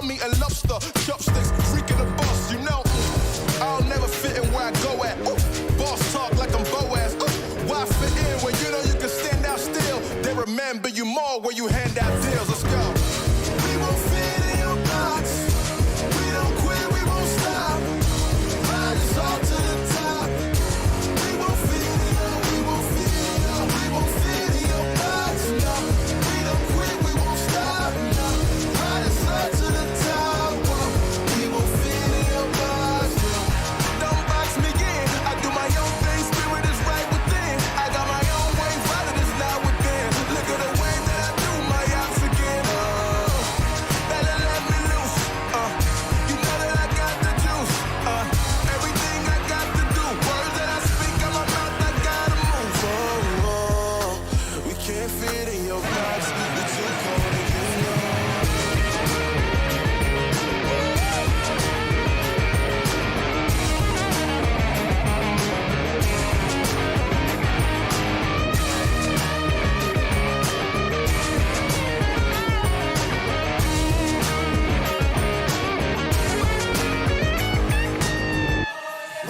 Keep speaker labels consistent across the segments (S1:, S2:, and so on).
S1: I'm eating lobster, chopsticks, freaking a boss, you know. I'll never fit in where I go at. Boss talk like I'm Boaz. Why fit in when you know you can stand out still? They remember you more when you hand out deals. Let's go. We won't fit in your box. We don't quit, we won't stop. Ride us all to the top. We won't fit in your, we won't fit in your, we won't fit in your box. No, we don't quit, we won't stop. No, ride us all to the top. Whoa. We won't fit in your box. No. Don't box me in. I do my own thing. Spirit is right within. I got my own way. Violent is not within. Look at the way that I do my ops again. Better let me loose. You know that I got the juice. Everything I got to do. Words that I speak out my mouth, I gotta move. We can't fit in your box. You're too cold and you know.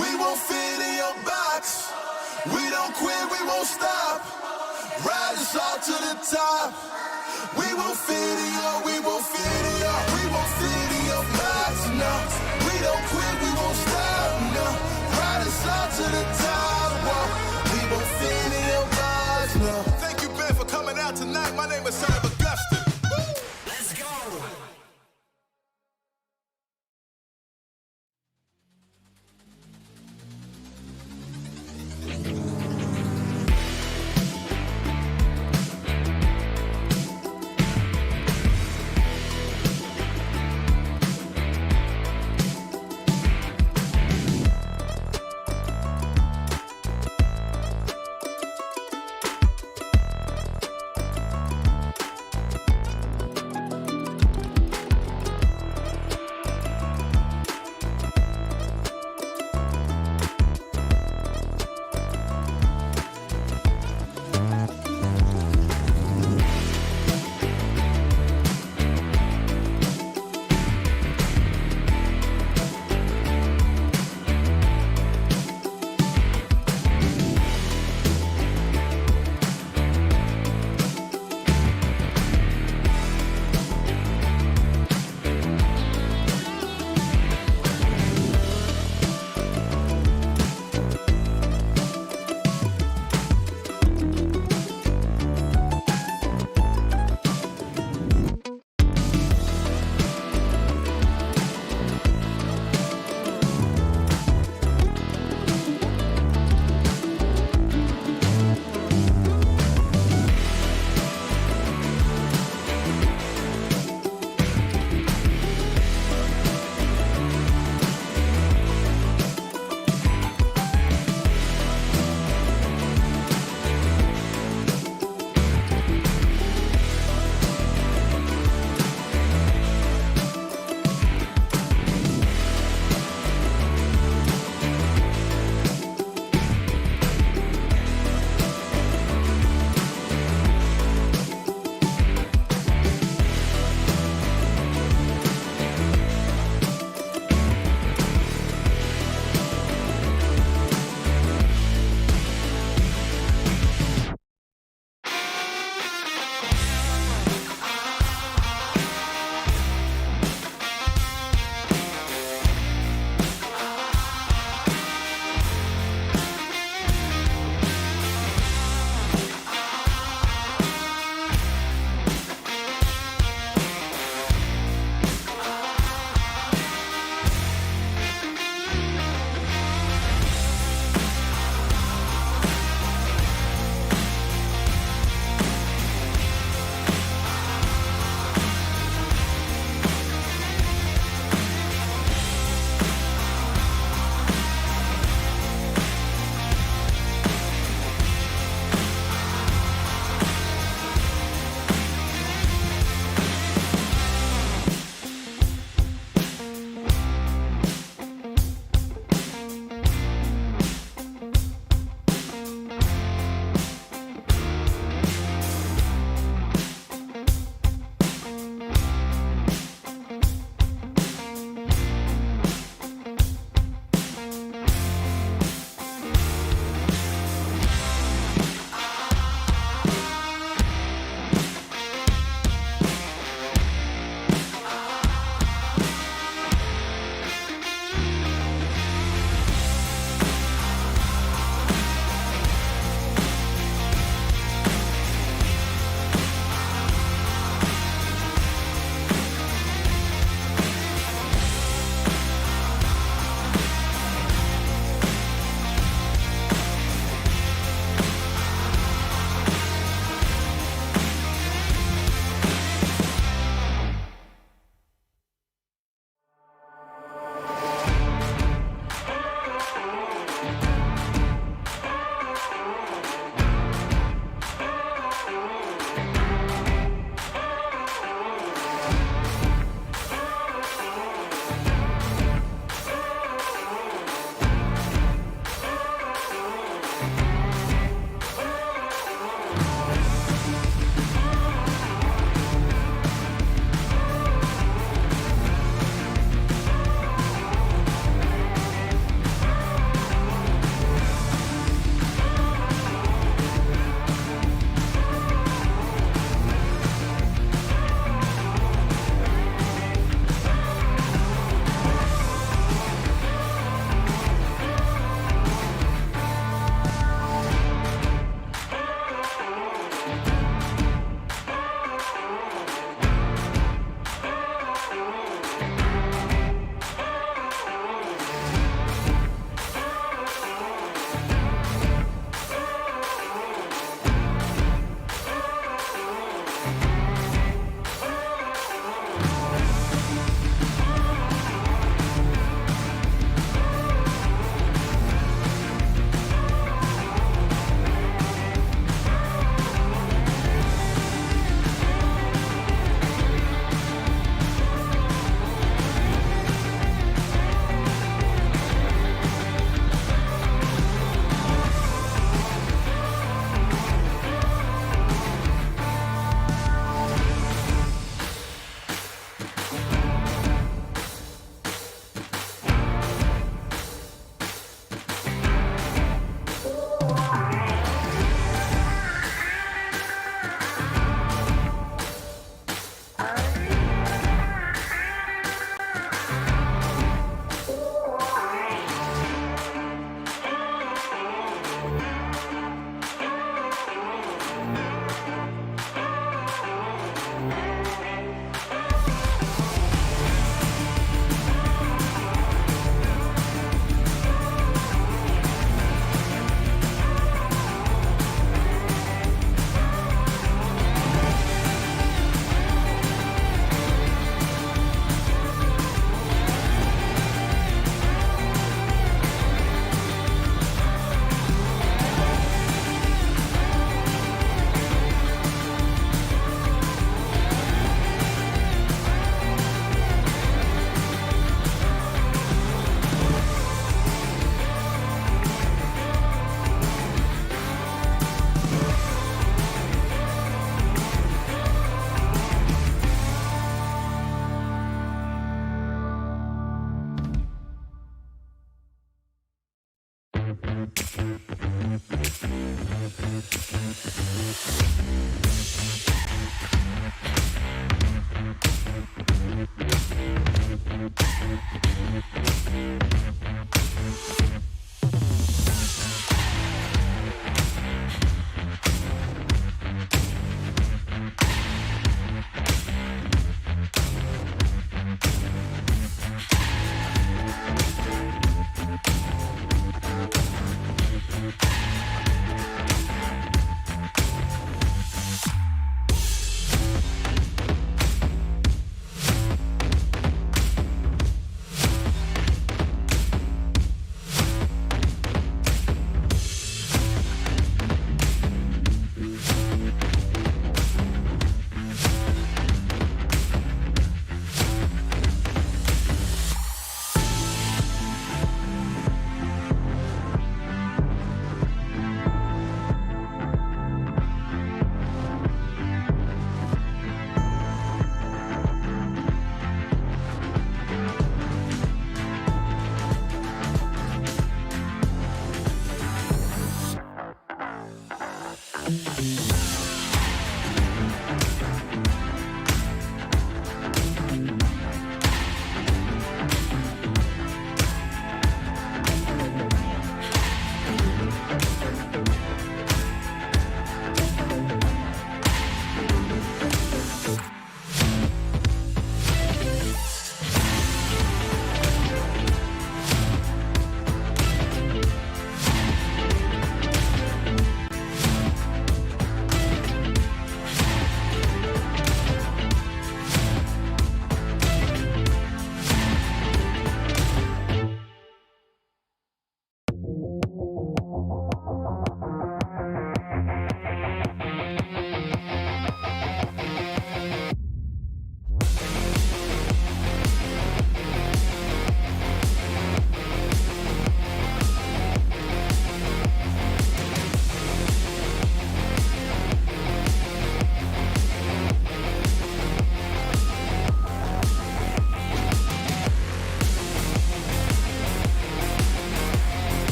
S1: We won't fit in your box. We don't quit, we won't stop. Ride us all to the top. We won't fit in your, we won't fit in your, we won't fit in your box. No, we don't quit, we won't stop. No, ride us all to the top. Whoa. We won't fit in your box. No. Thank you, Ben, for coming out tonight. My name is Sanhok. Let's go.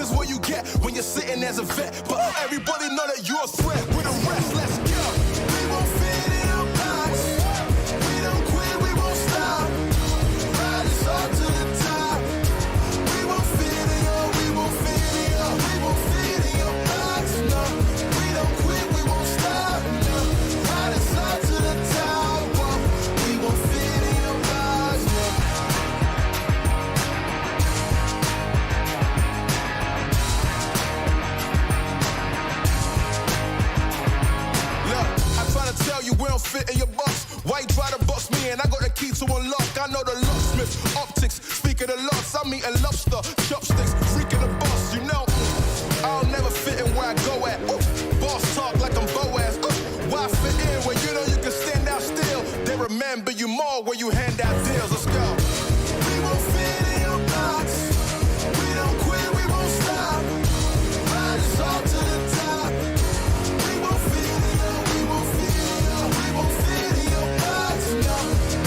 S1: is what you get when you're sitting as a vet. But everybody know that you're a threat. With the rest, let's go. We won't fit in your box. We don't quit, we won't stop. Ride us all to the top. We won't fit in your, we won't fit in your, we won't fit in your box. No, we don't quit, we won't stop. No, ride us all to the top. Whoa. We won't fit in your box. No. Tell you we don't fit in your box. Why you try to box me and I got the key to unlock? I know the locksmith, optics, speak of the lots. I'm eating lobster, chopsticks, freaking the boss. You know, I'll never fit in where I go at. Ooh, boss talk like I'm Boaz. Ooh, why fit in when you know you can stand out still? They remember you more when you hand out deals. Let's go. We won't fit in your box. We don't quit, we won't stop. Ride us all to the top. We won't fit in your, we won't fit. We won't fit in your box, no.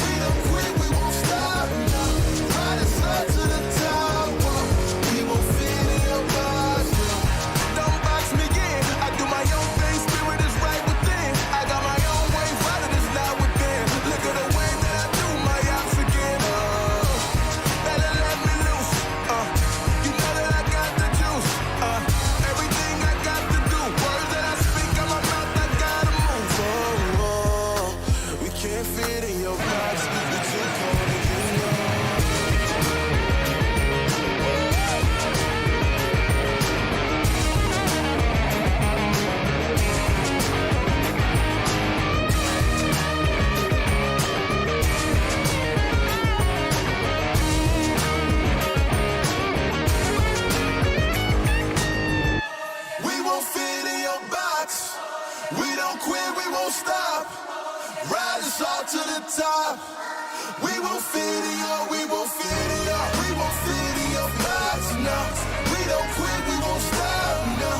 S1: We don't quit, we won't stop, no. Ride us up to the top, whoa. We won't fit in your box, no. Don't box me in, I do my own thing, spirit is right within. I got my own way, father is not within. Look at the way that I do my ops again, oh. Better let me loose, you know that I got the juice, everything I got to do, words that I speak out my mouth, I gotta move, oh, oh. We can't fit in your box, we too cold and you know. We won't fit in your box. We don't quit, we won't stop. Ride us all to the top. We won't fit in your, we won't fit in your, we won't fit in your box, no. We don't quit, we won't stop, no.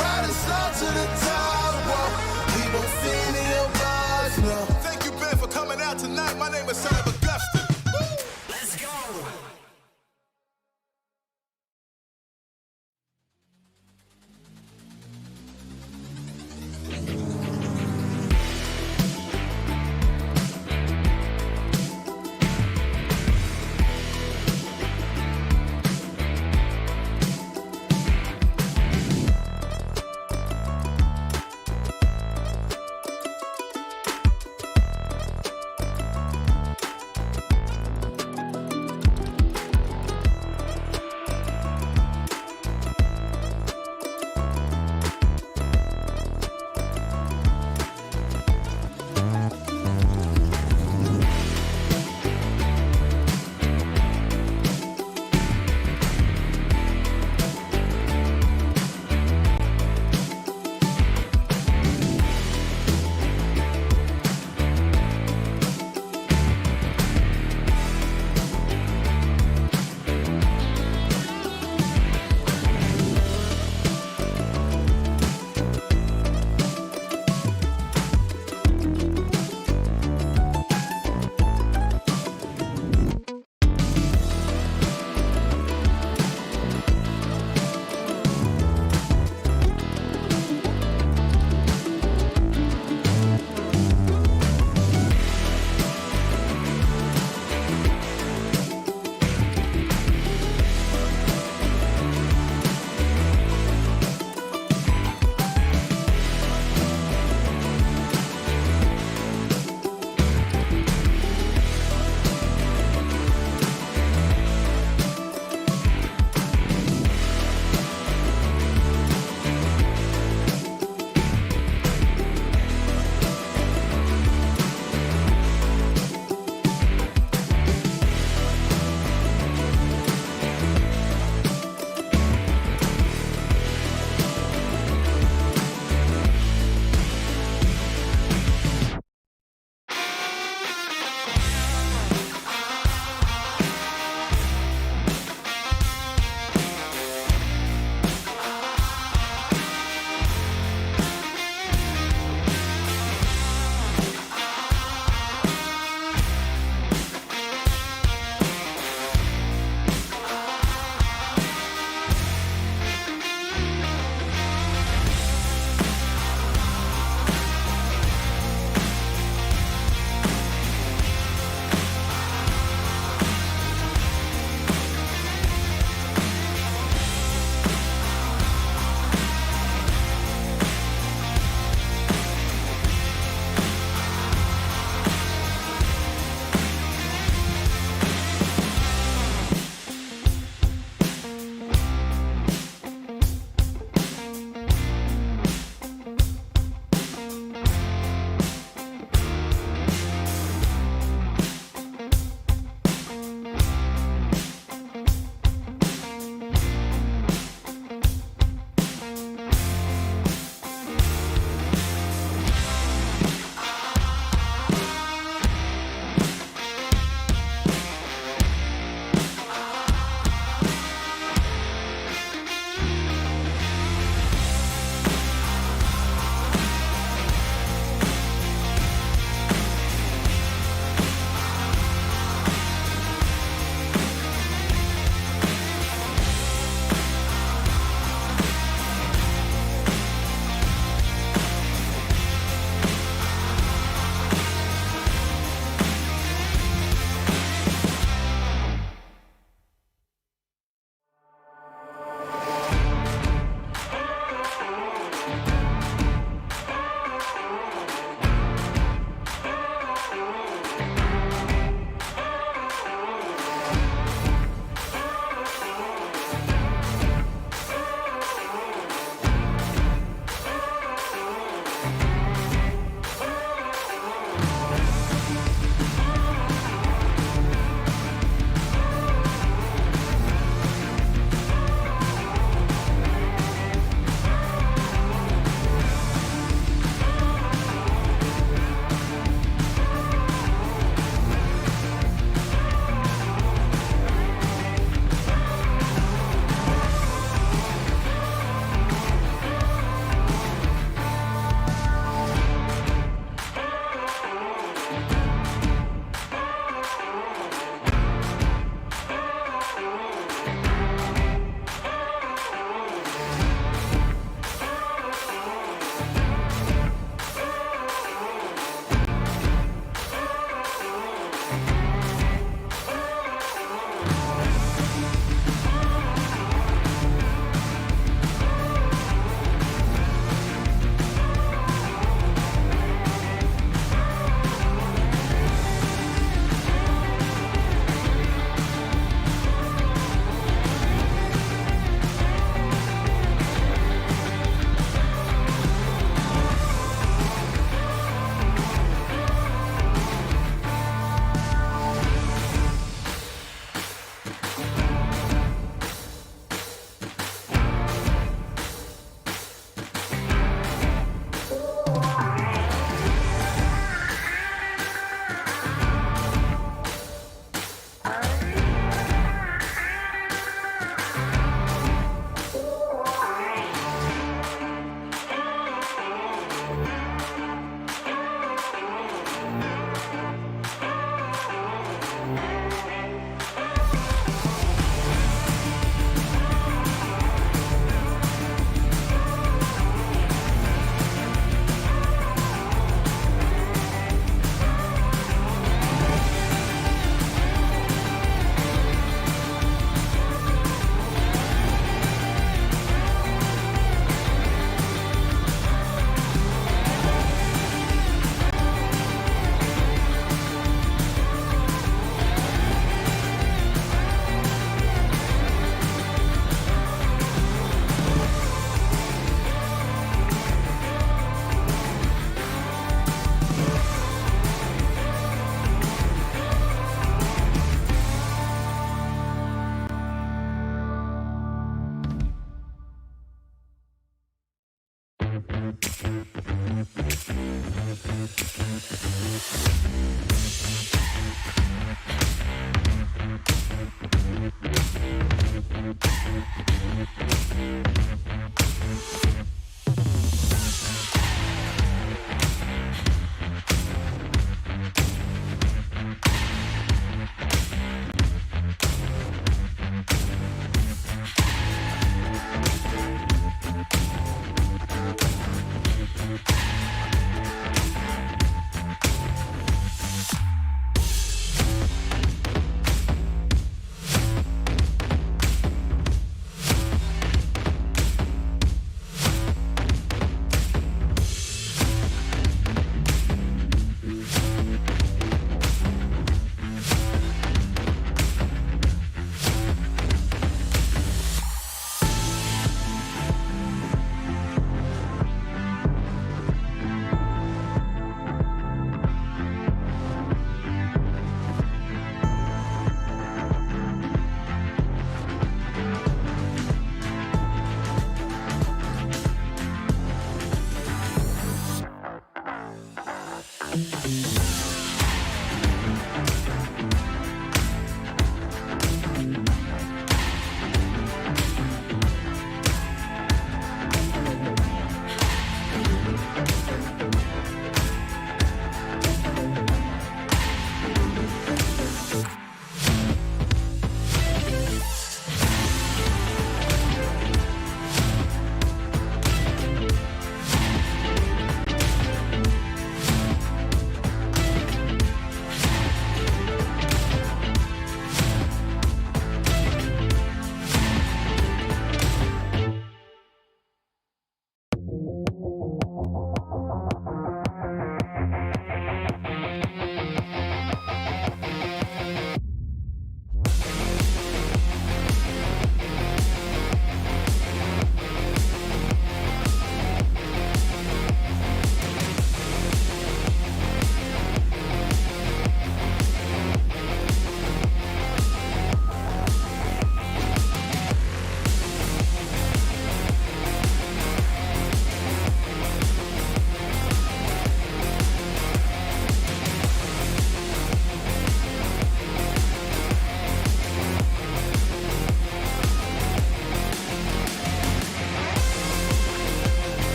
S1: Ride us all to the top, whoa. We won't fit in your box, no. Thank you, Ben, for coming out tonight. My name is Sanhok. Let's go.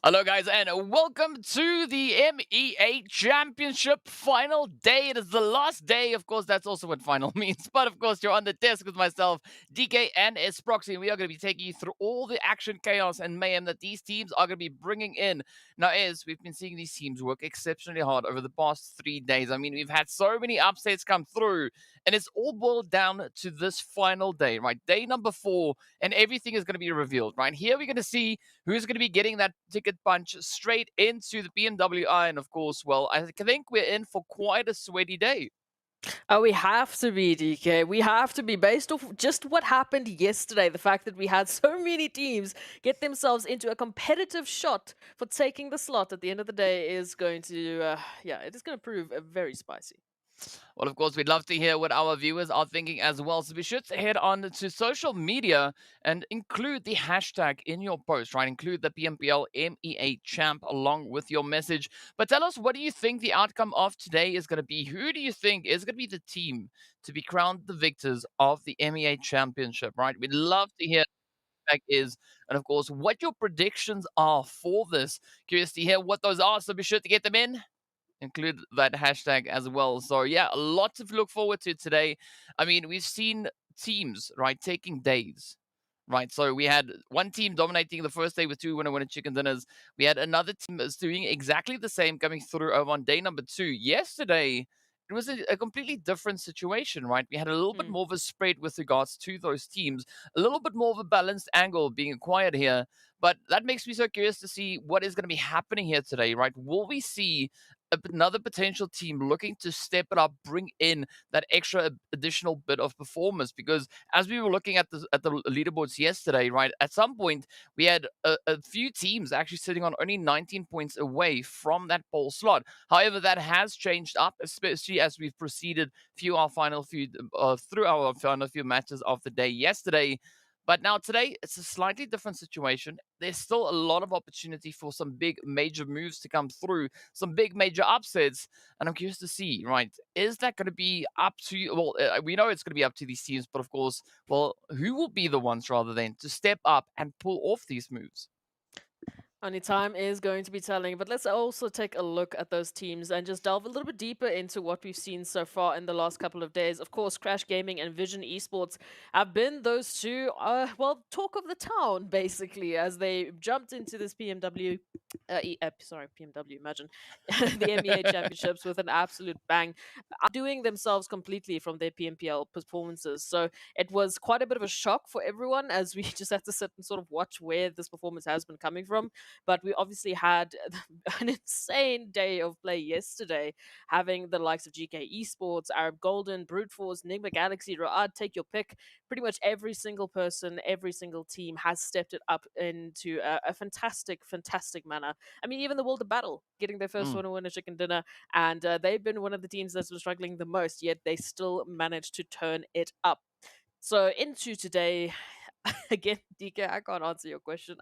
S2: Hello, guys, and welcome to the MEA Championship final day. It is the last day. Of course, that's also what final means. But of course, you're on the desk with myself, DK and Esports, and we are going to be taking you through all the action, chaos, and mayhem that these teams are going to be bringing in. Now, we've been seeing these teams work exceptionally hard over the past 3 days. I mean, we've had so many upsets come through, and it's all boiled down to this final day, right? Day number 4, and everything is going to be revealed, right? Here we're going to see who's going to be getting that ticket punch straight into the BMWI. And of course, well, I think we're in for quite a sweaty day.
S3: Oh, we have to be, DK. We have to be based off just what happened yesterday. The fact that we had so many teams get themselves into a competitive shot for taking the slot at the end of the day is going to, yeah, it is going to prove very spicy.
S2: Well, of course, we'd love to hear what our viewers are thinking as well. So be sure to head on to social media and include the hashtag in your post, right? Include the PMPL MEA Champ along with your message. But tell us, what do you think the outcome of today is going to be? Who do you think is going to be the team to be crowned the victors of the MEA Championship, right? We'd love to hear what the feedback is. And of course, what your predictions are for this. Curious to hear what those are. So be sure to get them in, include that hashtag as well. So yeah, a lot to look forward to today. I mean, we've seen teams, right, taking days. Right, so we had one team dominating the first day with 2 winner chicken dinners. We had another team that's doing exactly the same coming through over on day number 2. Yesterday, it was a completely different situation, right? We had a little bit more of a spread with regards to those teams, a little bit more of a balanced angle being acquired here. But that makes me so curious to see what is going to be happening here today, right? Will we see another potential team looking to step it up, bring in that extra additional bit of performance? Because as we were looking at the leaderboards yesterday, right, at some point we had a few teams actually sitting on only 19 points away from that pole slot. However, that has changed up, especially as we've proceeded through our final few matches of the day yesterday. But now today, it's a slightly different situation. There's still a lot of opportunity for some big major moves to come through, some big major upsets. And I'm curious to see, right, is that going to be up to, well, we know it's going to be up to these teams, but of course, well, who will be the ones rather than to step up and pull off these moves?
S3: Only time is going to be telling, but let's also take a look at those teams and just delve a little bit deeper into what we've seen so far in the last couple of days. Of course, Crash Gaming and Vision Esports have been those two, well, talk of the town, basically, as they jumped into this PMW, imagine, the MEA Championships with an absolute bang, doing themselves completely from their PMPL performances. So it was quite a bit of a shock for everyone as we just had to sit and sort of watch where this performance has been coming from. But we obviously had an insane day of play yesterday, having the likes of GEEKAY Esports, Arab Golden, Brute Force, NIGMA Galaxy, RUKH, take your pick. Pretty much every single person, every single team has stepped it up into a fantastic, fantastic manner. I mean, even the World of Battle getting their first winner chicken dinner, and they've been one of the teams that's been struggling the most, yet they still managed to turn it up. So into today, again, DK, I can't answer your question.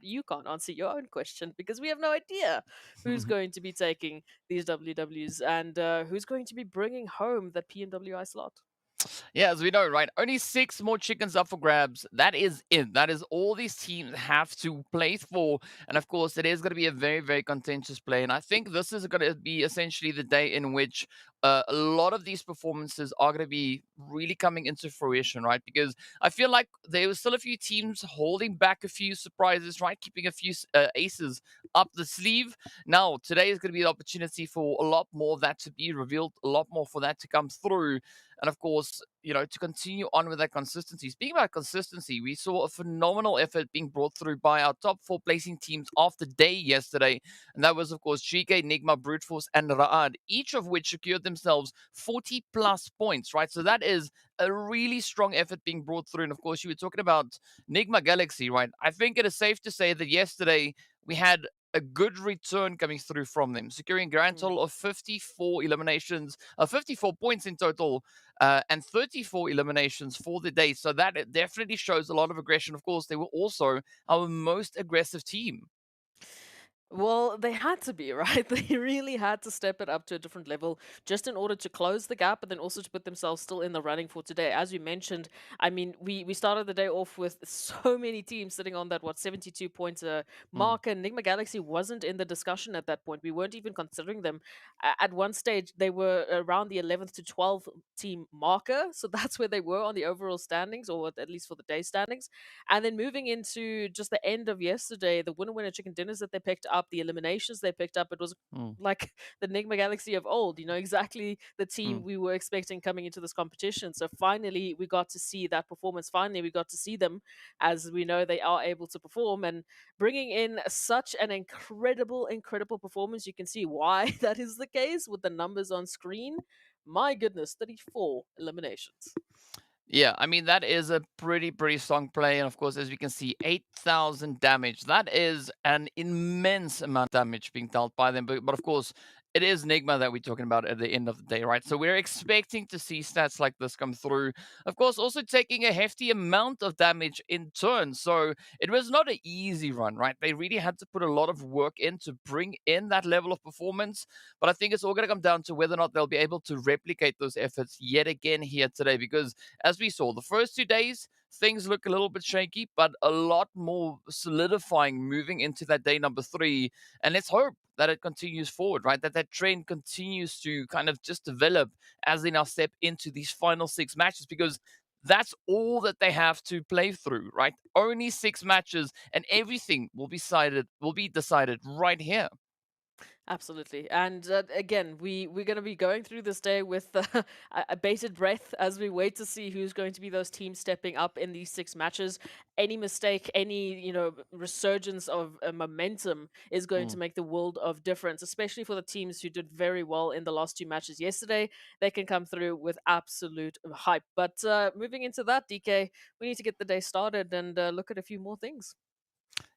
S3: You can't answer your own question because we have no idea who's going to be taking these WWs and who's going to be bringing home that PMWI slot.
S2: Yeah, as we know, right? Only 6 more chickens up for grabs. That is it. That is all these teams have to play for. And of course, it is going to be a very, very contentious play. And I think this is going to be essentially the day in which a lot of these performances are going to be really coming into fruition, right? Because I feel like there were still a few teams holding back a few surprises, right? Keeping a few aces up the sleeve. Now, today is going to be the opportunity for a lot more of that to be revealed, a lot more for that to come through. And of course, to continue on with that consistency. Speaking about consistency, we saw a phenomenal effort being brought through by our top 4 placing teams of the day yesterday. And that was, of course, GEEKAY, NIGMA, Brute Force, and RUKH, each of which secured themselves 40 plus points, right? So that is a really strong effort being brought through. And of course, you were talking about NIGMA Galaxy, right? I think it is safe to say that yesterday we had a good return coming through from them, securing a grand total of 54 eliminations, 54 points in total, and 34 eliminations for the day. So that definitely shows a lot of aggression. Of course, they were also our most aggressive team.
S3: Well, they had to be, right? They really had to step it up to a different level just in order to close the gap, but then also to put themselves still in the running for today. As we mentioned, I mean, we started the day off with so many teams sitting on that, 72 points
S2: Mm.
S3: mark, and Enigma Galaxy wasn't in the discussion at that point. We weren't even considering them. At one stage, they were around the 11th to 12th team marker, so that's where they were on the overall standings, or at least for the day standings. And then moving into just the end of yesterday, the winner chicken dinners that they picked up up, the eliminations they picked up. It was
S2: Mm,
S3: like the NIGMA Galaxy of old, exactly the team
S2: mm.
S3: we were expecting coming into this competition. So finally, we got to see that performance. Finally, we got to see them as we know they are able to perform, and bringing in such an incredible performance. You can see why that is the case with the numbers on screen. My goodness, 34 eliminations.
S2: Yeah, I mean, that is a pretty strong play. And of course, as we can see, 8,000 damage. That is an immense amount of damage being dealt by them. But of course, it is Nigma that we're talking about at the end of the day, right? So we're expecting to see stats like this come through. Of course, also taking a hefty amount of damage in turn. So it was not an easy run, right? They really had to put a lot of work in to bring in that level of performance. But I think it's all going to come down to whether or not they'll be able to replicate those efforts yet again here today. Because as we saw, the first 2 days, things look a little bit shaky, but a lot more solidifying moving into that day number 3. And let's hope that it continues forward, right? That trend continues to kind of just develop as they now step into these final 6 matches, because that's all that they have to play through, right? Only 6 matches, and everything will be decided right here.
S3: Absolutely. And again, we're going to be going through this day with a bated breath as we wait to see who's going to be those teams stepping up in these 6 matches. Any mistake, any, resurgence of momentum is going to
S2: Mm.
S3: make the world of difference, especially for the teams who did very well in the last 2 matches yesterday. They can come through with absolute hype. But moving into that, DK, we need to get the day started and look at a few more things.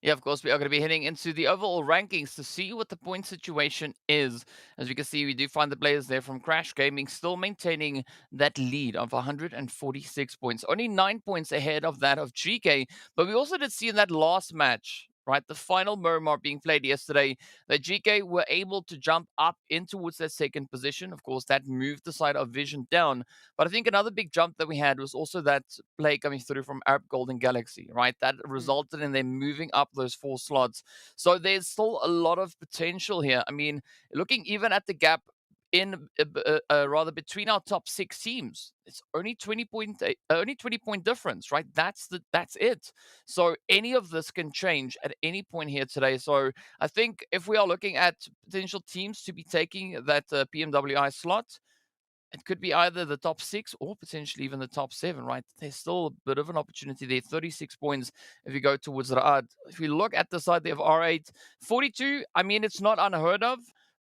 S2: Yeah, of course, we are going to be heading into the overall rankings to see what the point situation is. As you can see, we do find the players there from Crash Gaming still maintaining that lead of 146 points, only 9 points ahead of that of GEEKAY. But we also did see in that last match, right, the final Miramar being played yesterday, that GEEKAY were able to jump up in towards that second position. Of course, that moved the side of Vision down. But I think another big jump that we had was also that play coming through from Arab Golden Galaxy, right? That resulted in them moving up those 4 slots. So there's still a lot of potential here. I mean, looking even at the gap in rather between our top 6 teams, it's only 20 point difference, right? That's it. So any of this can change at any point here today. So I think if we are looking at potential teams to be taking that PMWI slot, it could be either the top 6 or potentially even the top 7, right? There's still a bit of an opportunity there. 36 points if you go towards RUKH. If we look at the side there of R8, 42, I mean, it's not unheard of,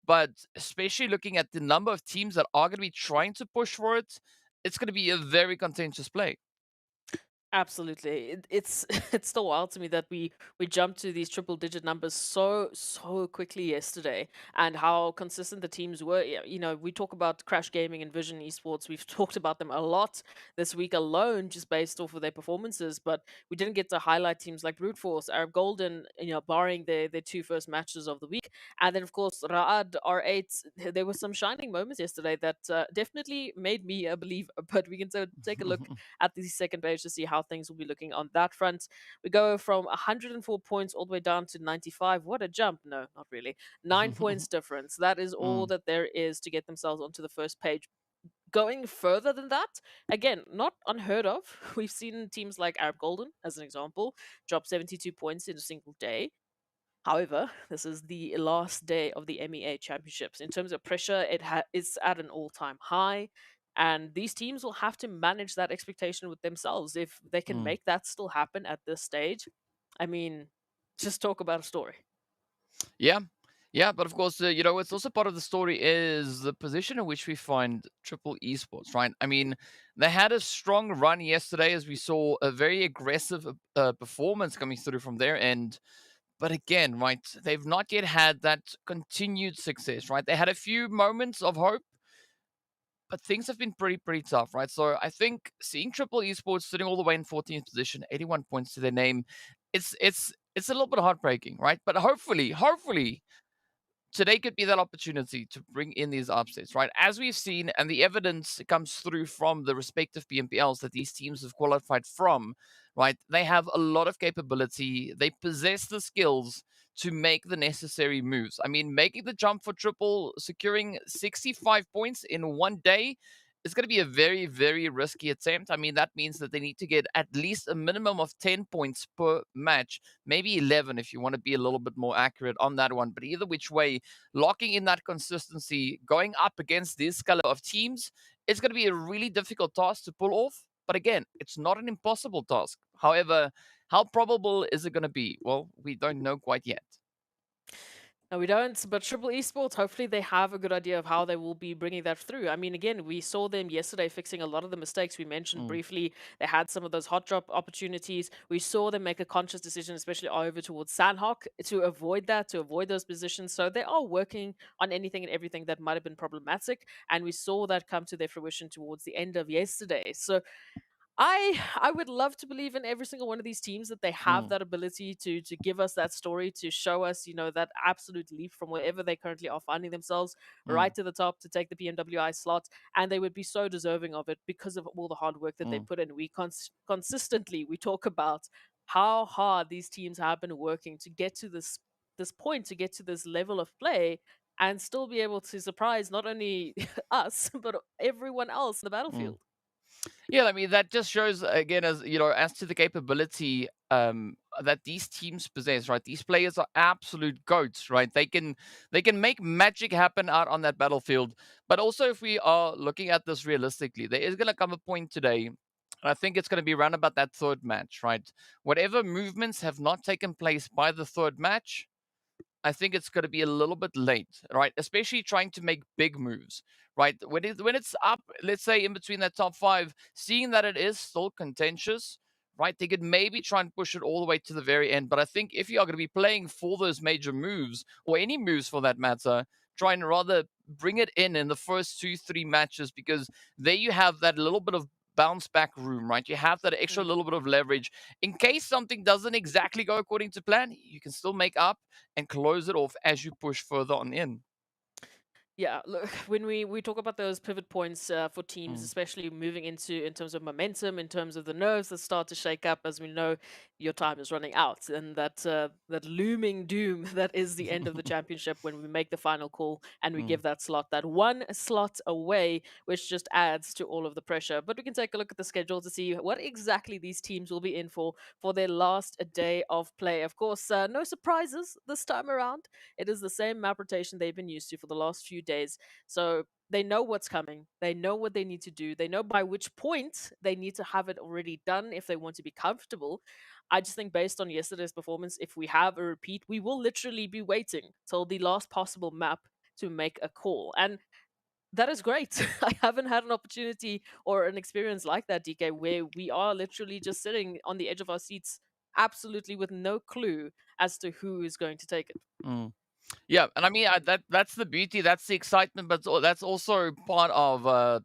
S2: but especially looking at the number of teams that are going to be trying to push for it, it's going to be a very contentious play.
S3: Absolutely, it's it's still wild to me that we jumped to these triple digit numbers so quickly yesterday, and how consistent the teams were. We talk about Crash Gaming and Vision Esports. We've talked about them a lot this week alone, just based off of their performances. But we didn't get to highlight teams like Brute Force, Arab Golden, barring their 2 first matches of the week, and then of course Raad R8. There were some shining moments yesterday that definitely made me a believer. But we can take a look at the second page to see how things will be looking on that front. We go from 104 points all the way down to 95. What a jump. No, not really. 9 points difference. That is all
S2: Mm,
S3: that there is to get themselves onto the first page. Going further than that, again, not unheard of. We've seen teams like Arab Golden, as an example, drop 72 points in a single day. However, this is the last day of the MEA Championships. In terms of pressure, it's at an all-time high, and these teams will have to manage that expectation with themselves. If they can
S2: mm.
S3: make that still happen at this stage, I mean, just talk about a story.
S2: Yeah. Yeah, but of course, it's also part of the story is the position in which we find Triple Esports, right? I mean, they had a strong run yesterday as we saw a very aggressive performance coming through from their end. But again, right, they've not yet had that continued success, right? They had a few moments of hope, but things have been pretty tough, right? So I think seeing Triple Esports sitting all the way in 14th position, 81 points to their name, it's a little bit heartbreaking, right? But hopefully today could be that opportunity to bring in these upsets, right? As we've seen, and the evidence comes through from the respective PMPLs that these teams have qualified from, right? They have a lot of capability. They possess the skills to make the necessary moves. I mean, making the jump for triple, securing 65 points in one day, it's going to be a very, very risky attempt. I mean, that means that they need to get at least a minimum of 10 points per match, maybe 11 if you want to be a little bit more accurate on that one. But either which way, locking in that consistency, going up against this color of teams, it's going to be a really difficult task to pull off. But again, it's not an impossible task. However, how probable is it going to be? Well, we don't know quite yet.
S3: No, we don't. But Triple Esports, hopefully they have a good idea of how they will be bringing that through. I mean, again, we saw them yesterday fixing a lot of the mistakes we mentioned
S2: Mm,
S3: briefly. They had some of those hot drop opportunities. We saw them make a conscious decision, especially over towards Sanhok, to avoid that, to avoid those positions. So they are working on anything and everything that might have been problematic. And we saw that come to their fruition towards the end of yesterday. So I would love to believe in every single one of these teams that they have
S2: mm,
S3: that ability to give us that story, to show us, that absolute leap from wherever they currently are finding themselves
S2: mm,
S3: right to the top to take the PMWI slot, and they would be so deserving of it because of all the hard work that they
S2: mm,
S3: put in. Consistently we talk about how hard these teams have been working to get to this point, to get to this level of play, and still be able to surprise not only us but everyone else in the
S2: mm.
S3: battlefield.
S2: Yeah, I mean that just shows again, as you know, as to the capability that these teams possess, right? These players are absolute goats, right? They can make magic happen out on that battlefield. But also, if we are looking at this realistically, there is going to come a point today. And I think it's going to be around about that third match, right? Whatever movements have not taken place by the third match, I think it's going to be a little bit late, right? Especially trying to make big moves, right? When it's up, let's say in between that top five, seeing that it is still contentious, right? They could maybe try and push it all the way to the very end. But I think if you are going to be playing for those major moves, or any moves for that matter, try and rather bring it in the first 2, 3 matches, because there you have that little bit of bounce back room, right? You have that extra little bit of leverage in case something doesn't exactly go according to plan. You can still make up and close it off as you push further on in.
S3: Yeah, look, when we talk about those pivot points for teams,
S2: Mm,
S3: especially moving into in terms of momentum, in terms of the nerves that start to shake up, as we know, your time is running out, and that looming doom that is the end of the championship when we make the final call and we
S2: mm,
S3: give that slot, that one slot away, which just adds to all of the pressure. But we can take a look at the schedule to see what exactly these teams will be in for their last day of play. Of course, no surprises this time around. It is the same map rotation they've been used to for the last few days. So they know what's coming. They know what they need to do. They know by which point they need to have it already done if they want to be comfortable. I just think, based on yesterday's performance, if we have a repeat, we will literally be waiting till the last possible map to make a call. And that is great. I haven't had an opportunity or an experience like that, DK, where we are literally just sitting on the edge of our seats, absolutely with no clue as to who is going to take it.
S2: mm. Yeah, and I mean that's the beauty, that's the excitement, but that's also part of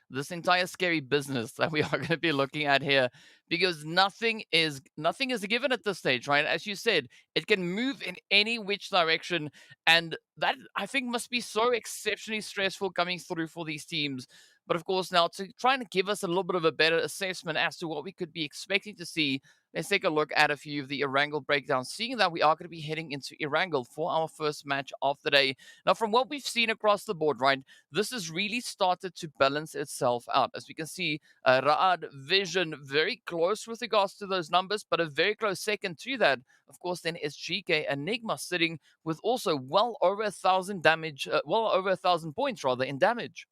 S2: this entire scary business that we are going to be looking at here, because nothing is a given at this stage, right? As you said, it can move in any which direction, and that I think must be so exceptionally stressful coming through for these teams. But of course, now to try and give us a little bit of a better assessment as to what we could be expecting to see, let's take a look at a few of the Erangel breakdowns, seeing that we are going to be heading into Erangel for our first match of the day. Now, from what we've seen across the board, right, this has really started to balance itself out. As we can see, Raad, Vision, very close with regards to those numbers, but a very close second to that, of course, then is GEEKAY and NIGMA sitting with also well over 1,000 damage, well over 1,000 points, rather, in damage.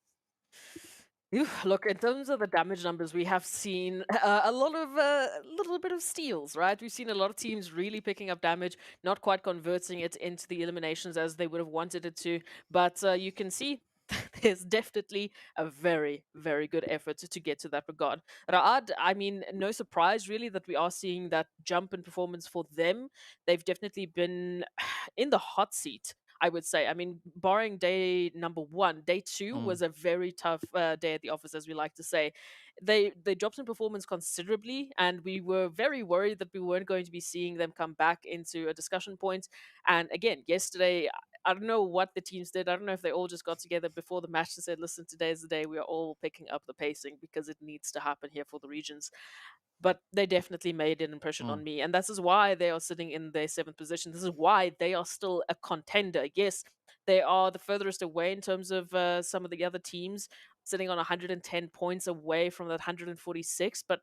S3: Phew, look, in terms of the damage numbers, we have seen a lot of little bit of steals, right? We've seen a lot of teams really picking up damage, not quite converting it into the eliminations as they would have wanted it to. But you can see there's definitely a very, very good effort to get to that regard. Raad, I mean, no surprise really that we are seeing that jump in performance for them. They've definitely been in the hot seat, I would say. I mean, barring day number one, day two
S2: Mm,
S3: was a very tough day at the office, as we like to say. They dropped in performance considerably, and we were very worried that we weren't going to be seeing them come back into a discussion point. And again, yesterday, I don't know what the teams did. I don't know if they all just got together before the match and said, listen, today's the day we are all picking up the pacing because it needs to happen here for the regions. But they definitely made an impression on me. And this is why they are sitting in their 7th position. This is why they are still a contender. Yes, they are the furthest away in terms of some of the other teams, sitting on 110 points away from that 146, but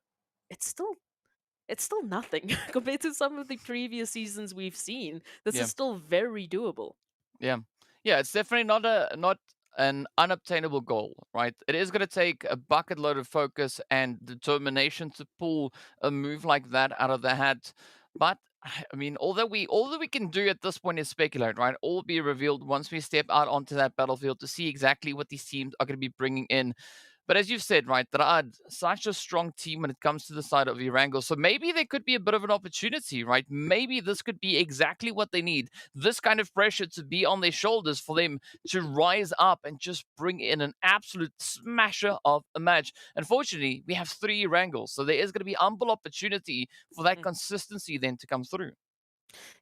S3: it's still nothing compared to some of the previous seasons we've seen. This
S2: Yeah.
S3: is still very doable.
S2: Yeah. Yeah, it's definitely not an unobtainable goal, right? It is going to take a bucket load of focus and determination to pull a move like that out of the hat. But I mean, all that we can do at this point is speculate, right? All will be revealed once we step out onto that battlefield to see exactly what these teams are going to be bringing in. But as you've said, right, there are such a strong team when it comes to the side of Erangel. So maybe there could be a bit of an opportunity, right? Maybe this could be exactly what they need. This kind of pressure to be on their shoulders for them to rise up and just bring in an absolute smasher of a match. Unfortunately, we have 3 Erangels. So there is going to be ample opportunity for that consistency then to come through.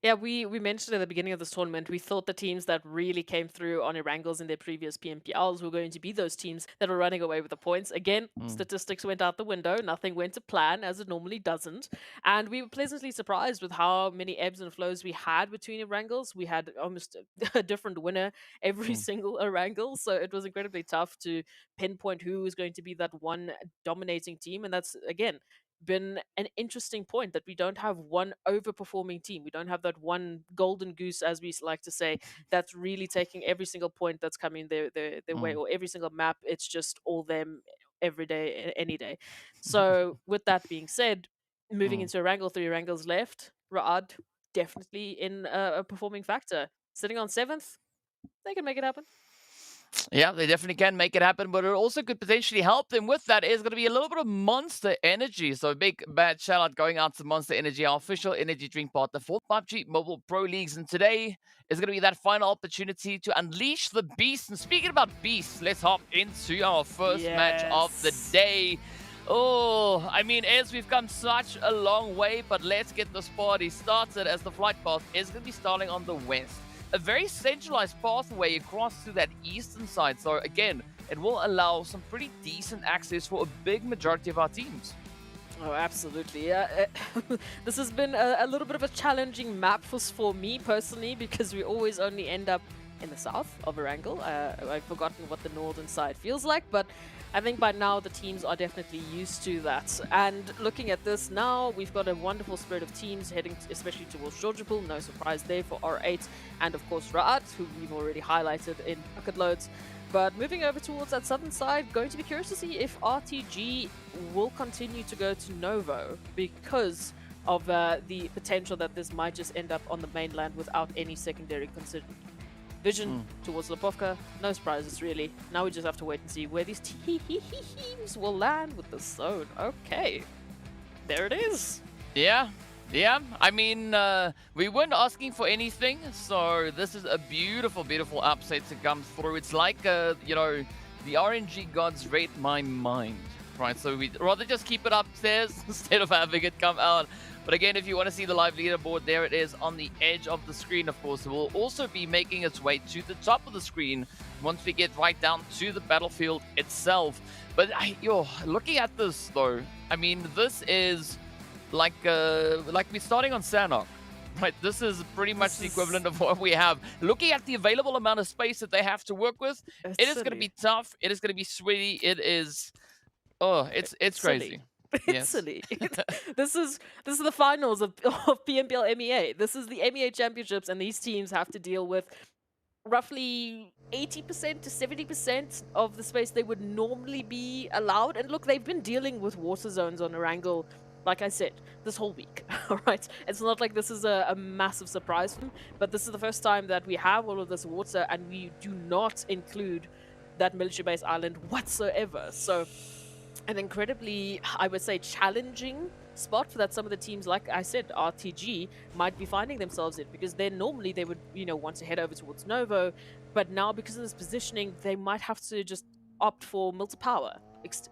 S3: Yeah, we mentioned at the beginning of this tournament, we thought the teams that really came through on Erangels in their previous PMPLs were going to be those teams that were running away with the points. Again, statistics went out the window. Nothing went to plan, as it normally doesn't. And we were pleasantly surprised with how many ebbs and flows we had between Erangels. We had almost a different winner every single Erangel. So it was incredibly tough to pinpoint who was going to be that one dominating team. And that's, again, been an interesting point that we don't have one overperforming team. We don't have that one golden goose, as we like to say, that's really taking every single point that's coming their way, or every single map. It's just all them every day, any day. So, with that being said, moving into Erangel, 3 Erangels left. Ra'ad definitely in a performing factor. Sitting on 7th, they can make it happen.
S2: Yeah, they definitely can make it happen, but it also could potentially help them with that is going to be a little bit of Monster Energy. So a big bad shout out going out to Monster Energy, our official energy drink partner for PUBG Mobile Pro Leagues. And today is going to be that final opportunity to unleash the beast. And speaking about beasts, let's hop into our first match of the day. Oh, I mean, as we've come such a long way, but let's get this party started as the flight path is going to be starting on the west. A very centralized pathway across to that eastern side. So again, it will allow some pretty decent access for a big majority of our teams.
S3: Oh, absolutely. This has been a little bit of a challenging map for me personally, because we always only end up in the south of Erangel. I've forgotten what the northern side feels like, but I think by now the teams are definitely used to that. And looking at this now, we've got a wonderful spread of teams heading especially towards Georgiapol. No surprise there for R8 and of course Ra'ad, who we've already highlighted in bucket loads. But moving over towards that southern side, going to be curious to see if RTG will continue to go to Novo, because of the potential that this might just end up on the mainland without any secondary considered. Vision towards Lipovka, no surprises really. Now we just have to wait and see where these teams will land with the zone. Okay, there it is.
S2: Yeah. I mean, we weren't asking for anything, so this is a beautiful, beautiful upset to come through. It's like, you know, the RNG gods read my mind, right? So we'd rather just keep it upstairs instead of having it come out. But again, if you want to see the live leaderboard, there it is on the edge of the screen, of course. It will also be making its way to the top of the screen once we get right down to the battlefield itself. But looking at this, though, I mean, this is like we're starting on Sanhok, right? This is pretty much the equivalent of what we have. Looking at the available amount of space that they have to work with, it is going to be tough. It is going to be sweaty. It is, it's crazy.
S3: It's silly. This is the finals of PMPL MEA. This is the MEA Championships, and these teams have to deal with roughly 80% to 70% of the space they would normally be allowed. And look, they've been dealing with water zones on Erangel, like I said, this whole week. All right, it's not like this is a massive surprise for them, but this is the first time that we have all of this water, and we do not include that military base island whatsoever. So an incredibly, I would say, challenging spot for that some of the teams, like I said, RTG, might be finding themselves in, because then normally they would, want to head over towards Novo, but now because of this positioning, they might have to just opt for Milta Power.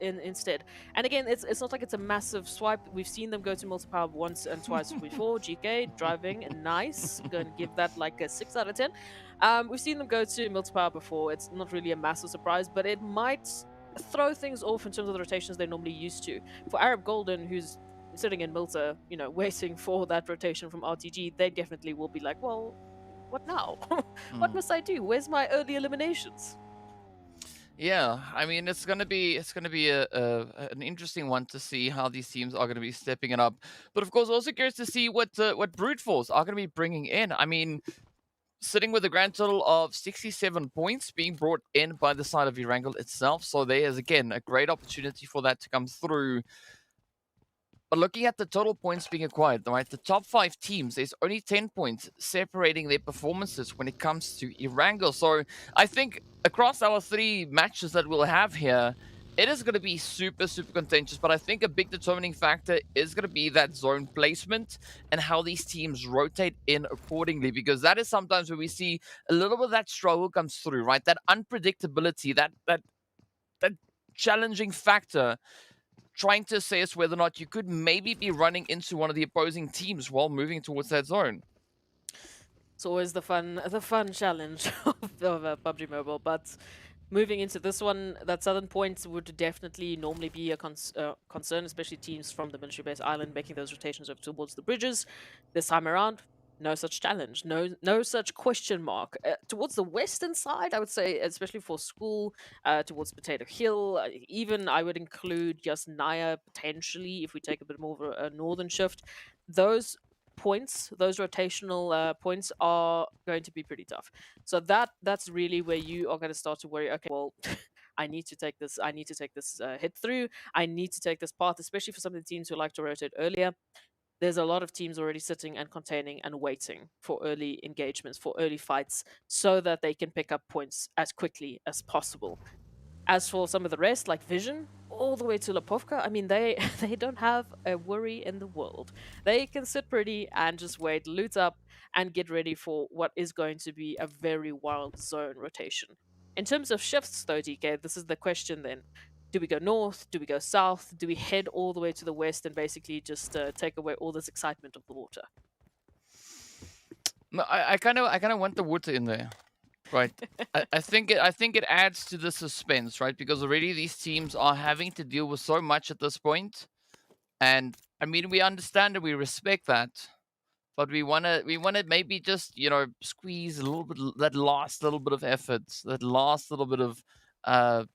S3: instead. And again, it's not like it's a massive swipe. We've seen them go to multi-power once and twice before. GK driving, nice. Going to give that like a 6 out of 10. We've seen them go to multi-power before. It's not really a massive surprise, but it might throw things off in terms of the rotations they're normally used to. For Arab Golden, who's sitting in Milta, waiting for that rotation from RTG, they definitely will be like, well, what now? What must I do? Where's my early eliminations?
S2: Yeah, I mean it's gonna be an interesting one to see how these teams are gonna be stepping it up. But of course, also curious to see what Brute Force are gonna be bringing in. I mean, sitting with a grand total of 67 points being brought in by the side of Erangel itself. So there is again a great opportunity for that to come through. But looking at the total points being acquired, right, the top 5 teams, there's only 10 points separating their performances when it comes to Erangel. So I think across our 3 matches that we'll have here, it is going to be super, super contentious. But I think a big determining factor is going to be that zone placement and how these teams rotate in accordingly. Because that is sometimes where we see a little bit of that struggle comes through, right? That unpredictability, that challenging factor, trying to assess whether or not you could maybe be running into one of the opposing teams while moving towards that zone.
S3: It's always the fun challenge of PUBG Mobile, but moving into this one, that southern point would definitely normally be a concern, especially teams from the military base island making those rotations over towards the bridges. This time around, no such challenge, no such question mark. Towards the western side, I would say, especially for school, towards Potato Hill, even I would include just Naya potentially if we take a bit more of a northern shift. Those points, those rotational points are going to be pretty tough. So that's really where you are going to start to worry. Okay, well, I need to take this. I need to take this hit through. I need to take this path, especially for some of the teams who like to rotate earlier. There's a lot of teams already sitting and containing and waiting for early engagements, for early fights, so that they can pick up points as quickly as possible. As for some of the rest, like Vision, all the way to Lapovka, I mean, they don't have a worry in the world. They can sit pretty and just wait, loot up, and get ready for what is going to be a very wild zone rotation. In terms of shifts, though, DK, this is the question then. Do we go north? Do we go south? Do we head all the way to the west and basically just take away all this excitement of the water?
S2: No, I kind of want the water in there, right? I think it adds to the suspense, right? Because already these teams are having to deal with so much at this point, and I mean we understand and we respect that, but we wanna maybe just squeeze a little bit that last little bit of effort, that last little bit of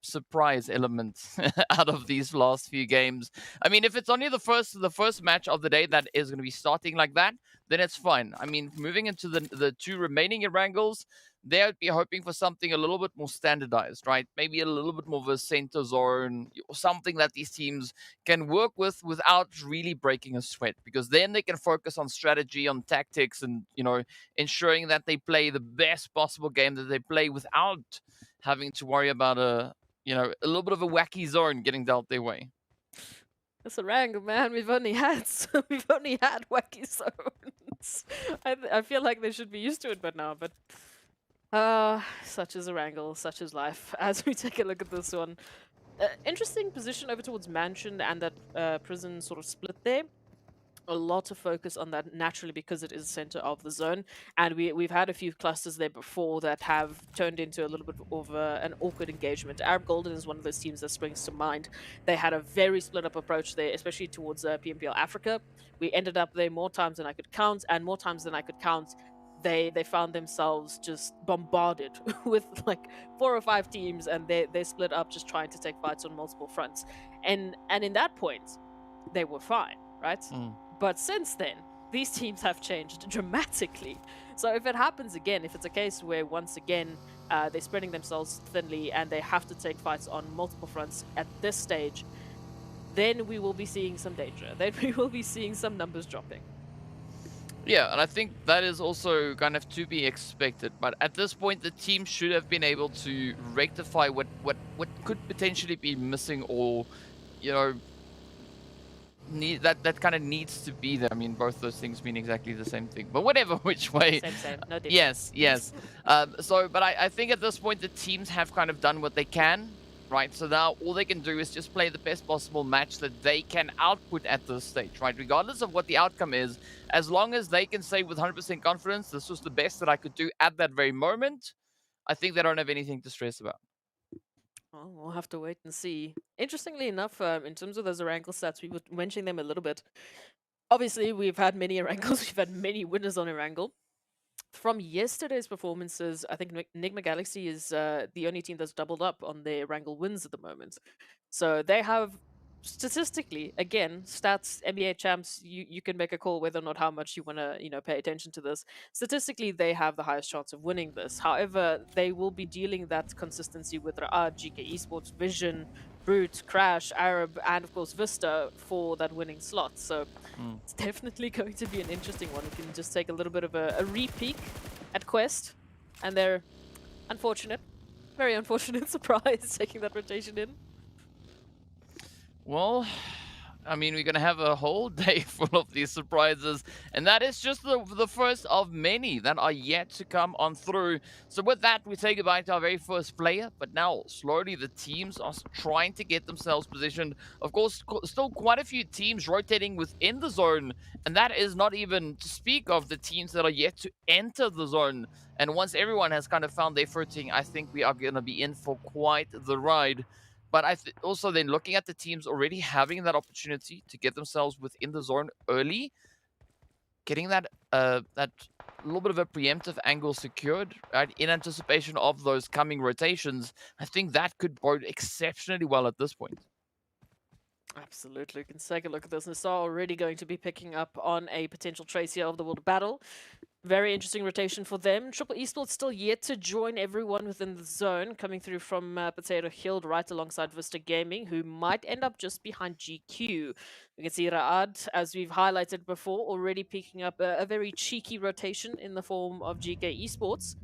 S2: surprise element out of these last few games. I mean, if it's only the first match of the day that is going to be starting like that, then it's fine. I mean, moving into the 2 remaining Erangels, they would be hoping for something a little bit more standardized, right? Maybe a little bit more of a center zone or something that these teams can work with without really breaking a sweat, because then they can focus on strategy, on tactics, and ensuring that they play the best possible game that they play without having to worry about a little bit of a wacky zone getting dealt their way.
S3: That's a Erangel, man. We've only had wacky zones. I feel like they should be used to it by now, but such is Erangel, such is life. As we take a look at this one, interesting position over towards Mansion and that prison sort of split there. A lot of focus on that naturally because it is the center of the zone, and we've had a few clusters there before that have turned into a little bit of an awkward engagement. Arab Golden is one of those teams that springs to mind. They had a very split up approach there, especially towards PMPL Africa. We ended up there more times than I could count, and more times than I could count they found themselves just bombarded with like 4 or 5 teams, and they split up just trying to take fights on multiple fronts, and in that point they were fine, right? But since then, these teams have changed dramatically. So if it happens again, if it's a case where once again they're spreading themselves thinly and they have to take fights on multiple fronts at this stage, then we will be seeing some danger. Then we will be seeing some numbers dropping.
S2: Yeah, and I think that is also kind of to be expected. But at this point, the team should have been able to rectify what could potentially be missing, or that kind of needs to be there. I mean, both those things mean exactly the same thing, but whatever which way.
S3: Same, no difference.
S2: Yes. But I think at this point the teams have kind of done what they can, right? So now all they can do is just play the best possible match that they can output at this stage, right? Regardless of what the outcome is, as long as they can say with 100% confidence, this was the best that I could do at that very moment, I think they don't have anything to stress about.
S3: Well, we'll have to wait and see. Interestingly enough, in terms of those Erangel stats, we were mentioning them a little bit. Obviously, we've had many Erangels, we've had many winners on Erangel. From yesterday's performances, I think NIGMA Galaxy is the only team that's doubled up on their Erangel wins at the moment. So they have, statistically, again, stats, NBA champs, you can make a call whether or not how much you want to, pay attention to this. Statistically, they have the highest chance of winning this. However, they will be dealing that consistency with RUKH, GEEKAY Esports, Vision, Brute, Crash, Arab, and of course Vista for that winning slot. So it's definitely going to be an interesting one. We can just take a little bit of a re-peek at Quest, and they're unfortunate, very unfortunate surprise taking that rotation in.
S2: Well, I mean, we're going to have a whole day full of these surprises, and that is just the first of many that are yet to come on through. So with that, we say goodbye to our very first player, but now slowly the teams are trying to get themselves positioned. Of course, still quite a few teams rotating within the zone, and that is not even to speak of the teams that are yet to enter the zone. And once everyone has kind of found their footing, I think we are going to be in for quite the ride. But also then looking at the teams already having that opportunity to get themselves within the zone early, getting that that little bit of a preemptive angle secured, right, in anticipation of those coming rotations, I think that could bode exceptionally well at this point.
S3: Absolutely. We can take a look at this. NASR already going to be picking up on a potential trace here of the World Battle. Very interesting rotation for them. Triple Esports still yet to join everyone within the zone, coming through from Potato Hill right alongside Vista Gaming, who might end up just behind GQ. We can see Ra'ad, as we've highlighted before, already picking up a very cheeky rotation in the form of GK Esports.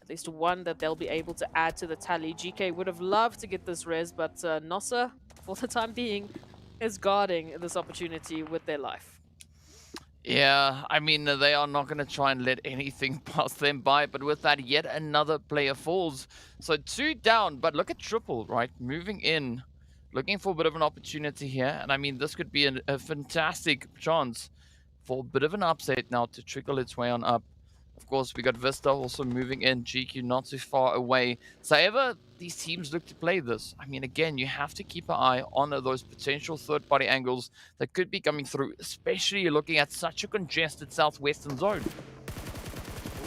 S3: At least one that they'll be able to add to the tally. GK would have loved to get this res, but NASR, for the time being, is guarding this opportunity with their life.
S2: Yeah, I mean, they are not going to try and let anything pass them by, but with that, yet another player falls. So 2 down, but look at Triple, right? Moving in, looking for a bit of an opportunity here. And I mean, this could be a fantastic chance for a bit of an upset now to trickle its way on up. Of course, we got Vista also moving in, GQ not too far away. So however these teams look to play this, I mean, again, you have to keep an eye on those potential third-party angles that could be coming through, especially looking at such a congested southwestern zone.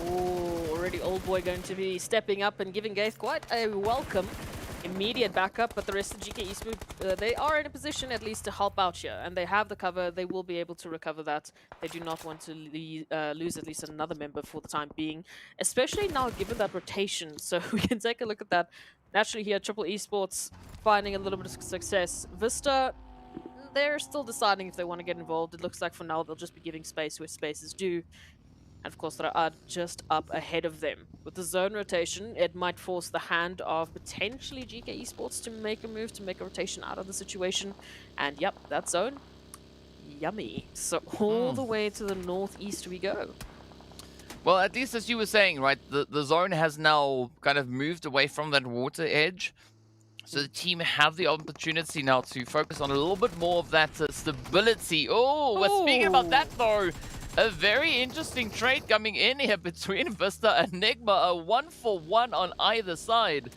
S3: Ooh, already Old Boy going to be stepping up and giving Gaith quite a welcome. Immediate backup, but the rest of GK Esports, they are in a position at least to help out here, and they have the cover. They will be able to recover that. They do not want to lose at least another member for the time being, especially now given that rotation. So we can take a look at that. Naturally here, Triple Esports finding a little bit of success. Vista, they're still deciding if they want to get involved. It looks like for now they'll just be giving space where space is due. And of course, they are just up ahead of them. With the zone rotation, it might force the hand of potentially GK Esports to make a move, to make a rotation out of the situation. And yep, that zone, yummy. So all the way to the northeast we go.
S2: Well, at least as you were saying, right, the zone has now kind of moved away from that water edge. So the team have the opportunity now to focus on a little bit more of that stability. Oh, we're speaking about that though. A very interesting trade coming in here between Vista and NIGMA. A 1-for-1 on either side.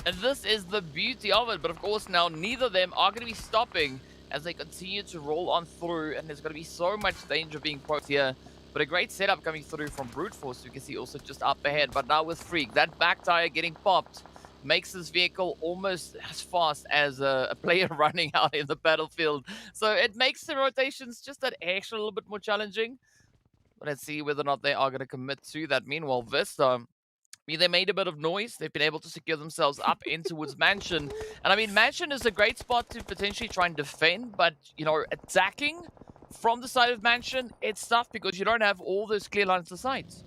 S2: And this is the beauty of it. But of course now neither of them are going to be stopping as they continue to roll on through. And there's going to be so much danger being posed here. But a great setup coming through from Brute Force. You can see also just up ahead. But now with Freak, that back tire getting popped makes this vehicle almost as fast as a player running out in the battlefield. So it makes the rotations just that extra little bit more challenging. But let's see whether or not they are going to commit to that. Meanwhile, Vista, I mean, they made a bit of noise. They've been able to secure themselves up in towards Mansion. And I mean, Mansion is a great spot to potentially try and defend. But, you know, attacking from the side of Mansion, it's tough because you don't have all those clear lines of sight.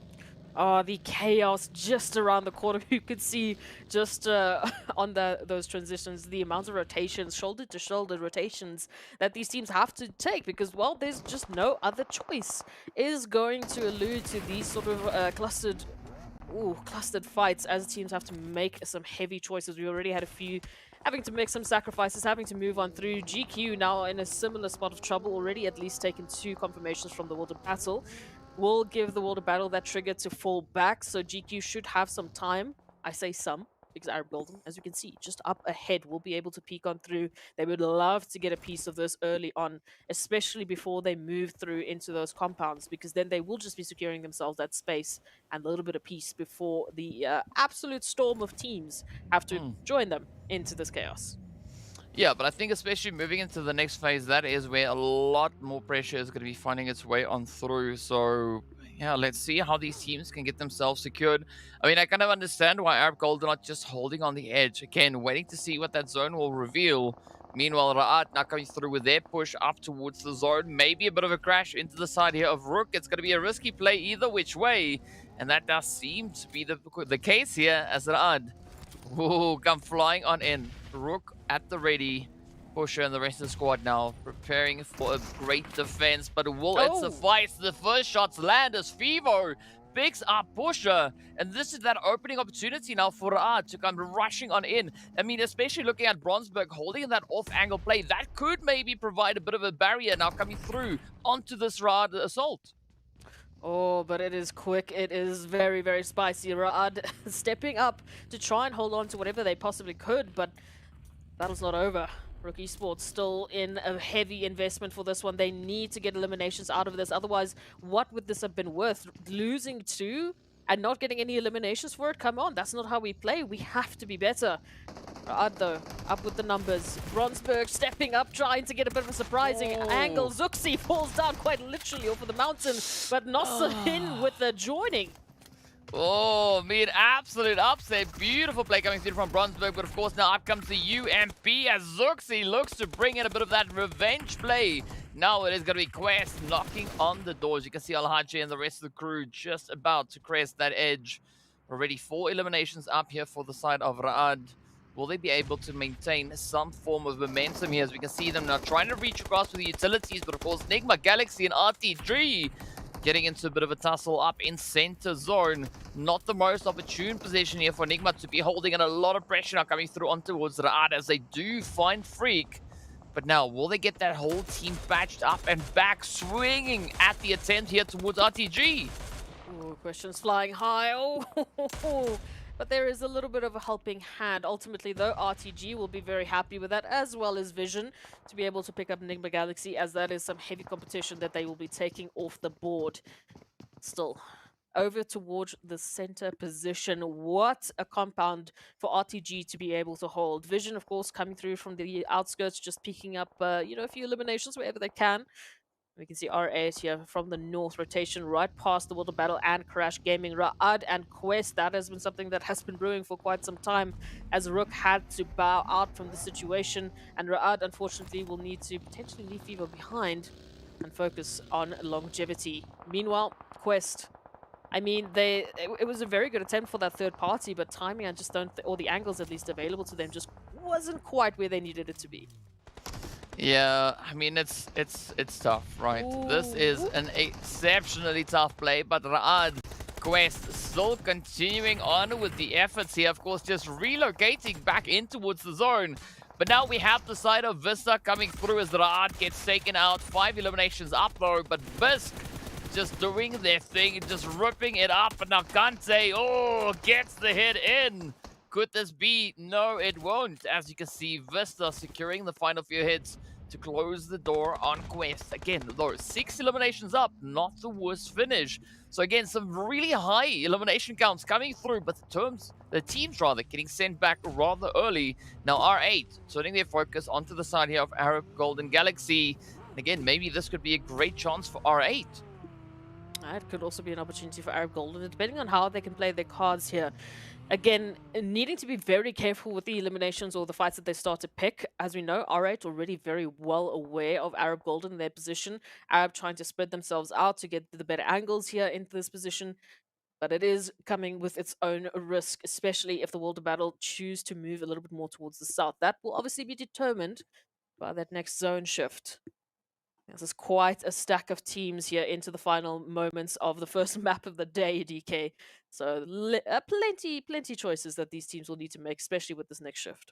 S3: Oh, the chaos just around the corner. You could see just on those transitions, the amount of rotations, shoulder-to-shoulder rotations that these teams have to take because, well, there's just no other choice. Is going to allude to these sort of clustered Ooh, clustered fights as teams have to make some heavy choices. We already had a few having to make some sacrifices, having to move on through. GQ now in a similar spot of trouble, already at least taken 2 confirmations from the World of Battle. Will give the World of Battle that trigger to fall back, so GQ should have some time. I say some, because Arab Golden, as you can see, just up ahead, will be able to peek on through. They would love to get a piece of this early on, especially before they move through into those compounds, because then they will just be securing themselves that space and a little bit of peace before the absolute storm of teams have to join them into this chaos.
S2: Yeah, but I think especially moving into the next phase, that is where a lot more pressure is going to be finding its way on through. So, yeah, let's see how these teams can get themselves secured. I mean, I kind of understand why Arab Gold are not just holding on the edge. Again, waiting to see what that zone will reveal. Meanwhile, RUKH now coming through with their push up towards the zone. Maybe a bit of a crash into the side here of RUKH. It's going to be a risky play either which way. And that does seem to be the case here as RUKH. Ooh, come flying on in. RUKH at the ready. Pusher and the rest of the squad now preparing for a great defense, but will it suffice? The first shots land as Fivo picks up Pusher, and this is that opening opportunity now for RUKH to come rushing on in. I mean, especially looking at Bronsberg holding that off-angle play, that could maybe provide a bit of a barrier now coming through onto this RUKH assault.
S3: Oh, but it is quick. It is very, very spicy. RUKH stepping up to try and hold on to whatever they possibly could, but battle's not over. RUKH Esports still in a heavy investment for this one. They need to get eliminations out of this. Otherwise, what would this have been worth? Losing 2 and not getting any eliminations for it? Come on, that's not how we play. We have to be better. RUKH, though, up with the numbers. Bronsberg stepping up, trying to get a bit of a surprising angle. Zuxi falls down quite literally over the mountain, but NASR in with the joining.
S2: Oh, I mean, absolute upset. Beautiful play coming through from Bronsberg, but of course now up comes the UMP as Zuxi looks to bring in a bit of that revenge play. Now it is going to be Quest knocking on the doors. You can see Alhaji and the rest of the crew just about to crest that edge. Already 4 eliminations up here for the side of RUKH. Will they be able to maintain some form of momentum here? As we can see them now trying to reach across with the utilities, but of course NIGMA, Galaxy, and RTG getting into a bit of a tussle up in center zone. Not the most opportune position here for NIGMA to be holding, and a lot of pressure now coming through on towards RUKH as they do find Freak. But now, will they get that whole team patched up and back, swinging at the attempt here towards RTG?
S3: Ooh, questions flying high. Oh, but there is a little bit of a helping hand. Ultimately, though, RTG will be very happy with that, as well as Vision, to be able to pick up NIGMA Galaxy, as that is some heavy competition that they will be taking off the board. Still, over towards the center position. What a compound for RTG to be able to hold. Vision, of course, coming through from the outskirts, just picking up, a few eliminations wherever they can. We can see RA here from the north, rotation right past the World of Battle and Crash Gaming. RUKH and Quest, that has been something that has been brewing for quite some time, as RUKH had to bow out from the situation, and RUKH unfortunately will need to potentially leave Fever behind and focus on longevity. Meanwhile, Quest, I mean, it was a very good attempt for that third party, but timing, I just don't, or the angles at least available to them, just wasn't quite where they needed it to be.
S2: Yeah, I mean, it's tough, right?
S3: Ooh.
S2: This is an exceptionally tough play, but RUKH Quest still continuing on with the efforts here. Of course, just relocating back in towards the zone. But now we have the side of VISTA coming through as RUKH gets taken out. 5 eliminations up though, but Bisk just doing their thing, just ripping it up. And now Kante, gets the hit in. Could this be? No, it won't. As you can see, VISTA securing the final few hits to close the door on Quest. Again, though, 6 eliminations up, not the worst finish. So again, some really high elimination counts coming through, but the teams getting sent back rather early. Now R8 turning their focus onto the side here of Arab Golden Galaxy. And again, maybe this could be a great chance for R8.
S3: It could also be an opportunity for Arab Golden, depending on how they can play their cards here. Again, needing to be very careful with the eliminations or the fights that they start to pick. As we know, R8 already very well aware of Arab Golden, their position. Arab trying to spread themselves out to get the better angles here into this position. But it is coming with its own risk, especially if the World of Battle choose to move a little bit more towards the south. That will obviously be determined by that next zone shift. This is quite a stack of teams here into the final moments of the first map of the day, DK. So plenty choices that these teams will need to make, especially with this next shift.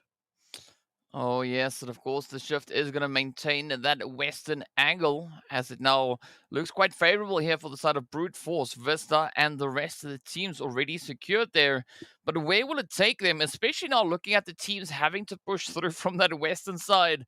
S2: Oh yes, and of course the shift is going to maintain that western angle, as it now looks quite favorable here for the side of Brute Force, Vista, and the rest of the teams already secured there. But where will it take them, especially now looking at the teams having to push through from that western side?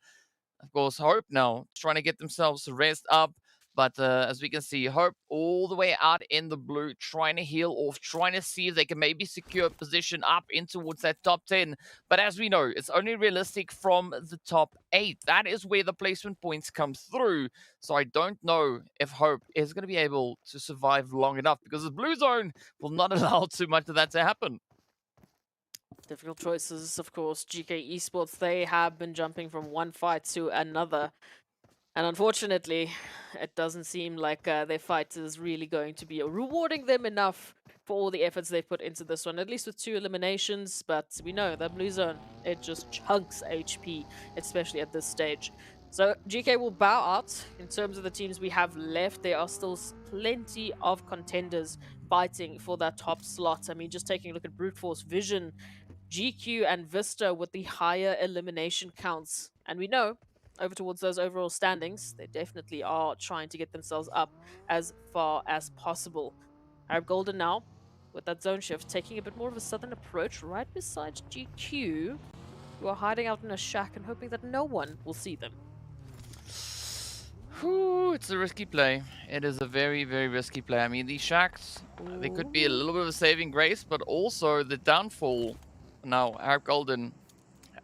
S2: Of course, Hope now trying to get themselves to rest up. But as we can see, Hope all the way out in the blue, trying to heal off, trying to see if they can maybe secure a position up in towards that top 10. But as we know, it's only realistic from the top 8. That is where the placement points come through. So I don't know if Hope is going to be able to survive long enough, because the blue zone will not allow too much of that to happen.
S3: Difficult choices, of course. GEEKAY Esports, they have been jumping from one fight to another. And unfortunately, it doesn't seem like their fight is really going to be rewarding them enough for all the efforts they've put into this one, at least with 2 eliminations. But we know that blue zone, it just chunks HP, especially at this stage. So GK will bow out. In terms of the teams we have left, there are still plenty of contenders fighting for that top slot. I mean, just taking a look at Brute Force, Vision, GQ, and Vista with the higher elimination counts. And we know, over towards those overall standings, they definitely are trying to get themselves up as far as possible. Arab Golden now, with that zone shift, taking a bit more of a southern approach right beside GQ, who are hiding out in a shack and hoping that no one will see them.
S2: Whew, it's a risky play. It is a very, very risky play. I mean, these shacks, they could be a little bit of a saving grace, but also the downfall. Now, Arab Golden,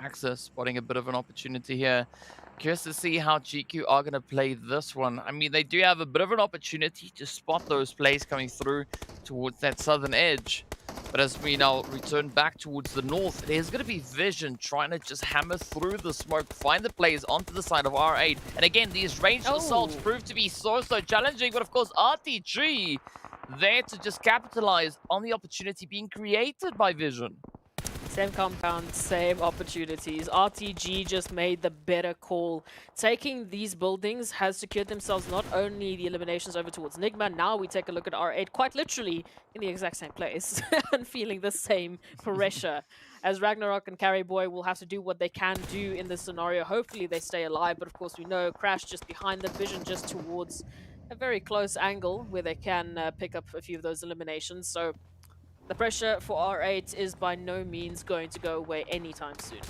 S2: Access spotting a bit of an opportunity here. Curious to see how GQ are going to play this one. I mean, they do have a bit of an opportunity to spot those plays coming through towards that southern edge. But as we now return back towards the north, there's going to be Vision trying to just hammer through the smoke, find the plays onto the side of R8. And again, these ranged assaults prove to be so challenging. But of course, RTG there to just capitalize on the opportunity being created by Vision.
S3: Same compound, same opportunities. RTG just made the better call. Taking these buildings has secured themselves not only the eliminations over towards NIGMA, now we take a look at R8 quite literally in the exact same place and feeling the same pressure. As Ragnarok and Carry Boy will have to do what they can do in this scenario. Hopefully they stay alive, but of course we know Crash just behind the Vision, just towards a very close angle where they can pick up a few of those eliminations. So the pressure for R8 is by no means going to go away anytime soon.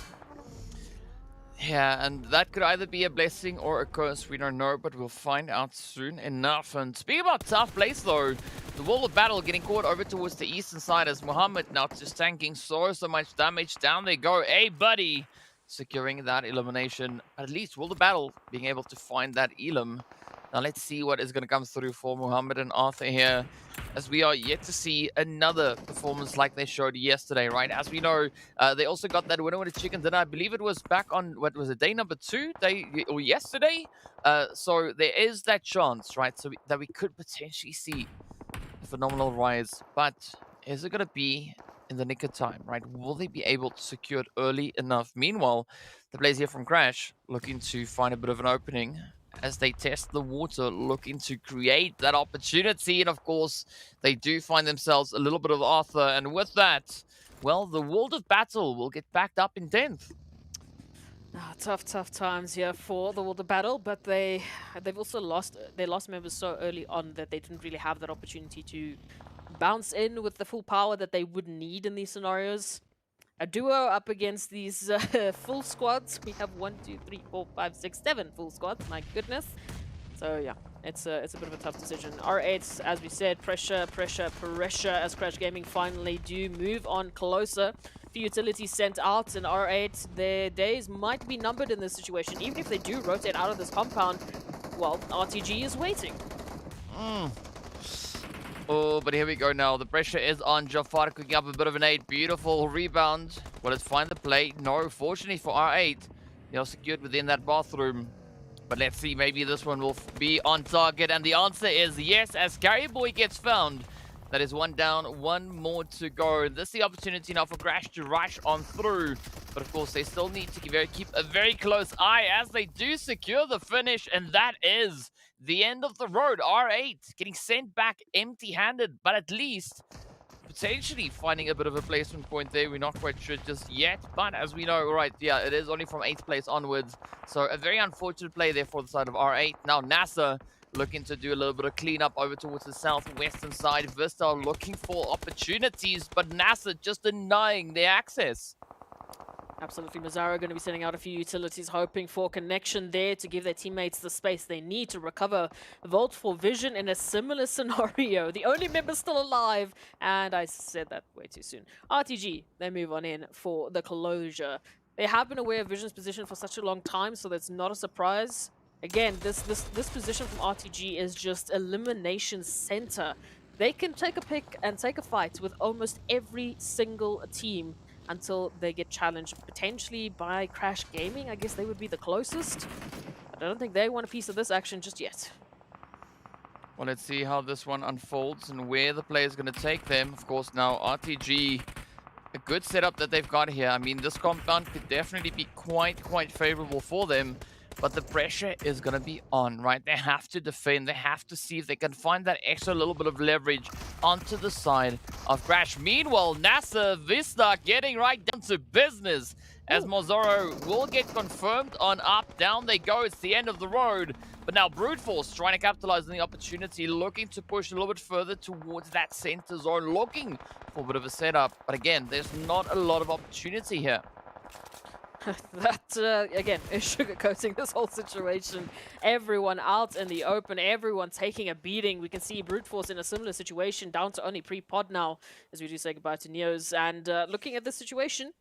S2: Yeah, and that could either be a blessing or a curse, we don't know, but we'll find out soon enough. And speaking about tough place though, the Wall of Battle getting caught over towards the eastern side as Muhammad now just tanking so much damage. Down they go. Hey, buddy! Securing that elimination. At least Wall of Battle being able to find that elim. Now let's see what is going to come through for Muhammad and Arthur here, as we are yet to see another performance like they showed yesterday, right? As we know, they also got that winner with a chicken dinner. I believe it was back on, what was it, day number 2? Or yesterday? So there is that chance, right? So that we could potentially see a phenomenal rise. But is it going to be in the nick of time, right? Will they be able to secure it early enough? Meanwhile, the players here from Crash looking to find a bit of an opening as they test the water, looking to create that opportunity. And of course, they do find themselves a little bit of Arthur. And with that, well, the World of Battle will get backed up in 10th.
S3: Tough times here for the World of Battle, but they've also lost their lost members so early on that they didn't really have that opportunity to bounce in with the full power that they would need in these scenarios. A duo up against these full squads. We have 1, 2, 3, 4, 5, 6, 7 full squads. My goodness. So yeah, it's a bit of a tough decision. R8, as we said, pressure as Crash Gaming finally do move on closer. The utility sent out, and R8, their days might be numbered in this situation. Even if they do rotate out of this compound, well, RTG is waiting.
S2: Oh, but here we go now. The pressure is on. Jafar cooking up a bit of an 8. Beautiful rebound. Will it find the play? No, fortunately for R8, they are secured within that bathroom. But let's see, maybe this one will be on target. And the answer is yes, as Carry Boy gets found. That is 1 down, 1 more to go. This is the opportunity now for Crash to rush on through. But of course, they still need to keep a very close eye as they do secure the finish, and that is the end of the road. R8 getting sent back empty-handed, but at least potentially finding a bit of a placement point there. We're not quite sure just yet, but as we know, right, yeah, it is only from 8th place onwards. So a very unfortunate play there for the side of R8. Now NASR looking to do a little bit of cleanup over towards the southwestern side. VISTA are looking for opportunities, but NASR just denying their access.
S3: Absolutely, Mazzaro going to be sending out a few utilities, hoping for connection there to give their teammates the space they need to recover. Vault for Vision in a similar scenario. The only member still alive, and I said that way too soon. RTG, they move on in for the closure. They have been aware of Vision's position for such a long time, so that's not a surprise. Again, this position from RTG is just elimination center. They can take a pick and take a fight with almost every single team until they get challenged potentially by Crash Gaming. I guess they would be the closest. But I don't think they want a piece of this action just yet.
S2: Well, let's see how this one unfolds and where the player is going to take them. Of course, now RTG, a good setup that they've got here. I mean, this compound could definitely be quite favorable for them. But the pressure is going to be on, right? They have to defend. They have to see if they can find that extra little bit of leverage onto the side of Crash. Meanwhile, NASR, VISTA getting right down to business as Mazzaro will get confirmed on up. Down they go. It's the end of the road. But now Brute Force trying to capitalize on the opportunity, looking to push a little bit further towards that center zone, looking for a bit of a setup. But again, there's not a lot of opportunity here.
S3: That, again, is sugarcoating this whole situation. Everyone out in the open, everyone taking a beating. We can see Brute Force in a similar situation, down to only pre-pod now, as we do say goodbye to Neos. And looking at this situation,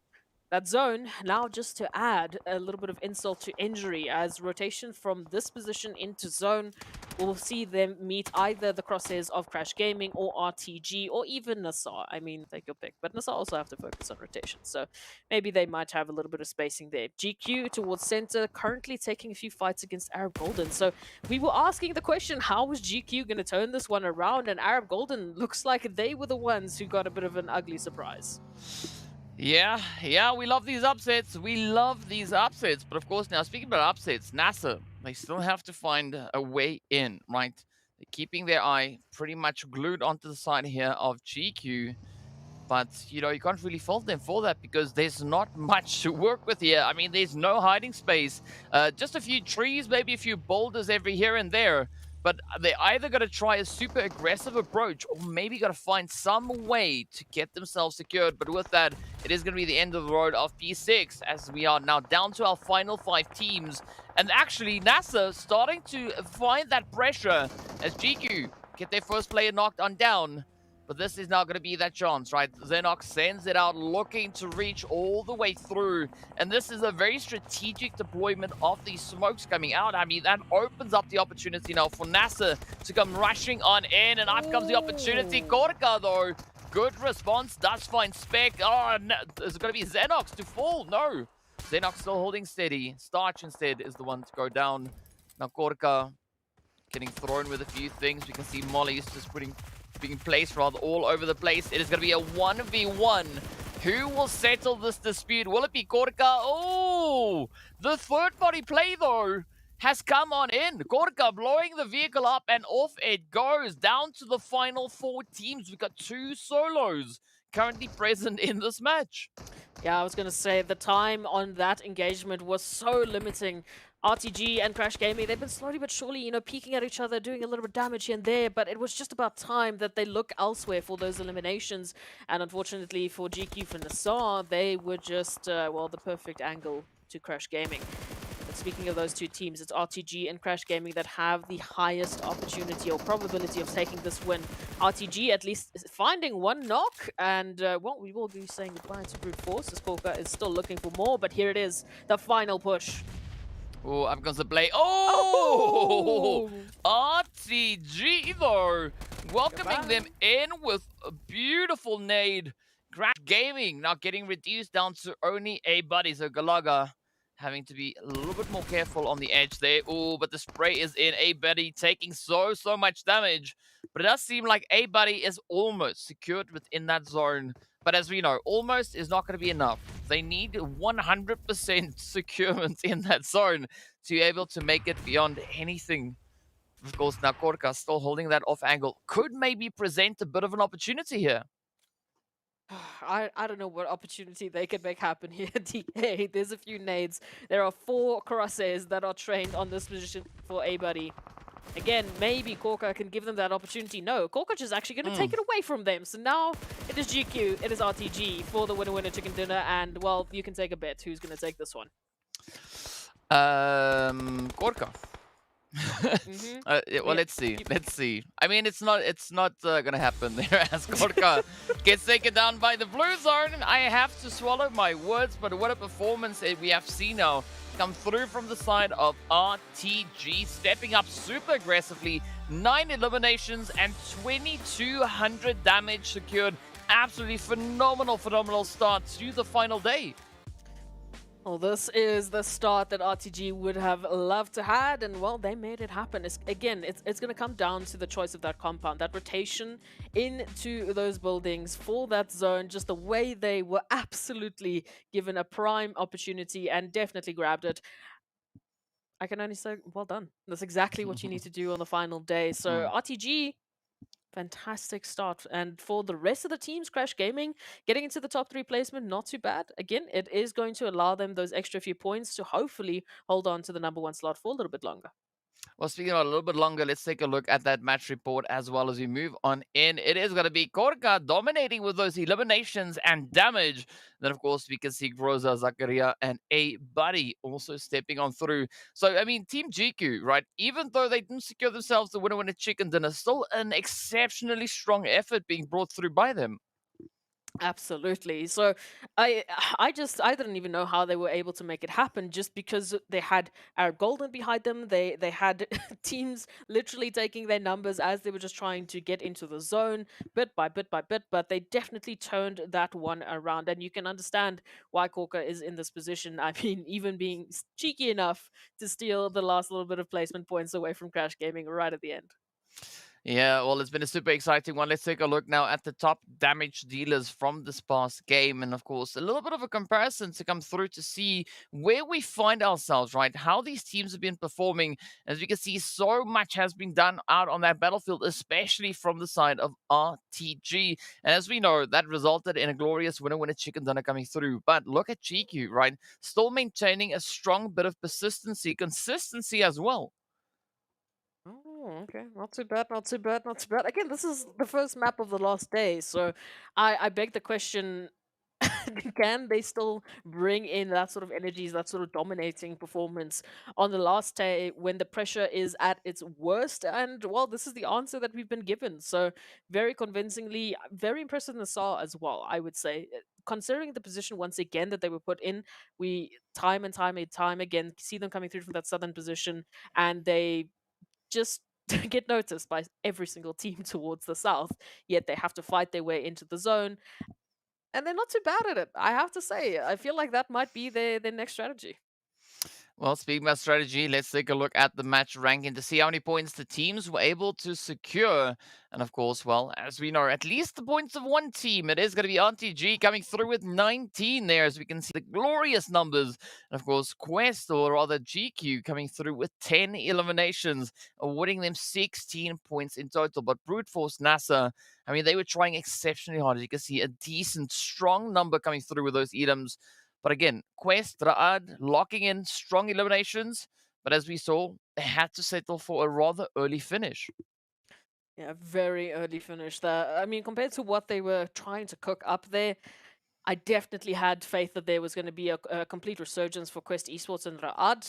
S3: that zone, now just to add a little bit of insult to injury, as rotation from this position into zone, we'll see them meet either the crosshairs of Crash Gaming or RTG or even NASR. I mean, take your pick. But NASR also have to focus on rotation, so maybe they might have a little bit of spacing there. GQ towards center, currently taking a few fights against Arab Golden. So we were asking the question, how was GQ going to turn this one around? And Arab Golden looks like they were the ones who got a bit of an ugly surprise.
S2: Yeah, we love these upsets. We love these upsets. But of course, now speaking about upsets, NASR, they still have to find a way in, right? They're keeping their eye pretty much glued onto the side here of GQ. But, you know, you can't really fault them for that because there's not much to work with here. I mean, there's no hiding space. Just a few trees, maybe a few boulders every here and there. But they either got to try a super aggressive approach or maybe got to find some way to get themselves secured. But with that, it is going to be the end of the road of P6 as we are now down to our final 5 teams. And actually, NASR starting to find that pressure as GQ get their first player knocked on down. But this is now going to be that chance, right? Sanhok sends it out, looking to reach all the way through. And this is a very strategic deployment of these smokes coming out. I mean, that opens up the opportunity now for NASR to come rushing on in. And up comes the opportunity. GEEKAY, though, good response, does find Spec. Oh, no, is it going to be Xenox to fall? No. Xenox still holding steady. Starch instead is the one to go down. Now GEEKAY getting thrown with a few things. We can see Molly's just being placed rather all over the place. It is going to be a 1v1. Who will settle this dispute? Will it be GEEKAY? Oh, the third party play though has come on in. GEEKAY blowing the vehicle up and off it goes. Down to the final 4 teams. We've got 2 solos currently present in this match.
S3: Yeah, I was going to say the time on that engagement was so limiting. RTG and Crash Gaming, they've been slowly but surely, you know, peeking at each other, doing a little bit of damage here and there, but it was just about time that they look elsewhere for those eliminations. And unfortunately for GQ for NASR, they were just, well, the perfect angle to Crash Gaming. But speaking of those 2 teams, it's RTG and Crash Gaming that have the highest opportunity or probability of taking this win. RTG at least is finding 1 knock, and well, we will be saying goodbye to Brute Force as GEEKAY is still looking for more, but here it is, the final push.
S2: Oh, up comes the play. Oh! RTG, though, welcoming them in with a beautiful nade. Crash Gaming now getting reduced down to only a buddy. So Galaga having to be a little bit more careful on the edge there. Oh, but the spray is in. A buddy taking so much damage. But it does seem like A buddy is almost secured within that zone. But as we know, almost is not going to be enough. They need 100% securement in that zone to be able to make it beyond anything. Of course, now KORKA still holding that off angle. Could maybe present a bit of an opportunity here.
S3: I don't know what opportunity they could make happen here, DK. There's a few nades. There are 4 crosshairs that are trained on this position for A-Buddy. Again, maybe KORKA can give them that opportunity. No, KORKA is actually going to take it away from them. So now it is GQ, it is RTG for the winner chicken dinner. And, well, you can take a bet. Who's going to take this one?
S2: KORKA. Yeah, well, let's see. Let's see. I mean, it's not gonna happen there as KORKA gets taken down by the blue zone. I have to swallow my words, but what a performance we have seen now come through from the side of RTG, stepping up super aggressively. 9 eliminations and 2200 damage secured. Absolutely phenomenal start to the final day.
S3: Well, this is the start that RTG would have loved to had, and well, they made it happen. It's going to come down to the choice of that compound, that rotation into those buildings for that zone, just the way they were absolutely given a prime opportunity and definitely grabbed it. I can only say, well done. That's exactly what you need to do on the final day. So RTG, fantastic start. And for the rest of the teams, Crash Gaming, getting into the top 3 placement, not too bad. Again, it is going to allow them those extra few points to hopefully hold on to the number 1 slot for a little bit longer.
S2: Well, speaking of a little bit longer, let's take a look at that match report as well as we move on in. It is going to be KORKA dominating with those eliminations and damage. Then, of course, we can see Groza, Zakaria, and A-Buddy also stepping on through. So, I mean, Team GQ, right? Even though they didn't secure themselves the winner chicken dinner, still an exceptionally strong effort being brought through by them.
S3: Absolutely. So I didn't even know how they were able to make it happen, just because they had Arab Golden behind them. They had teams literally taking their numbers as they were just trying to get into the zone bit by bit by bit, but they definitely turned that one around, and you can understand why KORKA is in this position. I mean, even being cheeky enough to steal the last little bit of placement points away from Crash Gaming right at the end.
S2: Yeah, well, it's been a super exciting one. Let's take a look now at the top damage dealers from this past game. And of course, a little bit of a comparison to come through to see where we find ourselves, right? How these teams have been performing. As we can see, so much has been done out on that battlefield, especially from the side of RTG. And as we know, that resulted in a glorious winner chicken dinner coming through. But look at GQ, right? Still maintaining a strong bit of persistency, consistency as well.
S3: Oh, okay. Not too bad, not too bad, not too bad. Again, this is the first map of the last day, so I beg the question, can they still bring in that sort of energies, that sort of dominating performance on the last day when the pressure is at its worst? And well, this is the answer that we've been given. So very convincingly, very impressive in the NASR as well, I would say. Considering the position once again that they were put in, we time and time again see them coming through from that southern position, and they just get noticed by every single team towards the south, yet they have to fight their way into the zone. And they're not too bad at it, I have to say. I feel like that might be their next strategy.
S2: Well, speaking about strategy, let's take a look at the match ranking to see how many points the teams were able to secure. And of course, well, as we know, at least the points of one team. It is going to be RTG coming through with 19 there, as we can see the glorious numbers. And of course, Quest, or rather GQ, coming through with 10 eliminations, awarding them 16 points in total. But Brute Force NASR, I mean, they were trying exceptionally hard. As you can see, a decent, strong number coming through with those items. But again, Quest, Raad, locking in strong eliminations. But as we saw, they had to settle for a rather early finish.
S3: Yeah, very early finish there. I mean, compared to what they were trying to cook up there, I definitely had faith that there was going to be a complete resurgence for Quest Esports and Raad.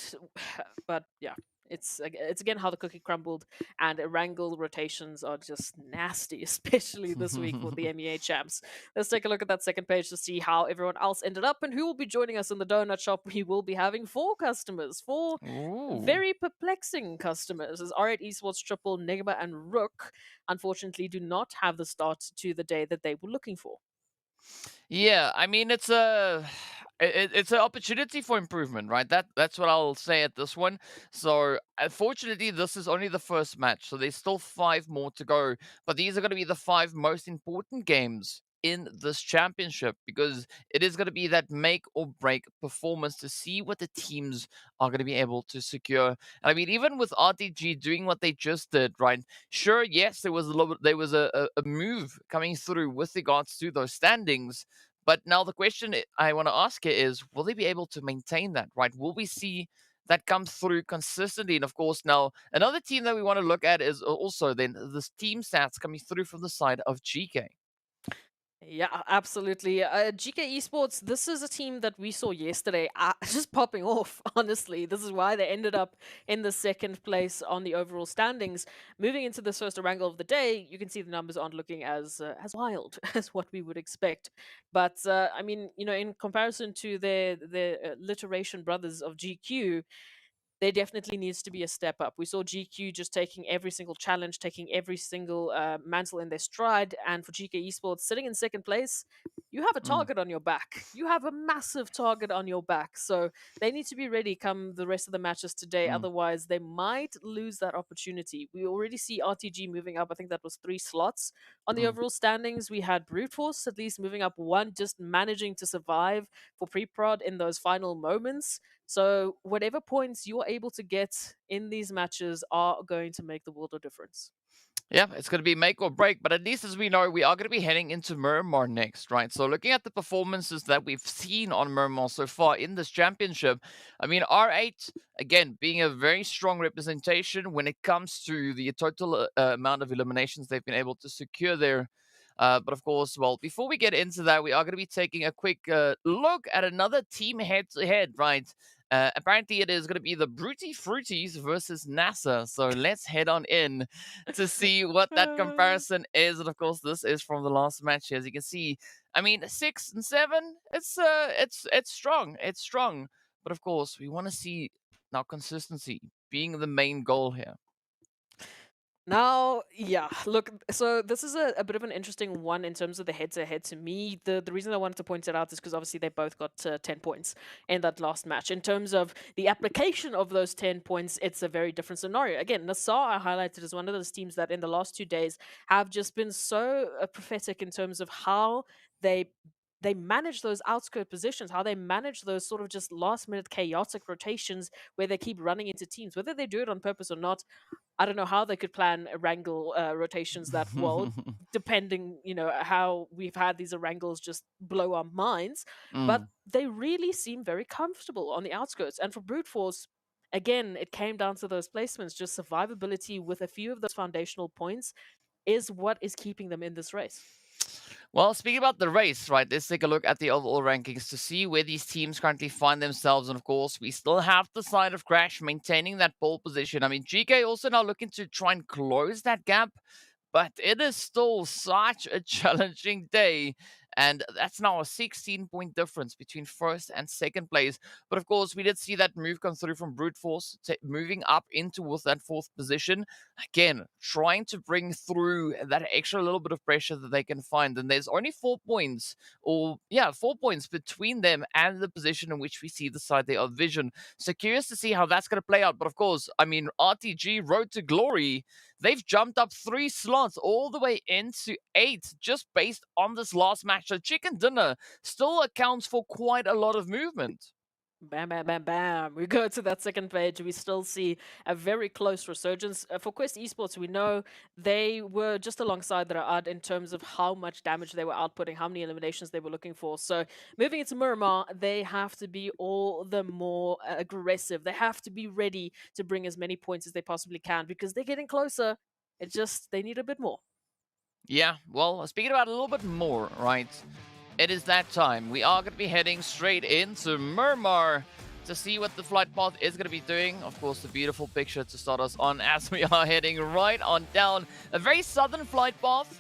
S3: But yeah, it's again how the cookie crumbled, and Erangel rotations are just nasty, especially this week for the MEA champs. Let's take a look at that second page to see how everyone else ended up and who will be joining us in the donut shop. We will be having 4 customers, 4
S2: Ooh.
S3: very perplexing customers, as R8 Esports, Triple, NIGMA, and RUKH unfortunately do not have the start to the day that they were looking for.
S2: Yeah, I mean it's it's an opportunity for improvement, right? That's what I'll say at this one. So unfortunately, this is only the first match, so there's still 5 more to go. But these are going to be the 5 most important games in this championship, because it is going to be that make or break performance to see what the teams are going to be able to secure. And I mean, even with RTG doing what they just did, right? Sure, yes, there was a move coming through with regards to those standings. But now the question I want to ask you is, will they be able to maintain that, right? Will we see that comes through consistently? And of course, now another team that we want to look at is also then this team stats coming through from the side of GK.
S3: Yeah, absolutely. GK Esports, this is a team that we saw yesterday just popping off, honestly. This is why they ended up in the second place on the overall standings. Moving into this first Erangel of the day, you can see the numbers aren't looking as wild as what we would expect. But, I mean, in comparison to their Literation brothers of GQ, there definitely needs to be a step up. We saw GQ just taking every single challenge, taking every single mantle in their stride. And for GK Esports, sitting in second place, you have a target on your back. You have a massive target on your back. So they need to be ready come the rest of the matches today. Otherwise, they might lose that opportunity. We already see RTG moving up. I think that was 3 slots on the overall standings. We had Brute Force at least moving up 1, just managing to survive for pre-prod in those final moments. So whatever points you're able to get in these matches are going to make the world of difference.
S2: Yeah, it's going to be make or break, but at least as we know, we are going to be heading into Miramar next, right? So looking at the performances that we've seen on Miramar so far in this championship, I mean, R8, again, being a very strong representation when it comes to the total amount of eliminations they've been able to secure there. But of course, well, before we get into that, we are going to be taking a quick look at another team head-to-head, right? Apparently, it is going to be the Bruty Fruities versus NASR. So let's head on in to see what that comparison is. And of course, this is from the last match. As you can see, I mean, 6 and 7. It's strong. It's strong. But of course, we want to see now consistency being the main goal here.
S3: Now, yeah, look, so this is a bit of an interesting one in terms of the head-to-head to me. The reason I wanted to point it out is because obviously they both got 10 points in that last match. In terms of the application of those 10 points, it's a very different scenario. Again, NASR I highlighted as one of those teams that in the last 2 days have just been so prophetic in terms of how they manage those outskirt positions, how they manage those sort of just last-minute chaotic rotations where they keep running into teams, whether they do it on purpose or not. I don't know how they could plan Erangel rotations that well, depending, how we've had these Erangels just blow our minds. But they really seem very comfortable on the outskirts. And for Brute Force, again, it came down to those placements. Just survivability with a few of those foundational points is what is keeping them in this race.
S2: Well, speaking about the race, right, let's take a look at the overall rankings to see where these teams currently find themselves. And of course, we still have the side of Crash maintaining that pole position. I mean, GK also now looking to try and close that gap, but it is still such a challenging day. And that's now a 16-point difference between first and second place. But of course, we did see that move come through from Brute Force, moving up into with that 4th position. Again, trying to bring through that extra little bit of pressure that they can find. And there's only 4 points, 4 points between them and the position in which we see the side there of Vision. So curious to see how that's going to play out. But of course, I mean, RTG Road to Glory, they've jumped up 3 slots all the way into 8 just based on this last match. So Chicken Dinner still accounts for quite a lot of movement.
S3: Bam, bam, bam, bam. We go to that second page. We still see a very close resurgence. For Quest Esports, we know they were just alongside the Ra'ad in terms of how much damage they were outputting, how many eliminations they were looking for. So moving into Miramar, they have to be all the more aggressive. They have to be ready to bring as many points as they possibly can because they're getting closer. It's just, they need a bit more.
S2: Yeah, well, speaking about a little bit more, right? It is that time. We are going to be heading straight into Miramar to see what the flight path is going to be doing. Of course, the beautiful picture to start us on as we are heading right on down a very southern flight path.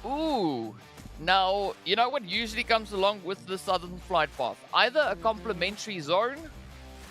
S2: Ooh. Now, you know what usually comes along with the southern flight path? Either a complementary zone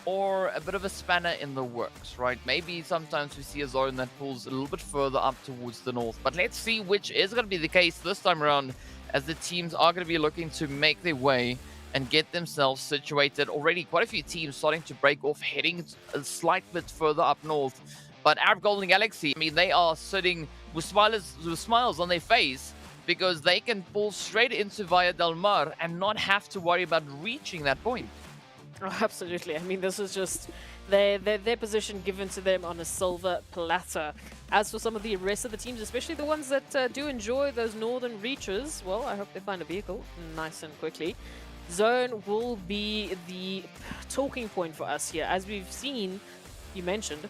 S2: or a bit of a spanner in the works, right? Maybe sometimes we see a zone that pulls a little bit further up towards the north. But let's see which is going to be the case this time around, as the teams are going to be looking to make their way and get themselves situated. Already quite a few teams starting to break off, heading a slight bit further up north. But Arab Golden Galaxy, I mean, they are sitting with smiles on their face, because they can pull straight into Via Del Mar and not have to worry about reaching that point.
S3: Oh, absolutely. I mean, this is just their position given to them on a silver platter. As for some of the rest of the teams, especially the ones that do enjoy those northern reaches, well, I hope they find a vehicle nice and quickly. Zone will be the talking point for us here. As we've seen, you mentioned,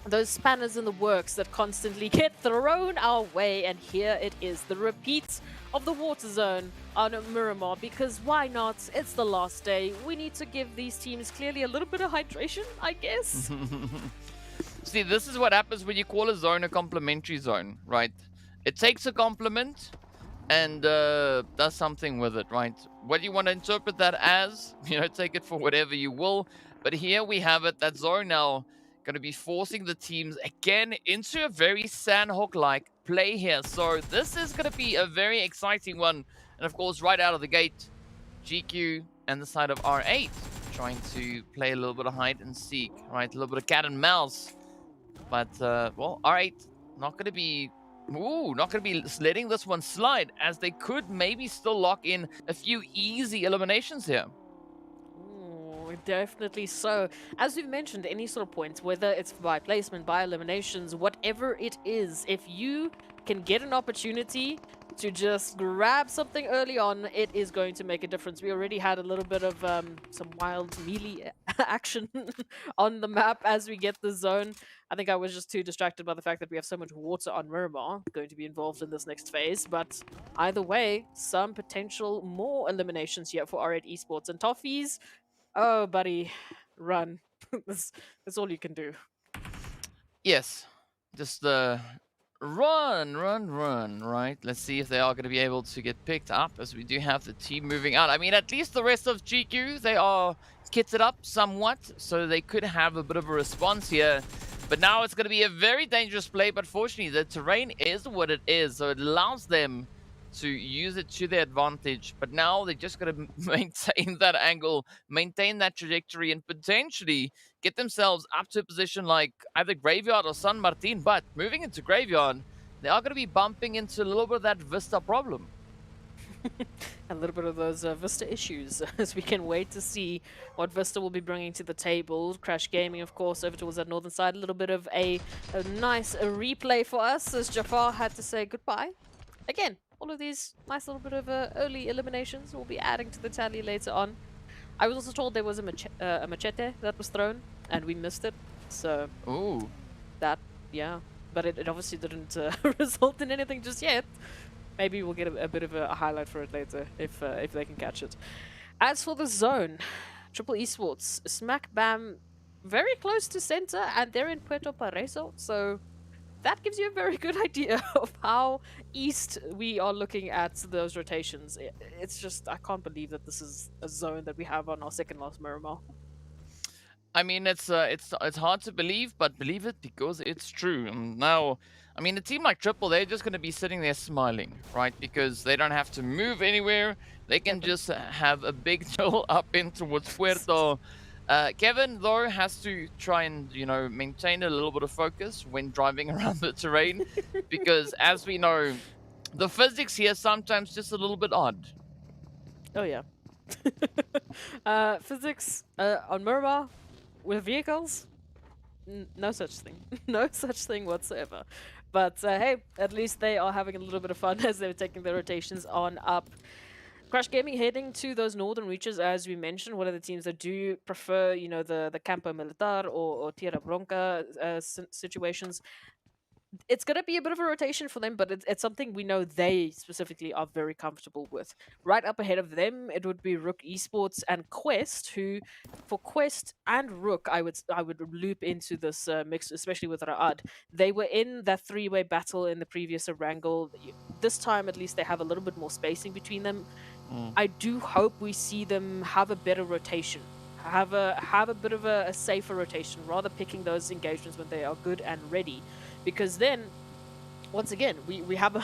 S3: those spanners in the works that constantly get thrown our way, and here it is, the repeat of the water zone on Miramar, because why not? It's the last day. We need to give these teams clearly a little bit of hydration, I guess.
S2: See, this is what happens when you call a zone a complementary zone, right? It takes a complement and does something with it, right? What you want to interpret that as, take it for whatever you will. But here we have it, that zone now going to be forcing the teams again into a very Sanhok-like play here. So this is going to be a very exciting one. And of course, right out of the gate, GQ and the side of R8 trying to play a little bit of hide and seek, right? A little bit of cat and mouse. But, well, R8 not going to be letting this one slide, as they could maybe still lock in a few easy eliminations here.
S3: Definitely so. As we've mentioned, any sort of points, whether it's by placement, by eliminations, whatever it is, if you can get an opportunity to just grab something early on, it is going to make a difference. We already had a little bit of some wild melee action on the map as we get the zone. I think I was just too distracted by the fact that we have so much water on Miramar going to be involved in this next phase. But either way, some potential more eliminations here for R8 Esports. And Toffees, oh, buddy, run. that's all you can do.
S2: Yes, just run, right? Let's see if they are going to be able to get picked up, as we do have the team moving out. I mean, at least the rest of GQ, they are kitted up somewhat, so they could have a bit of a response here. But now it's going to be a very dangerous play, but fortunately, the terrain is what it is, so it allows them to use it to their advantage. But now they're just going to maintain that angle, maintain that trajectory, and potentially get themselves up to a position like either Graveyard or San Martin. But moving into Graveyard, they are going to be bumping into a little bit of that Vista problem.
S3: A little bit of those Vista issues, as we can wait to see what Vista will be bringing to the table. Crash Gaming, of course, over towards that northern side. A little bit of a nice replay for us, as Jafar had to say goodbye. Again, all of these nice little bit of early eliminations will be adding to the tally later on. I was also told there was a machete that was thrown, and we missed it. So,
S2: ooh,
S3: that, yeah. But it obviously didn't result in anything just yet. Maybe we'll get a bit of a highlight for it later if they can catch it. As for the zone, Triple Esports, smack bam, very close to center, and they're in Puerto Pareso, so that gives you a very good idea of how east we are looking at those rotations. It's just, I can't believe that this is a zone that we have on our second last Miramar.
S2: I mean, it's hard to believe, but believe it because it's true. And now, I mean, a team like Triple, they're just going to be sitting there smiling, right? Because they don't have to move anywhere. They can just have a big chill up in towards Puerto. Kevin, though, has to try and, maintain a little bit of focus when driving around the terrain. Because, as we know, the physics here sometimes just a little bit odd.
S3: Oh, yeah. Physics on Miramar with vehicles? No such thing. No such thing whatsoever. But hey, at least they are having a little bit of fun as they're taking their rotations on up. Crash Gaming heading to those northern reaches, as we mentioned. One of the teams that do prefer, the Campo Militar or Tierra Bronca situations. It's going to be a bit of a rotation for them, but it's something we know they specifically are very comfortable with. Right up ahead of them, it would be RUKH Esports and Quest, who, for Quest and RUKH, I would loop into this mix, especially with Ra'ad. They were in that three-way battle in the previous Erangel. This time, at least, they have a little bit more spacing between them. I do hope we see them have a better rotation. Have a bit of a safer rotation, rather picking those engagements when they are good and ready. Because then, once again, we have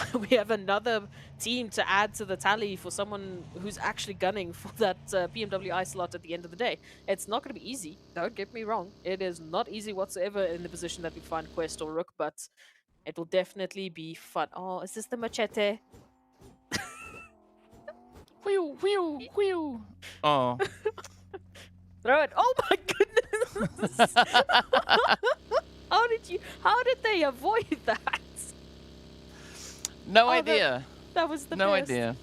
S3: another team to add to the tally for someone who's actually gunning for that PMWI slot at the end of the day. It's not going to be easy, don't get me wrong. It is not easy whatsoever in the position that we find Quest or RUKH, but it will definitely be fun. Oh, is this the machete?
S2: Whew, whew, whew. Oh.
S3: Throw it. Oh my goodness! How did they avoid that?
S2: No
S3: Oh,
S2: idea.
S3: that was the
S2: No
S3: best.
S2: idea.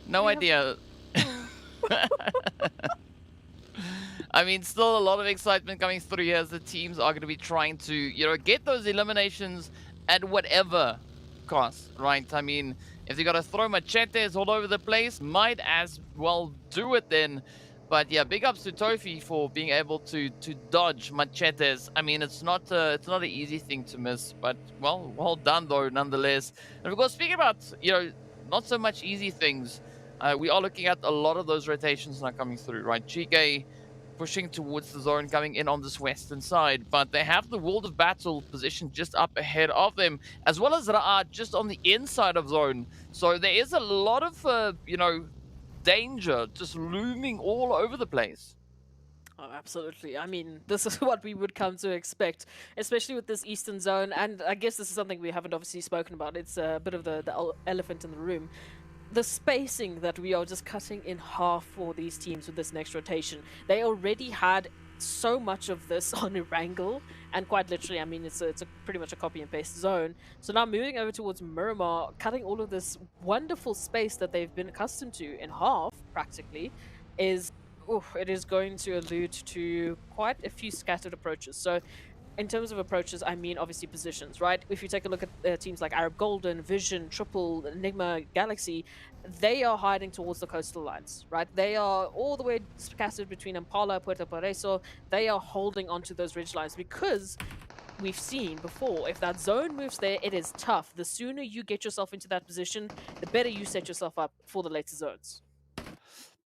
S2: No
S3: We have-
S2: idea.
S3: Oh.
S2: I mean, still a lot of excitement coming through here as the teams are going to be trying to, get those eliminations at whatever cost, right? I mean, if they got to throw machetes all over the place, might as well do it then. But yeah, big ups to Tofi for being able to dodge machetes. I mean, it's not an easy thing to miss, but well done though, nonetheless. And of course, speaking about not so much easy things, we are looking at a lot of those rotations now coming through, right? GEEKAY pushing towards the zone, coming in on this western side, but they have the World of Battle positioned just up ahead of them, as well as RUKH just on the inside of zone. So there is a lot of, danger just looming all over the place.
S3: Oh, absolutely. I mean, this is what we would come to expect, especially with this eastern zone. And I guess this is something we haven't obviously spoken about. It's a bit of the elephant in the room. The spacing that we are just cutting in half for these teams with this next rotation. They already had so much of this on Erangel, and quite literally, I mean, it's a pretty much a copy and paste zone. So now moving over towards Miramar, cutting all of this wonderful space that they've been accustomed to in half, practically, is it is going to allude to quite a few scattered approaches. So in terms of approaches, I mean obviously positions, right? If you take a look at teams like Arab Golden, Vision, Triple, NIGMA, Galaxy, they are hiding towards the coastal lines, right? They are all the way scattered between Impala, Puerto Pareso. They are holding onto those ridge lines because we've seen before, if that zone moves there, it is tough. The sooner you get yourself into that position, the better you set yourself up for the later zones.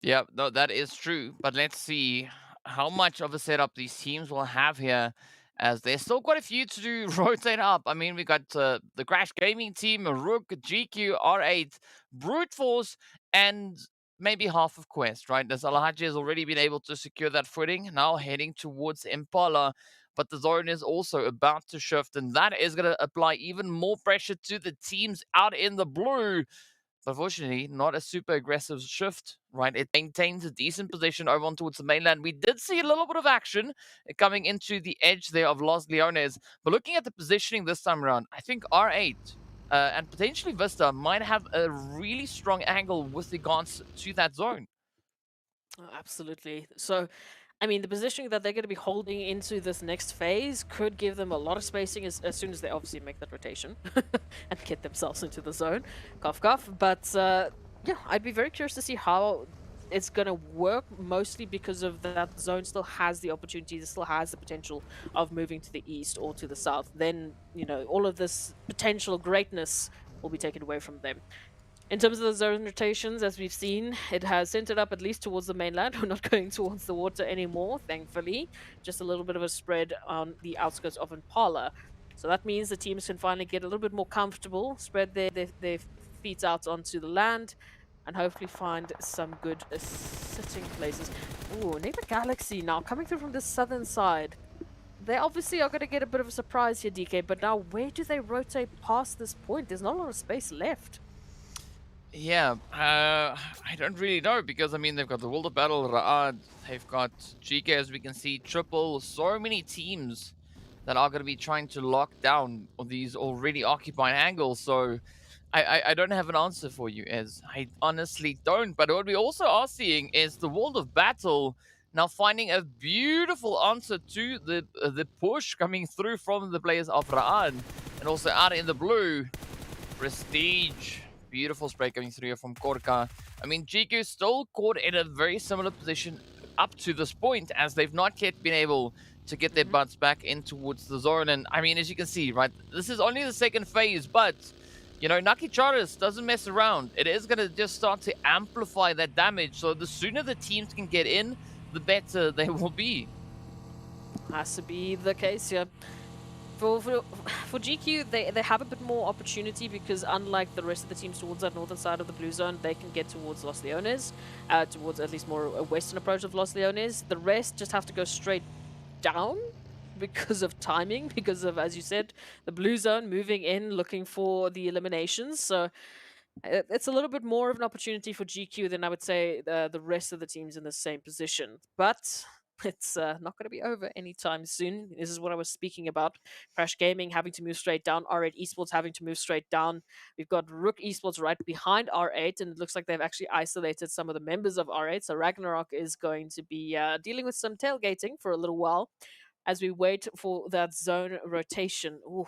S2: Yeah, no, that is true. But let's see how much of a setup these teams will have here, as there's still quite a few to do rotate up. I mean, we got the Crash Gaming team, RUKH, GQ, R8, Brute Force, and maybe half of Quest, right? As Alhaji has already been able to secure that footing, now heading towards Impala. But the zone is also about to shift, and that is going to apply even more pressure to the teams out in the blue. Unfortunately, not a super aggressive shift, right? It maintains a decent position over on towards the mainland. We did see a little bit of action coming into the edge there of Los Leones, but looking at the positioning this time around, I think R8 and potentially VISTA might have a really strong angle with regards to that zone.
S3: Oh, absolutely. So, I mean, the positioning that they're going to be holding into this next phase could give them a lot of spacing as soon as they obviously make that rotation and get themselves into the zone. Cough, cough. But yeah, I'd be very curious to see how it's going to work, mostly because of that zone still has the opportunity, still has the potential of moving to the east or to the south. Then, all of this potential greatness will be taken away from them. In terms of the zone rotations, as we've seen, it has centered up at least towards the mainland. We're not going towards the water anymore, thankfully. Just a little bit of a spread on the outskirts of Impala. So that means the teams can finally get a little bit more comfortable, spread their feet out onto the land, and hopefully find some good sitting places. Ooh, NIGMA Galaxy now coming through from the southern side. They obviously are going to get a bit of a surprise here, DK, but now where do they rotate past this point? There's not a lot of space left.
S2: Yeah, I don't really know because, I mean, they've got the World of Battle, RUKH, they've got GEEKAY, as we can see, Triple, so many teams that are going to be trying to lock down on these already occupied angles. So I don't have an answer for you, Ez. I honestly don't. But what we also are seeing is the World of Battle now finding a beautiful answer to the push coming through from the players of RUKH, and also out in the blue, Prestige. Beautiful spray coming through here from Korka. I mean, GQ still caught in a very similar position up to this point, as they've not yet been able to get their butts back in towards the zone. And I mean, as you can see, right, this is only the second phase, but Naki Charis doesn't mess around. It is going to just start to amplify that damage. So the sooner the teams can get in, the better they will be.
S3: Has to be the case, yeah. For GQ, they have a bit more opportunity because unlike the rest of the teams towards that northern side of the blue zone, they can get towards Los Leones, towards at least more a western approach of Los Leones. The rest just have to go straight down because of timing, because of, as you said, the blue zone moving in, looking for the eliminations. So It's a little bit more of an opportunity for GQ than I would say the rest of the teams in the same position. But it's not going to be over anytime soon. This is what I was speaking about. Crash Gaming having to move straight down. R8 Esports having to move straight down. We've got RUKH Esports right behind R8, and it looks like they've actually isolated some of the members of R8. So RUKH is going to be dealing with some tailgating for a little while as we wait for that zone rotation. Ooh,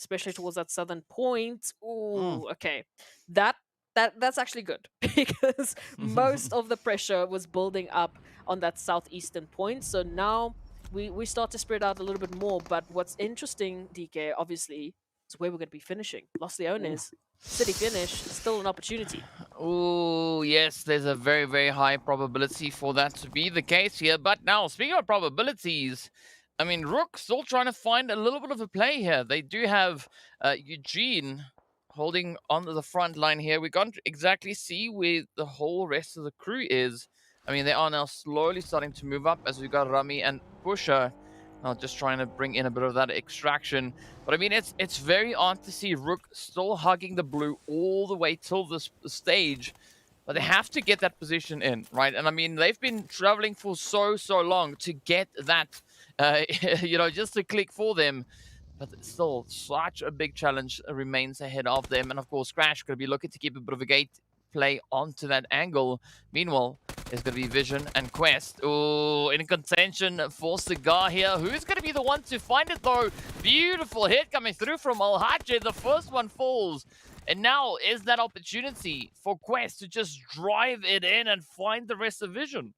S3: especially towards that southern point. Ooh, okay. That that's actually good because most of the pressure was building up on that southeastern point. So now we start to spread out a little bit more. But what's interesting, DK, obviously, is where we're going to be finishing. Los Leones, city finish, still an opportunity.
S2: Oh, yes, there's a very, very high probability for that to be the case here. But now, speaking of probabilities, I mean, RUKH still trying to find a little bit of a play here. They do have Eugene holding onto the front line here. We can't exactly see where the whole rest of the crew is. I mean, they are now slowly starting to move up as we got Rami and Pusher now just trying to bring in a bit of that extraction. But I mean, it's very odd to see RUKH still hugging the blue all the way till this stage. But they have to get that position in, right? And I mean, they've been traveling for so long to get that, you know, just to click for them. But still, such a big challenge remains ahead of them. And of course, Crash going to be looking to keep a bit of a gate play onto that angle. Meanwhile, there's going to be Vision and Quest. Oh, in contention for Cigar here. Who's going to be the one to find it, though? Beautiful hit coming through from Alhaji. The first one falls. And now is that opportunity for Quest to just drive it in and find the rest of Vision.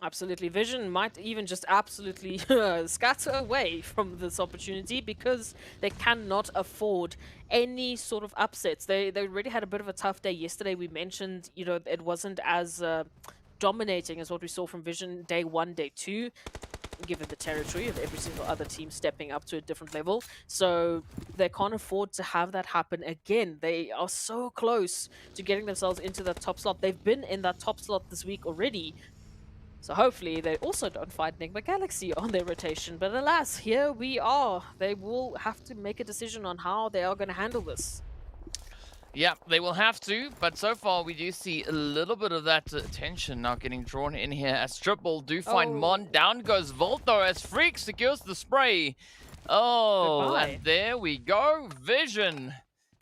S3: Absolutely. Vision might even just absolutely scatter away from this opportunity because they cannot afford any sort of upsets. They already had a bit of a tough day yesterday. We mentioned, you know, it wasn't as dominating as what we saw from Vision day 1, day 2, given the territory of every single other team stepping up to a different level. So they can't afford to have that happen again. They are so close to getting themselves into that top slot. They've been in that top slot this week already. So hopefully they also don't find NIGMA Galaxy on their rotation. But alas, here we are. They will have to make a decision on how they are going to handle this.
S2: Yeah, they will have to, but so far we do see a little bit of that tension now getting drawn in here as Triple do find Mon. Down goes Volto as Freak secures the spray. Oh,
S3: Goodbye.
S2: and there we go. Vision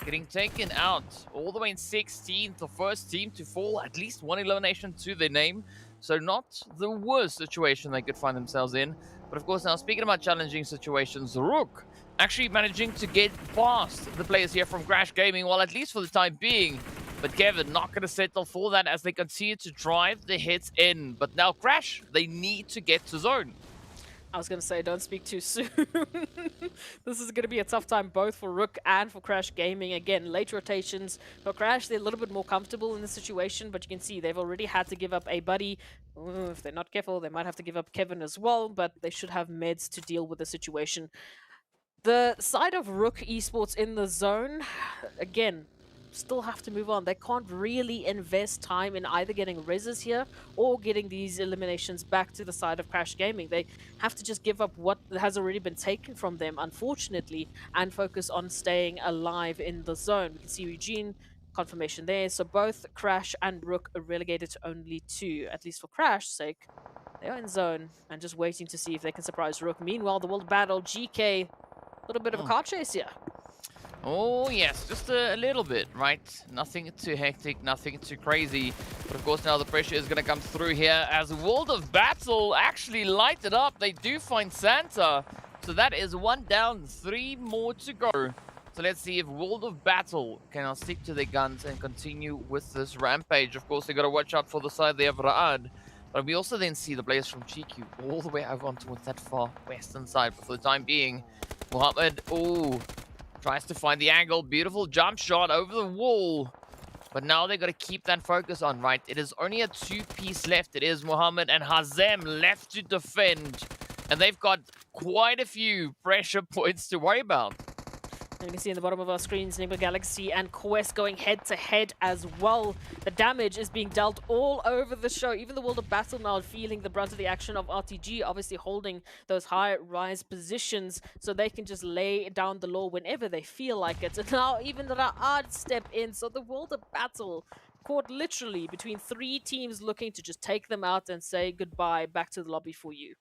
S2: getting taken out all the way in 16th, the first team to fall, at least one elimination to their name. So not the worst situation they could find themselves in. But of course, now speaking about challenging situations, RUKH actually managing to get past the players here from Crash Gaming, well, at least for the time being. But Kevin not going to settle for that as they continue to drive the hits in. But now Crash, they need to get to zone.
S3: I was going to say, don't speak too soon. This is going to be a tough time both for RUKH and for Crash Gaming. Again, late rotations. For Crash, they're a little bit more comfortable in the situation, but you can see they've already had to give up a buddy. Ooh, if they're not careful, they might have to give up Kevin as well, but they should have meds to deal with the situation. The side of RUKH Esports in the zone, again, still have to move on. They can't really invest time in either getting reses here or getting these eliminations back to the side of Crash Gaming. They have to just give up what has already been taken from them, unfortunately, and focus on staying alive in the zone. We can see Eugene, confirmation there. So both Crash and RUKH are relegated to only 2, at least for Crash's sake. They are in zone and just waiting to see if they can surprise RUKH. Meanwhile, the world battle, GEEKAY, a little bit of a car chase here.
S2: Oh, yes, just a little bit, right? Nothing too hectic, nothing too crazy. But of course, now the pressure is going to come through here as World of Battle actually light it up. They do find Santa. So that is 1 down, 3 more to go. So let's see if World of Battle can now stick to their guns and continue with this rampage. Of course, they got to watch out for the side they have RUKH. But we also then see the players from GQ all the way over on towards that far western side. But for the time being, Mohammed, oh, tries to find the angle. Beautiful jump shot over the wall. But now they've got to keep that focus on, right? It is only a 2-piece left. It is Mohammed and Hazem left to defend. And they've got quite a few pressure points to worry about.
S3: And you can see in the bottom of our screens, NIGMA Galaxy and Quest going head-to-head as well. The damage is being dealt all over the show. Even the World of Battle now feeling the brunt of the action of RTG, obviously holding those high-rise positions so they can just lay down the law whenever they feel like it. And now even RUKH step in, so the World of Battle caught literally between 3 teams looking to just take them out and say goodbye, back to the lobby for you.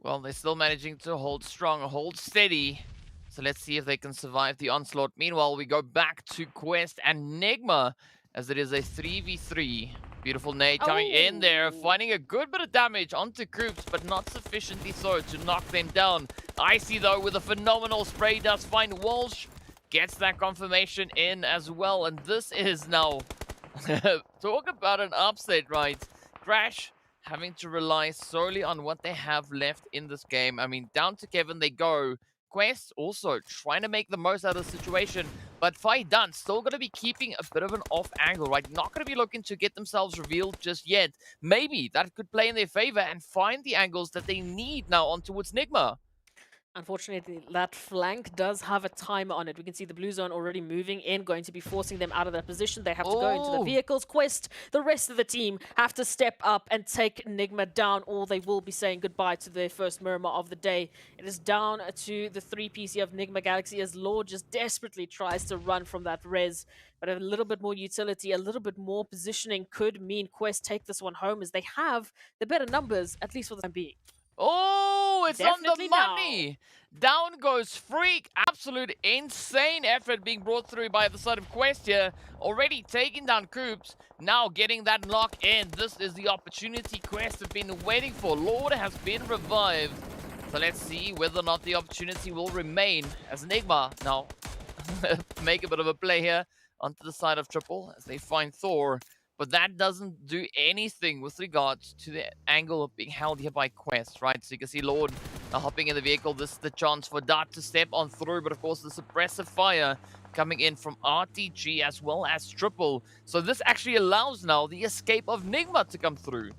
S2: Well, they're still managing to hold strong, hold steady. So let's see if they can survive the onslaught. Meanwhile, we go back to Quest and NIGMA as it is a 3v3. Beautiful nade coming in there, finding a good bit of damage onto Koops, but not sufficiently so to knock them down. Icy, though, with a phenomenal spray, does find Walsh. Gets that confirmation in as well. And this is now... talk about an upset, right? Crash having to rely solely on what they have left in this game. I mean, down to Kevin they go. Quest also trying to make the most out of the situation, but Fight Done still going to be keeping a bit of an off angle, right? Not going to be looking to get themselves revealed just yet. Maybe that could play in their favor and find the angles that they need now on towards NIGMA.
S3: Unfortunately, that flank does have a timer on it. We can see the blue zone already moving in, going to be forcing them out of that position. They have to go into the vehicles. Quest, the rest of the team have to step up and take NIGMA down, or they will be saying goodbye to their first Miramar of the day. It is down to the 3PC of NIGMA Galaxy as Lord just desperately tries to run from that res. But a little bit more utility, a little bit more positioning could mean Quest take this one home, as they have the better numbers, at least for the time being.
S2: Oh, it's
S3: Definitely
S2: on the money. Down goes Freak. Absolute insane effort being brought through by the side of Quest here. Already taking down Koops. Now getting that knock in. This is the opportunity Quest have been waiting for. Lord has been revived. So let's see whether or not the opportunity will remain as NIGMA now make a bit of a play here onto the side of Triple as they find Thor. But that doesn't do anything with regards to the angle of being held here by Quest, right? So you can see Lord hopping in the vehicle. This is the chance for Dart to step on through. But of course, the suppressive fire coming in from RTG as well as Triple. So this actually allows now the escape of NIGMA to come through.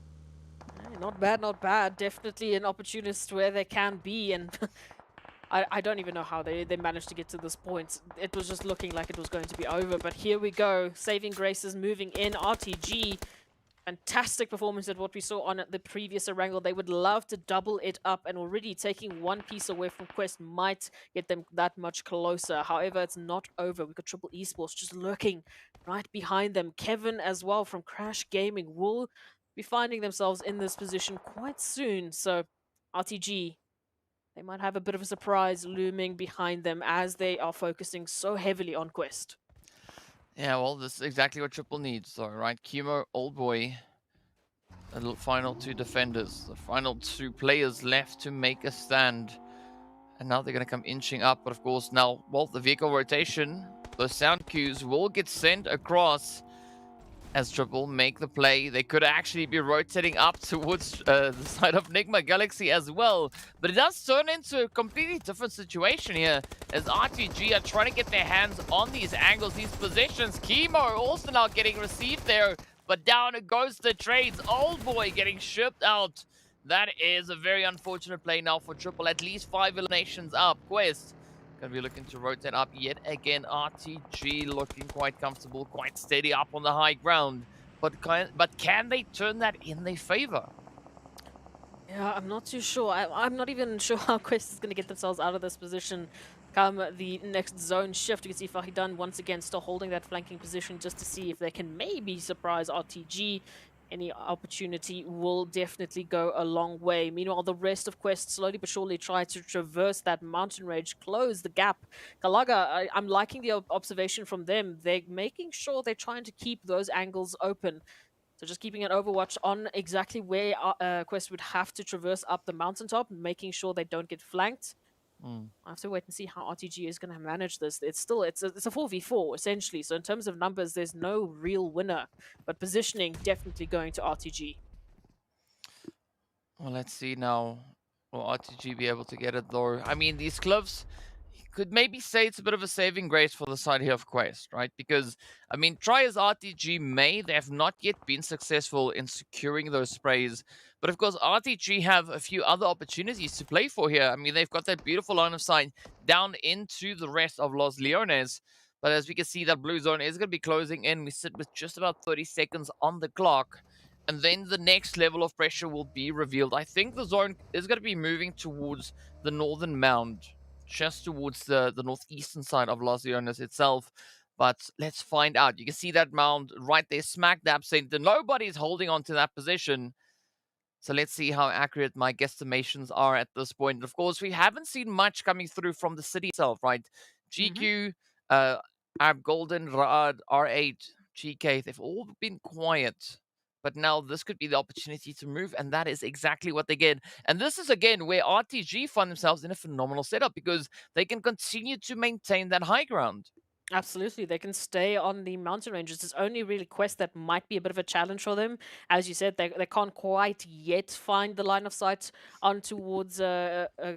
S3: Not bad, not bad. Definitely an opportunist where they can be. And I don't even know how they managed to get to this point. It was just looking like it was going to be over, but here we go. Saving graces moving in. RTG, fantastic performance at what we saw on the previous Erangel. They would love to double it up, and already taking one piece away from Quest might get them that much closer. However, it's not over. We've got Triple Esports just lurking right behind them. Kevin as well from Crash Gaming will be finding themselves in this position quite soon. So RTG, they might have a bit of a surprise looming behind them as they are focusing so heavily on Quest.
S2: Yeah, well, this is exactly what Triple needs, though, right? Kimo, Old Boy, the final 2 defenders, the final 2 players left to make a stand. And now they're going to come inching up, but of course now, well, the vehicle rotation, those sound cues will get sent across as Triple make the play. They could actually be rotating up towards the side of NIGMA Galaxy as well. But it does turn into a completely different situation here as RTG are trying to get their hands on these angles, these positions. Kimo also now getting received there, but down it goes the trades. Old Boy getting shipped out. That is a very unfortunate play now for Triple. At least 5 eliminations up. Quest going to be looking to rotate up yet again. RTG looking quite comfortable, quite steady up on the high ground. But can they turn that in their favor?
S3: Yeah, I'm not too sure. I'm not even sure how Quest is going to get themselves out of this position come the next zone shift. You can see Fahidan once again still holding that flanking position just to see if they can maybe surprise RTG. Any opportunity will definitely go a long way. Meanwhile, the rest of Quest slowly but surely try to traverse that mountain range, close the gap. Kalaga, I'm liking the observation from them. They're making sure they're trying to keep those angles open. So just keeping an overwatch on exactly where Quest would have to traverse up the mountaintop, making sure they don't get flanked. I have to wait and see how RTG is going to manage this. It's a 4v4 essentially. So in terms of numbers, there's no real winner, but positioning definitely going to RTG.
S2: Well, let's see now. Will RTG be able to get it though? I mean, these cliffs, you could maybe say it's a bit of a saving grace for the side here of Quest, right? Because, I mean, try as RTG may, they have not yet been successful in securing those sprays. But of course, RTG have a few other opportunities to play for here. I mean, they've got that beautiful line of sight down into the rest of Los Leones. But as we can see, that blue zone is going to be closing in. We sit with just about 30 seconds on the clock. And then the next level of pressure will be revealed. I think the zone is going to be moving towards the northern mound, just towards the northeastern side of Los Leones itself. But let's find out. You can see that mound right there, smack dab center. Nobody's holding on to that position. So let's see how accurate my guesstimations are at this point. And of course, we haven't seen much coming through from the city itself, right? GQ, Ab Golden, Rad, R8, GK, they've all been quiet. But now this could be the opportunity to move, and that is exactly what they get. And this is, again, where RTG find themselves in a phenomenal setup because they can continue to maintain that high ground.
S3: Absolutely, they can stay on the mountain ranges. It's only really Quest that might be a bit of a challenge for them. As you said, they can't quite yet find the line of sight on towards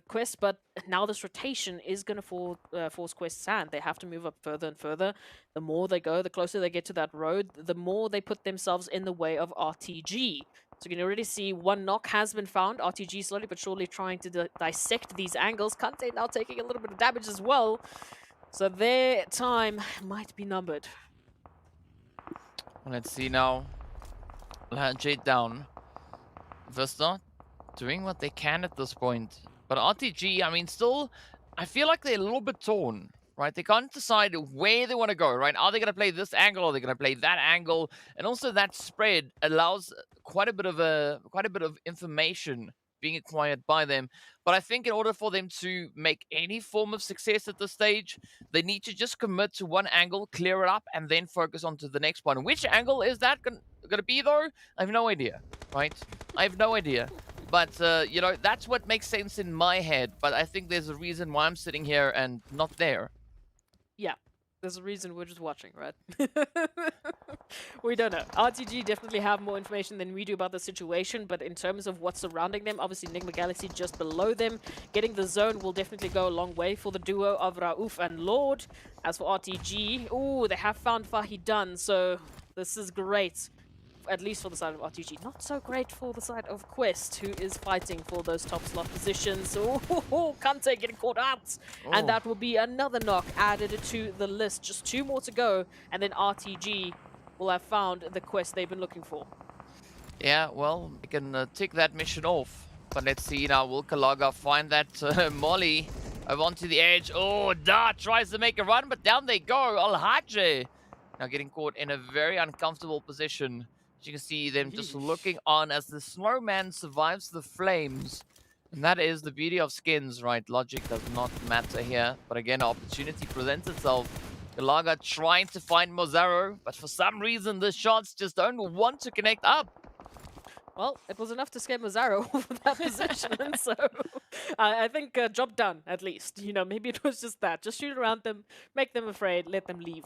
S3: Quest, but now this rotation is going to force Quest's hand. They have to move up further and further. The more they go, the closer they get to that road, the more they put themselves in the way of RTG. So you can already see one knock has been found. RTG slowly but surely trying to dissect these angles. Kante now taking a little bit of damage as well. So their time might be numbered.
S2: Let's see now. Jade down. Vista doing what they can at this point. But RTG, I mean, still, I feel like they're a little bit torn, right? They can't decide where they want to go, right? Are they going to play this angle? Are they going to play that angle? And also that spread allows quite a bit of information being acquired by them. But I think in order for them to make any form of success at this stage, they need to just commit to one angle, clear it up, and then focus on to the next one. Which angle is that going to be, though? I have no idea, right? I have no idea. But, you know, that's what makes sense in my head. But I think there's a reason why I'm sitting here and not there.
S3: Yeah, there's a reason we're just watching, right? We don't know. RTG definitely have more information than we do about the situation, but in terms of what's surrounding them, obviously NIGMA Galaxy just below them. Getting the zone will definitely go a long way for the duo of RUKH and Lord. As for RTG, ooh, they have found Fahidan, so this is great. At least for the side of RTG. Not so great for the side of Quest, who is fighting for those top slot positions. Oh, Kante getting caught out. Oh. And that will be another knock added to the list. Just 2 more to go, and then RTG will have found the quest they've been looking for.
S2: Yeah, well, we can tick that mission off. But let's see now, will Kalaga find that Molly over onto the edge? Oh, Da tries to make a run, but down they go. Alhaji now getting caught in a very uncomfortable position. You can see them just looking on as the snowman survives the flames. And that is the beauty of skins, right? Logic does not matter here. But again, opportunity presents itself. Galaga trying to find Mozaro, but for some reason the shots just don't want to connect up.
S3: Well, it was enough to scare Mozaro for that position, so I think job done, at least. You know, maybe it was just that. Just shoot around them, make them afraid, let them leave.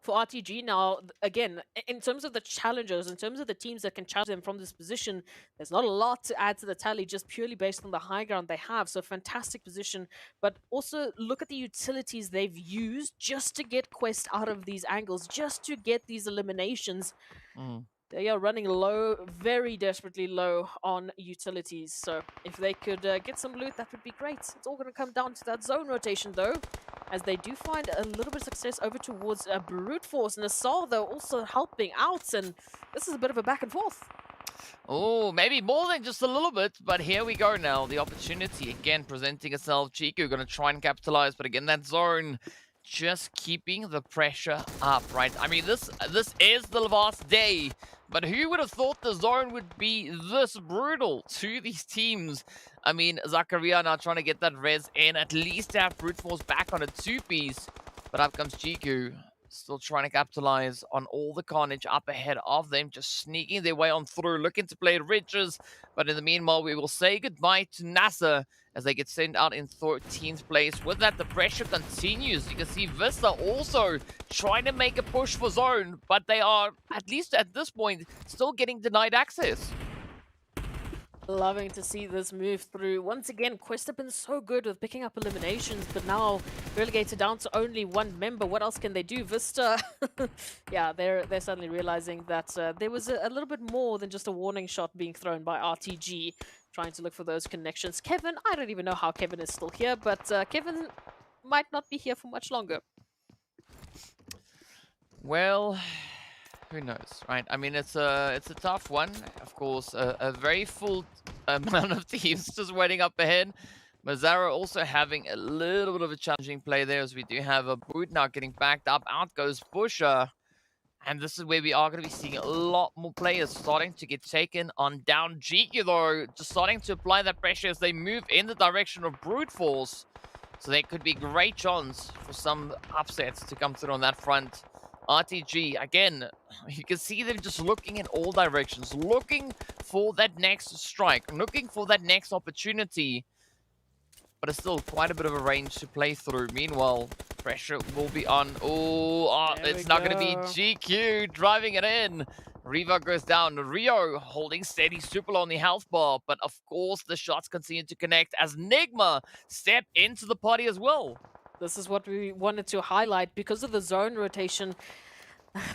S3: For RTG now, again, in terms of the challengers, in terms of the teams that can challenge them from this position, there's not a lot to add to the tally just purely based on the high ground they have. So fantastic position, but also look at the utilities they've used just to get Quest out of these angles, just to get these eliminations. They are running low, very desperately low on utilities. So if they could get some loot, that would be great. It's all going to come down to that zone rotation, though, as they do find a little bit of success over towards Brute Force. NASR, though, also helping out, and this is a bit of a back and forth.
S2: Oh, maybe more than just a little bit, but here we go now. The opportunity again presenting itself. GEEKAY going to try and capitalize, but again, that zone just keeping the pressure up, right? I mean, this is the last day, but who would have thought the zone would be this brutal to these teams? I mean, Zakaria now trying to get that res in, at least to have Brute Force back on a 2-piece, but up comes GEEKAY. Still trying to capitalize on all the carnage up ahead of them, just sneaking their way on through, looking to play riches. But in the meanwhile, we will say goodbye to NASR as they get sent out in 13th place. With that, the pressure continues. You can see VISTA also trying to make a push for zone, but they are, at least at this point, still getting denied access.
S3: Loving to see this move through. Once again, Quest have been so good with picking up eliminations, but now relegated down to only one member. What else can they do? Vista, yeah, they're suddenly realizing that there was a little bit more than just a warning shot being thrown by RTG, trying to look for those connections. Kevin, I don't even know how Kevin is still here, but Kevin might not be here for much longer.
S2: Well, who knows, right? I mean, it's a tough one. Of course, a very full amount of teams just waiting up ahead. Mazzara also having a little bit of a challenging play there, as we do have a Boot now getting backed up. Out goes Busher. And this is where we are going to be seeing a lot more players starting to get taken on down. GEEKAY, though, just starting to apply that pressure as they move in the direction of Brute Force. So there could be great chance for some upsets to come through on that front. RTG, again, you can see them just looking in all directions, looking for that next strike, looking for that next opportunity. But it's still quite a bit of a range to play through. Meanwhile, pressure will be on. It's not going to be GQ driving it in. Riva goes down. Rio holding steady, super low on the health bar. But of course, the shots continue to connect as NIGMA step into the party as well.
S3: This is what we wanted to highlight because of the zone rotation.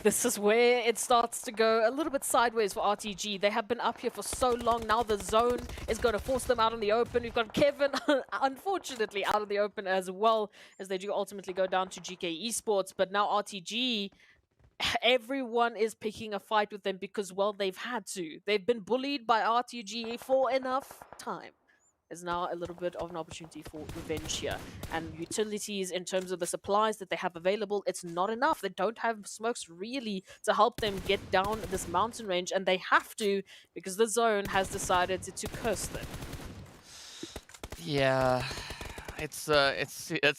S3: This is where it starts to go a little bit sideways for RTG. They have been up here for so long. Now the zone is going to force them out in the open. We've got Kevin, unfortunately, out of the open as well, as they do ultimately go down to GEEKAY Esports. But now RTG, everyone is picking a fight with them because, well, they've had to. They've been bullied by RTG for enough time. Is now a little bit of an opportunity for revenge here. And utilities, in terms of the supplies that they have available, it's not enough. They don't have smokes really to help them get down this mountain range, and they have to because the zone has decided to curse them.
S2: Yeah, it's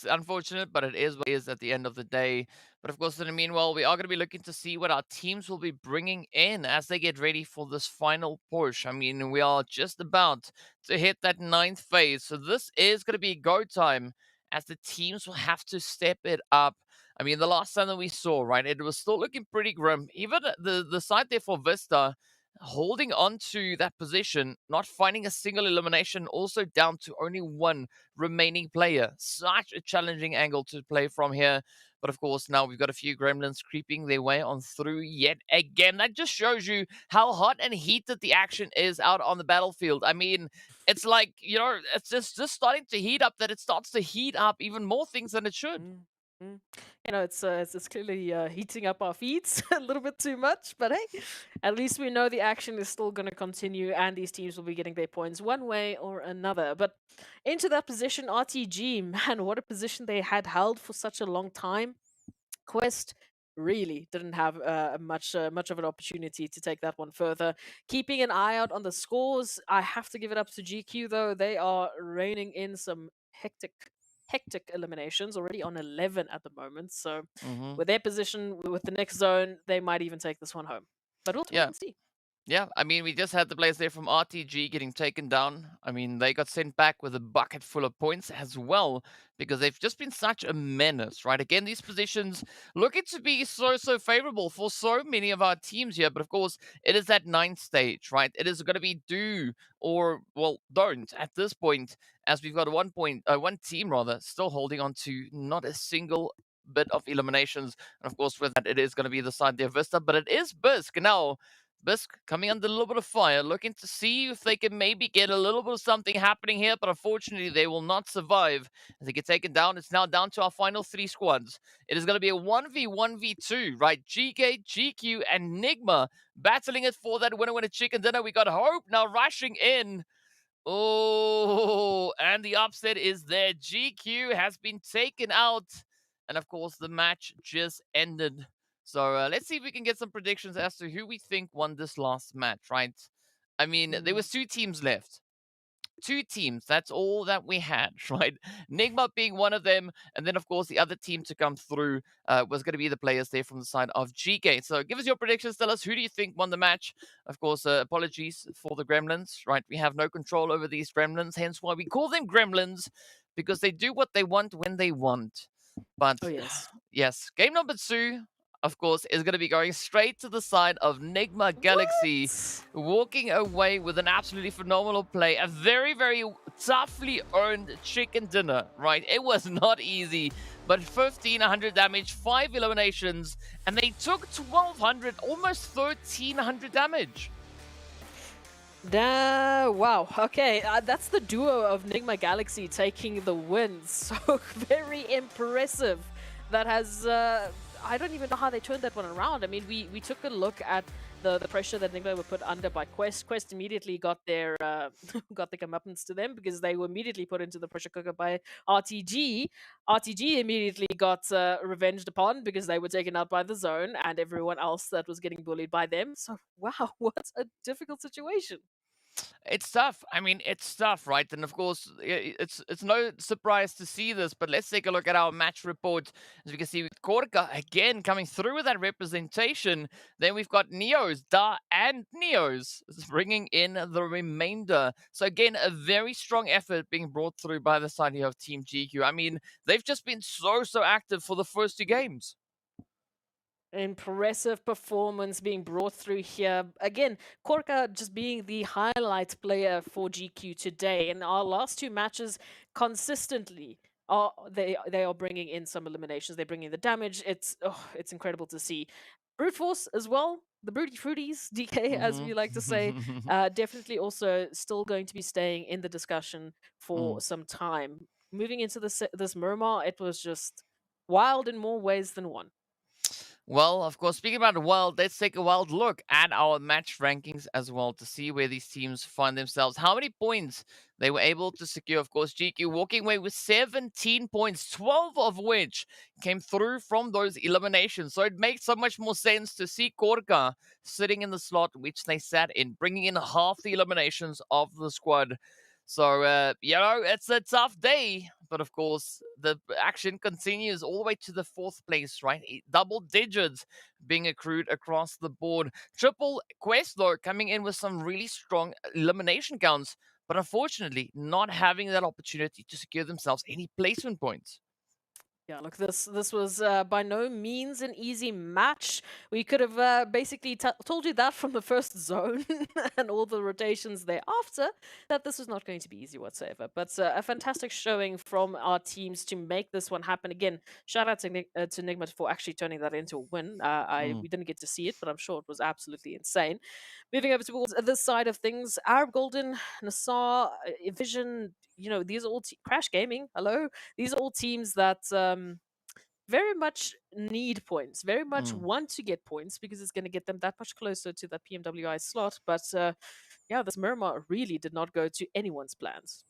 S2: unfortunate, but it is what it is at the end of the day. But of course, in the meanwhile, we are going to be looking to see what our teams will be bringing in as they get ready for this final push. I mean, we are just about to hit that 9th phase, so this is going to be go time as the teams will have to step it up. I mean, the last time that we saw, right, it was still looking pretty grim. Even the side there for Vista, holding on to that position, not finding a single elimination, also down to only one remaining player. Such a challenging angle to play from here. But of course, now we've got a few gremlins creeping their way on through yet again. That just shows you how hot and heated the action is out on the battlefield. I mean, it's like, it's just starting to heat up that it starts to heat up even more things than it should.
S3: It's clearly heating up our feeds a little bit too much, but hey, at least we know the action is still going to continue and these teams will be getting their points one way or another. But into that position, RTG, man, what a position they had held for such a long time. Quest really didn't have much of an opportunity to take that one further. Keeping an eye out on the scores, I have to give it up to GQ though. They are reining in some hectic eliminations, already on 11 at the moment. So with their position, with the next zone, they might even take this one home. But we'll wait and see.
S2: Yeah, I mean, we just had the players there from RTG getting taken down. I mean, they got sent back with a bucket full of points as well, because they've just been such a menace, right? Again, these positions looking to be so favorable for so many of our teams here. But of course, it is that 9th stage, right? It is going to be do or, well, don't at this point, as we've got one team rather, still holding on to not a single bit of eliminations. And of course, with that, it is going to be the side there, Vista, but it is Bisk now. Bisk coming under a little bit of fire, looking to see if they can maybe get a little bit of something happening here, but unfortunately they will not survive as they get taken down. It's now down to our final 3 squads. It is going to be a 1v1v2, right? GEEKAY, GQ, and NIGMA battling it for that winner chicken dinner. We got Hope now rushing in. Oh, and the upset is there. GQ has been taken out. And of course, the match just ended. So let's see if we can get some predictions as to who we think won this last match, right? I mean, there was 2 teams left. 2 teams, that's all that we had, right? NIGMA being one of them, and then of course the other team to come through was going to be the players there from the side of GEEKAY. So give us your predictions, tell us who do you think won the match. Of course, apologies for the gremlins, right? We have no control over these gremlins, hence why we call them gremlins, because they do what they want when they want. But
S3: Oh yes.
S2: yes, game number 2, of course, is going to be going straight to the side of NIGMA Galaxy, walking away with an absolutely phenomenal play. A very, very toughly earned chicken dinner, right? It was not easy, but 1,500 damage, 5 eliminations, and they took 1,200, almost 1,300 damage.
S3: Wow. Okay, that's the duo of NIGMA Galaxy taking the win. So very impressive. That has, I don't even know how they turned that one around. I mean, we took a look at the pressure that NIGMA were put under by Quest. Quest immediately got their got the comeuppance to them because they were immediately put into the pressure cooker by RTG. RTG immediately got revenged upon because they were taken out by the zone and everyone else that was getting bullied by them. So wow, what a difficult situation.
S2: It's tough. I mean, it's tough, right? And of course, it's no surprise to see this, but let's take a look at our match report. As we can see, with KORKA again coming through with that representation. Then we've got Neos, Da, and Neos bringing in the remainder. So again, a very strong effort being brought through by the side here of Team GQ. I mean, they've just been so active for the first 2 games.
S3: Impressive performance being brought through here. Again, KORKA just being the highlight player for GQ today. In our last 2 matches, consistently, they are bringing in some eliminations. They're bringing the damage. It's incredible to see. Brute Force as well. The Broody Fruities, DK, as we like to say, definitely also still going to be staying in the discussion for some time. Moving into this Miramar, it was just wild in more ways than one.
S2: Well, of course, speaking about the wild, let's take a wild look at our match rankings as well to see where these teams find themselves. How many points they were able to secure. Of course, GQ walking away with 17 points, 12 of which came through from those eliminations. So it makes so much more sense to see KORKA sitting in the slot which they sat in, bringing in half the eliminations of the squad. So, it's a tough day. But of course, the action continues all the way to the 4th place, right? Double digits being accrued across the board. Triple Quest, though, coming in with some really strong elimination counts, but unfortunately not having that opportunity to secure themselves any placement points.
S3: Yeah, look, this was by no means an easy match. We could have basically told you that from the first zone and all the rotations thereafter, that this was not going to be easy whatsoever. But a fantastic showing from our teams to make this one happen. Again, shout out to NIGMA for actually turning that into a win. We didn't get to see it, but I'm sure it was absolutely insane. Moving over towards this side of things, Arab Golden, NASR, Vision, these are all Crash Gaming, hello. These are all teams that very much need points, very much want to get points because it's going to get them that much closer to that PMWI slot. But this Miramar really did not go to anyone's plans.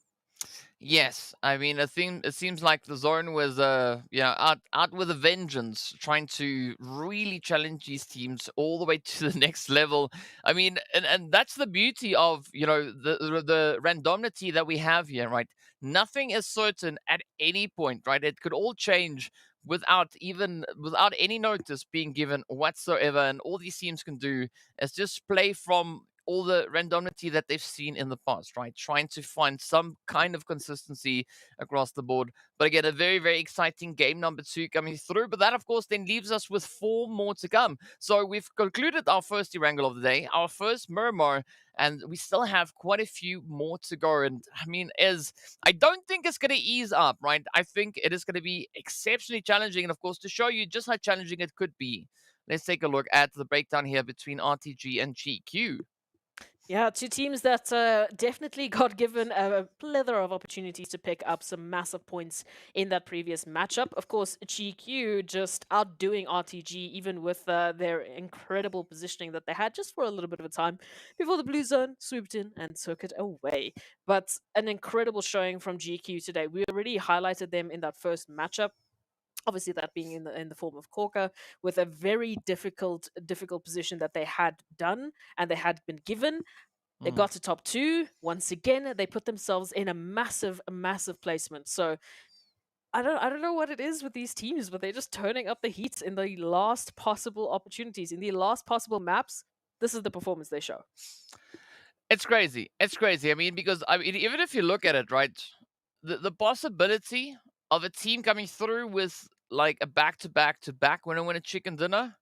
S2: Yes, I mean, it seems like the zone was, out with a vengeance, trying to really challenge these teams all the way to the next level. I mean, and that's the beauty of, the randomity that we have here, right? Nothing is certain at any point, right? It could all change without any notice being given whatsoever. And all these teams can do is just play from all the randomity that they've seen in the past, right? Trying to find some kind of consistency across the board. But again, a very, very exciting game number 2 coming through. But that, of course, then leaves us with 4 more to come. So we've concluded our first Erangel of the day, our first Miramar, and we still have quite a few more to go. And I mean, I don't think it's going to ease up, right? I think it is going to be exceptionally challenging. And of course, to show you just how challenging it could be, let's take a look at the breakdown here between RTG and GQ.
S3: Yeah, 2 teams that definitely got given a plethora of opportunities to pick up some massive points in that previous matchup. Of course, GQ just outdoing RTG, even with their incredible positioning that they had just for a little bit of a time before the blue zone swooped in and took it away. But an incredible showing from GQ today. We already highlighted them in that first matchup. Obviously, that being in the form of KORKA, with a very difficult position that they had done and they had been given. They got to top 2. Once again, they put themselves in a massive placement. So I don't know what it is with these teams, but they're just turning up the heat in the last possible opportunities, in the last possible maps. This is the performance they show.
S2: It's crazy. It's crazy. I mean, because even if you look at it, right, the possibility of a team coming through with like a back-to-back-to-back winner chicken dinner,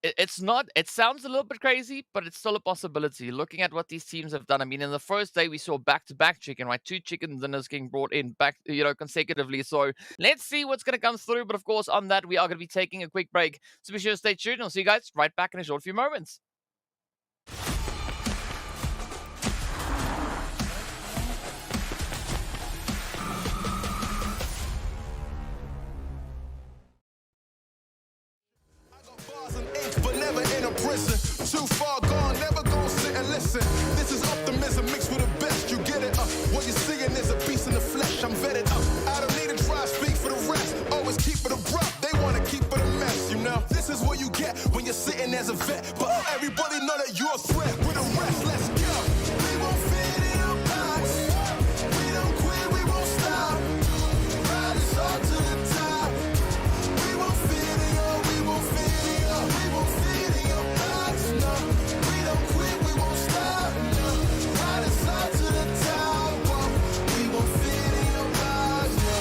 S2: It's not, it sounds a little bit crazy, but it's still a possibility. Looking at what these teams have done, I mean, in the first day we saw back-to-back chicken, right? 2 chicken dinners getting brought in back, consecutively. So let's see what's going to come through. But of course, on that, we are going to be taking a quick break. So be sure to stay tuned. I'll see you guys right back in a short few moments.
S1: Bars and ink, but never in a prison. Too far gone, never gonna sit and listen. This is optimism mixed with the best. You get it? What you're seeing is a beast in the flesh. I'm vetted. I don't need to try speak for the rest. Always keep it abrupt. They wanna keep it a mess. You know, this is what you get when you're sitting as a vet. But everybody know that you're a threat. With the rest, let's go. We won't fit in a box. We don't quit, we won't stop. Ride us all to the top. We won't fit in your, we won't fit in your, we won't fit in your box. No, we don't quit, we won't stop. No, ride us all to the top. Whoa. We won't fit in your box. No.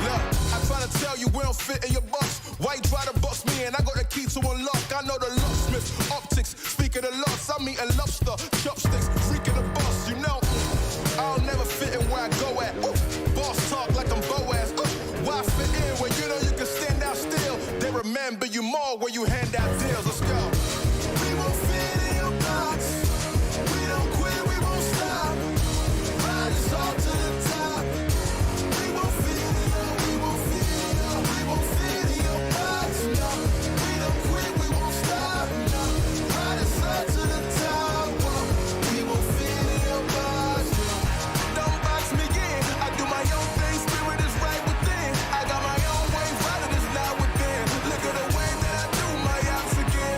S1: Look, I try to tell you we don't fit in your box. Why you try to box me in? I got the key to unlock. I know the locksmith, optics. Speak of the loss, I'm eating lobster, chopsticks, freaking the boss. You know, I'll never fit in where I go at. Boss talk like I'm Boaz. Why fit in when you know you can stand out still? They remember you more when you hand out deals. Let's go. We won't fit in your box. We don't quit, we won't stop. Ride us all to the top. We won't fit in your, we won't fit in your, we won't fit in your box. No, we don't quit, we won't stop. No, ride us all to the top. Whoa. We won't fit in your box. No. Don't box me in. I do my own thing. Spirit is right within. I got my own way. Valid is not within. Look at the way that I do my ops again.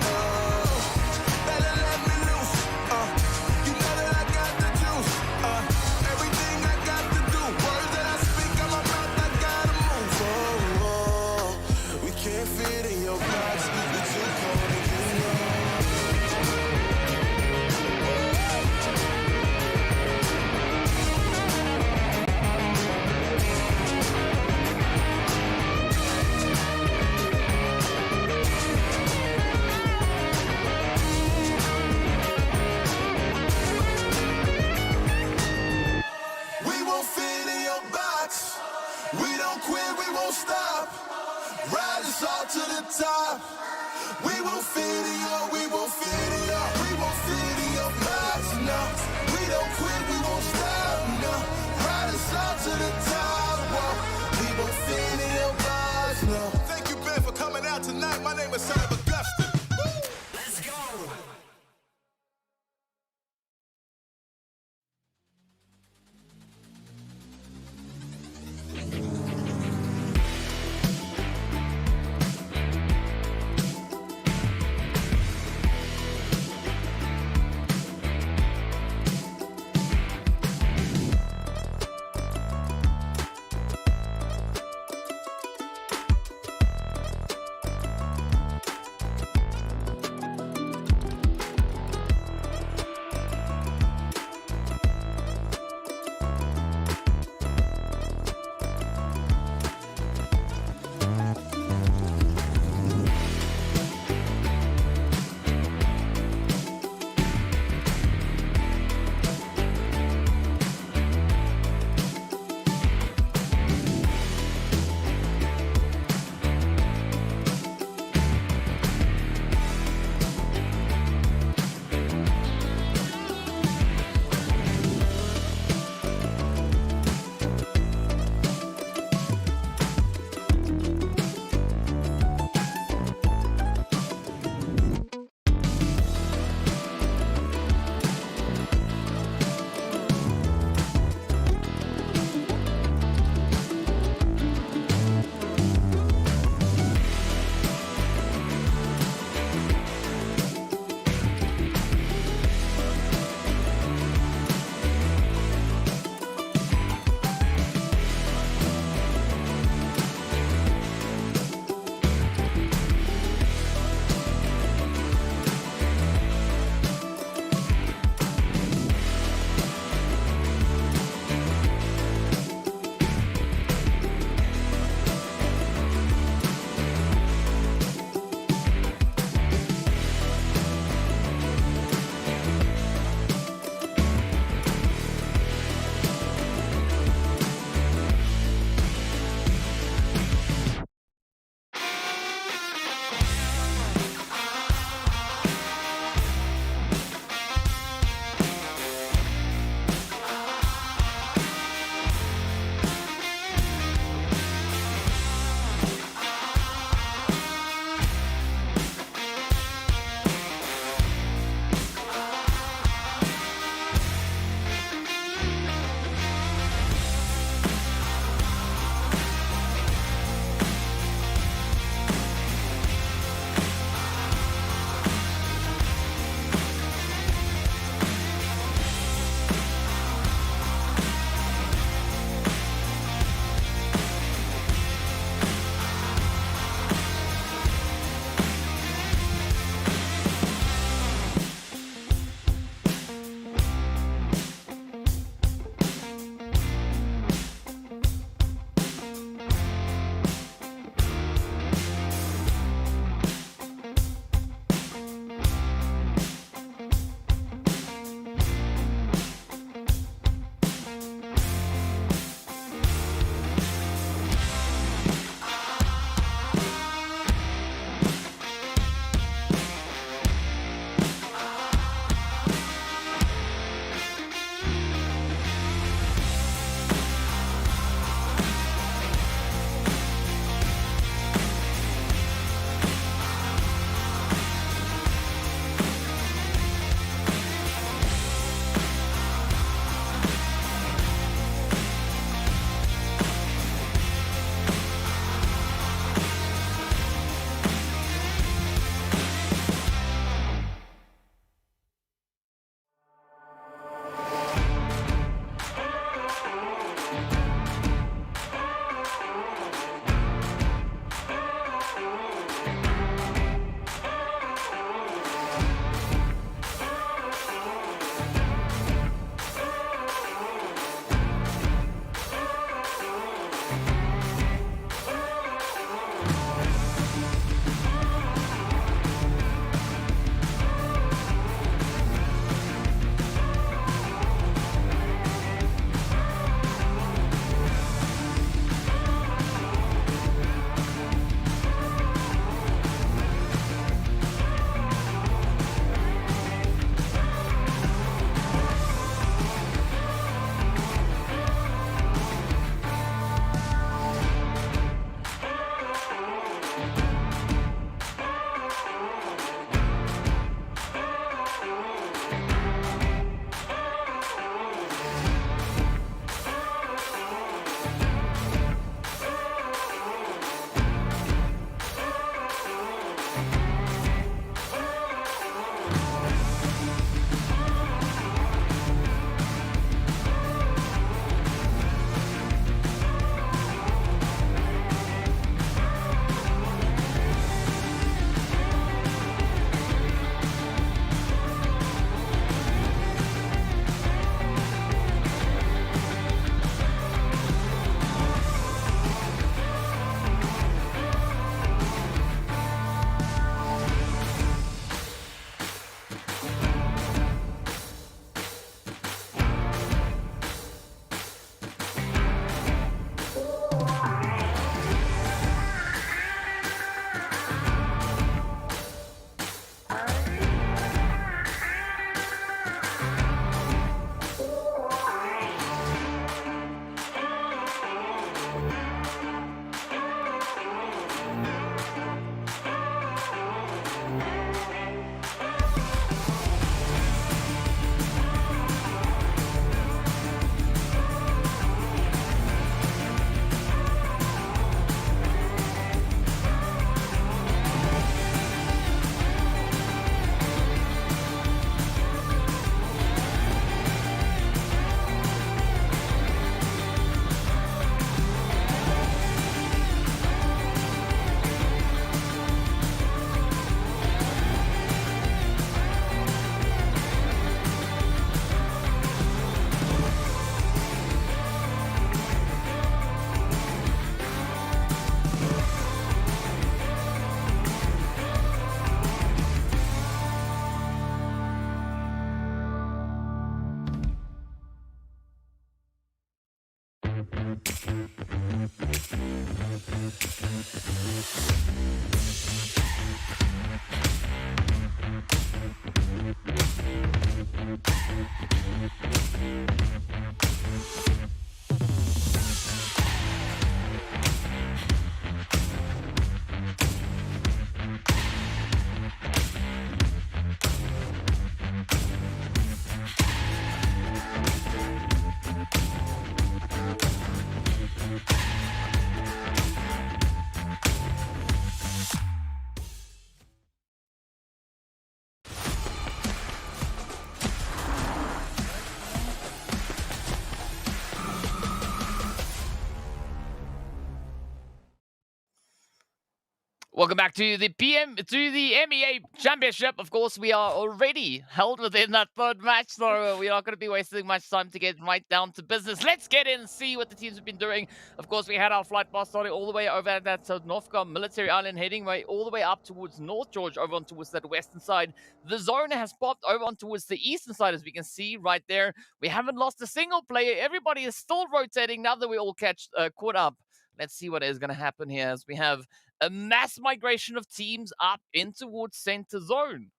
S2: Welcome back to the MEA Championship. Of course, we are already held within that third match, so we're not going to be wasting much time to get right down to business. Let's get in and see what the teams have been doing. Of course, we had our flight path starting all the way over at that Sanhok military island, heading way all the way up towards North George, over on towards that western side. The zone has popped over on towards the eastern side, as we can see right there. We haven't lost a single player. Everybody is still rotating now that we all caught up. Let's see what is going to happen here, as we have a mass migration of teams up in towards center zone.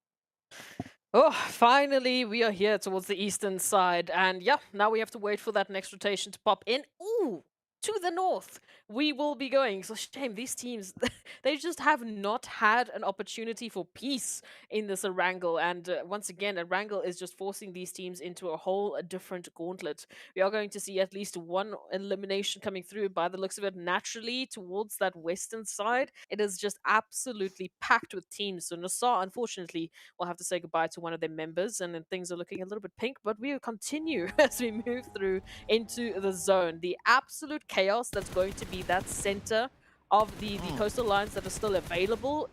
S3: Oh, finally we are here towards the eastern side. And yeah, now we have to wait for that next rotation to pop in. Ooh, to the north we will be going. So shame, these teams, they just have not had an opportunity for peace in this Erangel. And once again, Erangel is just forcing these teams into a whole different gauntlet. We are going to see at least one elimination coming through by the looks of it naturally towards that western side. It is just absolutely packed with teams. So NASR, unfortunately, will have to say goodbye to one of their members, and then things are looking a little bit pink, but we will continue as we move through into the zone. The absolute chaos that's going to be that center of the coastal lines that are still available.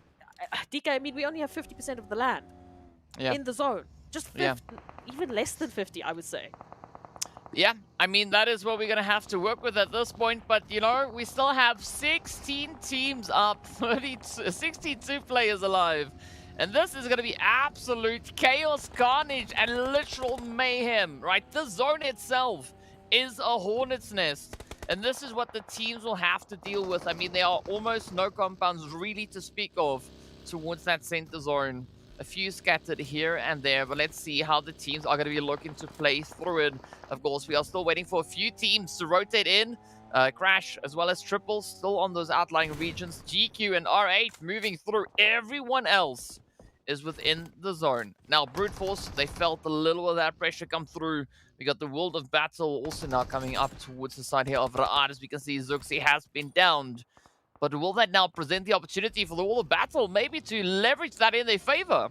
S3: DK, I mean, we only have 50% of the land in the zone. Just 50, even less than 50, I would say.
S2: Yeah, I mean, that is what we're going to have to work with at this point. But, you know, we still have 16 teams up, 62 players alive. And this is going to be absolute chaos, carnage, and literal mayhem, right? The zone itself is a hornet's nest. And this is what the teams will have to deal with. I mean, there are almost no compounds really to speak of towards that center zone. A few scattered here and there, but let's see how the teams are going to be looking to play through it. Of course, we are still waiting for a few teams to rotate in. Crash as well as Triple still on those outlying regions. GQ and R8 moving through. Everyone else is within the zone. Now, Brute Force, they felt a little of that pressure come through. We got the World of Battle also now coming up towards the side here of RUKH. As we can see, Zuxi has been downed. But will that now present the opportunity for the World of Battle maybe to leverage that in their favor?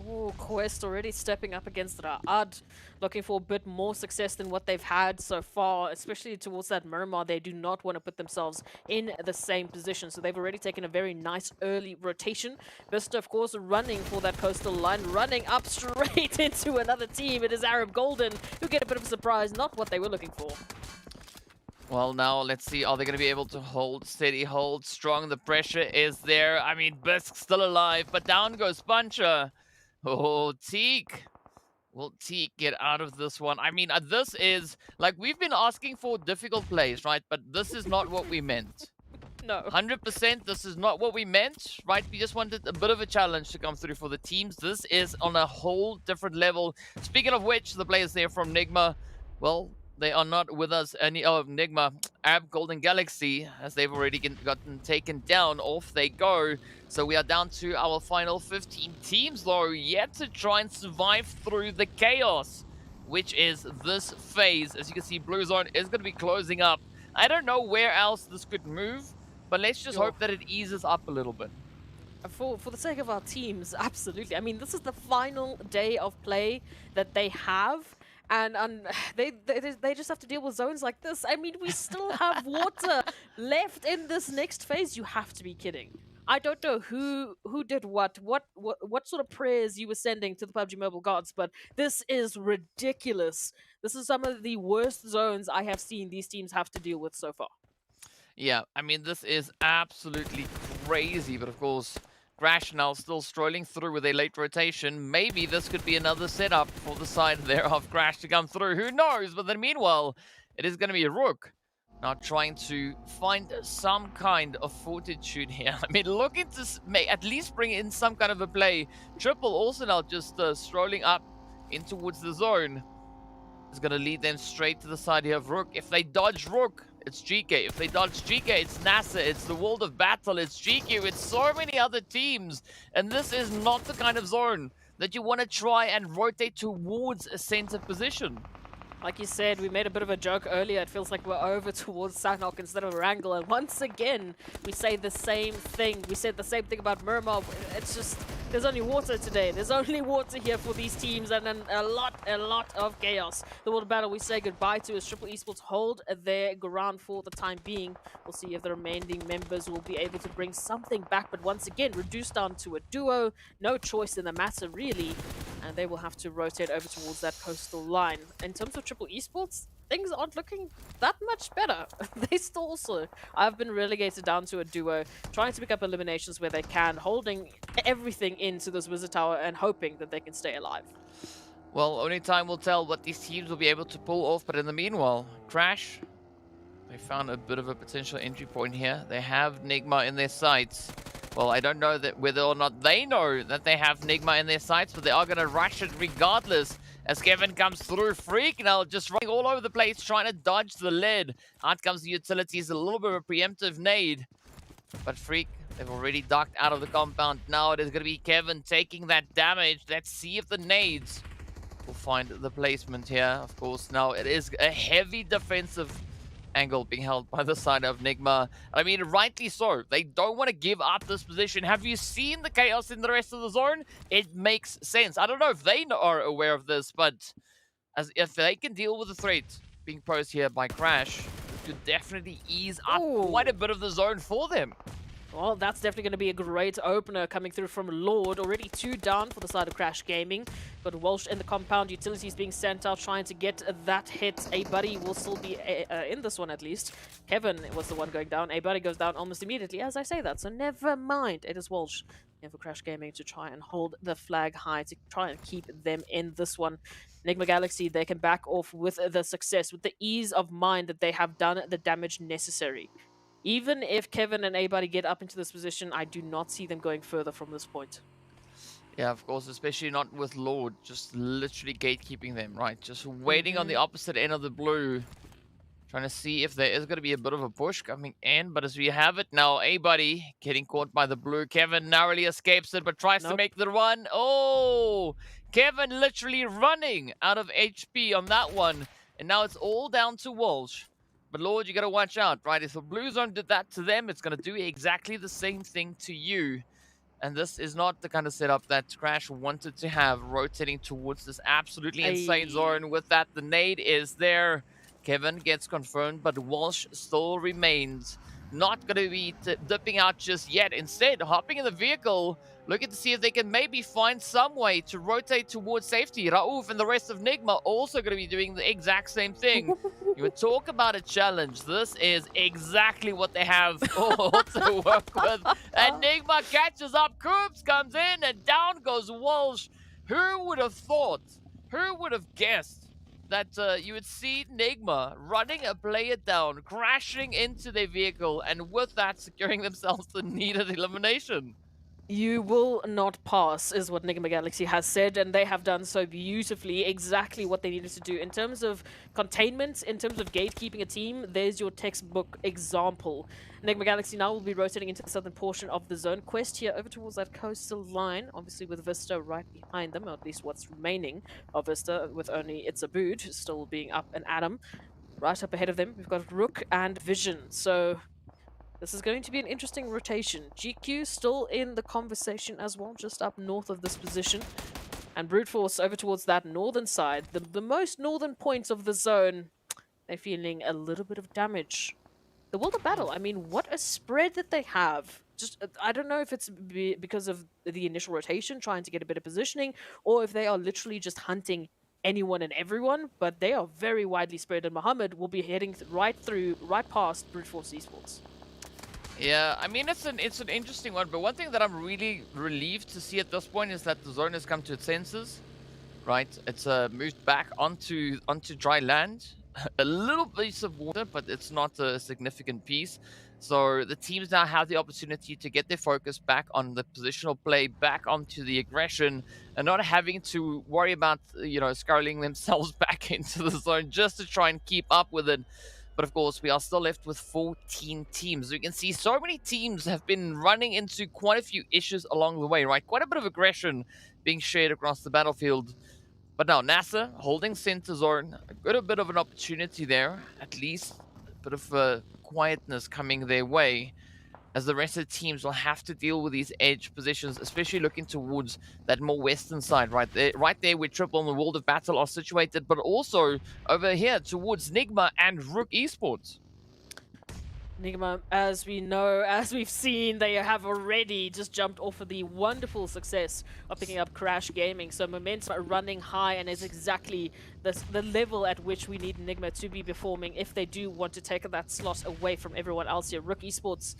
S3: Oh, Quest already stepping up against RUKH, looking for a bit more success than what they've had so far, especially towards that Miramar. They do not want to put themselves in the same position, so they've already taken a very nice early rotation. VISTA, of course, running for that coastal line, running up straight into another team. It is Arab Golden who get a bit of a surprise, not what they were looking for.
S2: Well, now let's see. Are they going to be able to hold steady, hold strong? The pressure is there. I mean, Bisk's still alive, but down goes Puncher. Oh, Teak. Will Teak get out of this one? I mean, this is, like, we've been asking for difficult plays, right? But this is not what we meant.
S3: No.
S2: 100%, this is not what we meant, right? We just wanted a bit of a challenge to come through for the teams. This is on a whole different level. Speaking of which, the players there from NIGMA, well, they are not with us any NIGMA, Arab Golden Galaxy, as they've already gotten taken down. Off they go. So we are down to our final 15 teams, though, yet to try and survive through the chaos, which is this phase. As you can see, Blue Zone is going to be closing up. I don't know where else this could move, but let's just hope that it eases up a little bit.
S3: For the sake of our teams, absolutely. I mean, this is the final day of play that they have. And they just have to deal with zones like this. I mean, we still have water left in this next phase. You have to be kidding. I don't know who did what sort of prayers you were sending to the PUBG Mobile gods, but this is ridiculous. This is some of the worst zones I have seen these teams have to deal with so far.
S2: Yeah, I mean, this is absolutely crazy, but of course, Crash now still strolling through with a late rotation. Maybe this could be another setup for the side there of Crash to come through. Who knows? But then meanwhile, it is going to be RUKH now trying to find some kind of fortitude here. I mean, looking to at least bring in some kind of a play. Triple also now just strolling up in towards the zone. Is going to lead them straight to the side here of RUKH. If they dodge RUKH, it's GEEKAY. If they dodge GEEKAY, it's NASR. It's the World of Battle. It's GQ. It's so many other teams. And this is not the kind of zone that you want to try and rotate towards a center position.
S3: Like you said, we made a bit of a joke earlier. It feels like we're over towards Sanhok instead of Erangel. And once again, we say the same thing. We said the same thing about Miramar. It's just, there's only water today. There's only water here for these teams, and then a lot of chaos. The World Battle we say goodbye to as Triple Esports hold their ground for the time being. We'll see if the remaining members will be able to bring something back. But once again, reduced down to a duo. No choice in the matter, really. And they will have to rotate over towards that coastal line. In terms of Triple Esports, things aren't looking that much better. They still also have been relegated down to a duo, trying to pick up eliminations where they can, holding everything into this wizard tower and hoping that they can stay alive.
S2: Well, only time will tell what these teams will be able to pull off, but in the meanwhile, Crash, they found a bit of a potential entry point here. They have NIGMA in their sights. Well, I don't know that whether or not they know that they have NIGMA in their sights, but they are going to rush it regardless as Kevin comes through. Freak now just running all over the place, trying to dodge the lead. Out comes the utilities, a little bit of a preemptive nade. But Freak, they've already ducked out of the compound. Now it is going to be Kevin taking that damage. Let's see if the nades will find the placement here. Of course, now it is a heavy defensive angle being held by the side of NIGMA. I mean, rightly so. They don't want to give up this position. Have you seen the chaos in the rest of the zone? It makes sense. I don't know if they are aware of this, but as if they can deal with the threat being posed here by Crash, it could definitely ease up quite a bit of the zone for them.
S3: Well, that's definitely going to be a great opener coming through from Lord. Already 2 down for the side of Crash Gaming. But Walsh in the compound, utilities being sent out, trying to get that hit. A Buddy will still be in this one at least. Kevin was the one going down. A Buddy goes down almost immediately as I say that. So never mind. It is Walsh here for Crash Gaming to try and hold the flag high, to try and keep them in this one. NIGMA Galaxy, they can back off with the success, with the ease of mind that they have done the damage necessary. Even if Kevin and A-Buddy get up into this position, I do not see them going further from this point.
S2: Yeah, of course, especially not with Lord, just literally gatekeeping them, right? Just waiting on the opposite end of the blue, trying to see if there is going to be a bit of a push coming in. But as we have it now, A-Buddy getting caught by the blue. Kevin narrowly escapes it, but tries to make the run. Oh, Kevin literally running out of HP on that one. And now it's all down to Walsh. But Lord, you got to watch out, right? If the blue zone did that to them, it's going to do exactly the same thing to you. And this is not the kind of setup that Crash wanted to have, rotating towards this absolutely insane zone. With that, the nade is there. Kevin gets confirmed, but Walsh still remains. Not going to be dipping out just yet. Instead, hopping in the vehicle, looking to see if they can maybe find some way to rotate towards safety. Raouf and the rest of NIGMA also going to be doing the exact same thing. You would talk about a challenge. This is exactly what they have all to work with. And NIGMA catches up. Coops comes in and down goes Walsh. Who would have thought? Who would have guessed that you would see NIGMA running a player down, crashing into their vehicle, and with that securing themselves the needed elimination?
S3: You will not pass, is what NIGMA Galaxy has said, and they have done so beautifully, exactly what they needed to do. In terms of containment, in terms of gatekeeping a team, there's your textbook example. NIGMA Galaxy now will be rotating into the southern portion of the zone. Quest here over towards that coastal line, obviously with VISTA right behind them, or at least what's remaining of VISTA, with only It's a Boot still being up and at 'em. Right up ahead of them, we've got RUKH and Vision, so this is going to be an interesting rotation. GQ still in the conversation as well, just up north of this position. And Brute Force over towards that northern side, the most northern point of the zone. They're feeling a little bit of damage. The World of Battle, I mean, what a spread that they have. Just, I don't know if it's because of the initial rotation, trying to get a bit of positioning, or if they are literally just hunting anyone and everyone, but they are very widely spread, and Muhammad will be heading right past Brute Force Esports.
S2: Yeah, I mean, it's an interesting one, but one thing that I'm really relieved to see at this point is that the zone has come to its senses, right? It's moved back onto dry land, a little piece of water, but it's not a significant piece. So the teams now have the opportunity to get their focus back on the positional play, back onto the aggression, and not having to worry about, you know, scrolling themselves back into the zone just to try and keep up with it. But of course, we are still left with 14 teams. We can see so many teams have been running into quite a few issues along the way, right? Quite a bit of aggression being shared across the battlefield. But now NASR holding center zone, a bit of an opportunity there, at least a bit of quietness coming their way, as the rest of the teams will have to deal with these edge positions, especially looking towards that more western side right there where Triple and the World of Battle are situated, but also over here towards NIGMA and RUKH Esports.
S3: NIGMA, as we know, as we've seen, they have already just jumped off of the wonderful success of picking up Crash Gaming. So momentum are running high, and is exactly the level at which we need NIGMA to be performing if they do want to take that slot away from everyone else here. RUKH Esports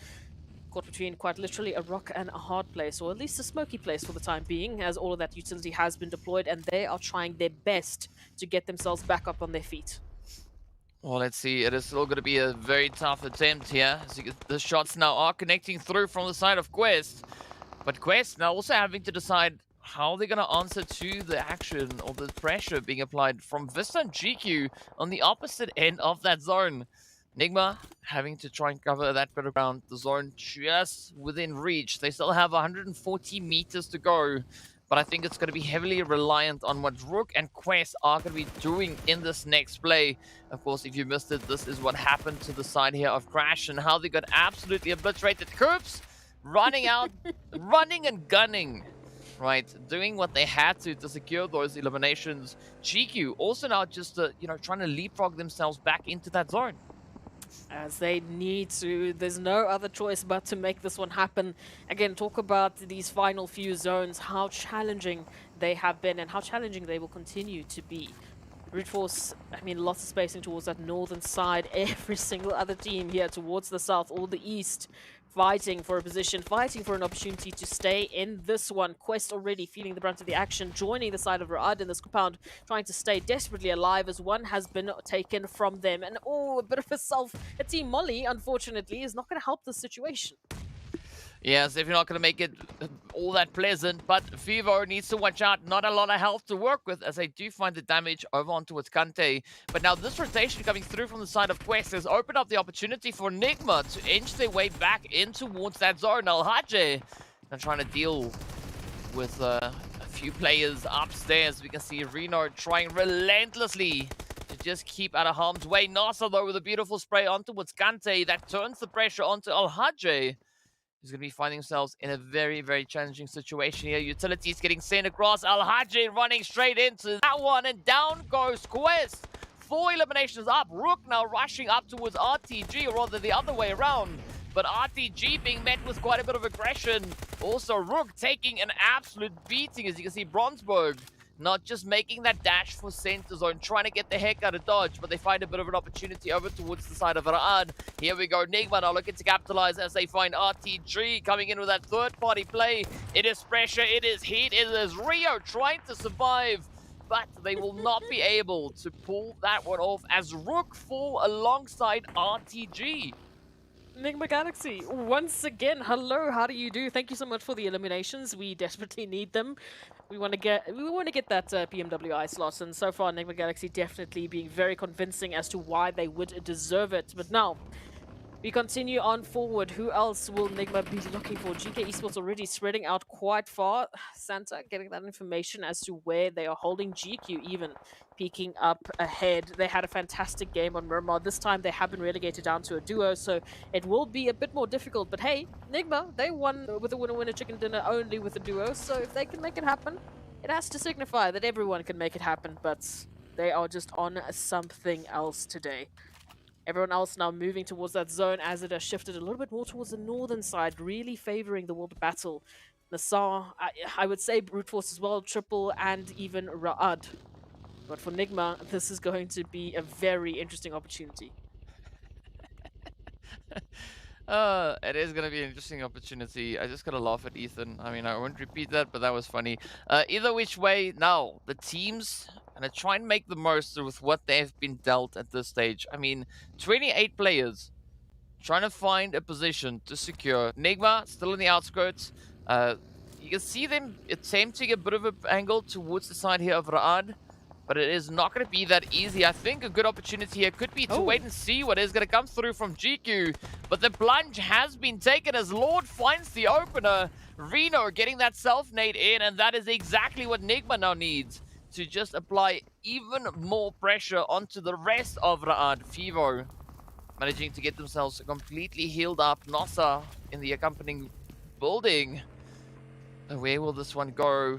S3: caught between quite literally a rock and a hard place, or at least a smoky place for the time being, as all of that utility has been deployed, and they are trying their best to get themselves back up on their feet.
S2: Well, let's see. It is still going to be a very tough attempt here. The shots now are connecting through from the side of Quest. But Quest now also having to decide how they're going to answer to the action or the pressure being applied from VISTA and GQ on the opposite end of that zone. NIGMA having to try and cover that bit of ground. The zone just within reach. They still have 140 meters to go. But I think it's going to be heavily reliant on what RUKH and Quest are going to be doing in this next play. Of course, if you missed it, this is what happened to the side here of Crash and how they got absolutely obliterated. Coops running out, running and gunning, right? Doing what they had to secure those eliminations. GQ also now just, trying to leapfrog themselves back into that zone.
S3: As they need to. There's no other choice but to make this one happen. Again, talk about these final few zones, how challenging they have been and how challenging they will continue to be. Brute Force, I mean, lots of spacing towards that northern side. Every single other team here towards the south or the east, fighting for a position, fighting for an opportunity to stay in this one. Quest already feeling the brunt of the action, joining the side of RUKH in this compound, trying to stay desperately alive as one has been taken from them. And a bit of a team Molly, unfortunately, is not going to help the situation.
S2: Yes, definitely not going to make it all that pleasant, but Fivo needs to watch out. Not a lot of health to work with, as they do find the damage over onto its Kante. But now this rotation coming through from the side of Quest has opened up the opportunity for NIGMA to inch their way back in towards that zone. RUKH now trying to deal with a few players upstairs. We can see Reno trying relentlessly to just keep out of harm's way. NASR, though, with a beautiful spray onto its Kante that turns the pressure onto RUKH. He's going to be finding themselves in a very, very challenging situation here. Utilities getting sent across. RUKH running straight into that one, and down goes Quest. 4 eliminations up. RUKH now rushing up towards RTG, or rather the other way around. But RTG being met with quite a bit of aggression. Also, RUKH taking an absolute beating, as you can see, Bronsberg not just making that dash for center zone, trying to get the heck out of dodge, but they find a bit of an opportunity over towards the side of RUKH. Here we go, NIGMA now looking to capitalize as they find RTG coming in with that third-party play. It is pressure, it is heat, it is Rio trying to survive, but they will not be able to pull that one off as RUKH fall alongside RTG.
S3: NIGMA Galaxy, once again, hello, how do you do? Thank you so much for the eliminations. We desperately need them. We want to get that PMWI slot, and so far NIGMA Galaxy definitely being very convincing as to why they would deserve it. But now, we continue on forward. Who else will NIGMA be looking for? GEEKAY Esports already spreading out quite far. Santa getting that information as to where they are holding. GQ even peeking up ahead. They had a fantastic game on Miramar. This time they have been relegated down to a duo, so it will be a bit more difficult. But hey, NIGMA, they won with a winner-winner chicken dinner only with a duo, so if they can make it happen, it has to signify that everyone can make it happen, but they are just on something else today. Everyone else now moving towards that zone as it has shifted a little bit more towards the northern side, really favoring the World Battle. NASR, I would say Brute Force as well, Triple, and even RUKH. But for NIGMA, this is going to be a very interesting opportunity.
S2: It is going to be an interesting opportunity. I just got to laugh at Ethan. I mean, I won't repeat that, but that was funny. Either which way, now, the teams going to try and make the most with what they've been dealt at this stage. I mean, 28 players trying to find a position to secure. NIGMA still in the outskirts. You can see them attempting a bit of an angle towards the side here of RUKH, but it is not going to be that easy. I think a good opportunity here could be to wait and see what is going to come through from GQ. But the plunge has been taken as Lord finds the opener. Reno getting that self-nade in, and that is exactly what NIGMA now needs to just apply even more pressure onto the rest of RUKH. Fivo managing to get themselves completely healed up. NASR in the accompanying building. Where will this one go?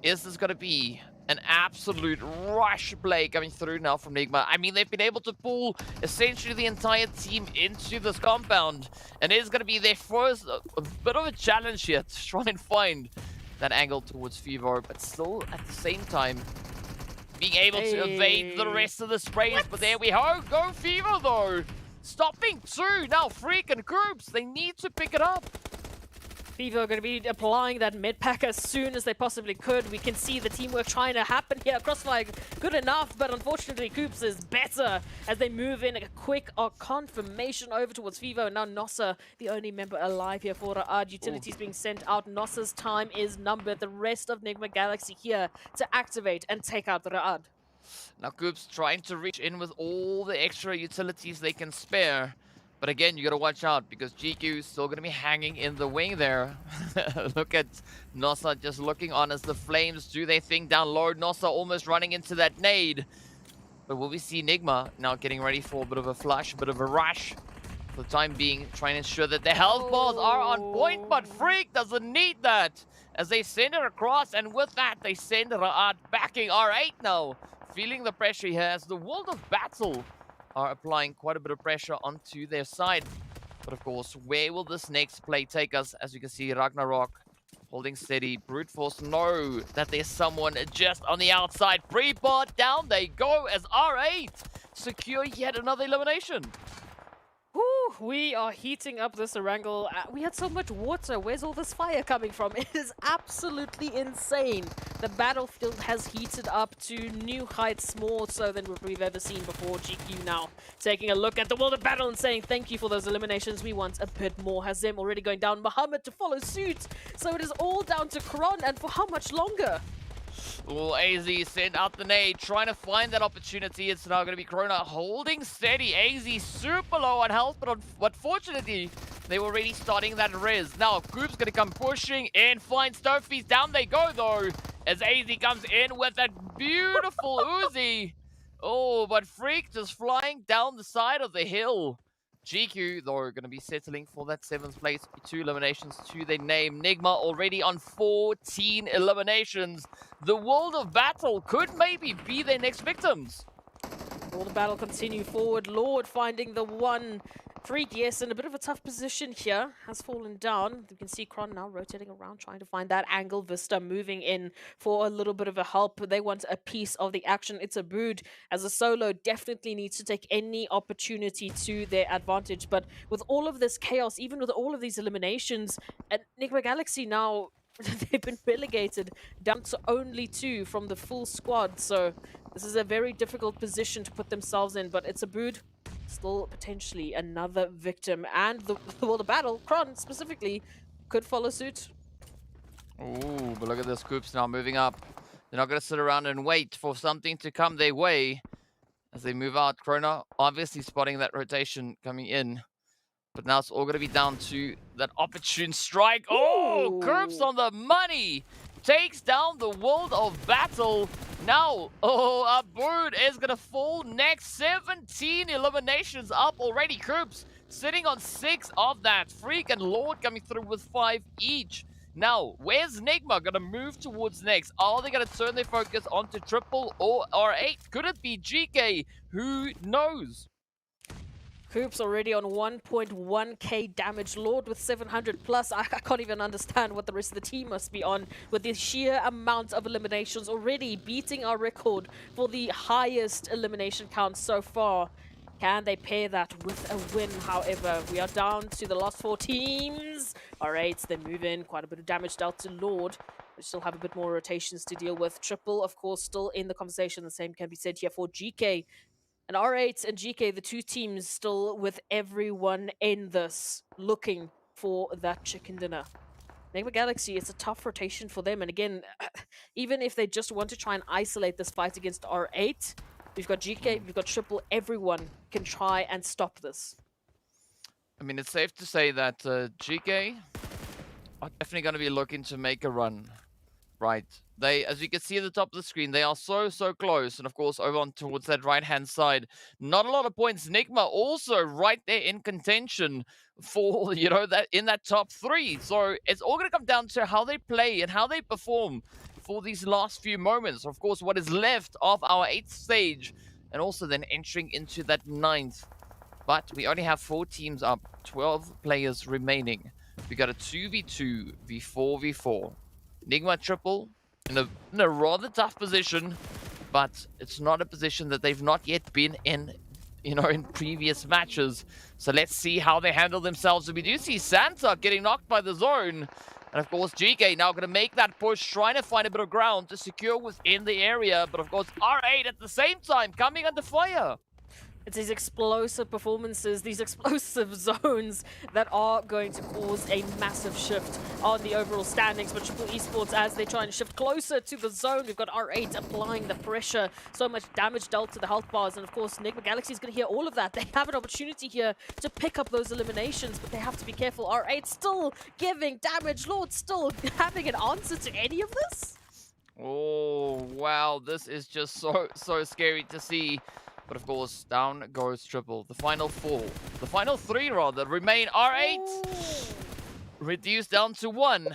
S2: Is this going to be an absolute rush play coming through now from NIGMA? I mean, they've been able to pull essentially the entire team into this compound. And it is going to be their first a bit of a challenge here to try and find that angle towards Fivo. But still, at the same time, being able to evade the rest of the sprays. But there we go. Go Fivo, though. Stopping two. Now, Freak and Groups, they need to pick it up.
S3: Fivo are going to be applying that mid pack as soon as they possibly could. We can see the teamwork trying to happen here. Crossfire good enough, but unfortunately Coops is better as they move in a quick confirmation over towards Fivo. Now NASR, the only member alive here for RUKH. Utilities being sent out. NASR's time is numbered. The rest of NIGMA Galaxy here to activate and take out RUKH.
S2: Now Coops trying to reach in with all the extra utilities they can spare. But again, you got to watch out because GEEKAY is still going to be hanging in the wing there. Look at NASR just looking on as the flames do their thing down low. NASR almost running into that nade. But will we see NIGMA now getting ready for a bit of a flush, a bit of a rush? For the time being, trying to ensure that the health balls are on point, but Freak doesn't need that. As they send it across, and with that, they send RUKH backing R8 now. Feeling the pressure here as the World of Battle are applying quite a bit of pressure onto their side. But of course, where will this next play take us? As you can see, Ragnarok holding steady. Brute Force know that there's someone just on the outside. Pre-bot down they go as R8 secure yet another elimination.
S3: Whew, we are heating up this Erangel. We had so much water. Where's all this fire coming from? It is absolutely insane. The battlefield has heated up to new heights, more so than what we've ever seen before. GQ now taking a look at the world of battle and saying thank you for those eliminations. We want a bit more. Hazem already going down. Muhammad to follow suit. So it is all down to Kron, and for how much longer?
S2: Well, AZ sent out the nade, trying to find that opportunity. It's now going to be Corona holding steady. AZ super low on health, but fortunately, they were already starting that res. Now, Group's going to come pushing in, find Stonefies. Down they go, though, as AZ comes in with that beautiful Uzi. Oh, but Freak just flying down the side of the hill. GQ, though, are going to be settling for that 7th place. 2 eliminations to their name. NIGMA already on 14 eliminations. The World of Battle could maybe be their next victims.
S3: Will the battle continue forward? Lord finding the one. Freak, yes, in a bit of a tough position here. Has fallen down. You can see Kron now rotating around, trying to find that angle. VISTA moving in for a little bit of a help. They want a piece of the action. It's a brood. As a solo, definitely needs to take any opportunity to their advantage. But with all of this chaos, even with all of these eliminations, and NIGMA Galaxy now, they've been relegated down to only 2 from the full squad. So this is a very difficult position to put themselves in, but it's a brood. Still potentially another victim, and the world of battle, Kron specifically, could follow suit.
S2: Ooh, but look at the Scoops now moving up. They're not going to sit around and wait for something to come their way as they move out. Krona obviously spotting that rotation coming in, but now it's all going to be down to that opportune strike. Oh, Curves on the money takes down the World of Battle. Now, a brood is going to fall next. 17 eliminations up already. Curves sitting on 6 of that. Freak and Lord coming through with 5 each. Now, where's NIGMA going to move towards next? Are they going to turn their focus onto Triple or R8? Could it be GEEKAY? Who knows?
S3: Coops already on 1.1k damage. Lord with 700 plus. I can't even understand what the rest of the team must be on with the sheer amount of eliminations, already beating our record for the highest elimination count so far. Can they pair that with a win? However, we are down to the last 4 teams. Alright, they move in. Quite a bit of damage dealt to Lord. We still have a bit more rotations to deal with. Triple, of course, still in the conversation. The same can be said here for GEEKAY. And R8 and GEEKAY, the 2 teams still with everyone in this, looking for that chicken dinner. NIGMA Galaxy, it's a tough rotation for them. And again, even if they just want to try and isolate this fight against R8, we've got GEEKAY, we've got Triple, everyone can try and stop this.
S2: I mean, it's safe to say that GEEKAY are definitely going to be looking to make a run, right? They, as you can see at the top of the screen, they are so close. And of course, over on towards that right-hand side, not a lot of points. NIGMA also right there in contention for, that in that top 3. So it's all going to come down to how they play and how they perform for these last few moments. Of course, what is left of our 8th stage, and also then entering into that 9th. But we only have 4 teams up, 12 players remaining. We got a 2v2, v4v4. NIGMA triple in a rather tough position, but it's not a position that they've not yet been in, in previous matches. So let's see how they handle themselves. We do see Sanhok getting knocked by the zone. And of course, GEEKAY now going to make that push, trying to find a bit of ground to secure within the area. But of course, R8 at the same time coming under fire.
S3: It's these explosive performances, these explosive zones that are going to cause a massive shift on the overall standings for Triple Esports as they try and shift closer to the zone. We've got R8 applying the pressure, so much damage dealt to the health bars, and of course NIGMA Galaxy is going to hear all of that. They have an opportunity here to pick up those eliminations, but they have to be careful. R8 still giving damage, Lord still having an answer to any of this?
S2: Oh, wow, this is just so scary to see. But of course, down goes Triple. The final 4, the final 3 rather, remain R8.
S3: Ooh.
S2: Reduced down to 1.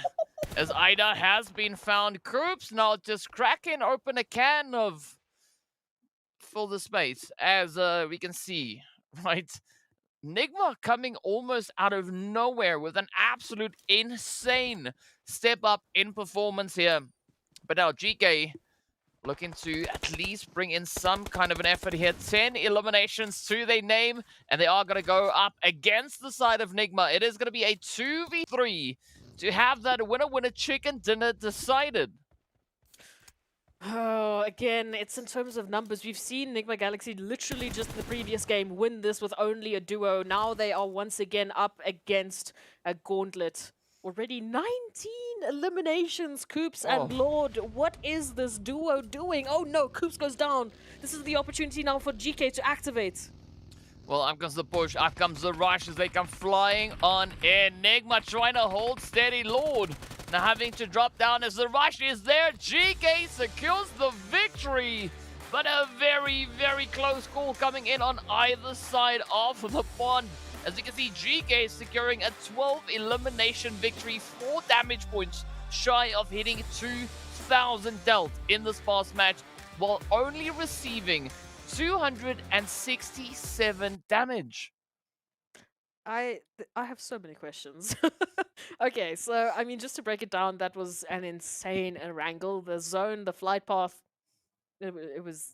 S2: As Ida has been found. Koops now just cracking open a can of fill the space. As we can see, right? NIGMA coming almost out of nowhere with an absolute insane step up in performance here. But now GEEKAY looking to at least bring in some kind of an effort here. 10 eliminations to their name, and they are going to go up against the side of NIGMA. It is going to be a 2v3 to have that winner chicken dinner decided.
S3: Oh, again, it's in terms of numbers. We've seen NIGMA Galaxy literally just in the previous game win this with only a duo. Now they are once again up against a gauntlet. Already 19 eliminations, Koops and Lord. What is this duo doing? Oh no, Koops goes down. This is the opportunity now for GEEKAY to activate.
S2: Well, up comes the push, up comes the rush as they come flying on in. NIGMA trying to hold steady. Lord now having to drop down as the rush is there. GEEKAY secures the victory. But a very close call coming in on either side of the pond. As you can see, GEEKAY securing a 12 elimination victory, 4 damage points shy of hitting 2,000 dealt in this past match, while only receiving 267 damage.
S3: I have so many questions. Okay, so I mean, just to break it down, that was an insane Erangel. The zone, the flight path, it was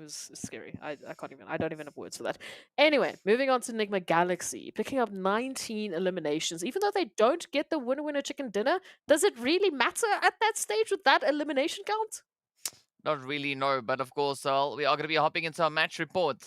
S3: scary. I don't even have words for that. Anyway, moving on to NIGMA Galaxy, picking up 19 eliminations. Even though they don't get the winner chicken dinner, does it really matter at that stage with that elimination count?
S2: Not really, no, but of course, we are going to be hopping into our match report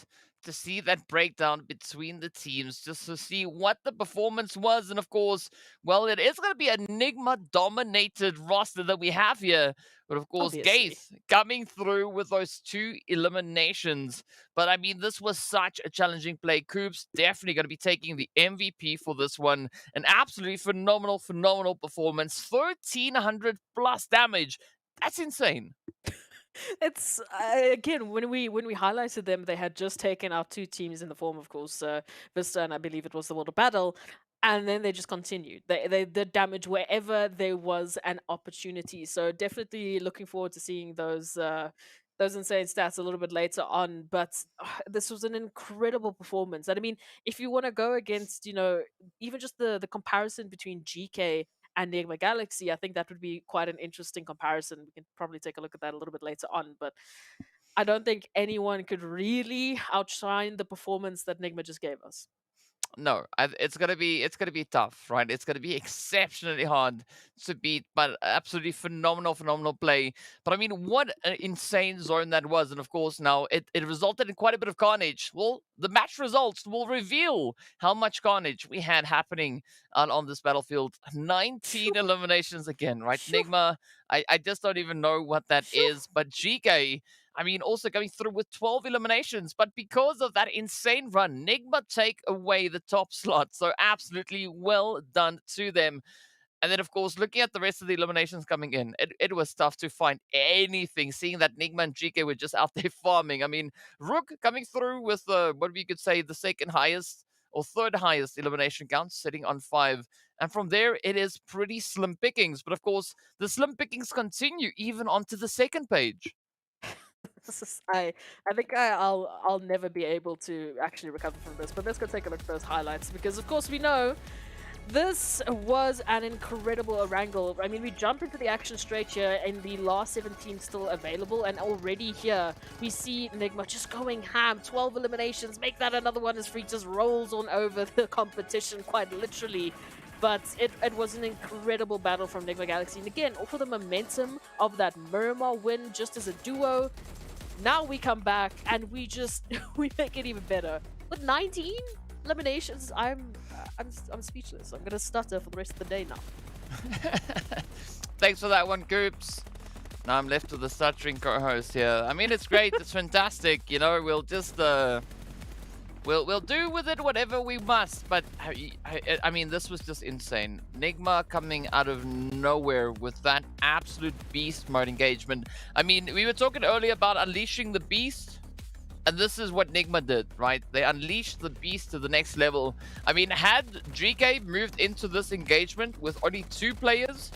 S2: to see that breakdown between the teams, just to see what the performance was. And of course, well, it is going to be a NIGMA-dominated roster that we have here. But of course,
S3: Obviously.
S2: Gaith coming through with those 2 eliminations. But I mean, this was such a challenging play. Koops definitely going to be taking the MVP for this one. An absolutely phenomenal performance. 1,300 plus damage. That's insane.
S3: It's again, when we highlighted them, they had just taken out 2 teams in the form, of course, VISTA and I believe it was the World of Battle, and then they just continued. They did damage wherever there was an opportunity. So definitely looking forward to seeing those insane stats a little bit later on. But this was an incredible performance. And I mean, if you want to go against, even just the comparison between GEEKAY and NIGMA Galaxy, I think that would be quite an interesting comparison. We can probably take a look at that a little bit later on, but I don't think anyone could really outshine the performance that NIGMA just gave us.
S2: No, it's gonna be tough, right? It's gonna be exceptionally hard to beat, but absolutely phenomenal play. But I mean, what an insane zone that was, and of course now it resulted in quite a bit of carnage. Well, the match results will reveal how much carnage we had happening on this battlefield. 19 eliminations again, right? NIGMA, I just don't even know what that is, but GEEKAY, I mean, also going through with 12 eliminations, but because of that insane run, NIGMA take away the top slot. So absolutely well done to them. And then, of course, looking at the rest of the eliminations coming in, it was tough to find anything, seeing that NIGMA and GEEKAY were just out there farming. I mean, RUKH coming through with, what we could say, the second highest or third highest elimination count, sitting on 5. And from there, it is pretty slim pickings. But, of course, the slim pickings continue even onto the second page.
S3: I think I'll never be able to actually recover from this, but let's go take a look at those highlights, because of course we know this was an incredible Erangel. I mean, we jump into the action straight here, and the last 7 teams still available, and already here we see NIGMA just going ham. 12 eliminations, make that another one as free, just rolls on over the competition quite literally. But it was an incredible battle from NIGMA Galaxy. And again, for the momentum of that Miramar win just as a duo, now we come back and we just we make it even better. With 19 eliminations, I'm speechless. I'm gonna stutter for the rest of the day now.
S2: Thanks for that one, Goops. Now I'm left with the stuttering co-host here. I mean, it's great. It's fantastic. You know, we'll just we'll do with it whatever we must. But I mean, this was just insane. NIGMA coming out of nowhere with that absolute beast mode engagement. I mean, we were talking earlier about unleashing the beast. And this is what NIGMA did, right? They unleashed the beast to the next level. I mean, had GEEKAY moved into this engagement with only 2 players,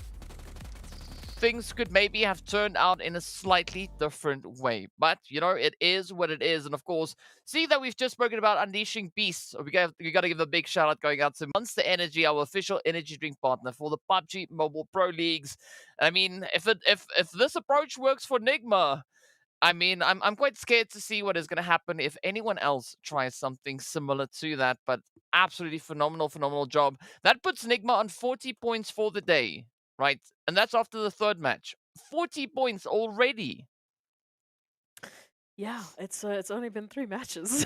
S2: things could maybe have turned out in a slightly different way. But, you know, it is what it is. And of course, see that we've just spoken about unleashing beasts. We got to give a big shout out going out to Monster Energy, our official energy drink partner for the PUBG Mobile Pro Leagues. I mean, if this approach works for NIGMA, I mean, I'm quite scared to see what is going to happen if anyone else tries something similar to that, but absolutely phenomenal job. That puts NIGMA on 40 points for the day, right? And that's after the 3rd match. 40 points already.
S3: Yeah, it's only been 3 matches.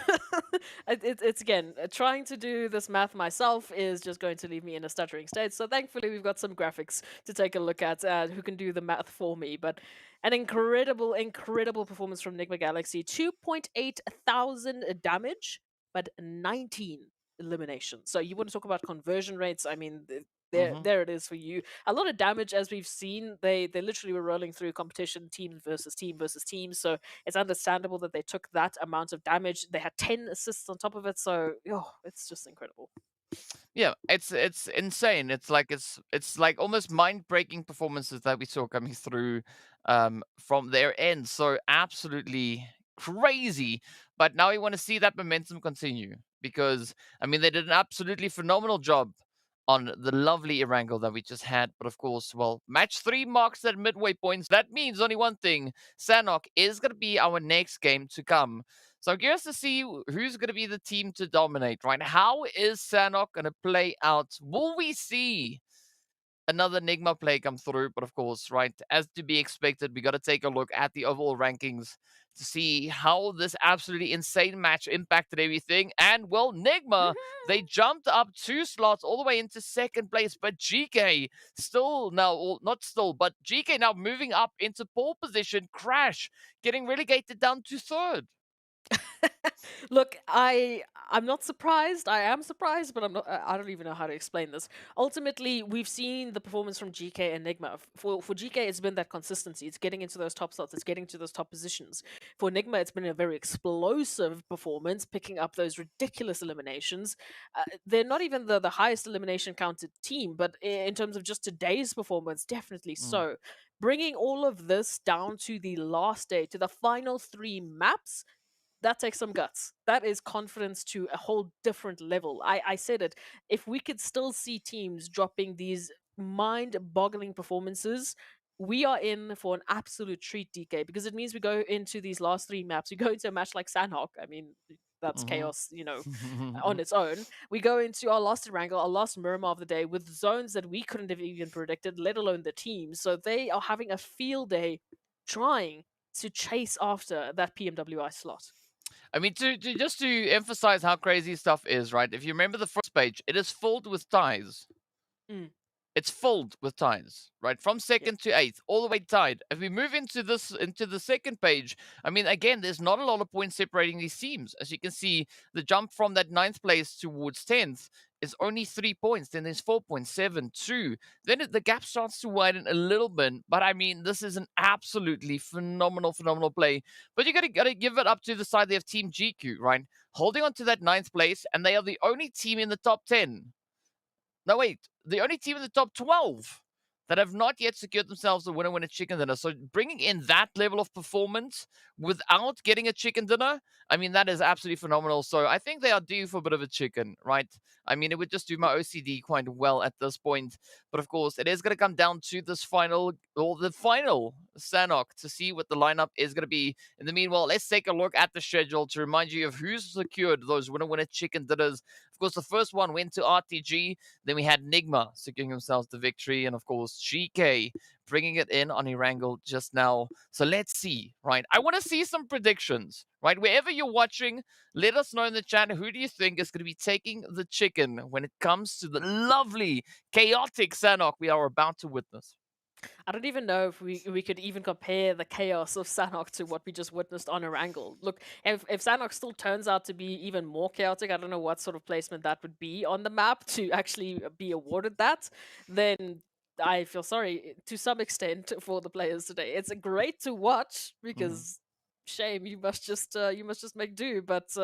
S3: It's again, trying to do this math myself is just going to leave me in a stuttering state. So thankfully we've got some graphics to take a look at who can do the math for me. But an incredible performance from NIGMA Galaxy. 2.8 thousand damage, but 19 eliminations. So you want to talk about conversion rates? I mean, there it is for you. A lot of damage, as we've seen. They literally were rolling through competition, team versus team. So it's understandable that they took that amount of damage. They had 10 assists on top of it. So it's just incredible.
S2: Yeah, it's insane. It's like almost mind-breaking performances that we saw coming through from their end. So absolutely crazy. But now we want to see that momentum continue, because I mean, they did an absolutely phenomenal job on the lovely Erangel that we just had. But of course, well, match 3 marks at midway points. That means only one thing: Sanhok is going to be our next game to come. So I'm curious to see who's going to be the team to dominate, right? How is Sanhok going to play out? Will we see another NIGMA play come through? But of course, right, as to be expected, we got to take a look at the overall rankings to see how this absolutely insane match impacted everything. And well, NIGMA, they jumped up 2 slots all the way into 2nd place, but GEEKAY still now, or not still, but GEEKAY now moving up into pole position. Crash getting relegated down to 3rd.
S3: Look, I'm not surprised. I am surprised, but I'm not. I don't even know how to explain this. Ultimately, we've seen the performance from GEEKAY and NIGMA. For GEEKAY, it's been that consistency. It's getting into those top slots. It's getting to those top positions. For NIGMA, it's been a very explosive performance, picking up those ridiculous eliminations. They're not even the highest elimination counted team, but in terms of just today's performance, definitely so. Bringing all of this down to the last day, to the final 3 maps, that takes some guts. That is confidence to a whole different level. I said it. If we could still see teams dropping these mind-boggling performances, we are in for an absolute treat, DK, because it means we go into these last 3 maps. We go into a match like Sanhok. I mean, that's chaos, on its own. We go into our last Erangel, our last Miramar of the day, with zones that we couldn't have even predicted, let alone the team. So they are having a field day trying to chase after that PMWI slot.
S2: I mean, just to emphasize how crazy stuff is, right? If you remember the first page, it is filled with ties. It's filled with ties, right? From 2nd to 8th, all the way tied. If we move into the 2nd page, I mean, again, there's not a lot of points separating these teams. As you can see, the jump from that 9th place towards 10th is only 3 points. Then there's 4.72. Then the gap starts to widen a little bit. But I mean, this is an absolutely phenomenal play. But you gotta give it up to the side there of Team GQ, right? Holding on to that 9th place, and they are the only team in the top 10. No, wait, the only team in the top 12 that have not yet secured themselves a winner chicken dinner. So bringing in that level of performance without getting a chicken dinner, I mean, that is absolutely phenomenal. So I think they are due for a bit of a chicken, right? I mean, it would just do my OCD quite well at this point. But of course, it is going to come down to this final, or the final Sanhok, to see what the lineup is going to be. In the meanwhile, let's take a look at the schedule to remind you of who's secured those winner chicken dinners. Of course, the first one went to RTG. Then we had NIGMA securing themselves the victory. And of course, GEEKAY bringing it in on Erangel just now. So let's see, right? I want to see some predictions, right? Wherever you're watching, let us know in the chat, who do you think is going to be taking the chicken when it comes to the lovely, chaotic Sanhok we are about to witness?
S3: I don't even know if we could even compare the chaos of Sanhok to what we just witnessed on Erangel. Look, if Sanhok still turns out to be even more chaotic, I don't know what sort of placement that would be on the map to actually be awarded that, then I feel sorry to some extent for the players today. It's great to watch because shame, you must just make do, but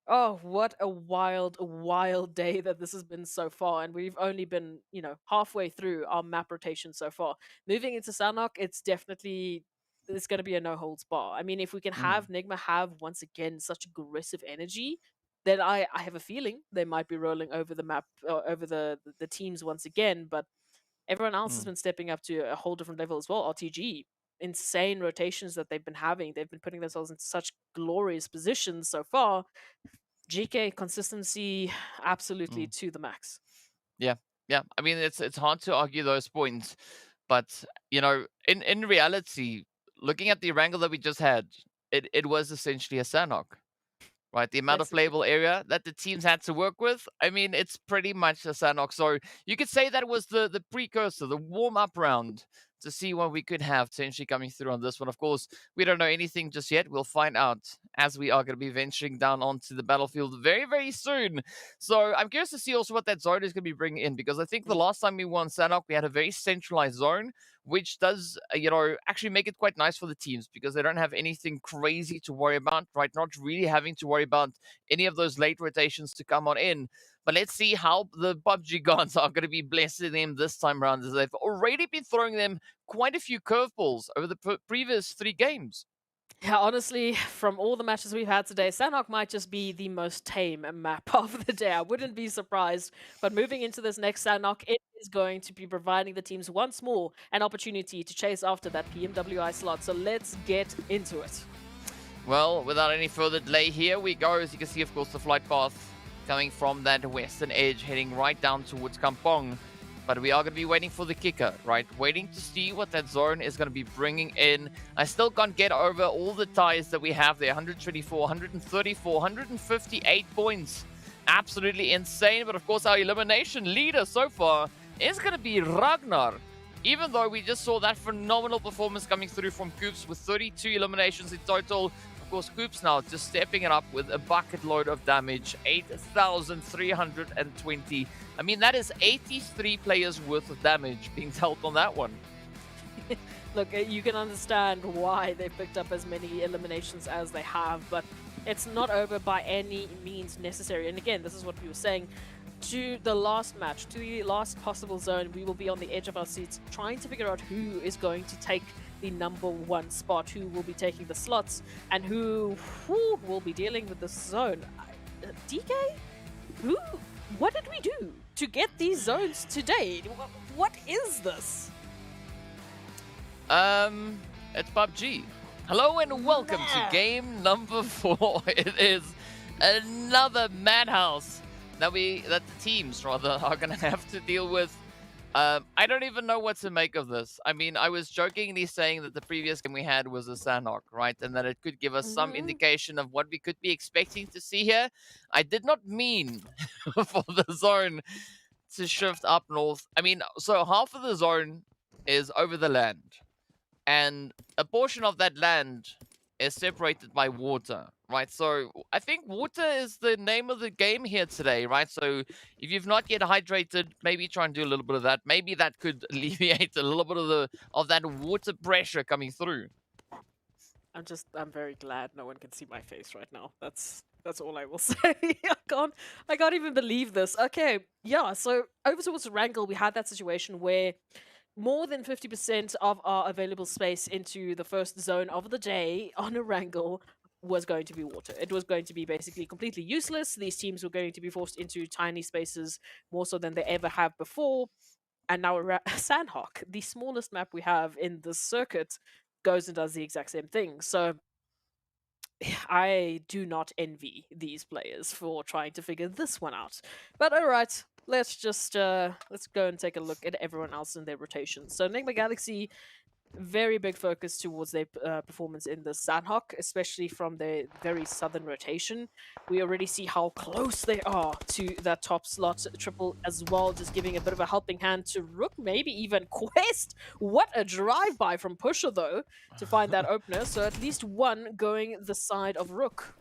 S3: oh, what a wild day that this has been so far. And we've only been, halfway through our map rotation so far. Moving into Sanhok, it's definitely, it's going to be a no holds bar. I mean, if we can have NIGMA have once again such aggressive energy, then I have a feeling they might be rolling over the map, over the teams once again. But everyone else has been stepping up to a whole different level as well. RTG, insane rotations that they've been having. They've been putting themselves in such glorious positions so far. GK consistency absolutely to the max.
S2: Yeah. I mean, it's hard to argue those points, but in reality, looking at the Erangel that we just had, it was essentially a Sanhok, right? The amount of
S3: Basically.
S2: playable area that the teams had to work with, I mean, it's pretty much a Sanhok. So you could say that was the precursor, the warm-up round to see what we could have potentially coming through on this one. Of course, we don't know anything just yet. We'll find out as we are going to be venturing down onto the battlefield very, very soon. So I'm curious to see also what that zone is going to be bringing in, because I think the last time we won Sanhok, we had a very centralized zone, which does, actually make it quite nice for the teams because they don't have anything crazy to worry about, right? Not really having to worry about any of those late rotations to come on in. But let's see how the PUBG gods are going to be blessing them this time around, as they've already been throwing them quite a few curveballs over the previous 3 games.
S3: Yeah, honestly, from all the matches we've had today, Sanhok might just be the most tame map of the day. I wouldn't be surprised. But moving into this next Sanhok, it is going to be providing the teams once more an opportunity to chase after that PMWI slot. So let's get into it.
S2: Well, without any further delay, here we go. As you can see, of course, the flight path coming from that western edge, heading right down towards Kampong. But we are going to be waiting for the kicker, right? Waiting to see what that zone is going to be bringing in. I still can't get over all the ties that we have there. 124, 134, 158 points. Absolutely insane. But of course, our elimination leader so far is going to be Ragnar. Even though we just saw that phenomenal performance coming through from Koops with 32 eliminations in total. Of course, Koops now just stepping it up with a bucket load of damage, 8,320. I mean, that is 83 players worth of damage being dealt on that one.
S3: Look, you can understand why they picked up as many eliminations as they have, but it's not over by any means necessary. And again, this is what we were saying. To the last match, to the last possible zone, we will be on the edge of our seats trying to figure out who is going to take the #1 spot, who will be taking the slots, and who will be dealing with this zone. DK? What did we do to get these zones today? What is this?
S2: It's PUBG. Hello and welcome to game number 4. It is another madhouse that the teams rather are gonna have to deal with. I don't even know what to make of this. I mean, I was jokingly saying that the previous game we had was a Sanhok, right? And that it could give us some indication of what we could be expecting to see here. I did not mean for the zone to shift up north. I mean, so half of the zone is over the land. And a portion of that land is separated by water, right? So I think water is the name of the game here today, right? So if you've not yet hydrated, maybe try and do a little bit of that. Maybe that could alleviate a little bit of that water pressure coming through.
S3: I'm very glad no one can see my face right now. That's all I will say. I can't even believe this. Okay, yeah, so over towards Erangel, we had that situation where more than 50% of our available space into the first zone of the day on Erangel was going to be water. It was going to be basically completely useless. These teams were going to be forced into tiny spaces more so than they ever have before. And now Sanhok, the smallest map we have in this circuit, goes and does the exact same thing. So I do not envy these players for trying to figure this one out. But all right, let's just let's go and take a look at everyone else in their rotations. So NIGMA Galaxy, very big focus towards their performance in the Sanhok, especially from the very southern rotation. We already see how close they are to that top slot triple as well, just giving a bit of a helping hand to RUKH, maybe even Quest. What a drive-by from Pusher, though, to find that opener. So at least one going the side of RUKH.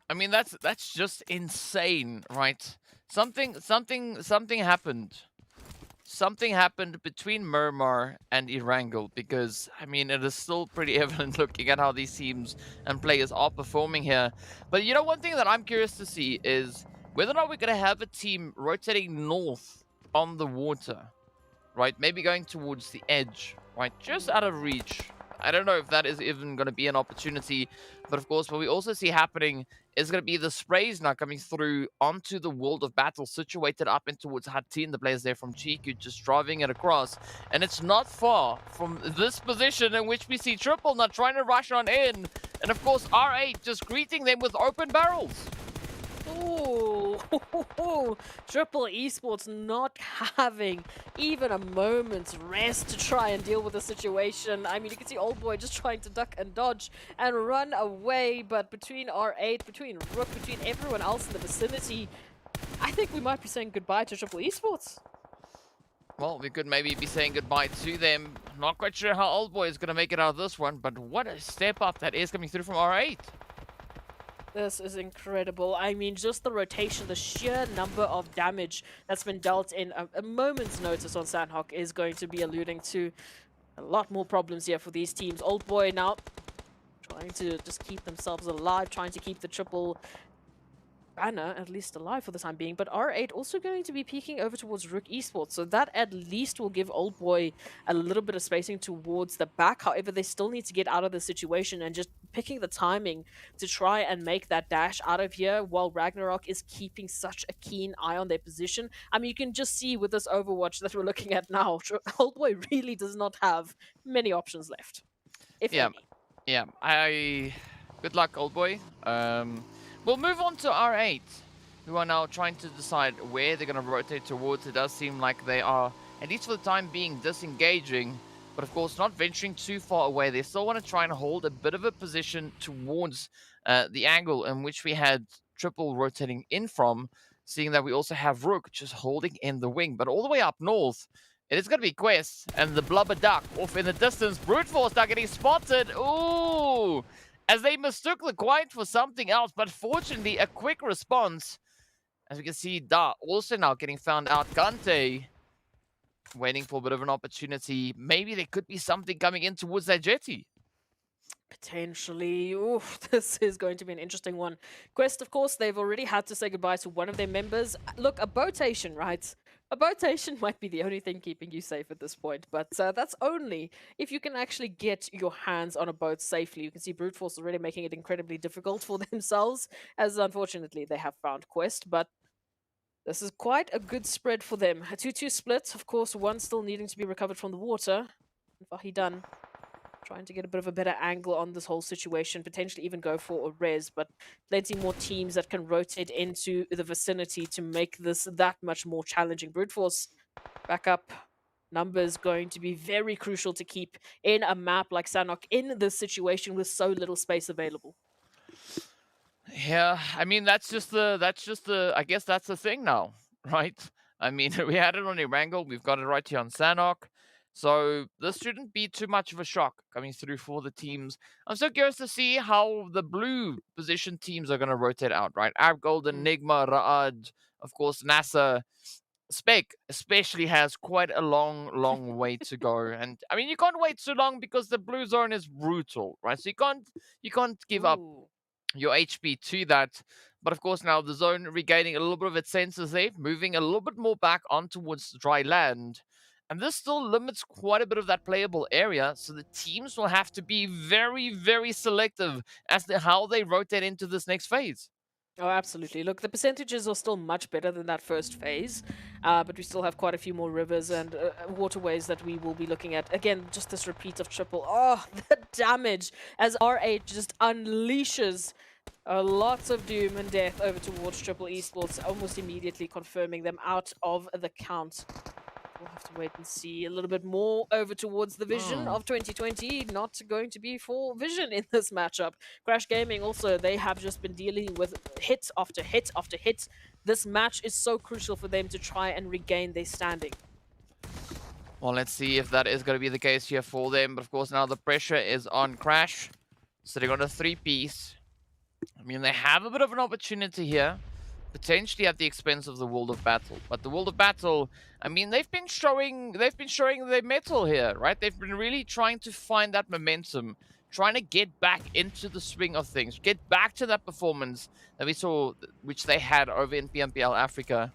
S2: I mean, that's just insane, right? Something happened. Something happened between Miramar and Erangel, because, I mean, it is still pretty evident looking at how these teams and players are performing here. But you know, one thing that I'm curious to see is whether or not we're going to have a team rotating north on the water, right? Maybe going towards the edge, right? Just out of reach. I don't know if that is even going to be an opportunity, but of course, what we also see happening is going to be the sprays now coming through onto the world of battle, situated up in towards Hatin, the players there from GEEKAY, just driving it across. And it's not far from this position in which we see Triple now trying to rush on in. And of course, R8 just greeting them with open barrels.
S3: Ooh, Triple Esports not having even a moment's rest to try and deal with the situation. I mean, you can see Old Boy just trying to duck and dodge and run away, but between R8, between RUKH, between everyone else in the vicinity, I think we might be saying goodbye to Triple Esports.
S2: Well, we could maybe be saying goodbye to them. Not quite sure how Old Boy is going to make it out of this one, but what a step up that is coming through from R8.
S3: This is incredible. I mean, just the rotation, the sheer number of damage that's been dealt in a moment's notice on Sanhok is going to be alluding to a lot more problems here for these teams. Old Boy now trying to just keep themselves alive, trying to keep the triple banner at least alive for the time being, but R8 also going to be peeking over towards RUKH Esports, so that at least will give Old Boy a little bit of spacing towards the back. However, they still need to get out of the situation and just picking the timing to try and make that dash out of here while Ragnarok is keeping such a keen eye on their position. I mean, you can just see with this Overwatch that we're looking at now, Old Boy really does not have many options left, if any.
S2: Yeah, good luck, Old Boy. We'll move on to R8, who are now trying to decide where they're going to rotate towards. It does seem like they are, at least for the time being, disengaging, but of course not venturing too far away. They still want to try and hold a bit of a position towards the angle in which we had Triple rotating in from, seeing that we also have RUKH just holding in the wing. But all the way up north, it is going to be Quest and the Blubber Duck off in the distance. Brute Force now getting spotted. Ooh! As they mistook the Quiet for something else, but fortunately a quick response. As we can see, Da also now getting found out. Kante waiting for a bit of an opportunity. Maybe there could be something coming in towards that jetty.
S3: Potentially. Oof, this is going to be an interesting one. Quest, of course, they've already had to say goodbye to one of their members. Look, a boatation, right? A boatation might be the only thing keeping you safe at this point, but that's only if you can actually get your hands on a boat safely. You can see Brute Force already making it incredibly difficult for themselves, as unfortunately they have found Quest, but this is quite a good spread for them. A 2-2 split, of course, one still needing to be recovered from the water. Vahidan trying to get a bit of a better angle on this whole situation, potentially even go for a res, but plenty more teams that can rotate into the vicinity to make this that much more challenging. Brute Force back up. Numbers going to be very crucial to keep in a map like Sanhok in this situation with so little space available.
S2: Yeah, I mean, I guess that's the thing now, right? I mean, we had it on Erangel, we've got it right here on Sanhok. So this shouldn't be too much of a shock coming through for the teams. I'm so curious to see how the blue position teams are going to rotate out, right? Golden, NIGMA, RUKH, of course, NASR. Spec especially has quite a long way to go. And I mean, you can't wait too long because the blue zone is brutal, right? So you can't give up
S3: Ooh.
S2: your HP to that. But of course, now the zone regaining a little bit of its senses there, moving a little bit more back on towards dry land. And this still limits quite a bit of that playable area, so the teams will have to be very selective as to how they rotate into this next phase.
S3: Oh, absolutely. Look, the percentages are still much better than that first phase, but we still have quite a few more rivers and waterways that we will be looking at. Again, just this repeat of triple. Oh, the damage as RH just unleashes lots of doom and death over towards Triple Esports, almost immediately confirming them out of the count. We'll have to wait and see a little bit more over towards the Vision of 2020. Not going to be for Vision in this matchup. Crash Gaming also, they have just been dealing with hit after hit after hit. This match is so crucial for them to try and regain their standing.
S2: Well, let's see if that is going to be the case here for them. But of course, now the pressure is on Crash, sitting on a 3-piece. I mean, they have a bit of an opportunity here, potentially at the expense of the World of Battle. But the World of Battle, I mean, they've been showing their mettle here, right? They've been really trying to find that momentum, trying to get back into the swing of things, get back to that performance that we saw, which they had over in PMPL Africa.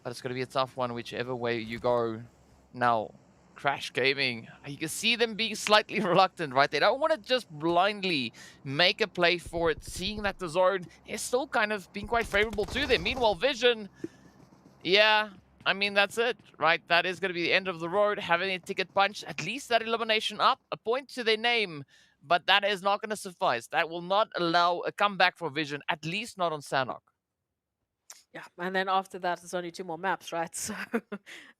S2: But it's going to be a tough one, whichever way you go. Now, Crash Gaming, you can see them being slightly reluctant, right? They don't want to just blindly make a play for it, seeing that the zone is still kind of being quite favorable to them. Meanwhile, Vision, yeah, I mean, that's it, right? That is going to be the end of the road, having a ticket punch, at least that elimination up, a point to their name, but that is not going to suffice. That will not allow a comeback for Vision, at least not on Sanhok.
S3: Yeah, and then after that, there's only 2 more maps, right? So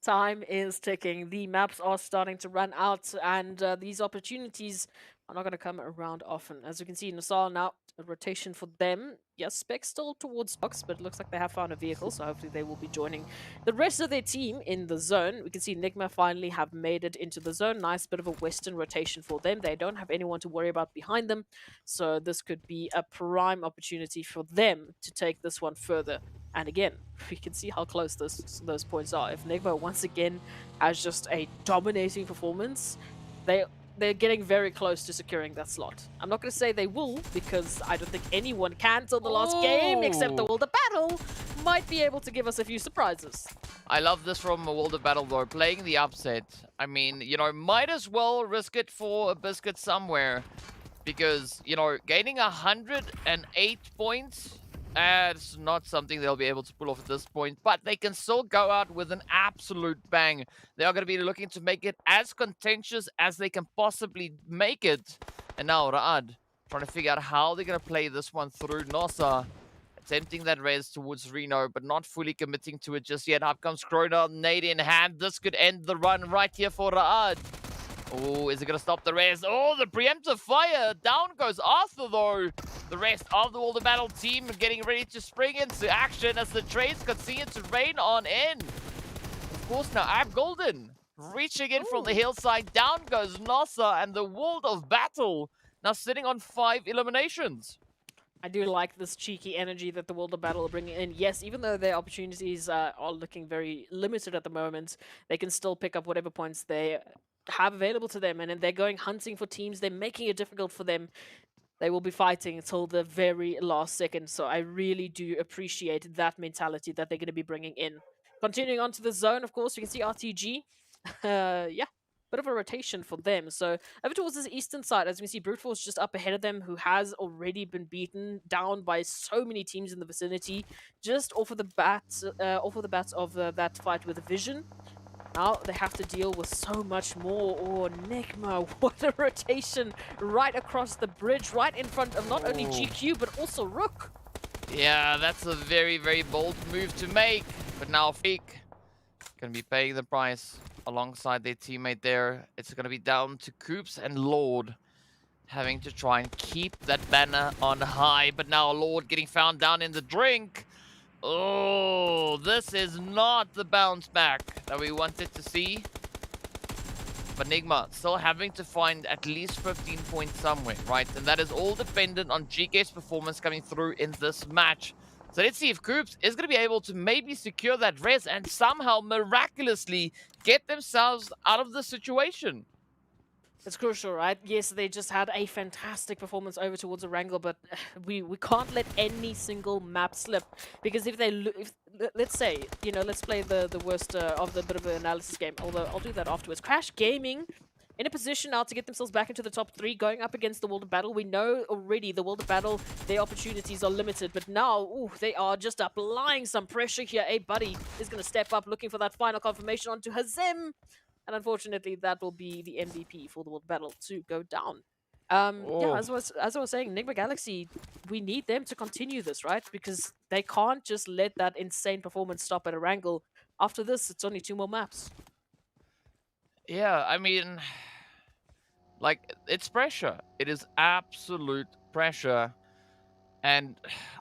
S3: time is ticking. The maps are starting to run out, and these opportunities are not going to come around often. As you can see, NASR now, a rotation for them. Yes, Spec still towards box, but it looks like they have found a vehicle, so hopefully they will be joining the rest of their team in the zone. We can see NIGMA finally have made it into the zone. Nice bit of a western rotation for them. They don't have anyone to worry about behind them, so this could be a prime opportunity for them to take this one further. And again, we can see how close those points are. If NIGMA once again has just a dominating performance, they're getting very close to securing that slot. I'm not going to say they will, because I don't think anyone can till the last game, except the World of Battle might be able to give us a few surprises.
S2: I love this from a World of Battle, though, playing the upset. I mean, you know, might as well risk it for a biscuit somewhere, because, you know, gaining 108 points, it's not something they'll be able to pull off at this point, but they can still go out with an absolute bang. They are going to be looking to make it as contentious as they can possibly make it. And now RUKH trying to figure out how they're going to play this one through. NASR attempting that res towards Reno, but not fully committing to it just yet. Up comes Krona, nade in hand. This could end the run right here for RUKH. Oh, is it going to stop the res? Oh, the preemptive fire. Down goes Arthur, though. The rest of the World of Battle team getting ready to spring into action as the trades continue to rain on in. Of course, now Golden reaching in from the hillside. Down goes NASR, and the World of Battle now sitting on 5 eliminations.
S3: I do like this cheeky energy that the World of Battle are bringing in. Yes, even though their opportunities are looking very limited at the moment, they can still pick up whatever points they have available to them, and then they're going hunting for teams. They're making it difficult for them. They will be fighting until the very last second, so I really do appreciate that mentality that they're going to be bringing in. Continuing on to the zone, of course, you can see RTG. Yeah, bit of a rotation for them. So over towards this eastern side, as we see, Brute Force just up ahead of them, who has already been beaten down by so many teams in the vicinity, just off of the bats of that fight with Vision. Now they have to deal with so much more. Oh, NIGMA, what a rotation right across the bridge, right in front of not only GQ, but also RUKH.
S2: Yeah, that's a very bold move to make. But now VISTA going to be paying the price alongside their teammate there. It's going to be down to Coops and Lord having to try and keep that banner on high. But now Lord getting found down in the drink. Oh, this is not the bounce back that we wanted to see. But NIGMA still having to find at least 15 points somewhere, right? And that is all dependent on GEEKAY's performance coming through in this match. So let's see if Koops is going to be able to maybe secure that res and somehow miraculously get themselves out of the situation.
S3: It's crucial, right? Yes, they just had a fantastic performance over towards Erangel, but we can't let any single map slip, because if they let's say, you know, let's play the worst of the bit of an analysis game, although I'll do that afterwards. Crash Gaming in a position now to get themselves back into the top 3, going up against the World of Battle. We know already the World of Battle, their opportunities are limited, but now, ooh, they are just applying some pressure here. A buddy is going to step up, looking for that final confirmation onto Hazem. And unfortunately, that will be the MVP for the World Battle to go down. Yeah, as I was saying, NIGMA Galaxy, we need them to continue this, right? Because they can't just let that insane performance stop at Erangel. After this, it's only 2 more maps.
S2: Yeah, I mean, like, it's pressure. It is absolute pressure. And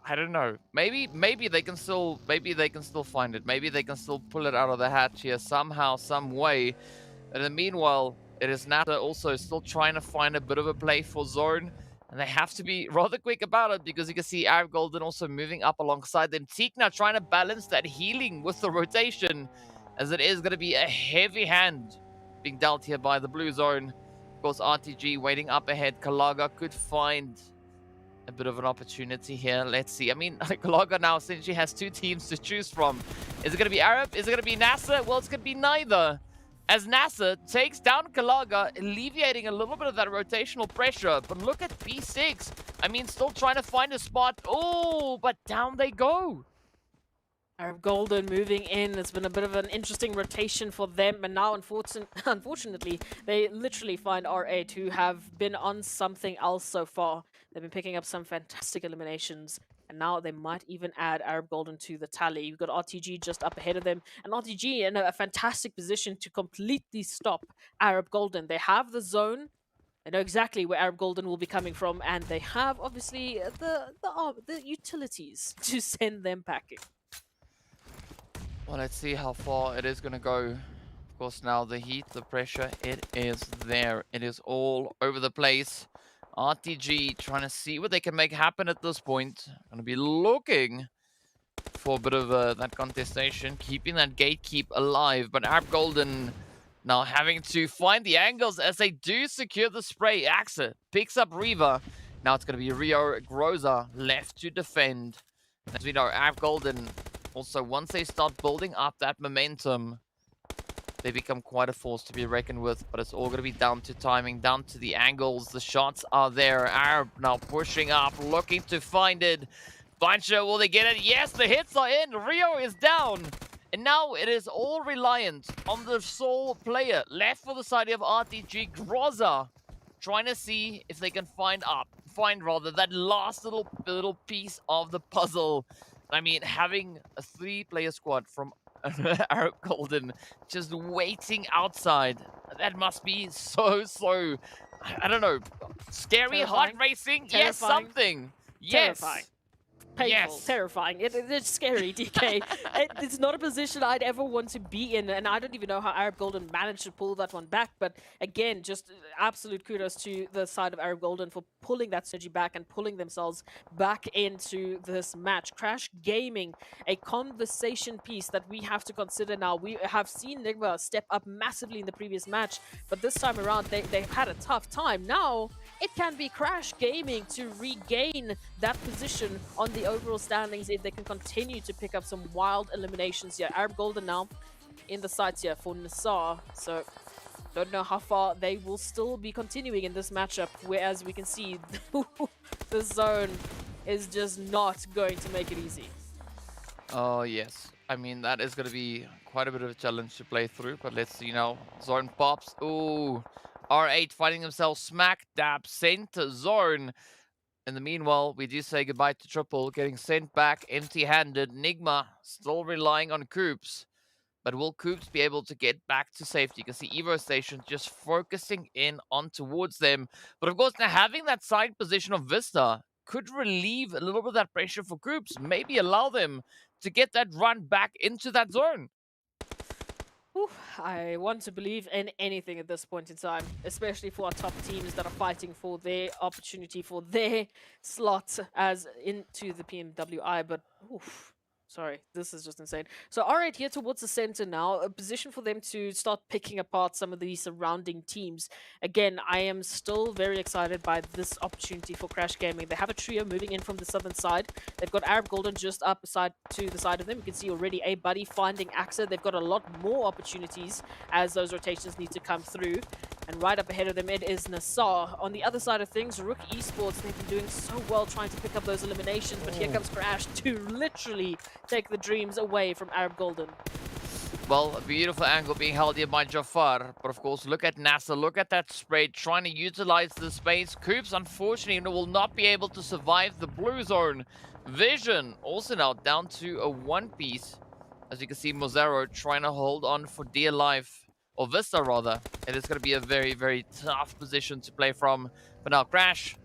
S2: I don't know. Maybe they can still find it. Maybe they can still pull it out of the hat here somehow, some way. And in the meanwhile, it is NASR also still trying to find a bit of a play for Zone. And they have to be rather quick about it, because you can see Arab Golden also moving up alongside them. Tikna trying to balance that healing with the rotation, as it is going to be a heavy hand being dealt here by the blue Zone. Of course, RTG waiting up ahead. Kalaga could find a bit of an opportunity here. Let's see. I mean, Kalaga now essentially has 2 teams to choose from. Is it going to be Arab? Is it going to be NASR? Well, it's going to be neither, as NASR takes down Kalaga, alleviating a little bit of that rotational pressure. But look at P6. I mean, still trying to find a spot. Oh, but down they go.
S3: Arab Golden moving in. It's been a bit of an interesting rotation for them, and now unfortunately they literally find R8, who have been on something else so far. They've been picking up some fantastic eliminations, and now they might even add Arab Golden to the tally. You've got RTG just up ahead of them, and RTG in a fantastic position to completely stop Arab Golden. They have the zone. They know exactly where Arab Golden will be coming from, and they have obviously the utilities to send them packing.
S2: Well, let's see how far it is going to go. Of course, now the heat, the pressure, it is there. It is all over the place. RTG trying to see what they can make happen at this point. Going to be looking for a bit of that contestation, keeping that gatekeep alive. But Arab Golden now having to find the angles as they do secure the spray. Axa picks up Reva. Now it's going to be Rio Groza left to defend. As we know, Arab Golden also, once they start building up that momentum, they become quite a force to be reckoned with. But it's all going to be down to timing, down to the angles. The shots are there. Arab now pushing up, looking to find it. Buncher, will they get it? Yes, the hits are in. Rio is down. And now it is all reliant on the sole player left for the side of RTG, Groza, trying to see if they can find that last little piece of the puzzle. I mean, having a 3-player squad from Arab Golden just waiting outside, that must be so, I don't know, scary, heart racing, yes, something. Yes.
S3: Terrifying. Painful,
S2: yes.
S3: Terrifying. It's scary, DK. It's not a position I'd ever want to be in, and I don't even know how Arab Golden managed to pull that one back. But again, just absolute kudos to the side of Arab Golden for pulling that synergy back and pulling themselves back into this match. Crash Gaming, a conversation piece that we have to consider now. We have seen NIGMA step up massively in the previous match, but this time around they've had a tough time. Now it can be Crash Gaming to regain that position on the overall standings if they can continue to pick up some wild eliminations here. Arab Golden now in the sights here for NASR, so don't know how far they will still be continuing in this matchup, whereas we can see the zone is just not going to make it easy.
S2: Oh yes, I mean that is going to be quite a bit of a challenge to play through, but let's see now. Zone pops. Ooh, R8 finding themselves smack dab sent to zone. In the meanwhile, we do say goodbye to Triple, getting sent back empty-handed. NIGMA still relying on Koops. But will Koops be able to get back to safety? You can see Evo Station just focusing in on towards them. But of course, now having that side position of VISTA could relieve a little bit of that pressure for Koops. Maybe allow them to get that run back into that zone.
S3: Whew, I want to believe in anything at this point in time, especially for our top teams that are fighting for their opportunity, for their slot as into the PMWI. But oof, sorry, this is just insane. So R8 here towards the center now, a position for them to start picking apart some of the surrounding teams. Again, I am still very excited by this opportunity for Crash Gaming. They have a trio moving in from the southern side. They've got Arab Golden just up side to the side of them. You can see already a buddy finding AXA. They've got a lot more opportunities as those rotations need to come through. And right up ahead of them, it is NASR. On the other side of things, RUKH Esports, they've been doing so well trying to pick up those eliminations, but here comes Crash to literally take the dreams away from Arab Golden.
S2: Well, a beautiful angle being held here by Jafar. But of course, look at NASR. Look at that spread. Trying to utilize the space. Coops, unfortunately, will not be able to survive the blue zone. Vision also now down to a one piece. As you can see, Mozaro trying to hold on for dear life. Or Vista, rather. It is going to be a very, very tough position to play from. But now, Crash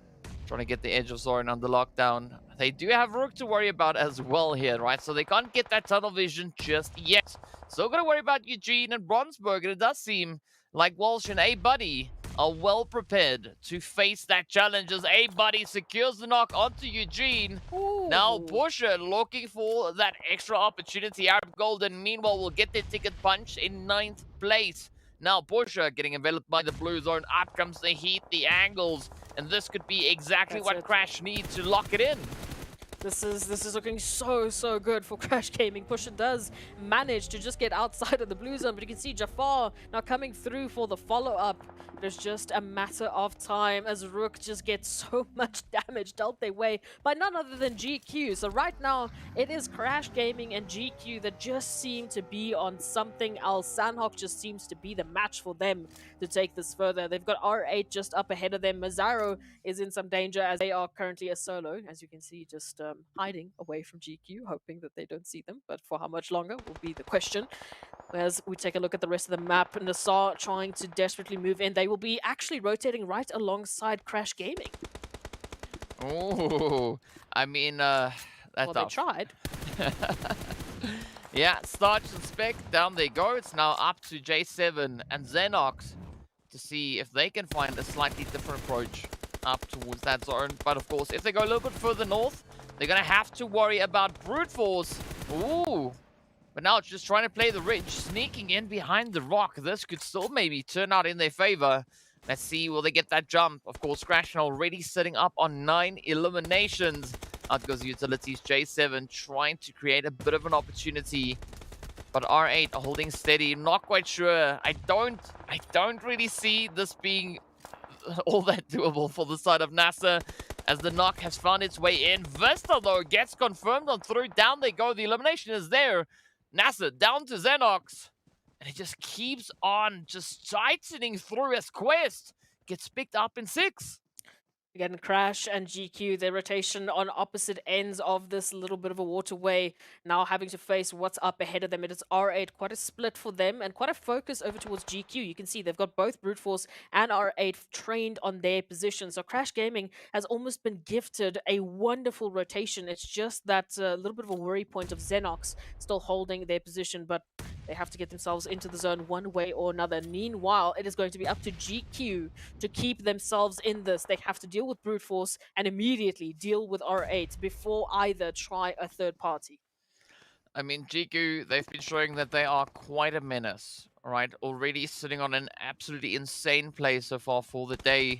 S2: trying to get the edge of Zoran under lockdown. They do have RUKH to worry about as well here, right? So they can't get that tunnel vision just yet. Still got to worry about Eugene and Bronsberg, and it does seem like Walsh and A-Buddy are well prepared to face that challenge as A-Buddy secures the knock onto Eugene.
S3: Ooh.
S2: Now Porsche looking for that extra opportunity. Arab Golden, meanwhile, will get their ticket punched in 9th place. Now Porsche getting enveloped by the blue zone. Up comes the heat, the angles, and this could be exactly
S3: That's
S2: what
S3: it.
S2: Crash needs to lock it in.
S3: This is looking so good for Crash Gaming. Pusha does manage to just get outside of the blue zone, but you can see Jafar now coming through for the follow-up. It is just a matter of time as RUKH just gets so much damage dealt their way by none other than GQ. So right now, it is Crash Gaming and GQ that just seem to be on something else. Sanhok just seems to be the match for them to take this further. They've got R8 just up ahead of them. Mazzaro is in some danger as they are currently a solo, as you can see, just hiding away from GQ, hoping that they don't see them. But for how much longer will be the question. As we take a look at the rest of the map, NASR trying to desperately move in. They will be actually rotating right alongside Crash Gaming.
S2: Oh, I mean, that's
S3: Well, they
S2: tough.
S3: tried.
S2: Yeah, Starch and Spec, down they go. It's now up to J7 and Xenox to see if they can find a slightly different approach up towards that zone. But of course, if they go a little bit further north, they're going to have to worry about brute force. Ooh. But now it's just trying to play the ridge, sneaking in behind the rock. This could still maybe turn out in their favor. Let's see, will they get that jump? Of course, Crash already sitting up on 9 eliminations. Out goes Utilities, J7 trying to create a bit of an opportunity. But R8 are holding steady. Not quite sure. I don't really see this being all that doable for the side of NASR, as the knock has found its way in. Vista, though, gets confirmed on through. Down they go. The elimination is there. NASR down to Xenox. And it just keeps on just tightening through as Quest gets picked up in 6.
S3: Again, Crash and GQ, their rotation on opposite ends of this little bit of a waterway, now having to face what's up ahead of them. It is R8, quite a split for them, and quite a focus over towards GQ. You can see they've got both Brute Force and R8 trained on their position. So Crash Gaming has almost been gifted a wonderful rotation. It's just that little bit of a worry point of Xenox still holding their position, but they have to get themselves into the zone one way or another. Meanwhile, it is going to be up to GQ to keep themselves in this. They have to deal with Brute Force and immediately deal with R8 before either try a third party.
S2: I mean, GQ, they've been showing that they are quite a menace, right? Already sitting on an absolutely insane play so far for the day,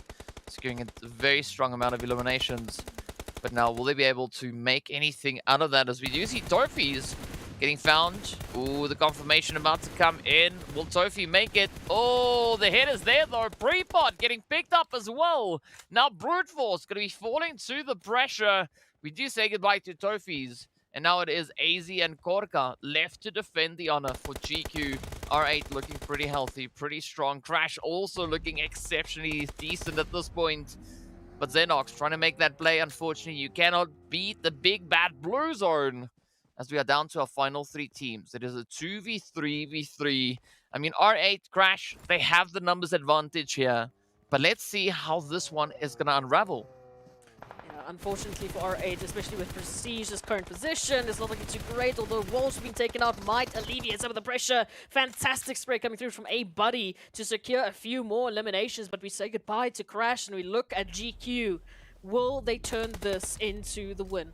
S2: securing a very strong amount of eliminations. But now, will they be able to make anything out of that? As we do see Torfies getting found. Ooh, the confirmation about to come in. Will Tofi make it? Oh, the hit is there though. Prepot getting picked up as well. Now Brute Force going to be falling to the pressure. We do say goodbye to Tofies. And now it is AZ and Korka left to defend the honor for GQ. R8 looking pretty healthy, pretty strong. Crash also looking exceptionally decent at this point. But Xenox trying to make that play. Unfortunately, you cannot beat the big bad blue zone, as we are down to our final 3 teams. It is a 2v3v3. I mean, R8, Crash, they have the numbers advantage here. But let's see how this one is going to unravel.
S3: Yeah, unfortunately for RH, especially with Prestige's current position, it's not looking too great, although Walsh being taken out might alleviate some of the pressure. Fantastic spray coming through from A-Buddy to secure a few more eliminations, but we say goodbye to Crash and we look at GQ. Will they turn this into the win?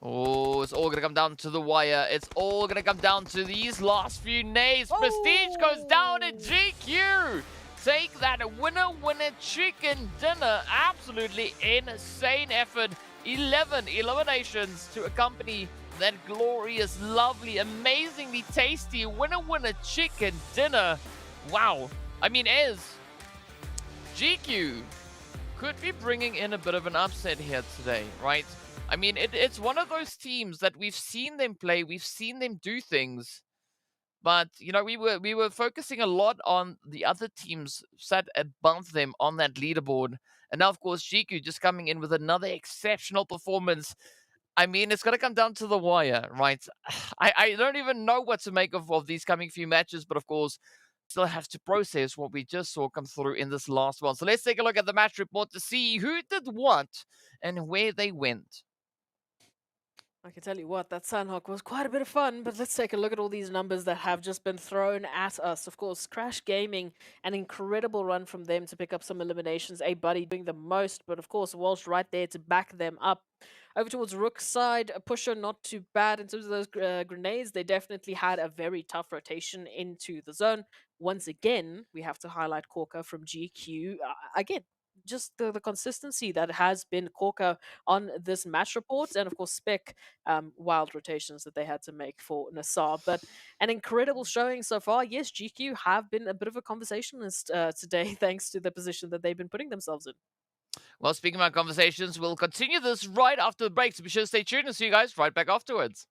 S2: Oh, it's all going to come down to the wire. It's all going to come down to these last few nades. Prestige goes down in GQ. Take that winner chicken dinner. Absolutely insane effort. 11 eliminations to accompany that glorious, lovely, amazingly tasty winner chicken dinner. Wow. I mean, GQ could be bringing in a bit of an upset here today, right? I mean, it's one of those teams that we've seen them play, we've seen them do things, but you know, we were focusing a lot on the other teams sat above them on that leaderboard, and now of course GQ just coming in with another exceptional performance. I mean, it's gonna come down to the wire, right? I don't even know what to make of these coming few matches, but of course, still have to process what we just saw come through in this last one. So let's take a look at the match report to see who did what and where they went.
S3: I can tell you what, that Sanhok was quite a bit of fun, but let's take a look at all these numbers that have just been thrown at us. Of course, Crash Gaming, an incredible run from them to pick up some eliminations. A-Buddy doing the most, but of course, Walsh right there to back them up. Over towards RUKH's side, a pusher not too bad in terms of those grenades. They definitely had a very tough rotation into the zone. Once again, we have to highlight Corker from GQ. Again, just the consistency that has been Corker on this match report, and of course Spec, wild rotations that they had to make for NASR. But an incredible showing so far. Yes, GQ have been a bit of a conversationalist today, thanks to the position that they've been putting themselves in.
S2: Well, speaking about conversations, we'll continue this right after the break, so be sure to stay tuned and see you guys right back afterwards.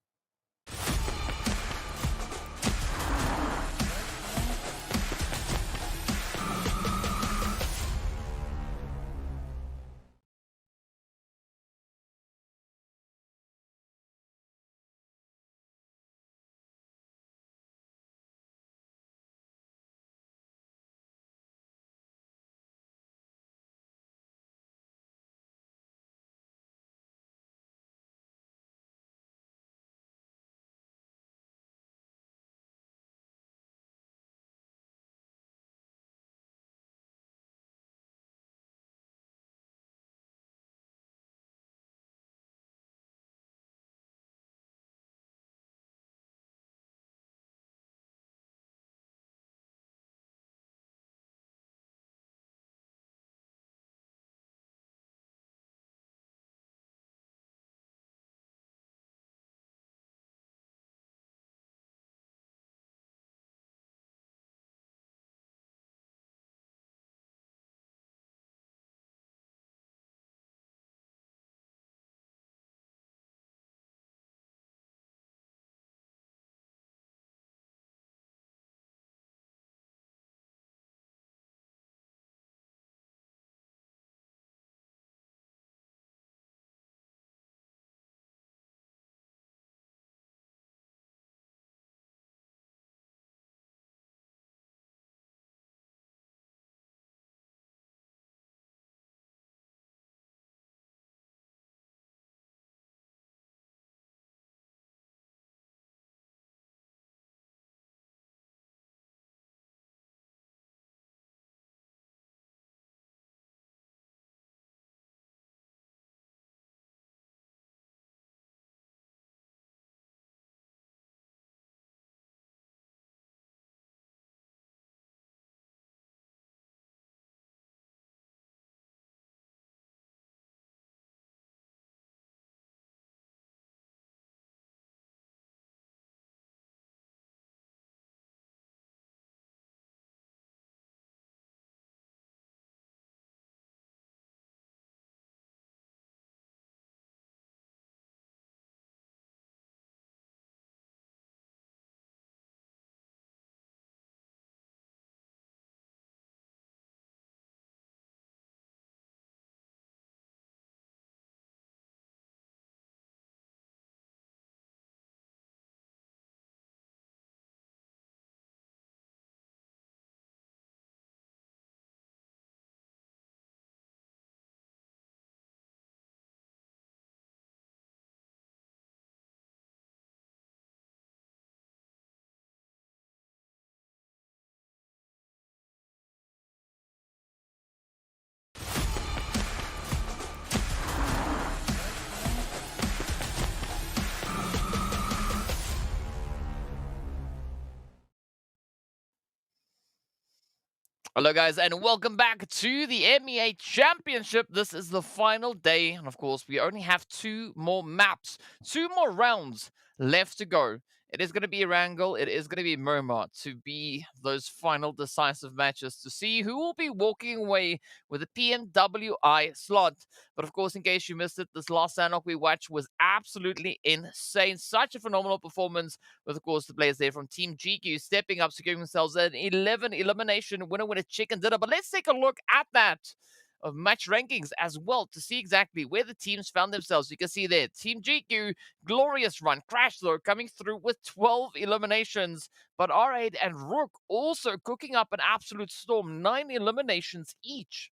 S2: Hello, guys, and welcome back to the MEA Championship. This is the final day, and of course, we only have 2 more maps, 2 more rounds left to go. It is going to be Erangel, it is going to be Miramar to be those final decisive matches to see who will be walking away with the PMWI slot. But of course, in case you missed it, this last Sanhok we watched was absolutely insane. Such a phenomenal performance with, of course, the players there from Team GEEKAY stepping up, securing themselves an 11 elimination winner with a chicken dinner. But let's take a look at that of match rankings as well to see exactly where the teams found themselves. You can see there, Team GEEKAY, glorious run. Crash, though, coming through with 12 eliminations. But R8 and RUKH also cooking up an absolute storm, 9 eliminations each.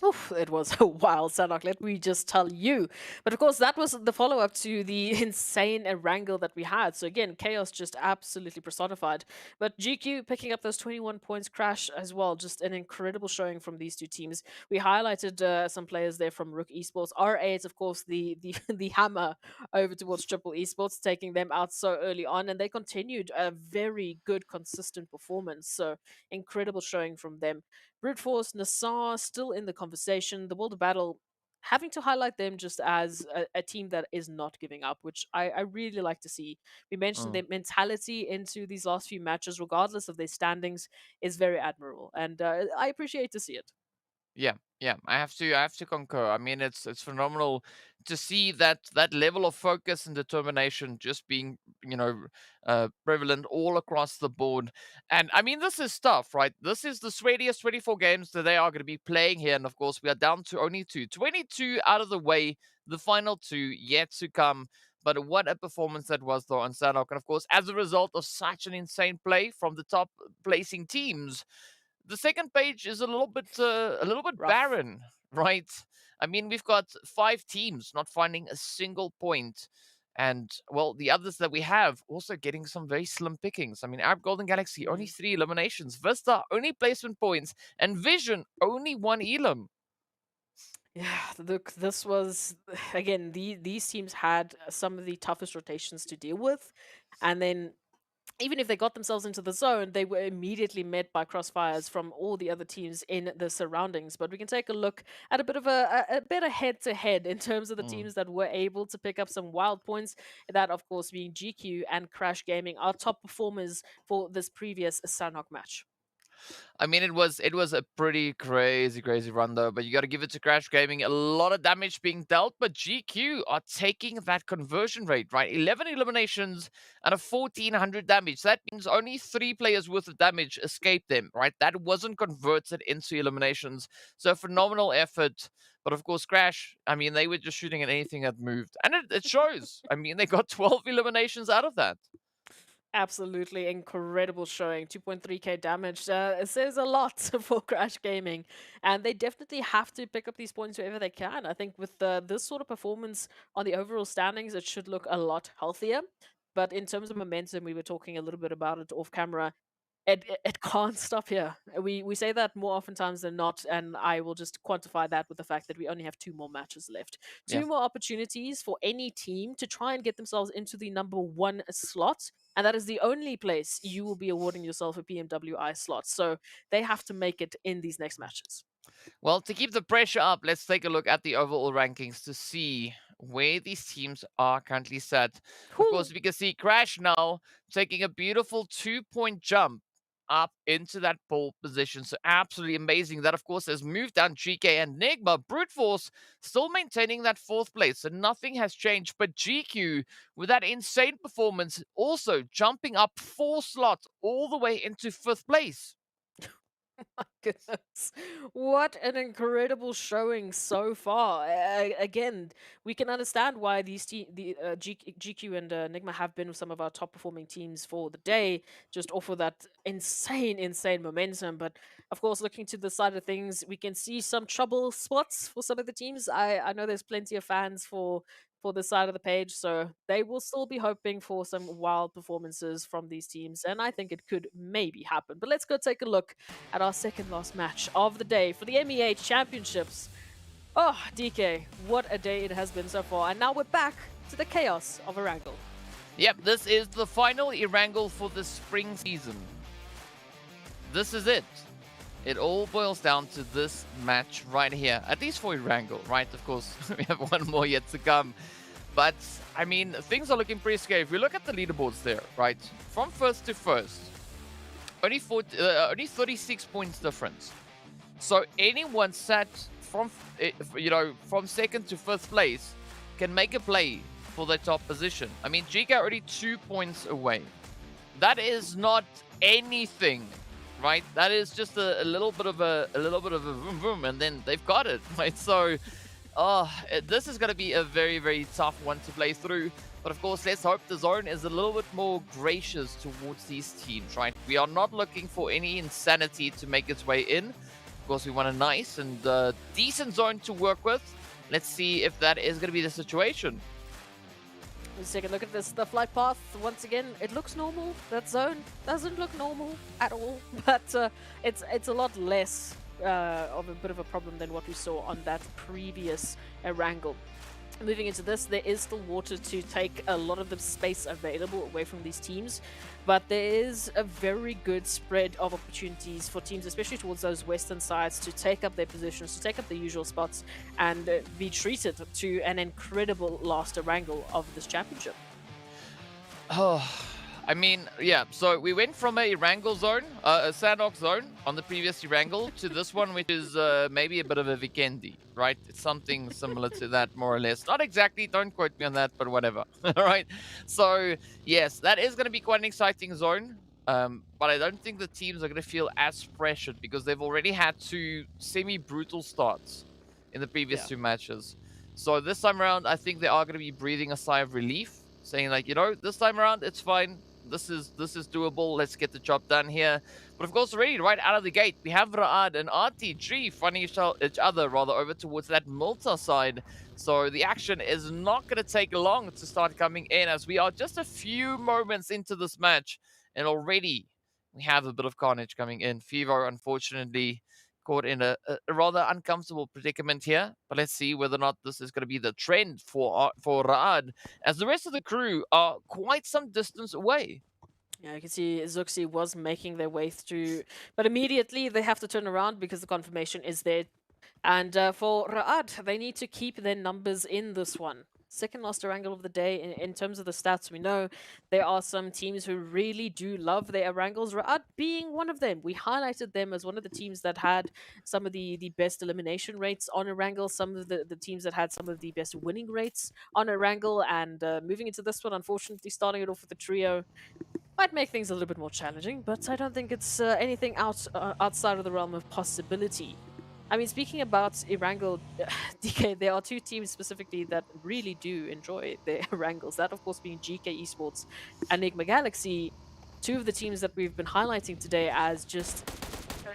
S3: Oof, it was a wild Sanhok, let me just tell you. But of course, that was the follow-up to the insane Erangel that we had. So again, chaos just absolutely personified. But GQ picking up those 21 points, Crash as well. Just an incredible showing from these two teams. We highlighted some players there from RUKH Esports. R8, of course, the the hammer over towards Triple Esports, taking them out so early on. And they continued a very good, consistent performance. So incredible showing from them. Brute Force, NASR still in the conversation. The World of Battle, having to highlight them just as a team that is not giving up, which I really like to see. We mentioned their mentality into these last few matches, regardless of their standings, is very admirable, and I appreciate to see it.
S2: Yeah, I have to concur. I mean, it's phenomenal to see that level of focus and determination just being, prevalent all across the board. And I mean, this is tough, right? This is the sweatiest 24 games that they are going to be playing here, and of course, we are down to only 2, 22 out of the way. The final 2 yet to come. But what a performance that was, though, on Sanhok. And of course, as a result of such an insane play from the top placing teams, the second page is a little bit
S3: Rough.
S2: barren, right? I mean, we've got 5 teams not finding a single point. And, well, the others that we have also getting some very slim pickings. I mean, Arab Golden Galaxy, only 3 eliminations. Vista, only placement points. And Vision, only 1 elim.
S3: Yeah, look, this was again. These teams had some of the toughest rotations to deal with, and then even if they got themselves into the zone, they were immediately met by crossfires from all the other teams in the surroundings. But we can take a look at a bit of a better head-to-head in terms of the
S2: Mm.
S3: teams that were able to pick up some wild points. That, of course, being GQ and Crash Gaming, our top performers for this previous Sanhok match.
S2: I mean, it was a pretty crazy run though. But you got to give it to Crash Gaming. A lot of damage being dealt, but GQ are taking that conversion rate, right? 11 eliminations and a 1400 damage. That means only 3 players worth of damage escaped them, right? That wasn't converted into eliminations. So phenomenal effort. But of course, Crash, I mean, they were just shooting at anything that moved, and it shows. I mean, they got 12 eliminations out of that.
S3: Absolutely incredible showing. 2.3k damage. It says a lot for Crash Gaming. And they definitely have to pick up these points wherever they can. I think with this sort of performance on the overall standings, it should look a lot healthier. But in terms of momentum, we were talking a little bit about it off camera. It can't stop here. We say that more oftentimes than not, and I will just quantify that with the fact that we only have 2 more matches left.
S2: Yeah.
S3: 2 more opportunities for any team to try and get themselves into the number 1 slot, and that is the only place you will be awarding yourself a PMWI slot. So they have to make it in these next matches.
S2: Well, to keep the pressure up, let's take a look at the overall rankings to see where these teams are currently set. Of course, we can see Crash now taking a beautiful 2-point jump up into that pole position. So absolutely amazing. That, of course, has moved down GK and NIGMA. Brute Force still maintaining that 4th place. So nothing has changed. But GQ, with that insane performance, also jumping up 4 slots all the way into 5th place.
S3: My goodness. What an incredible showing so far. Again, we can understand why GQ and NIGMA have been some of our top performing teams for the day, just off of that insane momentum. But of course, looking to the side of things, we can see some trouble spots for some of the teams. I know there's plenty of fans for this side of the page, so they will still be hoping for some wild performances from these teams, and I think it could maybe happen. But let's go take a look at our second last match of the day for the MEA Championships. Oh, DK, what a day it has been so far, and now we're back to the chaos of Erangel.
S2: Yep, this is the final Erangel for the spring season. This is it. it all boils down to this match right here, at least for Erangel, right? Of course, we have one more yet to come. But, I mean, things are looking pretty scary. If we look at the leaderboards there, right? From first to first, only 36 points difference. So anyone sat from, from second to fifth place can make a play for the top position. I mean, GEEKAY already 2 points away. That is not anything, right? That is just a little bit of a boom boom, and then they've got it, right? So, this is going to be a very, very tough one to play through. But of course, let's hope the zone is a little bit more gracious towards these teams, right? We are not looking for any insanity to make its way in. Of course, we want a nice and decent zone to work with. Let's see if that is going to be the situation.
S3: Let's take a look at this. The flight path, once again, it looks normal. That zone doesn't look normal at all. But it's a lot less of a bit of a problem than what we saw on that previous Erangel. Moving into this, there is still water to take a lot of the space available away from these teams, but there is a very good spread of opportunities for teams, especially towards those western sides, to take up their positions, to take up the usual spots, and be treated to an incredible last Erangel of this championship.
S2: Oh, I mean, yeah, so we went from a Erangel zone, a Sanhok zone on the previous Erangel to this one, which is maybe a bit of a Vikendi, right? It's something similar to that, more or less. Not exactly, don't quote me on that, but whatever, all right? So, yes, that is going to be quite an exciting zone, but I don't think the teams are going to feel as pressured because they've already had 2 semi-brutal starts in the previous 2 matches. So this time around, I think they are going to be breathing a sigh of relief, saying like, this time around, it's fine. This is doable. Let's get the job done here. But of course, already right out of the gate, we have RUKH and RTG finding each other rather over towards that Malta side. So the action is not going to take long to start coming in, as we are just a few moments into this match, and already we have a bit of carnage coming in. Fevo, unfortunately, caught in a rather uncomfortable predicament here. But let's see whether or not this is going to be the trend for RUKH, as the rest of the crew are quite some distance away.
S3: Yeah, you can see Zuxi was making their way through, but immediately they have to turn around because the confirmation is there. And for RUKH, they need to keep their numbers in this one. Second last Erangel of the day. In terms of the stats, we know there are some teams who really do love their Erangels, RUKH being one of them. We highlighted them as one of the teams that had some of the best elimination rates on Erangel, some of the teams that had some of the best winning rates on Erangel, and moving into this one, unfortunately, starting it off with the trio might make things a little bit more challenging, but I don't think it's anything outside of the realm of possibility. I mean, speaking about Erangel, DK, there are 2 teams specifically that really do enjoy their Erangels. That, of course, being GEEKAY Esports and NIGMA Galaxy, 2 of the teams that we've been highlighting today as just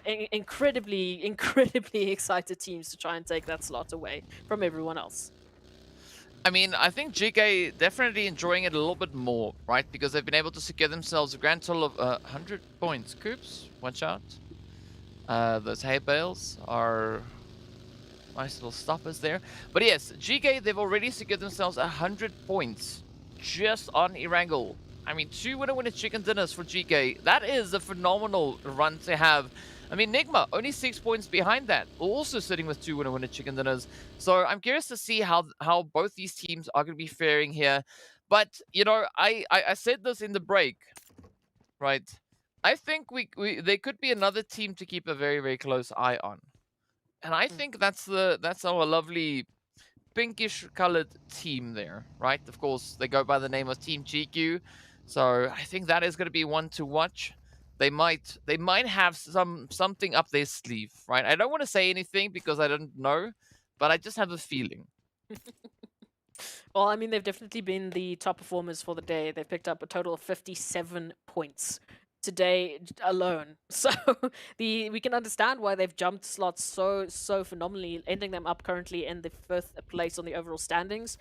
S3: incredibly excited teams to try and take that slot away from everyone else.
S2: I mean, I think GEEKAY definitely enjoying it a little bit more, right? Because they've been able to secure themselves a grand total of 100 points. Coops, watch out. Those hay bales are nice little stoppers there. But yes, GEEKAY, they've already secured themselves 100 points just on Erangel. I mean, 2 winner chicken dinners for GEEKAY. That is a phenomenal run to have. I mean, NIGMA, only 6 points behind that, also sitting with 2 winner chicken dinners. So I'm curious to see how both these teams are going to be faring here. But, I said this in the break, right? I think there could be another team to keep a very, very close eye on. And I think that's our lovely pinkish colored team there, right? Of course, they go by the name of Team GQ. So I think that is going to be one to watch. They might have something up their sleeve, right? I don't want to say anything because I don't know, but I just have a feeling.
S3: Well, I mean, they've definitely been the top performers for the day. They've picked up a total of 57 points today alone. So we can understand why they've jumped slots so phenomenally, ending them up currently in the 5th place on the overall standings.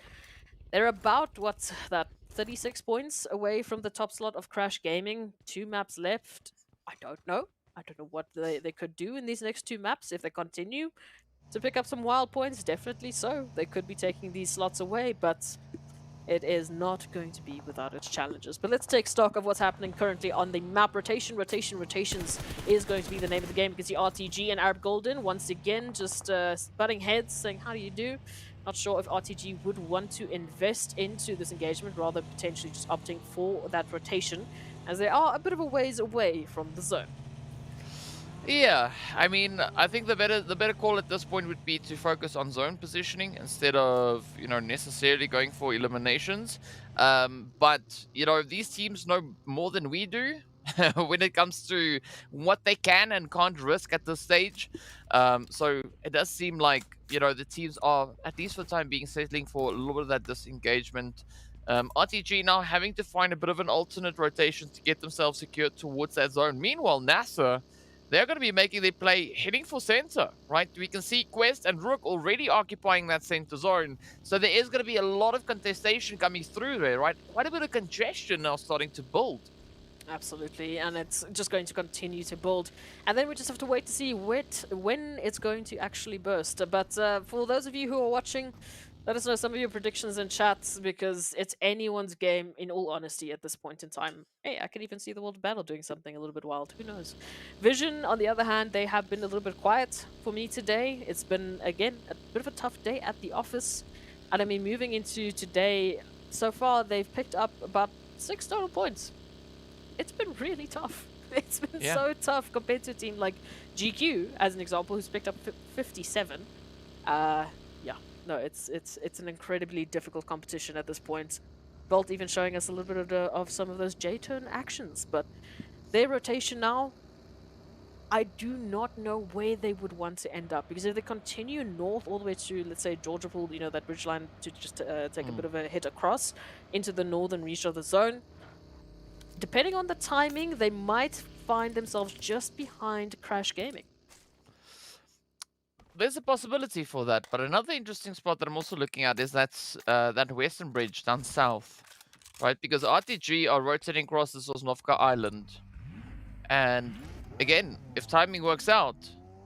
S3: They're about, what's that, 36 points away from the top slot of Crash Gaming. 2 maps left. I don't know what they could do in these next 2 maps if they continue to pick up some wild points. Definitely so. They could be taking these slots away, but it is not going to be without its challenges. But let's take stock of what's happening currently on the map. Rotations is going to be the name of the game. You can see RTG and Arab Golden once again just butting heads, saying, how do you do? Not sure if RTG would want to invest into this engagement, rather potentially just opting for that rotation, as they are a bit of a ways away from the zone.
S2: Yeah, I mean, I think the better call at this point would be to focus on zone positioning instead of, you know, necessarily going for eliminations. But, you know, these teams know more than we do when it comes to what they can and can't risk at this stage. So it does seem like, you know, the teams are, at least for the time being, settling for a little bit of that disengagement. RTG now having to find a bit of an alternate rotation to get themselves secured towards that zone. Meanwhile, NASR, they're going to be making their play heading for center, right? We can see Quest and RUKH already occupying that center zone. So there is going to be a lot of contestation coming through there, right? Quite a bit of congestion now starting to build.
S3: Absolutely, and it's just going to continue to build. And then we just have to wait to see when it's going to actually burst. But for those of you who are watching, let us know some of your predictions in chats, because it's anyone's game, in all honesty, at this point in time. Hey, I can even see the World Battle doing something a little bit wild. Who knows? Vision, on the other hand, they have been a little bit quiet for me today. It's been, again, a bit of a tough day at the office. And I mean, moving into today, so far, they've picked up about 6 total points. It's been really tough. It's been so tough compared to a team like GQ, as an example, who's picked up 57. No, it's an incredibly difficult competition at this point. Bolt even showing us a little bit of some of those J-turn actions, but their rotation now, I do not know where they would want to end up, because if they continue north all the way to, let's say, Georgia Pool, you know, that bridge line to just take a bit of a hit across into the northern reach of the zone, depending on the timing, they might find themselves just behind Crash Gaming.
S2: There's a possibility for that, but another interesting spot that I'm also looking at is that western bridge down south, right? Because RTG are rotating across the Sosnovka Island, and again, if timing works out,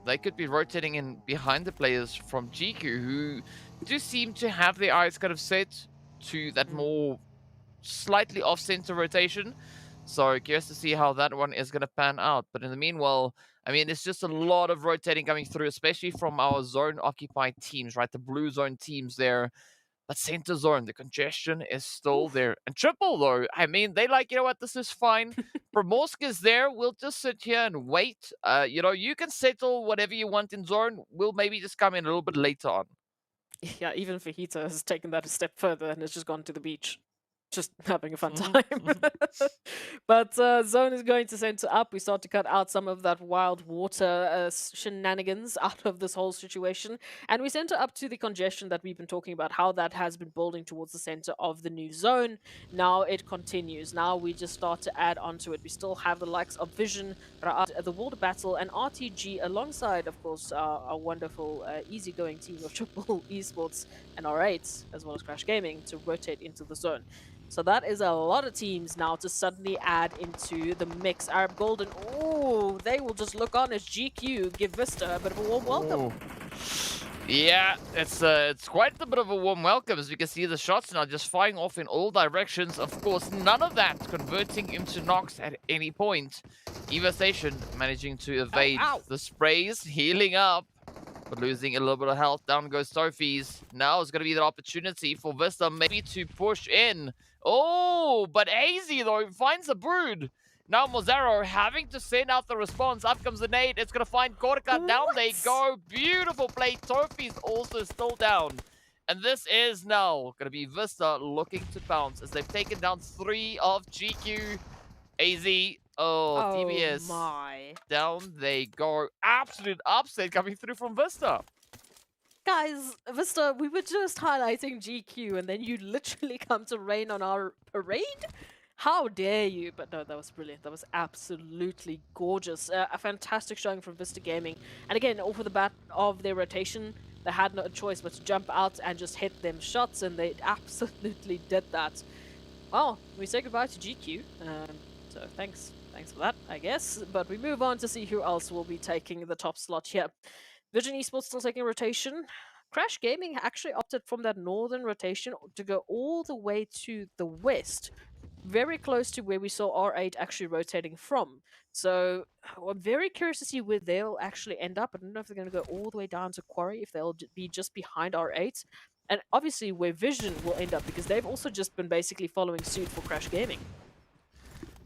S2: they could be rotating in behind the players from GQ, who do seem to have their eyes kind of set to that more slightly off-center rotation. So curious to see how that one is going to pan out. But in the meanwhile, I mean, it's just a lot of rotating coming through, especially from our zone-occupied teams, right? The blue zone teams there. But center zone, the congestion is still there. And triple, though, I mean, they like, you know what, this is fine. Promorsk is there. We'll just sit here and wait. You know, you can settle whatever you want in zone. We'll maybe just come in a little bit later on.
S3: Yeah, even Fajita has taken that a step further and has just gone to the beach. Just having a fun time. But Zone is going to center up. We start to cut out some of that wild water shenanigans out of this whole situation. And we center up to the congestion that we've been talking about, how that has been building towards the center of the new zone. Now it continues. Now we just start to add onto it. We still have the likes of Vision, the Water Battle, and RTG alongside, of course, our wonderful easygoing team of Triple Esports and R8, as well as Crash Gaming, to rotate into the zone. So that is a lot of teams now to suddenly add into the mix. Arab Golden, oh, they will just look on as GQ give Vista a bit of a warm welcome.
S2: Ooh. Yeah, it's quite a bit of a warm welcome, as we can see the shots now just firing off in all directions. Of course, none of that converting into knocks at any point. Eva Station managing to evade the sprays, healing up, but losing a little bit of health. Down goes Trophies. Now is going to be the opportunity for Vista maybe to push in. Oh, but Hazy, though, finds a Brood. Now Mozaro having to send out the response. Up comes the nade. It's going to find Korka. Down they go. Beautiful play. Trophies also still down. And this is now going to be Vista looking to bounce, as they've taken down 3 of GQ. AZ. Oh, TBS.
S3: My.
S2: Down they go. Absolute upset coming through from Vista.
S3: Guys, Vista, we were just highlighting GQ, and then you literally come to rain on our parade? How dare you? But no, that was brilliant. That was absolutely gorgeous. A fantastic showing from Vista Gaming. And again, off of the bat of their rotation, they had no choice but to jump out and just hit them shots, and they absolutely did that. Well, we say goodbye to GQ. So thanks for that, I guess. But we move on to see who else will be taking the top slot here. Vision Esports still taking rotation. Crash Gaming actually opted from that northern rotation to go all the way to the west, very close to where we saw R8 actually rotating from. So I'm very curious to see where they'll actually end up. I don't know if they're going to go all the way down to Quarry, if they'll be just behind R8. And obviously where Vision will end up, because they've also just been basically following suit for Crash Gaming.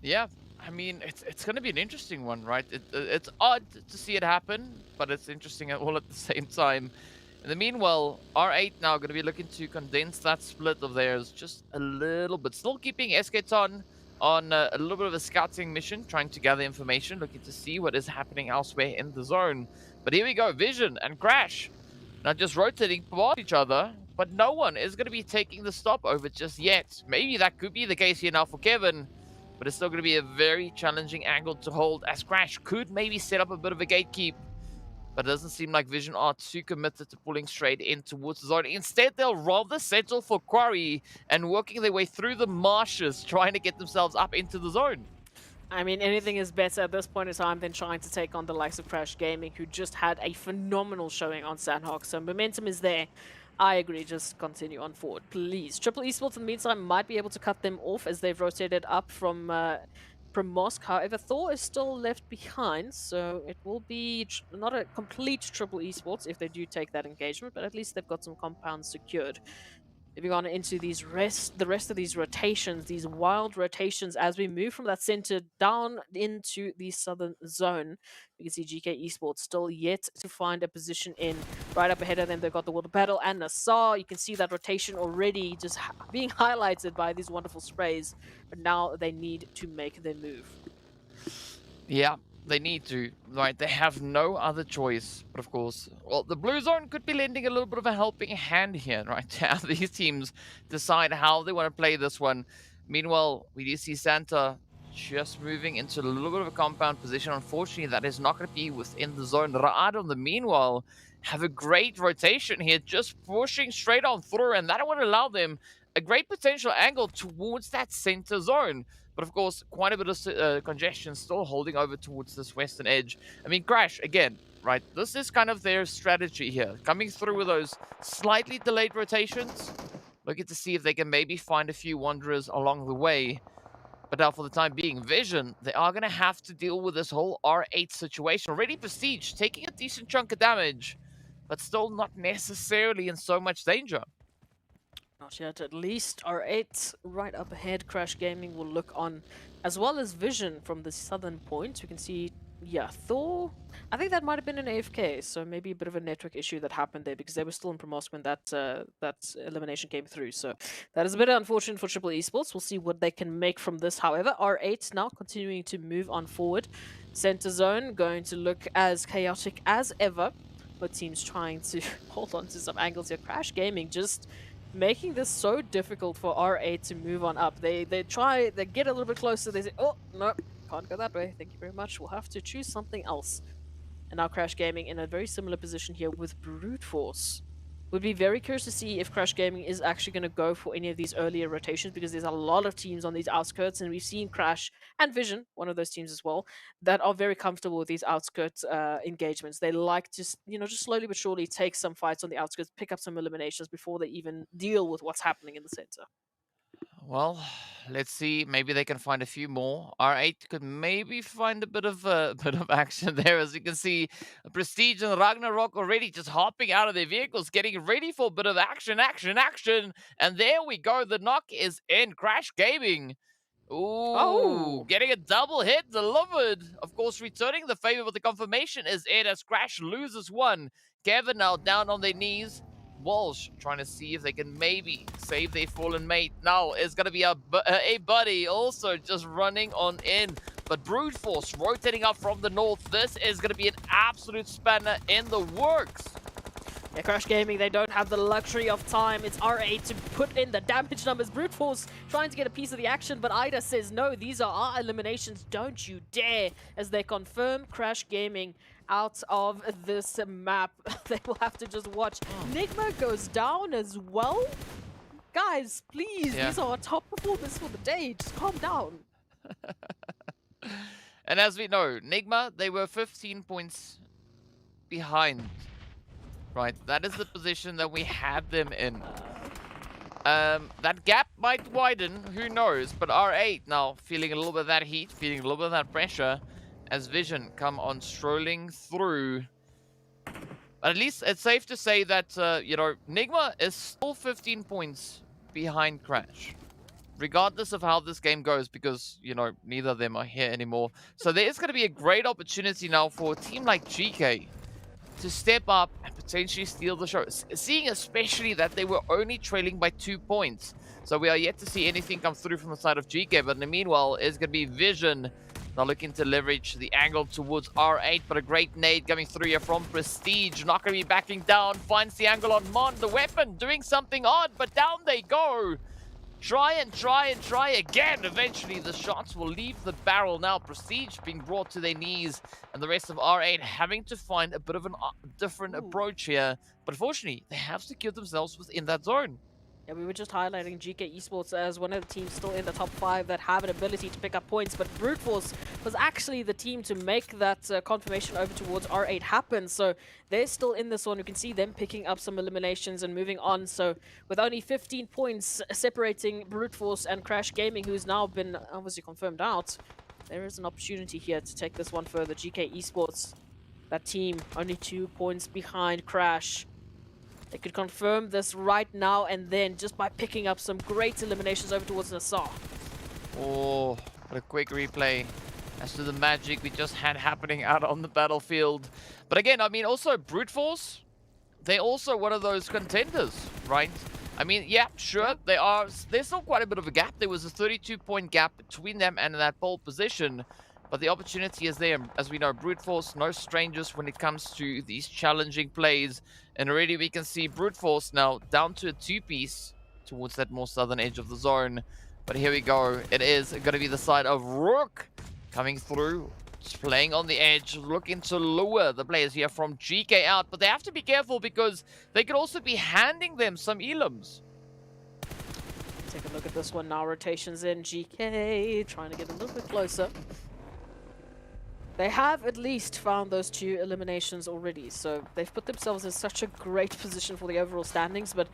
S2: Yeah, I mean, it's going to be an interesting one, right? It's odd to see it happen, but it's interesting all at the same time. In the meanwhile, R8 now going to be looking to condense that split of theirs just a little bit. Still keeping Esketon on a little bit of a scouting mission, trying to gather information, looking to see what is happening elsewhere in the zone. But here we go, Vision and Crash. Not just rotating past each other, but no one is going to be taking the stop over just yet. Maybe that could be the case here now for Kevin, but it's still going to be a very challenging angle to hold, as Crash could maybe set up a bit of a gatekeep. But it doesn't seem like Vision are too committed to pulling straight in towards the zone. Instead, they'll rather settle for Quarry and working their way through the marshes, trying to get themselves up into the zone.
S3: I mean, anything is better at this point in time than trying to take on the likes of Crash Gaming, who just had a phenomenal showing on Sanhok. So momentum is there. I agree, just continue on forward, please. Triple Esports, in the meantime, might be able to cut them off as they've rotated up from Mosque. However, Thor is still left behind, so it will be not a complete Triple Esports if they do take that engagement, but at least they've got some compounds secured. Moving on into the rest of these rotations, these wild rotations, as we move from that center down into the southern zone. You can see GK Esports still yet to find a position in. Right up ahead of them, they've got the World Battle and NASR. You can see that rotation already just being highlighted by these wonderful sprays. But now they need to make their move.
S2: Yeah, they need to, right? They have no other choice. But of course, well, the blue zone could be lending a little bit of a helping hand here, right? To have these teams decide how they want to play this one. Meanwhile, we do see Santa just moving into a little bit of a compound position. Unfortunately, that is not going to be within the zone. Ra'ad, on the meanwhile, have a great rotation here, just pushing straight on through, and that would allow them a great potential angle towards that center zone. But of course, quite a bit of congestion still holding over towards this western edge. I mean, Crash, again, right? This is kind of their strategy here. Coming through with those slightly delayed rotations. Looking to see if they can maybe find a few wanderers along the way. But now for the time being, Vision, they are going to have to deal with this whole R8 situation. Already Prestige, taking a decent chunk of damage, but still not necessarily in so much danger.
S3: Not yet, at least. R8 right up ahead. Crash Gaming will look on, as well as Vision from the southern point. We can see, yeah, Thor. I think that might have been an AFK, so maybe a bit of a network issue that happened there because they were still in Promos when that elimination came through. So that is a bit unfortunate for Triple Esports. We'll see what they can make from this. However, R8 now continuing to move on forward. Center zone going to look as chaotic as ever. But teams trying to hold on to some angles here. Crash Gaming just making this so difficult for R8 to move on up. They try, they get a little bit closer, they say, oh, no, can't go that way, thank you very much, we'll have to choose something else. And now Crash Gaming in a very similar position here with Brute Force. Would be very curious to see if Crash Gaming is actually going to go for any of these earlier rotations, because there's a lot of teams on these outskirts, and we've seen Crash and Vision, one of those teams as well, that are very comfortable with these outskirts engagements. They like to, you know, just slowly but surely take some fights on the outskirts, pick up some eliminations before they even deal with what's happening in the center.
S2: Well, let's see. Maybe they can find a few more. R8 could maybe find a bit of action there. As you can see, Prestige and Ragnarok already just hopping out of their vehicles, getting ready for a bit of action. And there we go. The knock is in. Crash Gaming. Ooh, getting a double hit delivered. Of course, returning the favor with the confirmation is in as Crash loses one. Kevin now down on their knees. Walsh trying to see if they can maybe save their fallen mate. Now it's going to be a buddy also just running on in. But Brute Force rotating up from the north. This is going to be an absolute spanner in the works.
S3: Yeah, Crash Gaming, they don't have the luxury of time. It's R8 to put in the damage numbers. Brute Force trying to get a piece of the action, but Ida says, no, these are our eliminations. Don't you dare. As they confirm Crash Gaming out of this map. They will have to just watch. NIGMA goes down as well. Guys, please, these are our top performers for the day. Just calm down.
S2: And as we know, NIGMA, they were 15 points behind. right? That is the position that we had them in. That gap might widen, who knows? But R8 now feeling a little bit of that heat, feeling a little bit of that pressure as Vision come on strolling through. But at least it's safe to say that, NIGMA is still 15 points behind Crash. Regardless of how this game goes, because, neither of them are here anymore. So there is going to be a great opportunity now for a team like GEEKAY to step up and potentially steal the show. Seeing especially that they were only trailing by 2 points. So we are yet to see anything come through from the side of GEEKAY. But in the meanwhile, it's going to be Vision now looking to leverage the angle towards R8. But a great nade coming through here from Prestige. Not going to be backing down. Finds the angle on Mon. The weapon doing something odd, but down they go. Try again. Eventually, the shots will leave the barrel now. Prestige being brought to their knees, and the rest of R8 having to find a bit of a different approach here. But unfortunately, they have secured themselves within that zone.
S3: Yeah, we were just highlighting GK Esports as one of the teams still in the top 5 that have an ability to pick up points, but Brute Force was actually the team to make that confirmation over towards R8 happen. So they're still in this one. You can see them picking up some eliminations and moving on. So with only 15 points separating Brute Force and Crash Gaming, who's now been obviously confirmed out, there is an opportunity here to take this one further. GK Esports, that team, only 2 points behind Crash. They could confirm this right now and then just by picking up some great eliminations over towards NASR.
S2: Oh, what a quick replay as to the magic we just had happening out on the battlefield. But again, I mean, also Brute Force, they're also one of those contenders, right? I mean, yeah, sure, there's still quite a bit of a gap. There was a 32-point gap between them and that pole position. But the opportunity is there. As we know, Brute Force, no strangers when it comes to these challenging plays. And already we can see Brute Force now down to a 2-piece towards that more southern edge of the zone. But here we go. It is going to be the side of RUKH coming through, just playing on the edge, looking to lure the players here from GEEKAY out. But they have to be careful because they could also be handing them some elims.
S3: Take a look at this one now. Rotations in. GEEKAY trying to get a little bit closer. They have at least found those 2 eliminations already, so they've put themselves in such a great position for the overall standings, but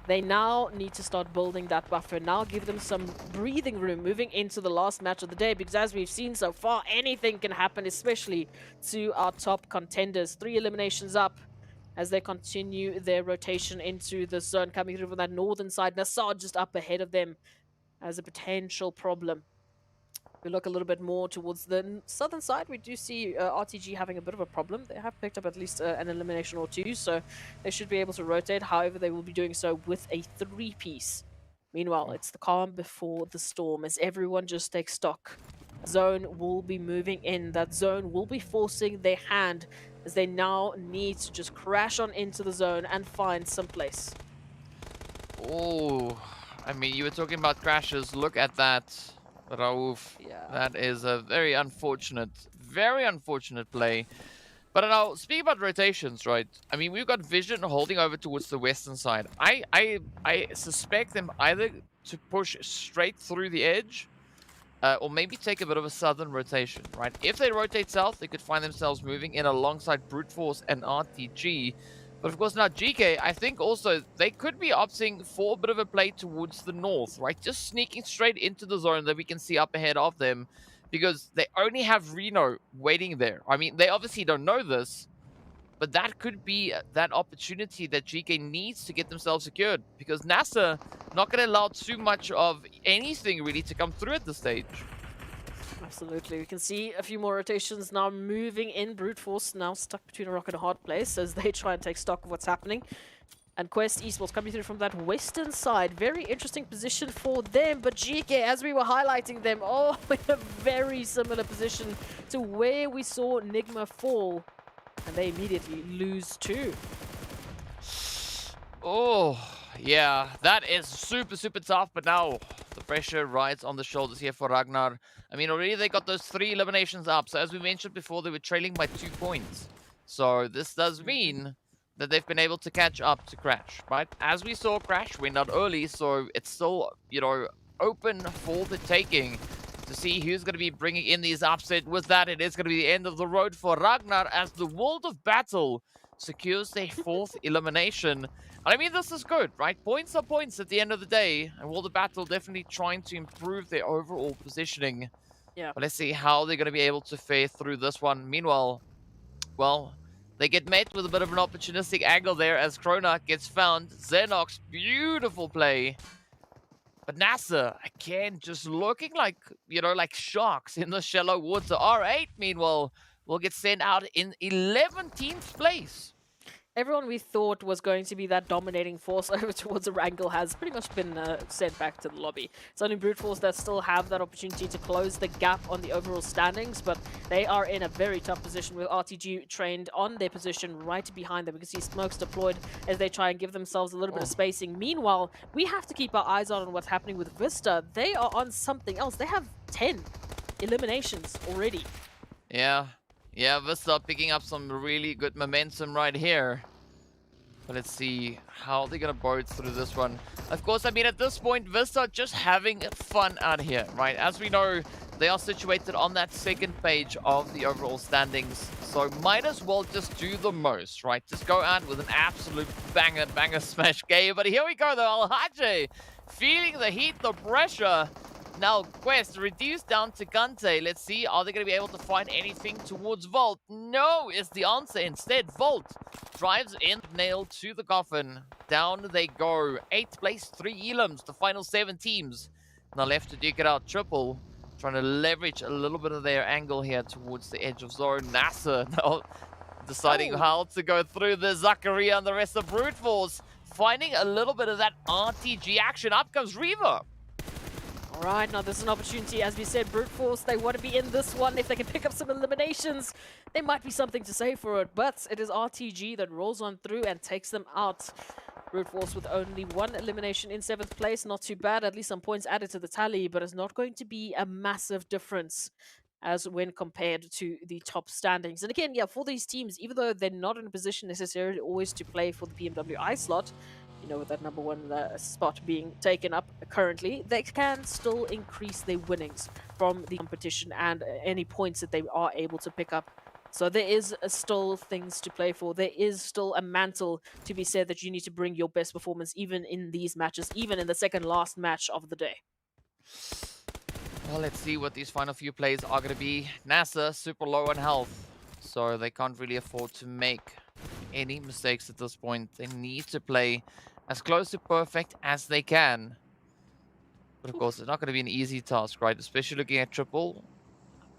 S3: they now need to start building that buffer. Now give them some breathing room moving into the last match of the day, because as we've seen so far, anything can happen, especially to our top contenders. 3 eliminations up as they continue their rotation into the zone, coming through from that northern side. NASR just up ahead of them as a potential problem. We look a little bit more towards the southern side. We do see RTG having a bit of a problem. They have picked up at least an elimination or 2, so they should be able to rotate. However, they will be doing so with a 3-piece. Meanwhile, it's the calm before the storm as everyone just takes stock. Zone will be moving in. That zone will be forcing their hand as they now need to just crash on into the zone and find some place.
S2: Oh, I mean, you were talking about crashes. Look at that. Rauf,
S3: Yeah.
S2: that is a very unfortunate play. But now, speaking about rotations, right? I mean, we've got Vision holding over towards the western side. I suspect them either to push straight through the edge, or maybe take a bit of a southern rotation, right? If they rotate south, they could find themselves moving in alongside Brute Force and RTG. But of course now GEEKAY, I think also they could be opting for a bit of a play towards the north, right? Just sneaking straight into the zone that we can see up ahead of them, because they only have Reno waiting there. I mean, they obviously don't know this, but that could be that opportunity that GEEKAY needs to get themselves secured, because NASR not going to allow too much of anything really to come through at this stage.
S3: Absolutely. We can see a few more rotations now moving in. Brute Force now stuck between a rock and a hard place as they try and take stock of what's happening. And Quest Esports coming through from that western side. Very interesting position for them. But GEEKAY, as we were highlighting them, oh, in a very similar position to where we saw NIGMA fall. And they immediately lose 2.
S2: Oh, yeah, that is super tough. But now the pressure rides on the shoulders here for Ragnar. I mean, already they got those 3 eliminations up. So as we mentioned before, they were trailing by 2 points. So this does mean that they've been able to catch up to Crash, right? As we saw, Crash went out early, so it's still, open for the taking to see who's going to be bringing in these upset. With that, it is going to be the end of the road for Ragnar as the world of battle secures their 4th elimination. And I mean, this is good, right? Points are points at the end of the day, and World of Battle definitely trying to improve their overall positioning.
S3: Yeah.
S2: But let's see how they're going to be able to fare through this one. Meanwhile, well, they get met with a bit of an opportunistic angle there as Krona gets found. Xenox, beautiful play. But NASR, again, just looking like, you know, like sharks in the shallow water. R8, meanwhile, will get sent out in 11th place.
S3: Everyone we thought was going to be that dominating force over towards Erangel has pretty much been sent back to the lobby. It's only Brute Force that still have that opportunity to close the gap on the overall standings, but they are in a very tough position with RTG trained on their position right behind them. We can see smokes deployed as they try and give themselves a little bit of spacing. Meanwhile, we have to keep our eyes out on what's happening with VISTA. They are on something else. They have 10 eliminations already.
S2: Yeah, Vista picking up some really good momentum right here. But let's see how they're going to boat through this one. Of course, I mean, at this point, Vista just having fun out here, right? As we know, they are situated on that 2nd page of the overall standings. So might as well just do the most, right? Just go out with an absolute banger smash game. But here we go, though. Alhaje feeling the heat, the pressure. Now, Quest reduced down to Gante. Let's see, are they going to be able to find anything towards Volt? No is the answer. Instead, Volt drives in, nailed to the coffin. Down they go. 8th place, 3 elims, the final 7 teams. Now left to duke it out. Triple trying to leverage a little bit of their angle here towards the edge of zone. NASR now deciding how to go through the Zachary and the rest of Brute Force. Finding a little bit of that RTG action. Up comes Reaver.
S3: All right, now there's an opportunity. As we said, Brute Force, they want to be in this one. If they can pick up some eliminations, there might be something to say for it. But it is RTG that rolls on through and takes them out. Brute Force with only 1 elimination in 7th place. Not too bad, at least some points added to the tally, but it's not going to be a massive difference as when compared to the top standings. And again, yeah, for these teams, even though they're not in a position necessarily always to play for the PMWI slot, you know, with that number 1 spot being taken up currently, they can still increase their winnings from the competition and any points that they are able to pick up. So there is still things to play for. There is still a mantle to be said that you need to bring your best performance even in these matches, even in the second last match of the day.
S2: Well, let's see what these final few plays are going to be. NASR super low on health, so they can't really afford to make any mistakes at this point. They need to play as close to perfect as they can. But of course, it's not going to be an easy task, right? Especially looking at Triple,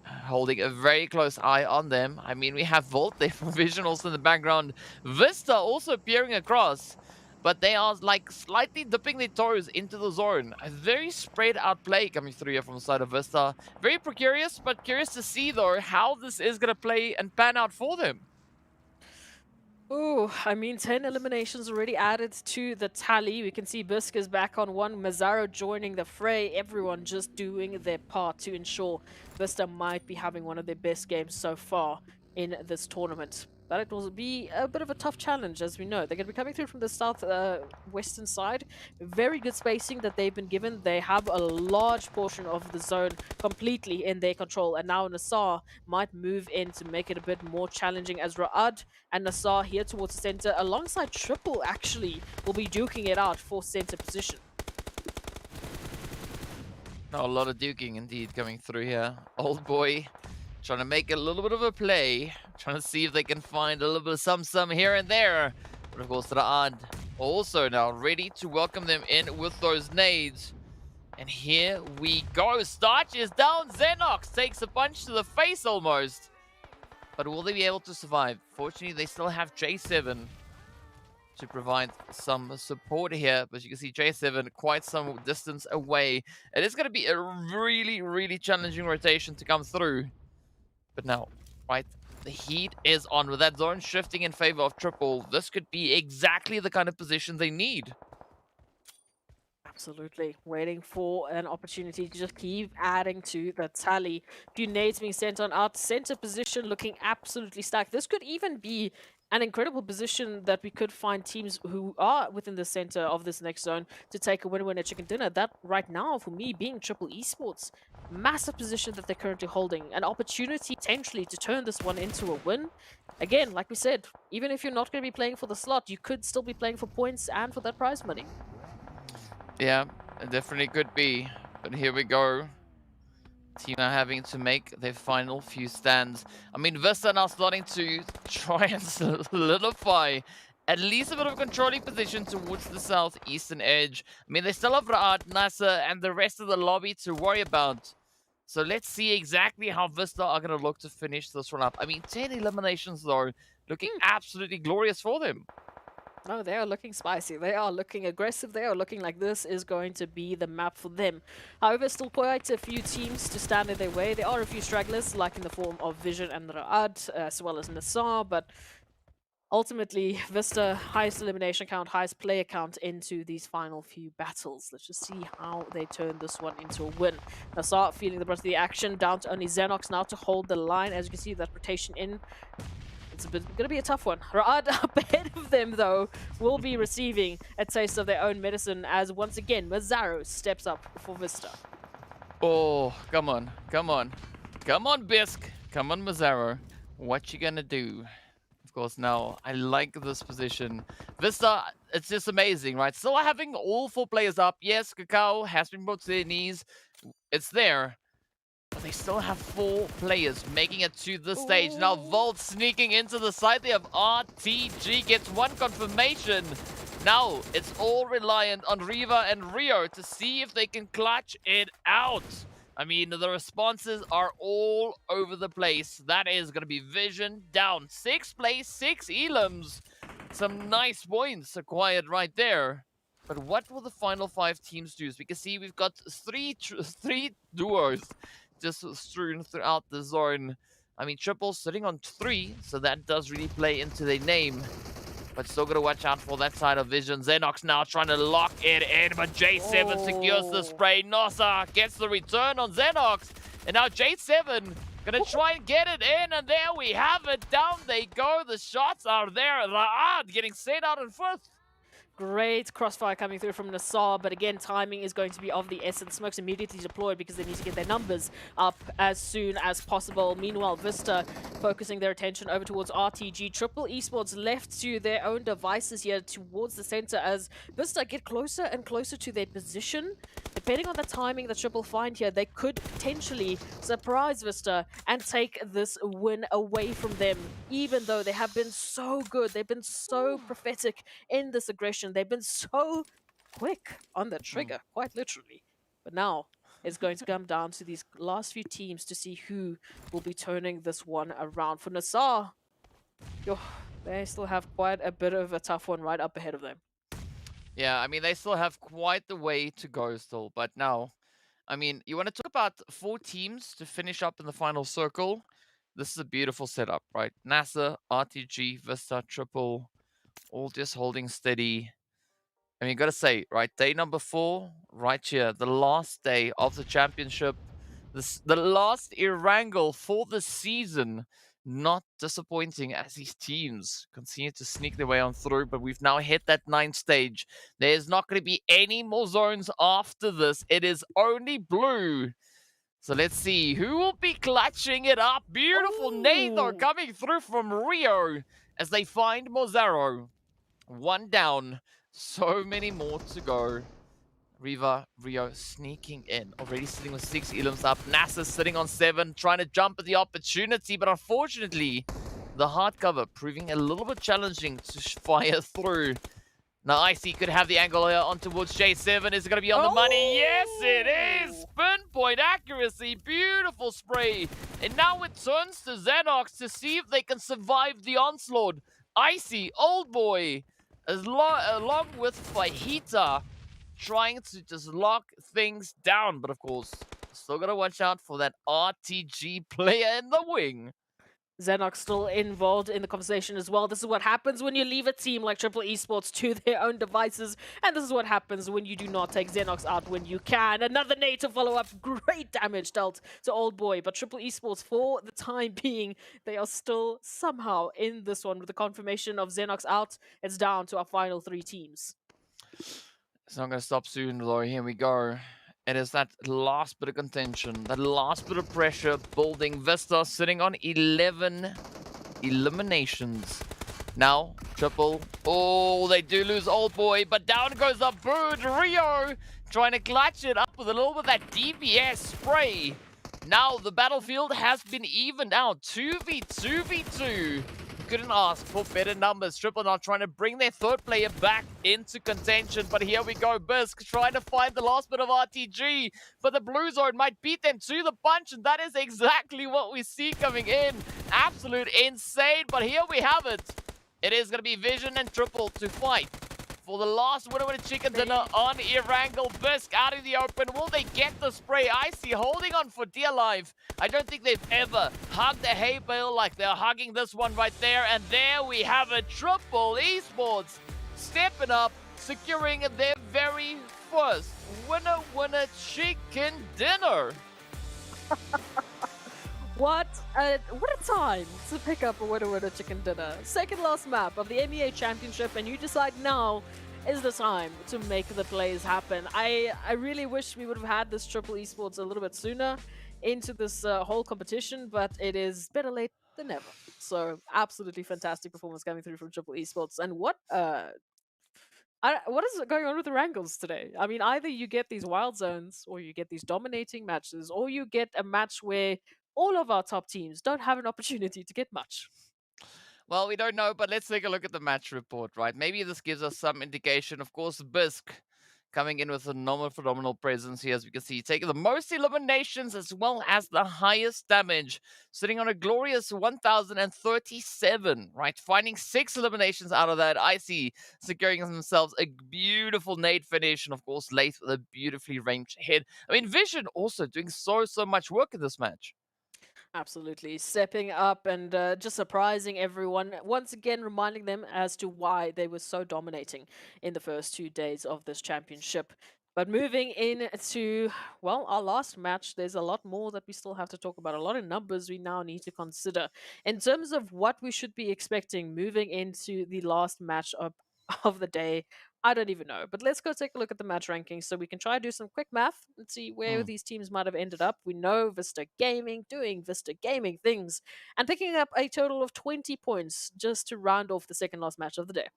S2: holding a very close eye on them. I mean, we have Volt there from Vision also in the background. Vista also peering across, but they are like slightly dipping their toes into the zone. A very spread out play coming through here from the side of Vista. Very precarious, but curious to see though how this is going to play and pan out for them.
S3: Ooh, I mean, 10 eliminations already added to the tally. We can see Bisk is back on 1, Mazzaro joining the fray, everyone just doing their part to ensure Vista might be having one of their best games so far in this tournament. But it will be a bit of a tough challenge, as we know. They're going to be coming through from the south western side. Very good spacing that they've been given. They have a large portion of the zone completely in their control. And now NASR might move in to make it a bit more challenging, as Ra'ad and NASR here towards the center, alongside Triple, actually, will be duking it out for center position.
S2: No, a lot of duking indeed coming through here. Old boy trying to make a little bit of a play, trying to see if they can find a little bit of some here and there. But of course, Ra'ad also now ready to welcome them in with those nades. And here we go. Starch is down. Xenox takes a punch to the face almost. But will they be able to survive? Fortunately, they still have J7 to provide some support here. But you can see J7 quite some distance away. It is going to be a really, really challenging rotation to come through. But now, right, the heat is on with that zone shifting in favor of Triple. This could be exactly the kind of position they need.
S3: Absolutely. Waiting for an opportunity to just keep adding to the tally. Few nades being sent on out. Center position looking absolutely stacked. This could even be an incredible position that we could find teams who are within the center of this next zone to take a win-win at chicken dinner. That right now, for me, being triple esports, massive position that they're currently holding, an opportunity potentially to turn this one into a win. Again, like we said, even if you're not going to be playing for the slot, you could still be playing for points and for that prize money.
S2: Yeah, it definitely could be. But here we go. Team are having to make their final few stands. I mean, VISTA now starting to try and solidify at least a bit of a controlling position towards the southeastern edge. I mean, they still have RUKH, NASR, and the rest of the lobby to worry about. So let's see exactly how VISTA are going to look to finish this one up. I mean, 10 eliminations, though, looking absolutely glorious for them.
S3: Oh, they are looking spicy. They are looking aggressive. They are looking like this is going to be the map for them. However, still quite a few teams to stand in their way. There are a few stragglers, like in the form of Vision and RUKH, as well as NASR, but ultimately, Vista, highest elimination count, highest player count into these final few battles. Let's just see how they turn this one into a win. NASR feeling the brunt of the action, down to only Xenox now to hold the line. As you can see, that rotation in. It's going to be a tough one. RUKH up ahead of them, though, will be receiving a taste of their own medicine as, once again, Mazzaro steps up for Vista.
S2: Oh, come on, come on. Come on, Bisque. Come on, Mazzaro. What you gonna do? Of course, now, I like this position. Vista, it's just amazing, right? Still having all 4 players up. Yes, Cacao has been brought to their knees. It's there. But they still have 4 players making it to this stage. Now Volt sneaking into the side. They have RTG, gets 1 confirmation. Now it's all reliant on Riva and Rio to see if they can clutch it out. I mean, the responses are all over the place. That is going to be Vision down. 6th place, 6 elims. Some nice points acquired right there. But what will the final 5 teams do? As we can see, we've got three duos just strewn throughout the zone. I mean, Triple sitting on 3, so that does really play into their name. But still got to watch out for that side of Vision. Xenox now trying to lock it in, but J7 secures the spray. NASR gets the return on Xenox. And now J7 gonna try and get it in, and there we have it. Down they go. The shots are there. RUKH getting sent out in 5th.
S3: Great crossfire coming through from NASR, but again, timing is going to be of the essence. Smokes immediately deployed because they need to get their numbers up as soon as possible. Meanwhile, Vista focusing their attention over towards RTG. Triple Esports left to their own devices here towards the center as Vista get closer and closer to their position. Depending on the timing that Triple find here, they could potentially surprise Vista and take this win away from them, even though they have been so good. They've been so prophetic in this aggression. They've been so quick on the trigger, quite literally. But now it's going to come down to these last few teams to see who will be turning this one around. For NASR, they still have quite a bit of a tough one right up ahead of them.
S2: Yeah, I mean, they still have quite the way to go still. But now, I mean, you want to talk about 4 teams to finish up in the final circle. This is a beautiful setup, right? NASR, RTG, Vista, Triple, all just holding steady. I mean, you gotta say, right, day number 4, right here, the last day of the championship, the last Erangel for the season. Not disappointing as these teams continue to sneak their way on through, but we've now hit that 9th stage. There's not going to be any more zones after this. It is only blue. So let's see who will be clutching it up. Beautiful Nathan coming through from Rio as they find Mazzaro. 1 down. So many more to go. Riva, Rio sneaking in. Already sitting with 6 elims up. NASR sitting on 7, trying to jump at the opportunity. But unfortunately, the hard cover proving a little bit challenging to fire through. Now, Icy could have the angle here on towards J7. Is it going to be on the money? Yes, it is! Pinpoint accuracy. Beautiful spray. And now it turns to Xenox to see if they can survive the onslaught. Icy, old boy, along with Fajita, trying to just lock things down. But of course, still got to watch out for that RTG player in the wing.
S3: Sanhok still involved in the conversation as well. This is what happens when you leave a team like Triple Esports to their own devices, and this is what happens when you do not take Xenox out when you can. Another nade to follow up. Great damage dealt to Old Boy, but Triple Esports, for the time being, they are still somehow in this one with the confirmation of Xenox out. It's down to our final 3 teams.
S2: It's not going to stop soon, though. Here we go. It is that last bit of contention, that last bit of pressure building. VISTA sitting on 11 eliminations. Now, Triple. Oh, they do lose Old Boy, but down goes the Brood. Rio trying to clutch it up with a little bit of that DPS spray. Now the battlefield has been evened out. 2v2v2. Couldn't ask for better numbers. Triple now trying to bring their third player back into contention. But here we go. Bisk trying to find the last bit of RTG. But the blue zone might beat them to the punch. And that is exactly what we see coming in. Absolute insane. But here we have it. It is going to be Vision and Triple to fight for the last winner with a chicken dinner on Erangel. Bisk out in the open. Will they get the spray? Icy holding on for dear life. I don't think they've ever hugged a hay bale like they're hugging this one right there. And there we have a Triple Esports stepping up, securing their very first winner chicken dinner.
S3: What a time to pick up a winner chicken dinner. Second last map of the MEA Championship, and you decide now is the time to make the plays happen. I really wish we would have had this Triple Esports a little bit sooner into this whole competition, but it is better late than never. So absolutely fantastic performance coming through from Triple Esports. And what is going on with the Erangels today? I mean, either you get these wild zones, or you get these dominating matches, or you get a match where all of our top teams don't have an opportunity to get much.
S2: Well, we don't know, but let's take a look at the match report, right? Maybe this gives us some indication. Of course, Bisk coming in with a phenomenal presence here, as we can see, taking the most eliminations as well as the highest damage, sitting on a glorious 1,037, right? Finding 6 eliminations out of that. Icy securing themselves a beautiful nade finish, and of course, Lath with a beautifully ranged head. I mean, Vision also doing so much work in this match.
S3: Absolutely. Stepping up and just surprising everyone. Once again, reminding them as to why they were so dominating in the first 2 days of this championship. But moving into, well, our last match, there's a lot more that we still have to talk about. A lot of numbers we now need to consider. In terms of what we should be expecting moving into the last match of the day, I don't even know. But let's go take a look at the match rankings so we can try to do some quick math and see where these teams might have ended up. We know Vista Gaming doing Vista Gaming things and picking up a total of 20 points just to round off the second last match of the day.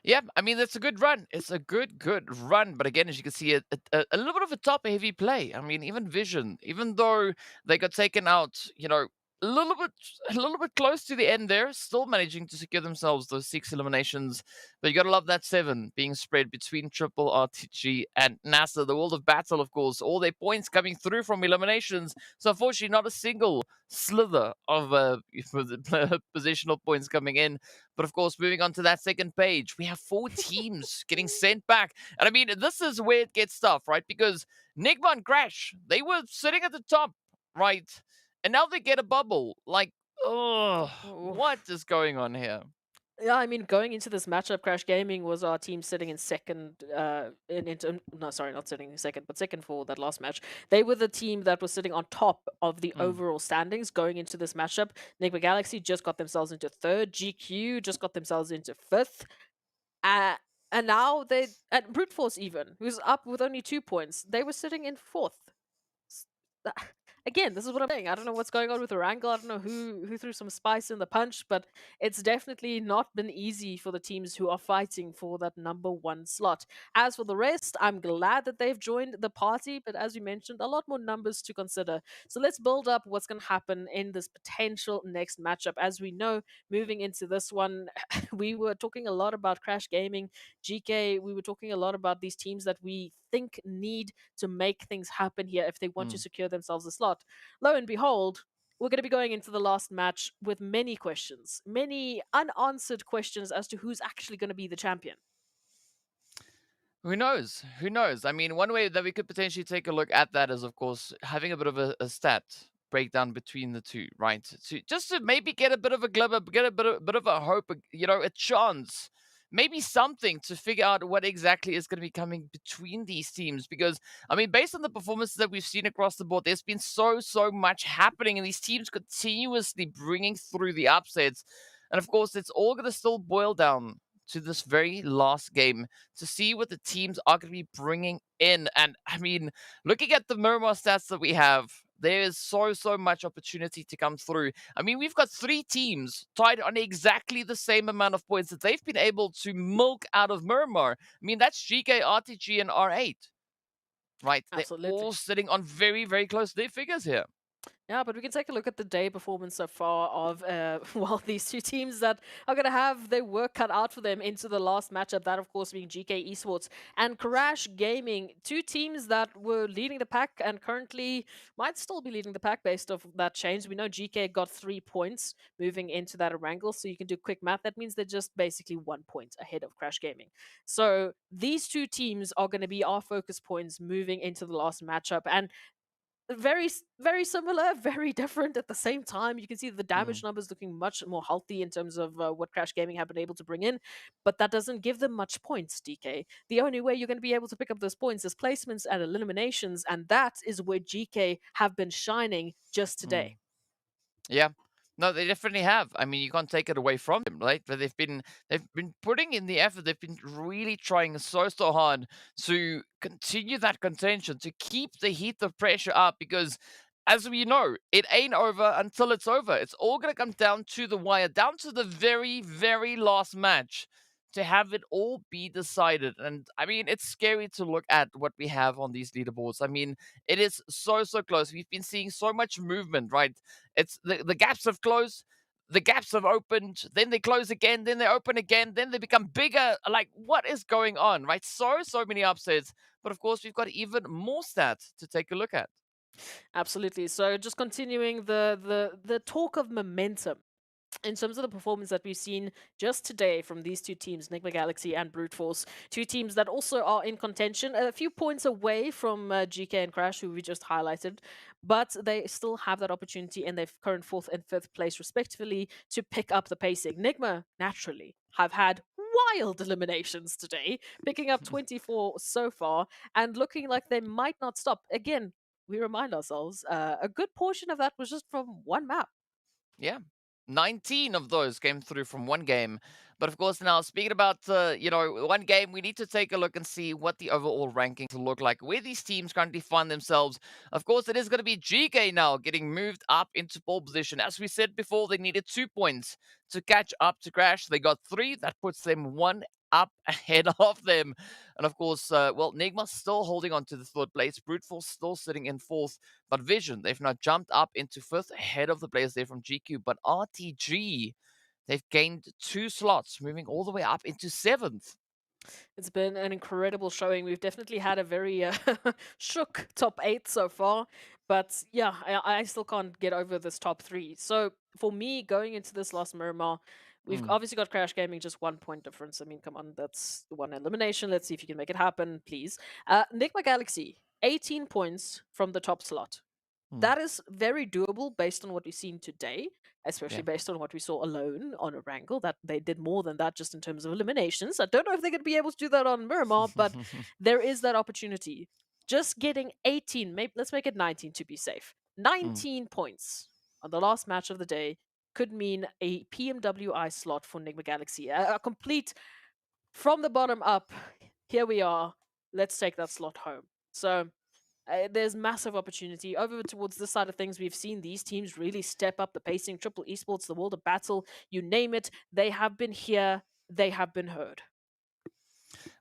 S2: Yeah, I mean, that's a good run. It's a good run. But again, as you can see, a little bit of a top-heavy play. I mean, even Vision, even though they got taken out, you know, a little bit close to the end there, still managing to secure themselves those 6 eliminations. But you got to love that 7 being spread between Triple, RTG, and NASR. The World of Battle, of course, all their points coming through from eliminations. So unfortunately, not a single slither of positional points coming in. But of course, moving on to that second page, we have 4 teams getting sent back. And I mean, this is where it gets tough, right? Because NIGMA and Crash, they were sitting at the top, right? And now they get a bubble. Like, oh, what is going on here?
S3: Yeah, I mean, going into this matchup, Crash Gaming was our team sitting in second. No, sorry, not sitting in second, but second for that last match. They were the team that was sitting on top of the overall standings going into this matchup. NIGMA Galaxy just got themselves into third. GQ just got themselves into fifth. And now and Brute Force even, who's up with only 2 points, they were sitting in fourth. Again, this is what I'm saying. I don't know what's going on with Erangel. I don't know who threw some spice in the punch, but it's definitely not been easy for the teams who are fighting for that number 1 slot. As for the rest, I'm glad that they've joined the party, but as we mentioned, a lot more numbers to consider. So let's build up what's going to happen in this potential next matchup. As we know, moving into this one, we were talking a lot about Crash Gaming, GEEKAY. We were talking a lot about these teams that we think need to make things happen here if they want to secure themselves a slot. Lo and behold, we're going to be going into the last match with many questions, many unanswered questions as to who's actually going to be the champion.
S2: Who knows? Who knows? I mean, one way that we could potentially take a look at that is, of course, having a bit of a stat breakdown between the two, right? Just to maybe get a bit of a glimmer, get a bit of a hope, a chance, maybe something to figure out what exactly is going to be coming between these teams. Because, I mean, based on the performances that we've seen across the board, there's been so much happening, and these teams continuously bringing through the upsets. And of course, it's all going to still boil down to this very last game to see what the teams are going to be bringing in. And I mean, looking at the Miramar stats that we have, there is so much opportunity to come through. I mean, we've got 3 teams tied on exactly the same amount of points that they've been able to milk out of Miramar. I mean, that's GEEKAY, RTG, and R8, right? They're
S3: Absolutely.
S2: all sitting on very close to their figures here.
S3: Yeah, but we can take a look at the day performance so far of, well, these two teams that are going to have their work cut out for them into the last matchup. That, of course, being GK Esports and Crash Gaming. 2 teams that were leading the pack and currently might still be leading the pack based off that change. We know GK got 3 points moving into that Erangel, so you can do quick math. That means they're just basically 1 point ahead of Crash Gaming. So these 2 teams are going to be our focus points moving into the last matchup. And very similar, very different at the same time. You can see the damage numbers looking much more healthy in terms of what Crash Gaming have been able to bring in, but that doesn't give them much points, DK. The only way you're going to be able to pick up those points is placements and eliminations, and that is where GK have been shining just today.
S2: Yeah. No, they definitely have. I mean, you can't take it away from them, right? But they've been putting in the effort. They've been really trying so hard to continue that contention, to keep the heat of pressure up, because as we know, it ain't over until it's over. It's all gonna come down to the wire, down to the very last match to have it all be decided. And I mean, it's scary to look at what we have on these leaderboards. I mean, it is so close. We've been seeing so much movement, right? It's the gaps have closed, the gaps have opened, then they close again, then they open again, then they become bigger. Like, what is going on, right? So many upsets. But of course, we've got even more stats to take a look at.
S3: Absolutely. So just continuing the talk of momentum. In terms of the performance that we've seen just today from these 2 teams, NIGMA Galaxy and Brute Force, 2 teams that also are in contention, a few points away from GK and Crash, who we just highlighted, but they still have that opportunity in their current 4th and 5th place, respectively, to pick up the pacing. NIGMA, naturally, have had wild eliminations today, picking up 24 so far, and looking like they might not stop. Again, we remind ourselves, a good portion of that was just from one map.
S2: Yeah. 19 of those came through from one game. But of course, now speaking about, one game, we need to take a look and see what the overall rankings look like, where these teams currently find themselves. Of course, it is going to be GK now getting moved up into pole position. As we said before, they needed 2 points to catch up to Crash. They got 3. That puts them 1 up ahead of them. And of course, NIGMA still holding on to the 3rd place. Brute Force still sitting in 4th. But Vision, they've now jumped up into 5th ahead of the players there from GQ. But RTG, they've gained 2 slots, moving all the way up into 7th.
S3: It's been an incredible showing. We've definitely had a very shook top 8 so far. But yeah, I still can't get over this top 3. So for me, going into this last Miramar, we've obviously got Crash Gaming, just 1 point difference. I mean, come on, that's 1 elimination. Let's see if you can make it happen, please. NIGMA Galaxy, 18 points from the top slot. That is very doable based on what we've seen today, especially based on what we saw alone on Erangel, that they did more than that just in terms of eliminations. I don't know if they're going to be able to do that on Miramar, but there is that opportunity. Just getting 18, maybe let's make it 19 to be safe. 19 points on the last match of the day could mean a PMWI slot for NIGMA Galaxy. A complete from the bottom up. Here we are. Let's take that slot home. So there's massive opportunity. Over towards this side of things, we've seen these teams really step up the pacing. Triple Esports, the World of Battle, you name it. They have been here. They have been heard.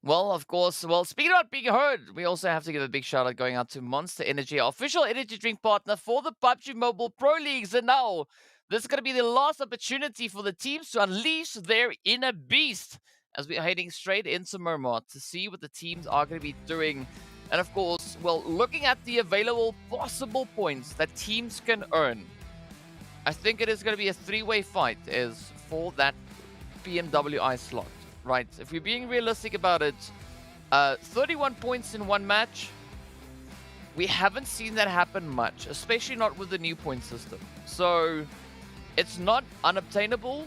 S2: Well, of course. Well, speaking about being heard, we also have to give a big shout out going out to Monster Energy, our official energy drink partner for the PUBG Mobile Pro Leagues. And now, this is going to be the last opportunity for the teams to unleash their inner beast as we are heading straight into Miramar to see what the teams are going to be doing. And of course, well, looking at the available possible points that teams can earn, I think it is going to be a 3-way fight is for that PMWI slot, right? If we're being realistic about it, 31 points in one match, we haven't seen that happen much, especially not with the new point system. So it's not unobtainable.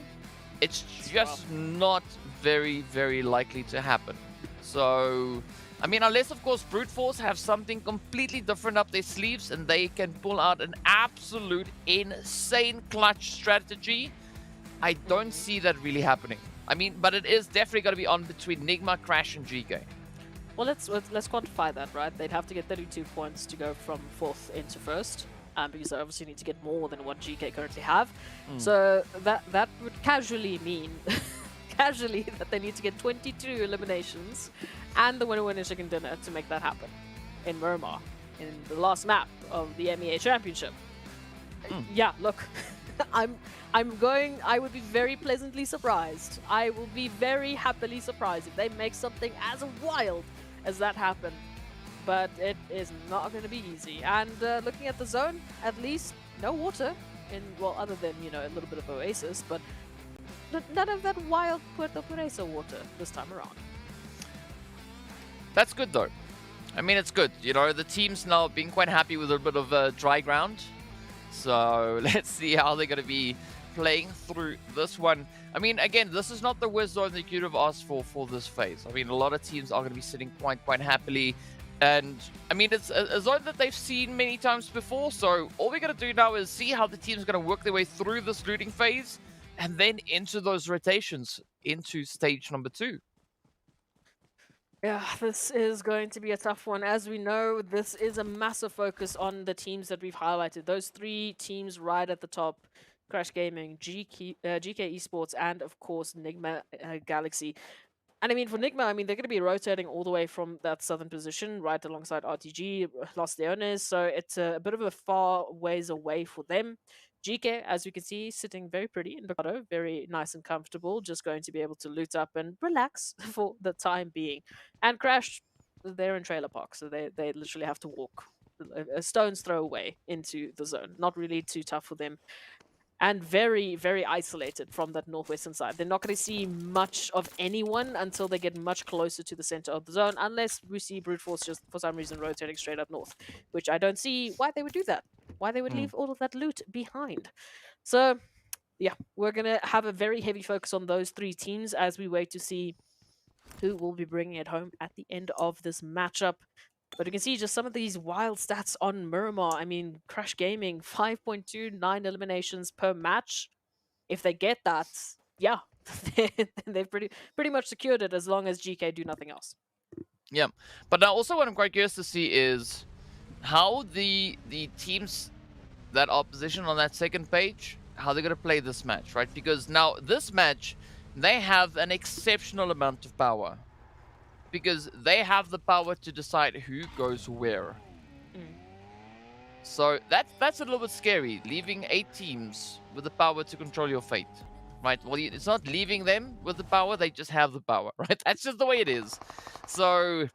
S2: It's just not very, very likely to happen. So, I mean, unless, of course, Brute Force have something completely different up their sleeves and they can pull out an absolute insane clutch strategy, I don't see that really happening. I mean, but it is definitely going to be on between NIGMA, Crash, and GEEKAY.
S3: Well, let's quantify that, right? They'd have to get 32 points to go from 4th into 1st. Because they obviously need to get more than what GEEKAY currently have. So that would casually mean that they need to get 22 eliminations and the winner chicken dinner to make that happen in Miramar, in the last map of the MEA Championship. Yeah, look, I would be very pleasantly surprised. I will be very happily surprised if they make something as wild as that happen. But it is not going to be easy. And looking at the zone, at least no water. Well, other than, you know, a little bit of oasis, but none of that wild Puerto Paraiso water this time around.
S2: That's good, though. I mean, it's good. You know, the team's now being quite happy with a bit of dry ground. So let's see how they're going to be playing through this one. I mean, again, this is not the worst zone that you'd have asked for this phase. I mean, a lot of teams are going to be sitting quite happily. And, I mean, it's a zone that they've seen many times before, so all we're going to do now is see how the team's going to work their way through this looting phase, and then into those rotations, into stage number 2.
S3: Yeah, this is going to be a tough one. As we know, this is a massive focus on the teams that we've highlighted. Those 3 teams right at the top, Crash Gaming, GEEKAY Esports, and, of course, NIGMA Galaxy. And I mean, for NIGMA, I mean, they're going to be rotating all the way from that southern position, right alongside RTG, Los Leones, so it's a bit of a far ways away for them. GEEKAY, as you can see, sitting very pretty in Bocado, very nice and comfortable, just going to be able to loot up and relax for the time being. And Crash, they're in trailer park, so they literally have to walk a stone's throw away into the zone. Not really too tough for them. And very, very isolated from that northwestern side. They're not going to see much of anyone until they get much closer to the center of the zone, unless we see Brute Force just for some reason rotating straight up north, which I don't see why they would do that, why they would leave all of that loot behind. So, yeah, we're going to have a very heavy focus on those 3 teams as we wait to see who will be bringing it home at the end of this matchup. But you can see just some of these wild stats on Miramar. I mean, Crash Gaming, 5.29 eliminations per match. If they get that, yeah, they've pretty much secured it as long as GEEKAY do nothing else.
S2: Yeah, but now also what I'm quite curious to see is how the teams that are positioned on that second page, how they're going to play this match, right? Because now this match, they have an exceptional amount of power. Because they have the power to decide who goes where. So that's a little bit scary, leaving 8 teams with the power to control your fate, right? Well, it's not leaving them with the power, they just have the power, right? That's just the way it is. So,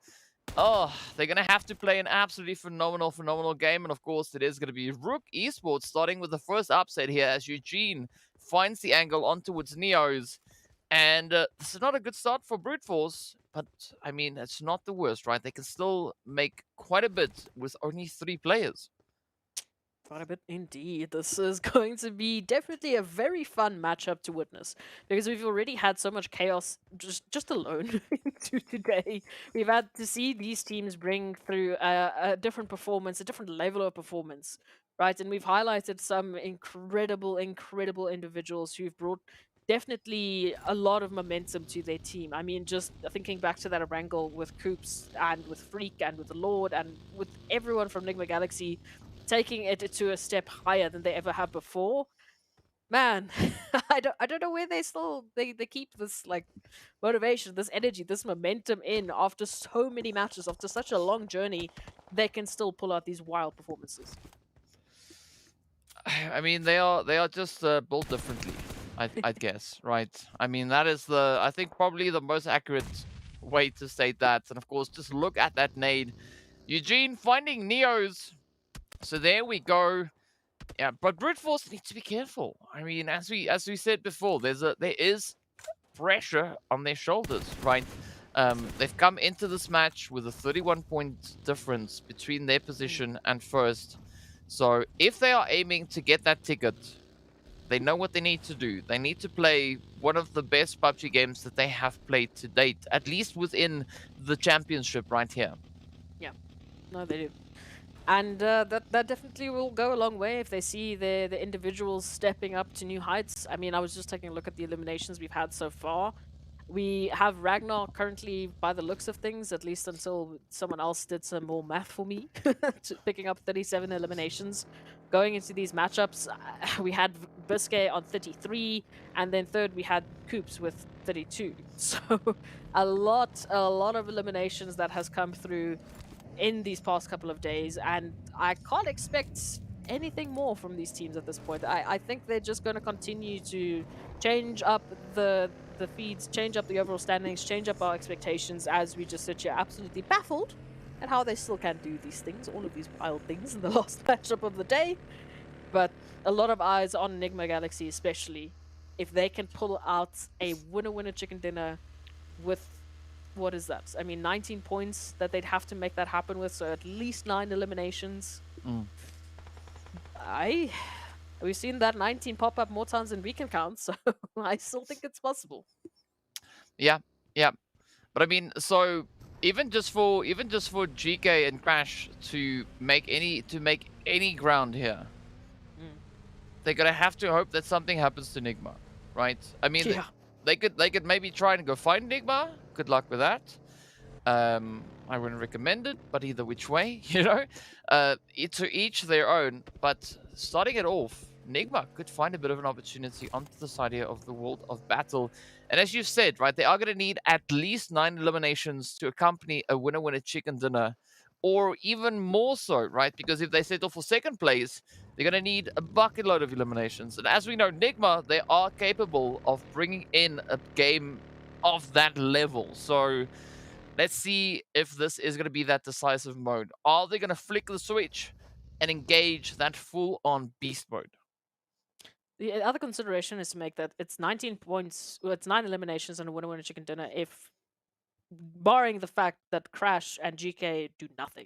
S2: they're going to have to play an absolutely phenomenal game. And of course, it is going to be RUKH Esports starting with the first upset here as Eugene finds the angle on towards Neos. And this is not a good start for Brute Force, but I mean, it's not the worst, right? They can still make quite a bit with only 3 players.
S3: Quite a bit indeed. This is going to be definitely a very fun matchup to witness because we've already had so much chaos just alone today. We've had to see these teams bring through a different performance, a different level of performance, right? And we've highlighted some incredible individuals who've brought definitely a lot of momentum to their team. I mean, just thinking back to that Erangel with Coops and with Freak and with the Lord and with everyone from NIGMA Galaxy taking it to a step higher than they ever have before. Man, I don't know where they keep this like motivation, this energy, this momentum in after so many matches, after such a long journey. They can still pull out these wild performances.
S2: I mean, they are just built differently, I'd guess, right? I mean, that is I think probably the most accurate way to state that. And of course, just look at that nade. Eugene finding Neos. So there we go. Yeah, but Brute Force needs to be careful. I mean, as we said before, there is pressure on their shoulders, right? They've come into this match with a 31-point difference between their position and first. So if they are aiming to get that ticket, they know what they need to do. They need to play one of the best PUBG games that they have played to date, at least within the championship right here.
S3: Yeah, no, they do. And that definitely will go a long way if they see the individuals stepping up to new heights. I mean, I was just taking a look at the eliminations we've had so far. We have Ragnar currently, by the looks of things, at least until someone else did some more math for me, picking up 37 eliminations. Going into these matchups, we had VISTA on 33, and then third we had Coops with 32. So a lot of eliminations that has come through in these past couple of days, and I can't expect anything more from these teams at this point. I think they're just going to continue to change up the feeds, change up the overall standings, change up our expectations as we just sit here absolutely baffled at how they still can do these things, all of these wild things in the last matchup of the day. But a lot of eyes on Enigma Galaxy, especially if they can pull out a winner chicken dinner with, what is that? I mean, 19 points that they'd have to make that happen with, so at least 9 eliminations. We've seen that 19 pop up more times than we can count, so I still think it's possible.
S2: Yeah, yeah. But I mean, so even just for GK and Crash to make any ground here, they're gonna have to hope that something happens to Nigma, right? I mean,
S3: Yeah.
S2: they could maybe try and go find Nigma. Good luck with that. I wouldn't recommend it, but either which way, you know, to each their own. But starting it off, Nigma could find a bit of an opportunity onto the side here of the world of battle. And as you said, right, they are going to need at least 9 eliminations to accompany a winner chicken dinner, or even more so, right? Because if they settle for second place, they're going to need a bucket load of eliminations. And as we know, Nigma, they are capable of bringing in a game of that level. So let's see if this is going to be that decisive mode. Are they going to flick the switch and engage that full-on beast mode?
S3: The other consideration is to make that it's 19 points, well, it's 9 eliminations and a winner chicken dinner, if barring the fact that Crash and GK do nothing,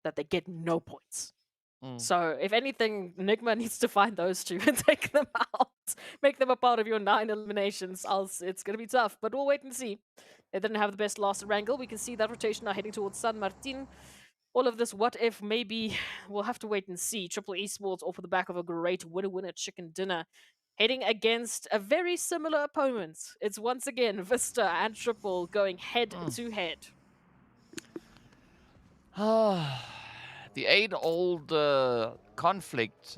S3: that they get no points. So, if anything, Enigma needs to find those two and take them out. Make them a part of your 9 eliminations, else it's going to be tough. But we'll wait and see. They didn't have the best last Erangel. We can see that rotation now heading towards San Martin. All of this what if, maybe we'll have to wait and see. Triple Esports off of the back of a great winner chicken dinner, heading against a very similar opponent. It's once again VISTA and Triple going head to head.
S2: The age-old conflict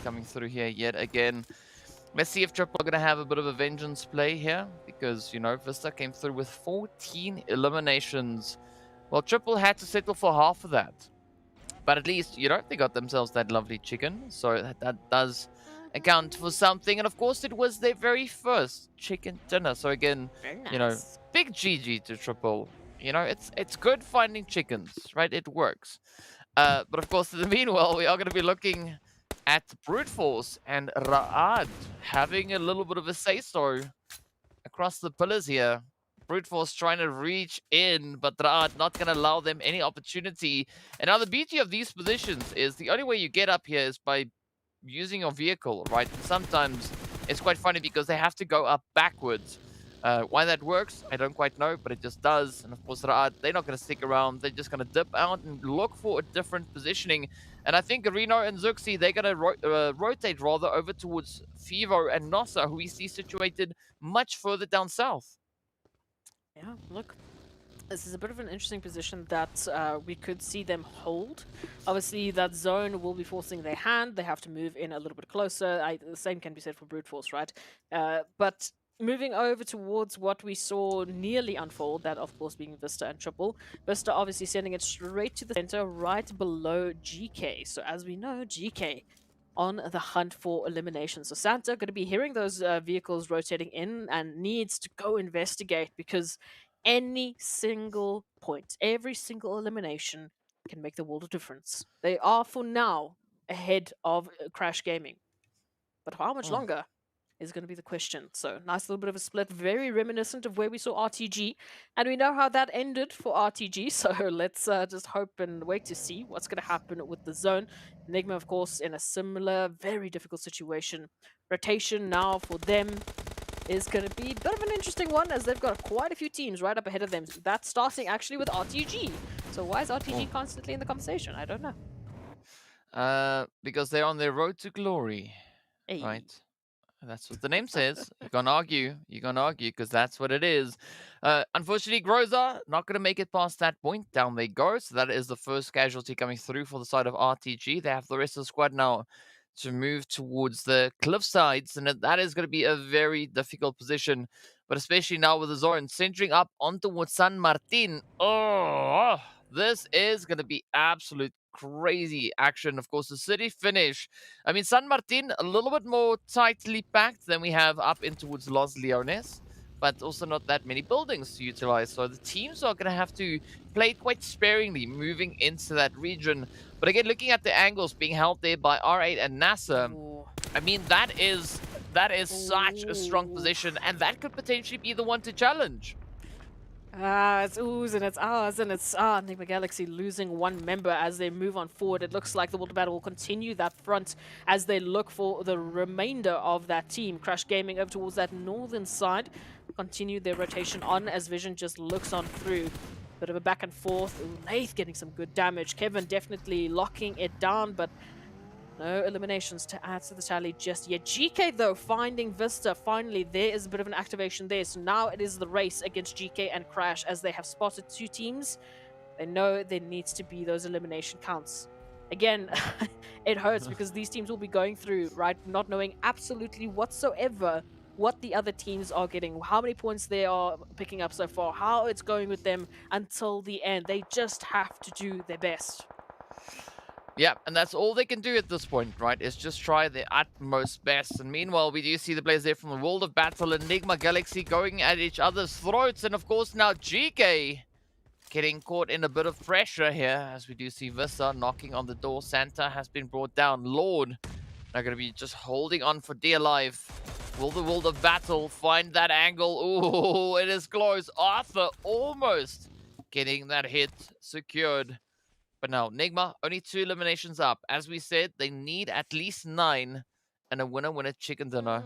S2: coming through here yet again. Let's see if Triple are going to have a bit of a vengeance play here, because, you know, VISTA came through with 14 eliminations. Well, Triple had to settle for half of that. But at least, you know, they got themselves that lovely chicken, so that does account for something. And of course, it was their very first chicken dinner. So again,
S3: Nice.
S2: you know, big GG to Triple. You know, it's good finding chickens, right? It works. But of course, in the meanwhile, we are going to be looking at Brute Force and RUKH having a little bit of a say-so across the pillars here. Brute Force trying to reach in, but RUKH not going to allow them any opportunity. And now the beauty of these positions is the only way you get up here is by using your vehicle, right? And sometimes it's quite funny because they have to go up backwards. Why that works, I don't quite know, but it just does. And of course, RUKH, they're not going to stick around. They're just going to dip out and look for a different positioning. And I think Reno and Zuxi, they're going to rotate rather over towards Fivo and NASR, who we see situated much further down south.
S3: Yeah, look, this is a bit of an interesting position that we could see them hold. Obviously, that zone will be forcing their hand. They have to move in a little bit closer. The same can be said for Brute Force, right? But moving over towards what we saw nearly unfold, that of course being VISTA and Triple. VISTA obviously sending it straight to the center, right below GK. So as we know, GK on the hunt for elimination. So Santa going to be hearing those vehicles rotating in and needs to go investigate, because any single point, every single elimination can make the world of difference. They are for now ahead of Crash Gaming. But how much longer? is going to be the question. So nice little bit of a split, very reminiscent of where we saw RTG, and we know how that ended for RTG. So let's just hope and wait to see what's going to happen with the zone. NIGMA, of course, in a similar, very difficult situation. Rotation now for them is going to be a bit of an interesting one, as they've got quite a few teams right up ahead of them. That's starting actually with RTG. So why is RTG constantly in the conversation? I don't know.
S2: Because they're on their road to glory,
S3: Hey.
S2: right? That's what the name says. You can't argue. You can't argue because that's what it is. Unfortunately, Groza not going to make it past that point. Down they go. So that is the first casualty coming through for the side of RTG. They have the rest of the squad now to move towards the cliff sides, and that is going to be a very difficult position. But especially now with the zone centering up on towards San Martin. Oh, this is going to be absolute crazy action. Of course, the city finish. I mean, San Martin, a little bit more tightly packed than we have up in towards Los Leones, but also not that many buildings to utilize. So the teams are going to have to play it quite sparingly moving into that region. But again, looking at the angles being held there by R8 and NASR,
S3: Ooh.
S2: I mean, that is such a strong position, and that could potentially be the one to challenge.
S3: It's oohs and it's ahs and it's NIGMA Galaxy losing one member as they move on forward. It looks like the World Battle will continue that front as they look for the remainder of that team. Crash Gaming over towards that northern side. Continue their rotation on as Vision just looks on through. Bit of a back and forth. Ooh, Nath getting some good damage. Kevin definitely locking it down, but no eliminations to add to the tally just yet. GEEKAY, though, finding VISTA. Finally, there is a bit of an activation there. So now it is the race against GEEKAY and Crash as they have spotted two teams. They know there needs to be those elimination counts. Again, it hurts because these teams will be going through, right, not knowing absolutely whatsoever what the other teams are getting, how many points they are picking up so far, how it's going with them until the end. They just have to do their best.
S2: Yeah, and that's all they can do at this point, right? Is just try their utmost best. And meanwhile, we do see the players there from the World of Battle and NIGMA Galaxy going at each other's throats. And of course, now GEEKAY getting caught in a bit of pressure here, as we do see Vista knocking on the door. Santa has been brought down. Lord are going to be just holding on for dear life. Will the World of Battle find that angle? Ooh, it is close. Arthur almost getting that hit secured. But now, NIGMA, only 2 eliminations up. As we said, they need at least 9 and a winner chicken dinner.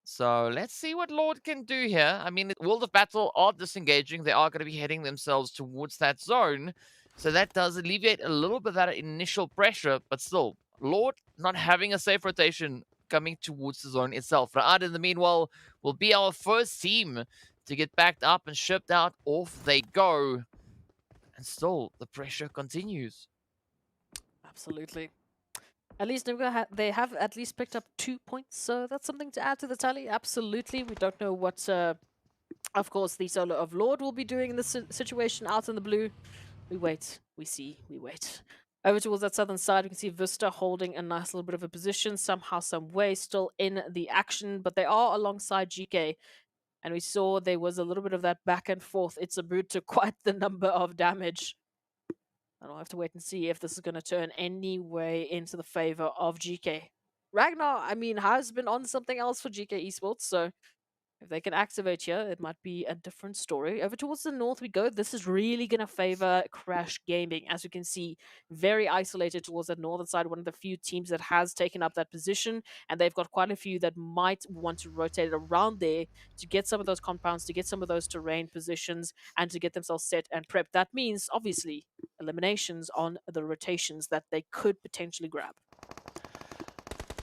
S2: So let's see what Lord can do here. I mean, World of Battle are disengaging. They are going to be heading themselves towards that zone. So that does alleviate a little bit of that initial pressure. But still, Lord not having a safe rotation coming towards the zone itself. Ra'ad, in the meanwhile, will be our first team to get backed up and shipped out. Off they go. And still, the pressure continues.
S3: Absolutely. At least they have at least picked up 2 points, so that's something to add to the tally. Absolutely. We don't know what, of course, the solo of Lord will be doing in this situation out in the blue. We wait, we see, we wait. Over towards that southern side, we can see Vista holding a nice little bit of a position, somehow, some way, still in the action, but they are alongside GEEKAY. And we saw there was a little bit of that back and forth. It's a boot to quite the number of damage. And I'll have to wait and see if this is going to turn any way into the favor of GEEKAY. Ragnar, I mean, has been on something else for GEEKAY Esports, so if they can activate here, it might be a different story. Over towards the north we go. This is really going to favor Crash Gaming. As you can see, very isolated towards that northern side. One of the few teams that has taken up that position. And they've got quite a few that might want to rotate around there to get some of those compounds, to get some of those terrain positions, and to get themselves set and prepped. That means, obviously, eliminations on the rotations that they could potentially grab.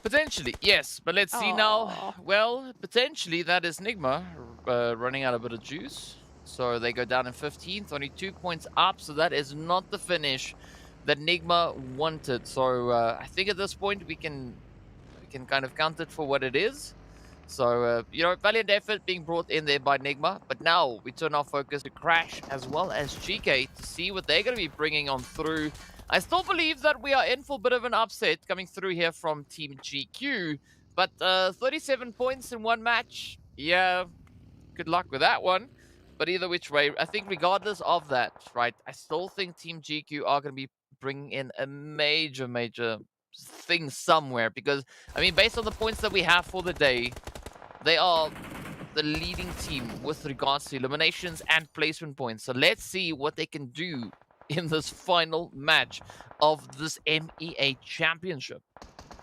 S2: Potentially, yes. But let's see now. Well, potentially that is NIGMA running out a bit of juice. So they go down in 15th, only 2 points up. So that is not the finish that NIGMA wanted. So I think at this point we can kind of count it for what it is. So, you know, valiant effort being brought in there by NIGMA. But now we turn our focus to Crash as well as GEEKAY to see what they're going to be bringing on through. I still believe that we are in for a bit of an upset coming through here from Team GQ. But 37 points in one match. Yeah, good luck with that one. But either which way, I think regardless of that, right, I still think Team GQ are going to be bringing in a major thing somewhere, because, I mean, based on the points that we have for the day, they are the leading team with regards to eliminations and placement points. So let's see what they can do in this final match of this MEA Championship.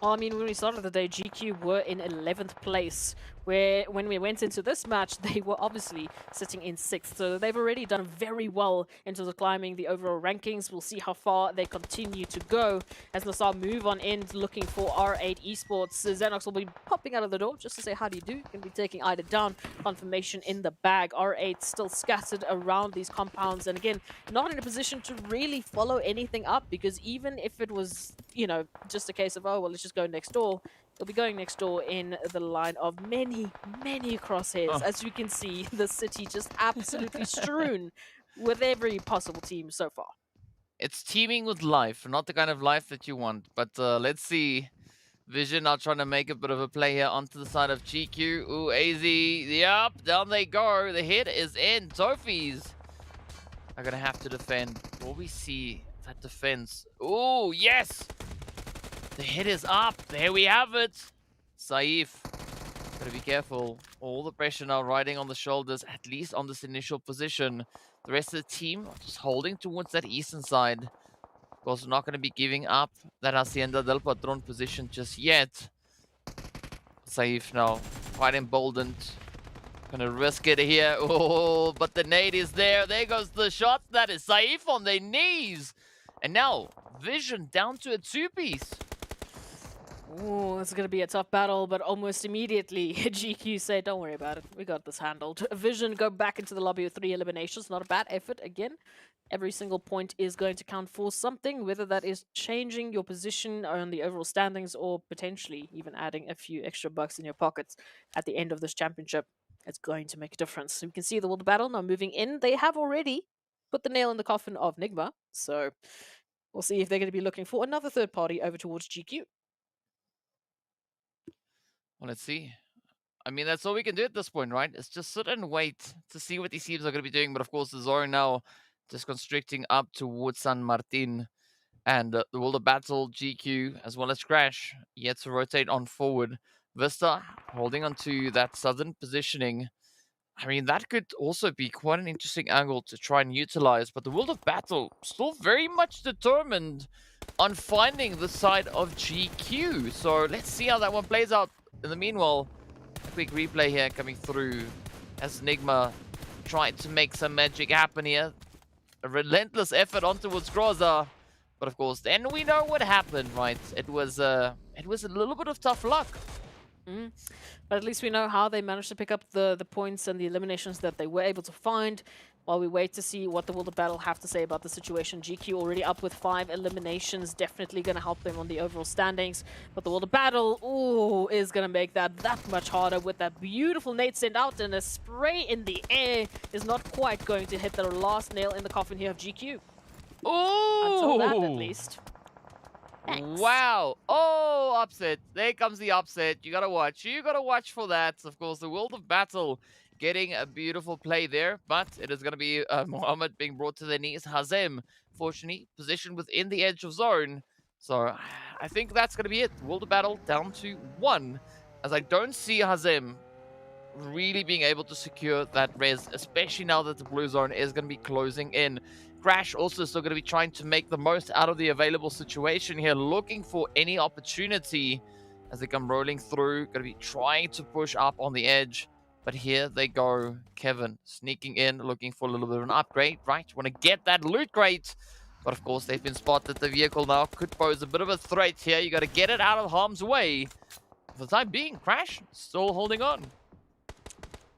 S3: Well, I mean, when we started the day, GQ were in 11th place, where when we went into this match, they were obviously sitting in 6th. So they've already done very well in terms of climbing the overall rankings. We'll see how far they continue to go as NASR move on in looking for R8 Esports. Xenox will be popping out of the door just to say, how do you do? Going to be taking Ida down. Confirmation in the bag. R8 still scattered around these compounds. And again, not in a position to really follow anything up, because even if it was, you know, just a case of, oh, well, let's just go next door, they'll be going next door in the line of many, many crosshairs.
S2: Oh.
S3: As you can see, the city just absolutely strewn with every possible team so far.
S2: It's teeming with life, not the kind of life that you want. But let's see. Vision now trying to make a bit of a play here onto the side of GQ. Ooh, AZ. Yep, down they go. The hit is in. Trophies are going to have to defend. Will we see that defense? Ooh, yes. The hit is up. There we have it. Saif. Gotta be careful. All the pressure now riding on the shoulders, at least on this initial position. The rest of the team are just holding towards that eastern side. Of course, we're not going to be giving up that Hacienda del Patron position just yet. Saif now, quite emboldened. Gonna risk it here. Oh, but the nade is there. There goes the shot. That is Saif on their knees. And now, Vision down to a two-piece.
S3: Ooh, it's going to be a tough battle, but almost immediately, GQ say, don't worry about it. We got this handled. Vision go back into the lobby with 3 eliminations. Not a bad effort. Again, every single point is going to count for something, whether that is changing your position on the overall standings or potentially even adding a few extra bucks in your pockets at the end of this championship. It's going to make a difference. So you can see the world battle now moving in. They have already put the nail in the coffin of NIGMA. So we'll see if they're going to be looking for another third party over towards GQ.
S2: Well, let's see. I mean, that's all we can do at this point, right? It's just sit and wait to see what these teams are going to be doing. But of course, the Zoro now just constricting up towards San Martin. And the World of Battle, GQ, as well as Crash, yet to rotate on forward. Vista holding on to that southern positioning. I mean, that could also be quite an interesting angle to try and utilize. But the World of Battle still very much determined on finding the side of GQ. So let's see how that one plays out. In the meanwhile, a quick replay here coming through as NIGMA tried to make some magic happen here. A relentless effort on towards Groza. But of course, then we know what happened, right? It was a little bit of tough luck.
S3: But at least we know how they managed to pick up the points and the eliminations that they were able to find. While we wait to see what the World of Battle have to say about the situation. GQ already up with 5 eliminations, definitely going to help them on the overall standings. But the World of Battle, ooh, is going to make that much harder with that beautiful nade sent out, and a spray in the air is not quite going to hit the last nail in the coffin here of GQ.
S2: Ooh!
S3: Until that, at least. Thanks.
S2: Wow. Oh, upset. There comes the upset. You gotta watch. You gotta watch for that. Of course, the World of Battle getting a beautiful play there, but it is gonna be Mohammed being brought to their knees. Hazem, fortunately, positioned within the edge of zone. So I think that's gonna be it. World of Battle down to 1, as I don't see Hazem really being able to secure that res, especially now that the blue zone is going to be closing in. Crash also still going to be trying to make the most out of the available situation here, looking for any opportunity as they come rolling through, going to be trying to push up on the edge. But here they go. Kevin sneaking in, looking for a little bit of an upgrade, right? Want to get that loot crate. But of course, they've been spotted. The vehicle now could pose a bit of a threat here. You got to get it out of harm's way. For the time being, Crash still holding on.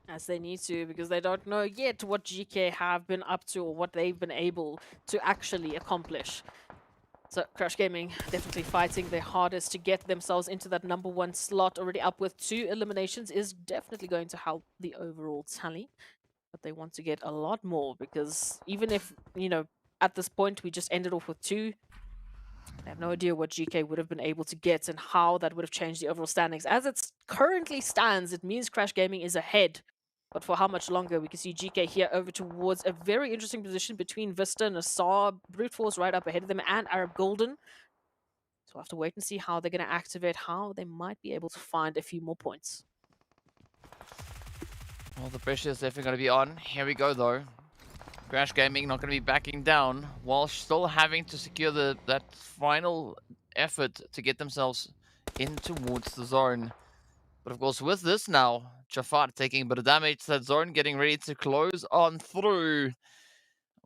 S3: As they need to, because they don't know yet what GK have been up to or what they've been able to actually accomplish. So Crash Gaming definitely fighting their hardest to get themselves into that #1 slot. Already up with 2 eliminations is definitely going to help the overall tally. But they want to get a lot more, because even if, you know, at this point we just ended off with 2, I have no idea what GK would have been able to get and how that would have changed the overall standings. As it currently stands, it means Crash Gaming is ahead. But for how much longer? We can see GK here over towards a very interesting position between VISTA and NASR. Brute Force right up ahead of them, and Arab Golden. So we'll have to wait and see how they're going to activate, how they might be able to find a few more points.
S2: Well, the pressure is definitely going to be on. Here we go, though. Crash Gaming not going to be backing down while still having to secure that final effort to get themselves in towards the zone. But of course, with this now, Jafar taking a bit of damage. That zone getting ready to close on through.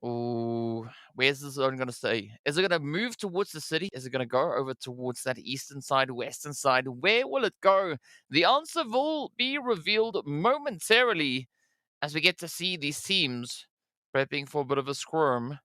S2: Ooh, where's the zone going to stay? Is it going to move towards the city? Is it going to go over towards that eastern side, western side? Where will it go? The answer will be revealed momentarily as we get to see these teams prepping for a bit of a squirm.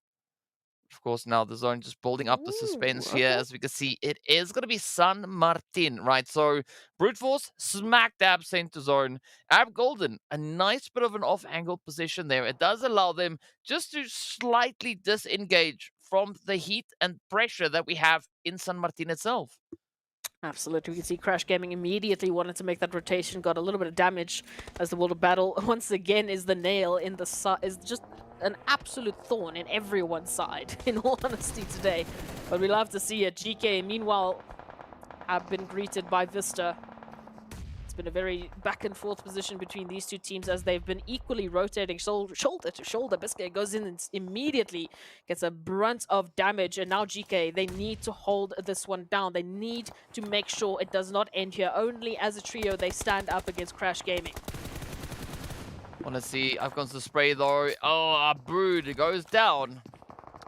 S2: Of course, now the zone just building up the suspense
S3: Ooh,
S2: here.
S3: okay.
S2: As we can see, it is going to be San Martin, right? So, Brute Force, smack dab center zone. Ab Golden, a nice bit of an off-angle position there. It does allow them just to slightly disengage from the heat and pressure that we have in San Martin itself.
S3: Absolutely. We can see Crash Gaming immediately wanted to make that rotation, got a little bit of damage as the World of Battle once again is the nail in the side, is just an absolute thorn in everyone's side, in all honesty, today. But we love to see it. GEEKAY, meanwhile, have been greeted by VISTA. It's been a very back and forth position between these two teams as they've been equally rotating shoulder to shoulder. Biscay goes in and immediately gets a brunt of damage, and now GEEKAY, they need to hold this one down. They need to make sure it does not end here. Only as a trio they stand up against Crash Gaming.
S2: Want to see, I've got the spray though. Oh, our Brood goes down.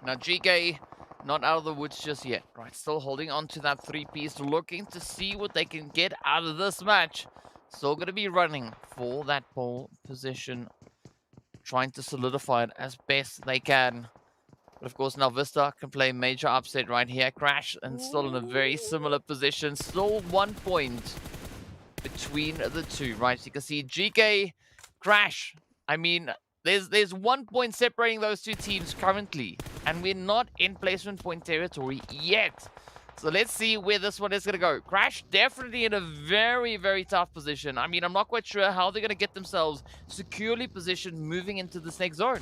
S2: Now GEEKAY not out of the woods just yet, right? Still holding on to that three-piece, looking to see what they can get out of this match. Still going to be running for that pole position, trying to solidify it as best they can. But of course, now VISTA can play major upset right here. Crash, and still in a very similar position. Still 1 point between the two, right? So you can see GEEKAY, Crash. I mean, there's 1 point separating those two teams currently, and we're not in placement point territory yet. So let's see where this one is going to go. Crash definitely in a very, very tough position. I mean, I'm not quite sure how they're going to get themselves securely positioned moving into this next zone.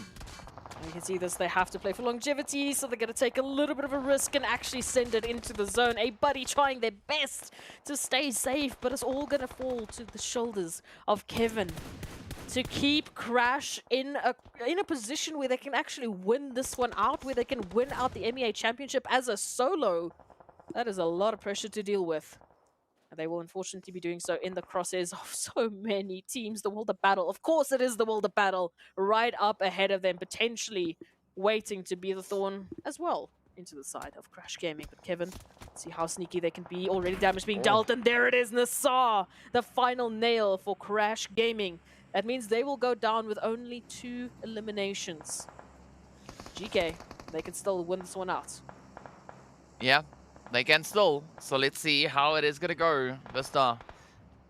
S3: You can see this, they have to play for longevity, so they're going to take a little bit of a risk and actually send it into the zone. A buddy trying their best to stay safe, but it's all going to fall to the shoulders of Kevin to keep Crash in a position where they can actually win this one out, where they can win out the MEA Championship as a solo. That is a lot of pressure to deal with. And they will unfortunately be doing so in the crosshairs of so many teams. The World of Battle, of course it is the World of Battle, right up ahead of them, potentially waiting to be the thorn as well into the side of Crash Gaming. But Kevin, see how sneaky they can be. Already damage being dealt, and there it is, NASR, the final nail for Crash Gaming. That means they will go down with only 2 eliminations. GEEKAY, they can still win this one out.
S2: Yeah, they can still. So let's see how it is going to go. VISTA,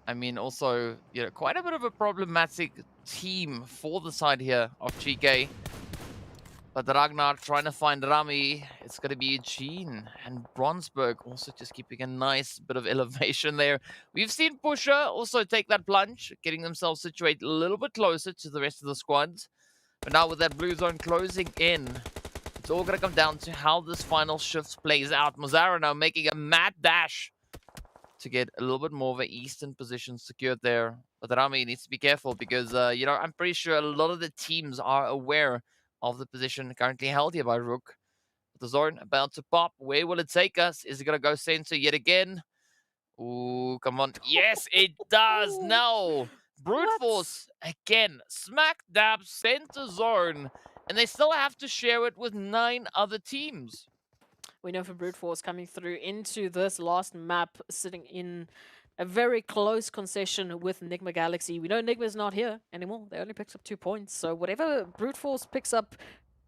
S2: I mean, also, you know, quite a bit of a problematic team for the side here of GEEKAY. But Ragnar trying to find Rami. It's going to be Eugene and Bronsberg also just keeping a nice bit of elevation there. We've seen Pusher also take that plunge, getting themselves situated a little bit closer to the rest of the squads. But now with that blue zone closing in, it's all going to come down to how this final shift plays out. Mazara now making a mad dash to get a little bit more of an eastern position secured there. But Rami needs to be careful because, you know, I'm pretty sure a lot of the teams are aware of the position currently held here by RUKH. The zone about to pop. Where will it take us? Is it going to go center yet again? Ooh, come on. Yes, it does. No. Brute Force, again, smack dab center zone. And they still have to share it with 9 other teams.
S3: We know for Brute Force coming through into this last map, sitting in a very close concession with NIGMA Galaxy. We know NIGMA's not here anymore. They only picked up 2 points. So whatever Brute Force picks up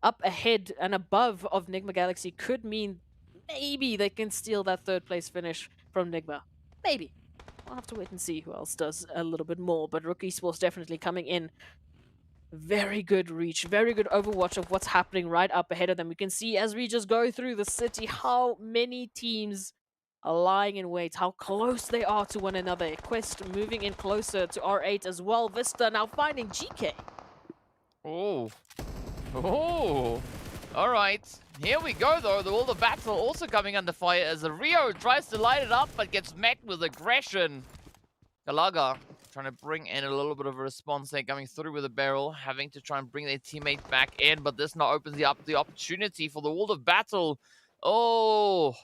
S3: ahead and above of NIGMA Galaxy could mean maybe they can steal that 3rd place finish from NIGMA. Maybe. We'll have to wait and see who else does a little bit more. But RUKH Esports definitely coming in. Very good reach, very good overwatch of what's happening right up ahead of them. We can see as we just go through the city how many teams are lying in wait, how close they are to one another. Quest moving in closer to R8 as well. VISTA now finding GEEKAY.
S2: Oh. Oh. All right, here we go though. The World of Battle also coming under fire as Rio tries to light it up but gets met with aggression. Galaga trying to bring in a little bit of a response there, coming through with a barrel, having to try and bring their teammate back in, but this now opens the opportunity for the World of Battle. Oh,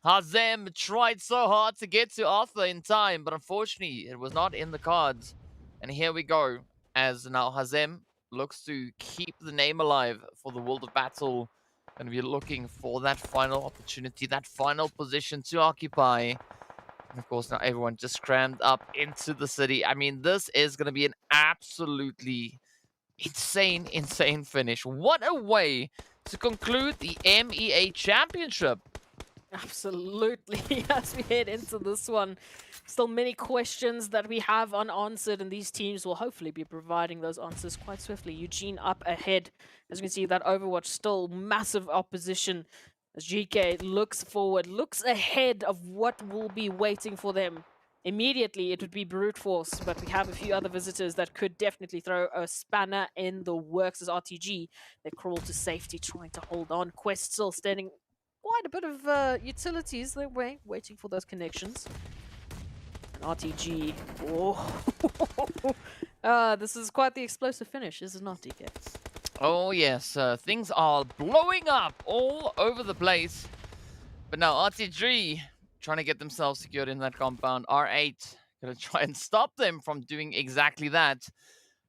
S2: Hazem tried so hard to get to Arthur in time, but unfortunately it was not in the cards. And here we go, as now Hazem looks to keep the name alive for the World of Battle. Going to be looking for that final opportunity, that final position to occupy. And of course, now everyone just crammed up into the city. I mean, this is going to be an absolutely insane, insane finish. What a way to conclude the MEA Championship.
S3: Absolutely. As we head into this one, still many questions that we have unanswered, and these teams will hopefully be providing those answers quite swiftly. Eugene up ahead. As you can see, that Overwatch still massive opposition. As GEEKAY looks forward, looks ahead of what will be waiting for them. Immediately, it would be brute force, but we have a few other visitors that could definitely throw a spanner in the works as RTG. They crawl to safety, trying to hold on. Quest still standing quite a bit of utilities their way, waiting for those connections. And RTG, oh, this is quite the explosive finish, is it not, DK?
S2: Oh yes, things are blowing up all over the place. But now RTG trying to get themselves secured in that compound. R8 gonna try and stop them from doing exactly that.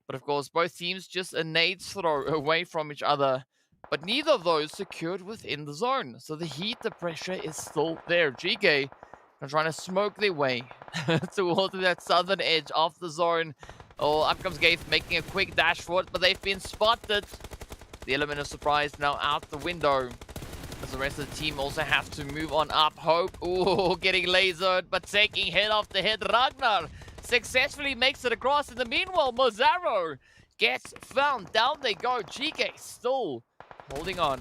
S2: But of course, both teams just a nade throw away from each other. But neither of those secured within the zone. So the heat, the pressure is still there. GEEKAY are trying to smoke their way towards that southern edge of the zone. Oh, up comes Gaith making a quick dash for it, but they've been spotted. The element of surprise now out the window. As the rest of the team also have to move on up. Hope, ooh, getting lasered, but taking head off the head. Ragnar successfully makes it across. In the meanwhile, Mozaro gets found. Down they go. GEEKAY still holding on.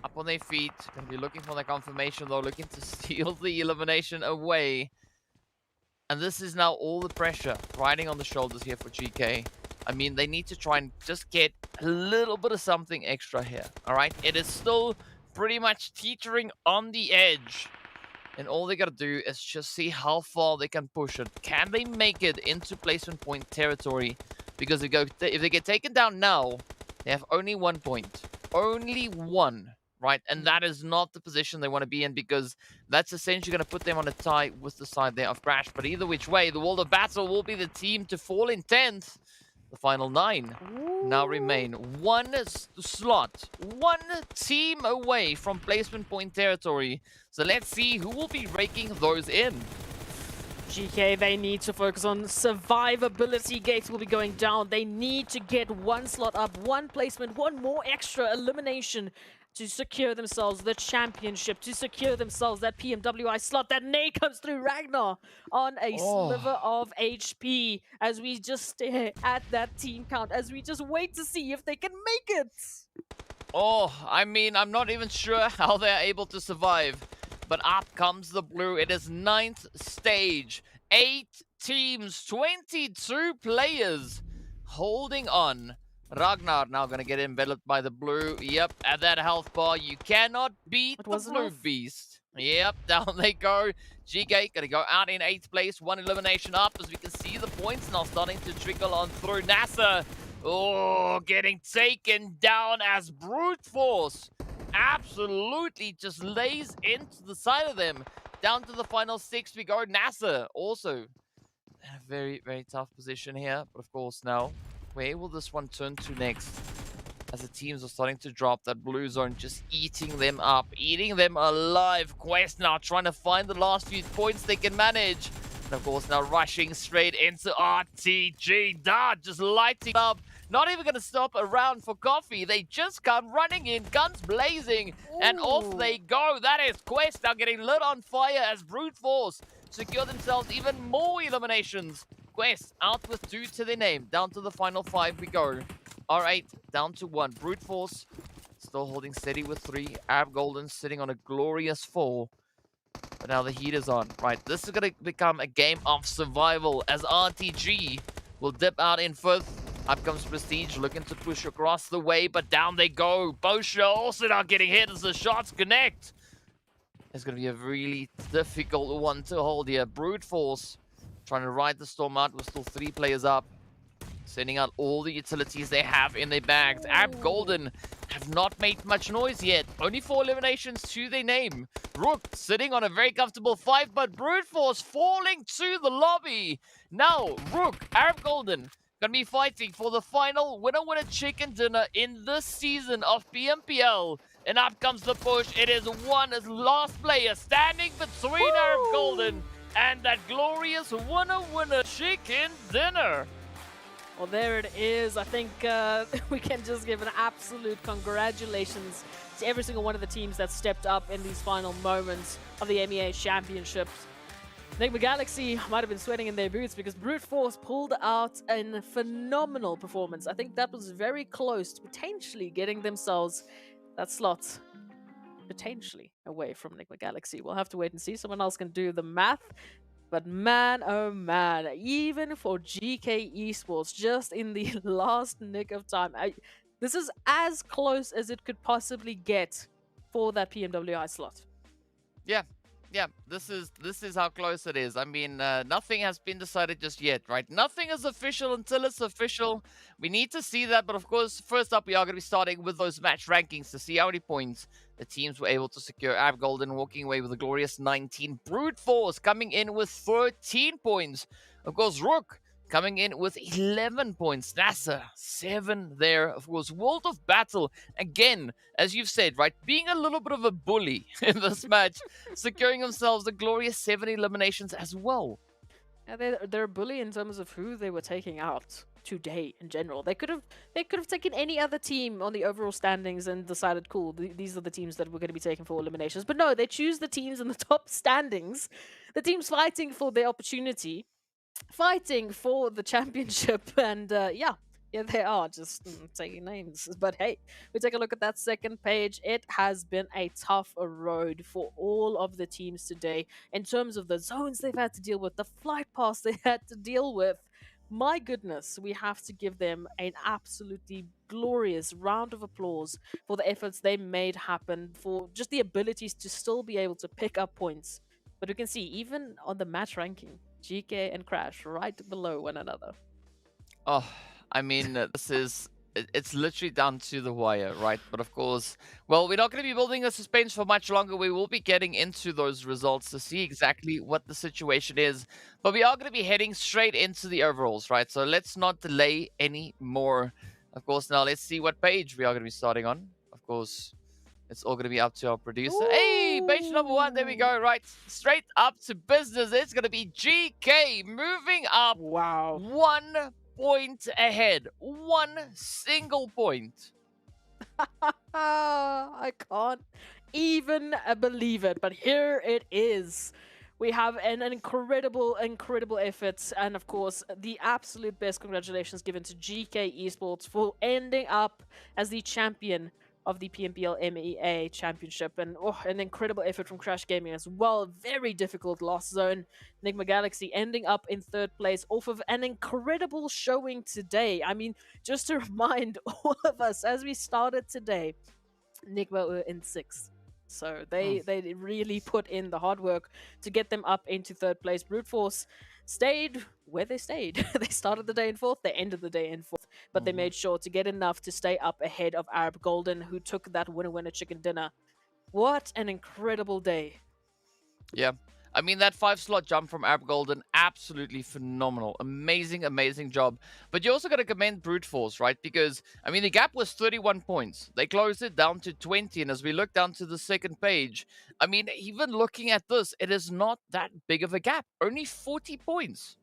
S2: Up on their feet. Going to be looking for that confirmation though. Looking to steal the elimination away. And this is now all the pressure riding on the shoulders here for GEEKAY. I mean, they need to try and just get a little bit of something extra here. All right? It is still pretty much teetering on the edge. And all they got to do is just see how far they can push it. Can they make it into placement point territory? Because if they get taken down now, they have only 1 point. Only one. Right, and that is not the position they want to be in, because that's essentially going to put them on a tie with the side there of Crash. But either which way, the World of Battle will be the team to fall in 10th. The final 9 now remain. One slot, one team away from placement point territory. So let's see who will be raking those in.
S3: GEEKAY, they need to focus on survivability. Gates will be going down. They need to get one slot up, one placement, one more extra elimination to secure themselves the championship, to secure themselves that PMWI slot. That nade comes through Ragnar on a sliver of HP as we just stare at that team count, as we just wait to see if they can make it.
S2: Oh, I mean, I'm not even sure how they're able to survive. But up comes the blue. It is 9th stage. 8 teams, 22 players holding on. Ragnar now going to get enveloped by the blue. Yep, at that health bar, you cannot beat the blue beast. Yep, down they go. GEEKAY going to go out in 8th place. 1 elimination up, as we can see the points now starting to trickle on through. NASR, oh, getting taken down as brute force absolutely just lays into the side of them. Down to the final 6 we go. NASR also in a very, very tough position here. But of course now, where will this one turn to next? As the teams are starting to drop, that blue zone just eating them up, eating them alive. Quest now trying to find the last few points they can manage. And of course now rushing straight into RTG. Dart just lighting up. Not even going to stop around for coffee. They just come running in, guns blazing, and off they go. That is Quest now getting lit on fire as Brute Force secure themselves even more eliminations. Quest out with 2 to their name. Down to the final 5 we go. R8 down to 1. Brute Force still holding steady with 3. Ab Golden sitting on a glorious 4. But now the heat is on. Right, this is going to become a game of survival as RTG will dip out in 5th. Up comes Prestige, looking to push across the way, but down they go. Bosha also not getting hit as the shots connect. It's going to be a really difficult one to hold here. Brute Force trying to ride the storm out with still 3 players up. Sending out all the utilities they have in their bags. Ab Golden have not made much noise yet. Only 4 eliminations to their name. RUKH sitting on a very comfortable 5, but Brute Force falling to the lobby. Now, RUKH, Arab Golden, gonna be fighting for the final winner chicken dinner in this season of PMPL. And up comes the push. It is one as last player standing between Arab Golden and that glorious winner chicken dinner.
S3: Well, there it is. I think we can just give an absolute congratulations to every single one of the teams that stepped up in these final moments of the MEA Championships. NIGMA Galaxy might have been sweating in their boots because Brute Force pulled out a phenomenal performance. I think that was very close to potentially getting themselves that slot potentially away from NIGMA Galaxy. We'll have to wait and see. Someone else can do the math. But man, oh man, even for GEEKAY Esports, just in the last nick of time, this is as close as it could possibly get for that PMWI slot.
S2: Yeah, this is how close it is. I mean, nothing has been decided just yet, right? Nothing is official until it's official. We need to see that, but of course, first up, we are going to be starting with those match rankings to see how many points the teams were able to secure. Ab Golden walking away with a glorious 19. Brute Force coming in with 13 points. Of course, RUKH coming in with 11 points. NASR, 7 there. Of course, World of Battle, again, as you've said, right, being a little bit of a bully in this match, securing themselves the glorious 7 eliminations as well.
S3: Yeah, they're a bully in terms of who they were taking out today in general. They could have taken any other team on the overall standings and decided, cool, these are the teams that we're going to be taking for eliminations. But no, they choose the teams in the top standings, the teams fighting for their opportunity, fighting for the championship, and yeah, they are just taking names. But hey, we take a look at that second page. It has been a tough road for all of the teams today in terms of the zones they've had to deal with, the flight paths they had to deal with. My goodness, we have to give them an absolutely glorious round of applause for the efforts they made happen, for just the abilities to still be able to pick up points. But we can see, even on the match ranking, GEEKAY and Crash right below one another.
S2: Oh, I mean, it's literally down to the wire, right? But of course, well, we're not going to be building a suspense for much longer. We will be getting into those results to see exactly what the situation is. But we are going to be heading straight into the overalls, right? So let's not delay any more. Of course, now let's see what page we are going to be starting on. Of course, it's all going to be up to our producer.
S3: Ooh.
S2: Hey, page number 1. There we go. Right, straight up to business. It's going to be GEEKAY moving up.
S3: Wow.
S2: 1 point ahead. 1 single point.
S3: I can't even believe it. But here it is. We have an incredible effort. And of course, the absolute best congratulations given to GEEKAY Esports for ending up as the champion of the PMPL MEA Championship, and an incredible effort from Crash Gaming as well. Very difficult loss zone. NIGMA Galaxy ending up in 3rd place off of an incredible showing today. I mean, just to remind all of us, as we started today, NIGMA were in 6th. So they really put in the hard work to get them up into 3rd place. Brute Force stayed where they stayed. They started the day in 4th, they ended the day in 4th, but they made sure to get enough to stay up ahead of Arab Golden, who took that winner chicken dinner. What an incredible day.
S2: Yeah. I mean, that 5-slot jump from Arab Golden, absolutely phenomenal. Amazing job. But you also got to commend Brute Force, right? Because, I mean, the gap was 31 points. They closed it down to 20. And as we look down to the second page, I mean, even looking at this, it is not that big of a gap. Only 40 points,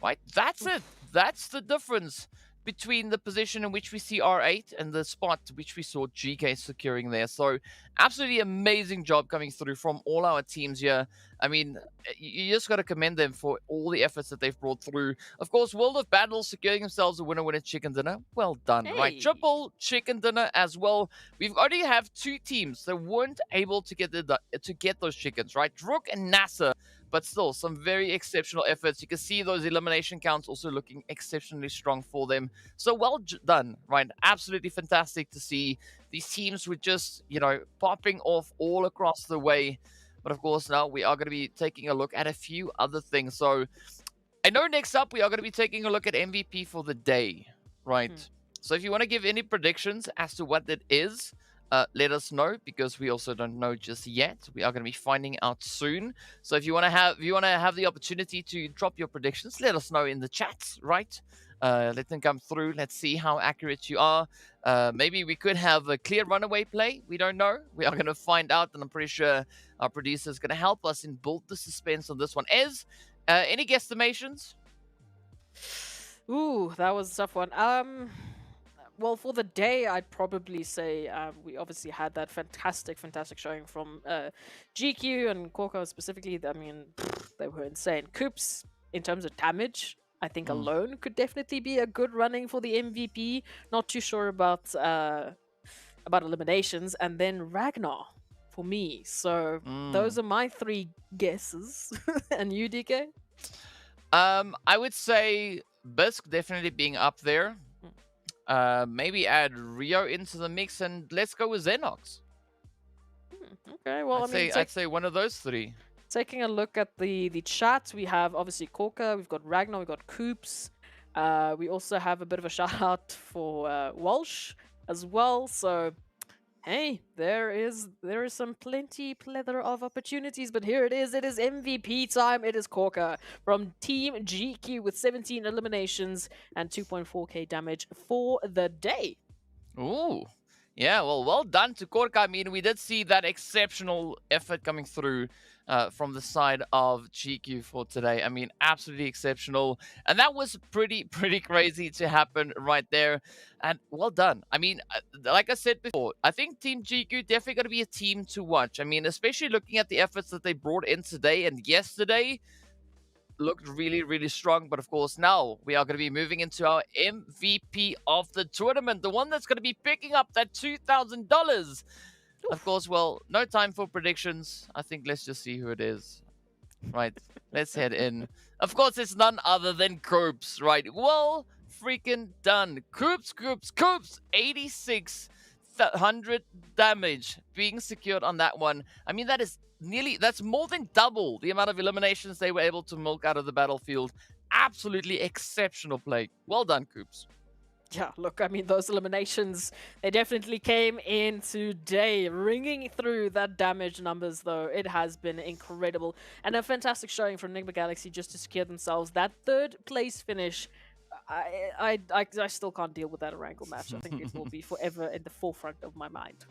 S2: right? That's it. That's the difference between the position in which we see R8 and the spot which we saw GEEKAY securing there. So absolutely amazing job coming through from all our teams here. I mean, you just got to commend them for all the efforts that they've brought through. Of course, World of Battle securing themselves a winner chicken dinner. Well done, right?
S3: Hey.
S2: Triple chicken dinner as well. We've already have 2 teams that weren't able to get those chickens, right? RUKH and NASR. But still, some very exceptional efforts. You can see those elimination counts also looking exceptionally strong for them. So well done, right? Absolutely fantastic to see these teams were just, popping off all across the way. But of course, now we are going to be taking a look at a few other things. So I know next up we are going to be taking a look at MVP for the day, right? So if you want to give any predictions as to what it is, let us know, because we also don't know just yet. We are going to be finding out soon. So if you want to have the opportunity to drop your predictions, let us know in the chat, right? Let them come through. Let's see how accurate you are. Maybe we could have a clear runaway play. We don't know. We are going to find out, and I'm pretty sure our producer is going to help us in build the suspense on this one. Any guesstimations?
S3: Ooh, that was a tough one. Well, for the day, I'd probably say we obviously had that fantastic showing from GQ and GEEKAY specifically. I mean, they were insane. Coops, in terms of damage, I think alone could definitely be a good running for the MVP. Not too sure about eliminations. And then Ragnar for me. So those are my 3 guesses. And you, DK?
S2: I would say Bisk definitely being up there. Maybe add Rio into the mix, and let's go with Xenox.
S3: Okay, well,
S2: I'd say one of those 3.
S3: Taking a look at the chat, we have obviously GEEKAY, we've got Ragnar, we've got Coops. We also have a bit of a shout out for Walsh as well. So hey, there is some plethora of opportunities, but here it is MVP time. It is GEEKAY from Team GQ with 17 eliminations and 2.4k damage for the day.
S2: Ooh, yeah, well done to GEEKAY. I mean, we did see that exceptional effort coming through from the side of GQ for today. I mean, absolutely exceptional. And that was pretty crazy to happen right there. And well done. I mean, like I said before, I think Team GQ definitely going to be a team to watch. I mean, especially looking at the efforts that they brought in today and yesterday, looked really strong. But of course, now we are going to be moving into our MVP of the tournament, the one that's going to be picking up that $2,000. Of course, well, no time for predictions. I think let's just see who it is. Right, let's head in. Of course, it's none other than Coops, right? Well freaking done. Coops, 8,600 damage being secured on that one. I mean, that's more than double the amount of eliminations they were able to milk out of the battlefield. Absolutely exceptional play. Well done, Coops.
S3: Yeah, look, I mean, those eliminations, they definitely came in today, ringing through that damage numbers, though. It has been incredible. And a fantastic showing from NIGMA Galaxy just to secure themselves that 3rd place finish. I still can't deal with that Erangel match. I think it will be forever in the forefront of my mind.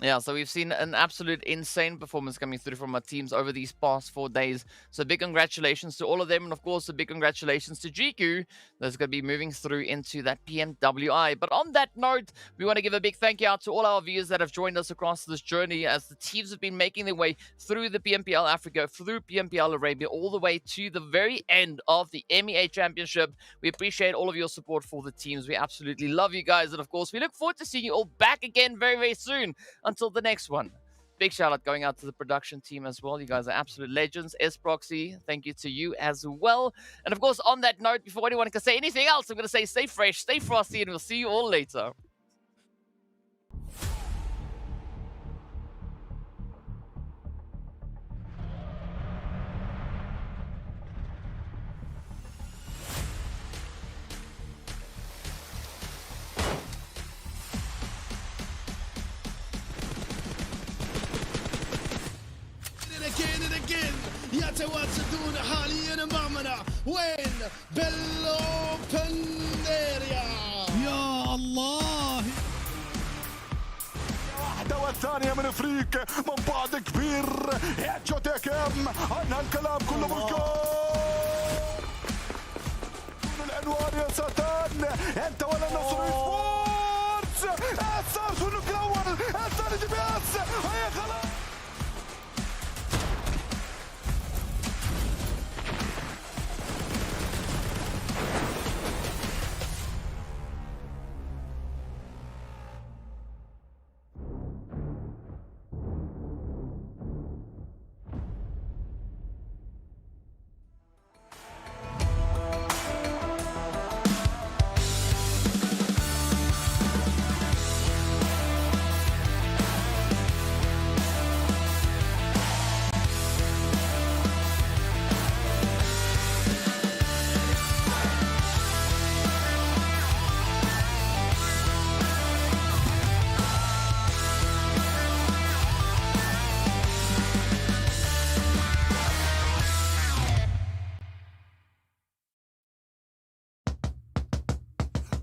S2: Yeah, so we've seen an absolute insane performance coming through from our teams over these past 4 days. So big congratulations to all of them. And of course, a big congratulations to GQ that's going to be moving through into that PMWI. But on that note, we want to give a big thank you out to all our viewers that have joined us across this journey as the teams have been making their way through the PMPL Africa, through PMPL Arabia, all the way to the very end of the MEA Championship. We appreciate all of your support for the teams. We absolutely love you guys. And of course, we look forward to seeing you all back again very soon. Until the next one. Big shout out going out to the production team as well. You guys are absolute legends. S-Proxy, thank you to you as well. And of course, on that note, before anyone can say anything else, I'm going to say stay fresh, stay frosty, and we'll see you all later.
S1: يتواجدون حاليا امامنا وين بالوبنديريا يا الله واحدة والثانية من فريق من بعد كبير هيتشوتيكم عنها الكلام كله بالكون العنوان يا ساتان انت ولا نصر سبورتس الثالث والنقل الاول الثالث тебе поехала!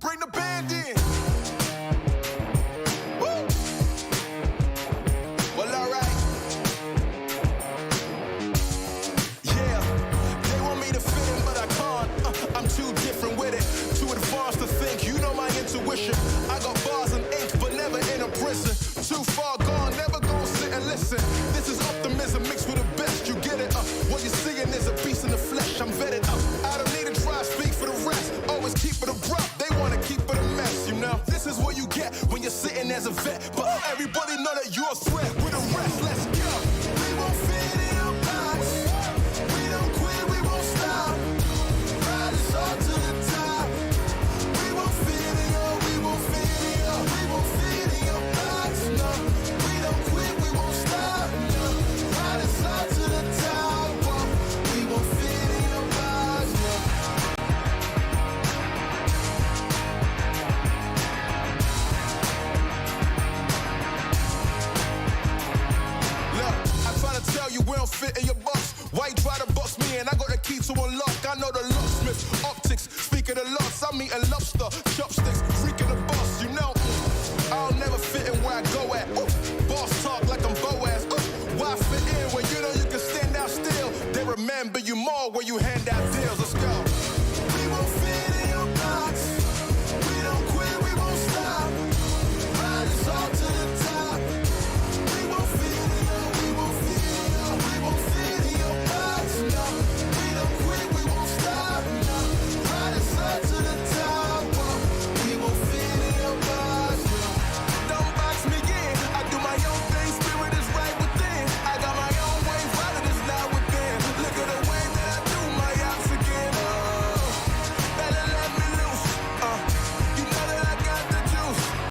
S1: Bring the band in. Woo. Well, all right. Yeah, they want me to fit in, but I can't. I'm too different with it. Too advanced to think. You know my intuition. I got bars and ink, but never in a prison. Too far gone, never gonna sit and listen. This is optimism mixed with the best. You get it? What you're seeing is a beast in the flesh. I'm vetted up. I don't need to try to speak for the rest. Always keep it abrupt. They wanna keep it a mess, you know. This is what you get when you're sitting as a vet. But everybody know that you're a threat. With the rest, let's go. We won't fit in your box. We don't quit, we won't stop. Ride us all to the top. We won't fit in your, we won't fit in your, we won't fit in your box. No, we don't quit, we won't stop. No, ride us all to the top. Whoa. We won't fit in your box. No. Look, I try to tell you we don't fit in your box. Why you try to box me and I got the key to unlock? I know the locksmith, optics, speak of the loss. I'm eating lobster, chopsticks, freaking the boss, you know. I'll never fit in where I go at. Ooh, boss talk like I'm Boaz. Ooh, why fit in where you know you can stand out still? They remember you more when you hand out deals. Let's go.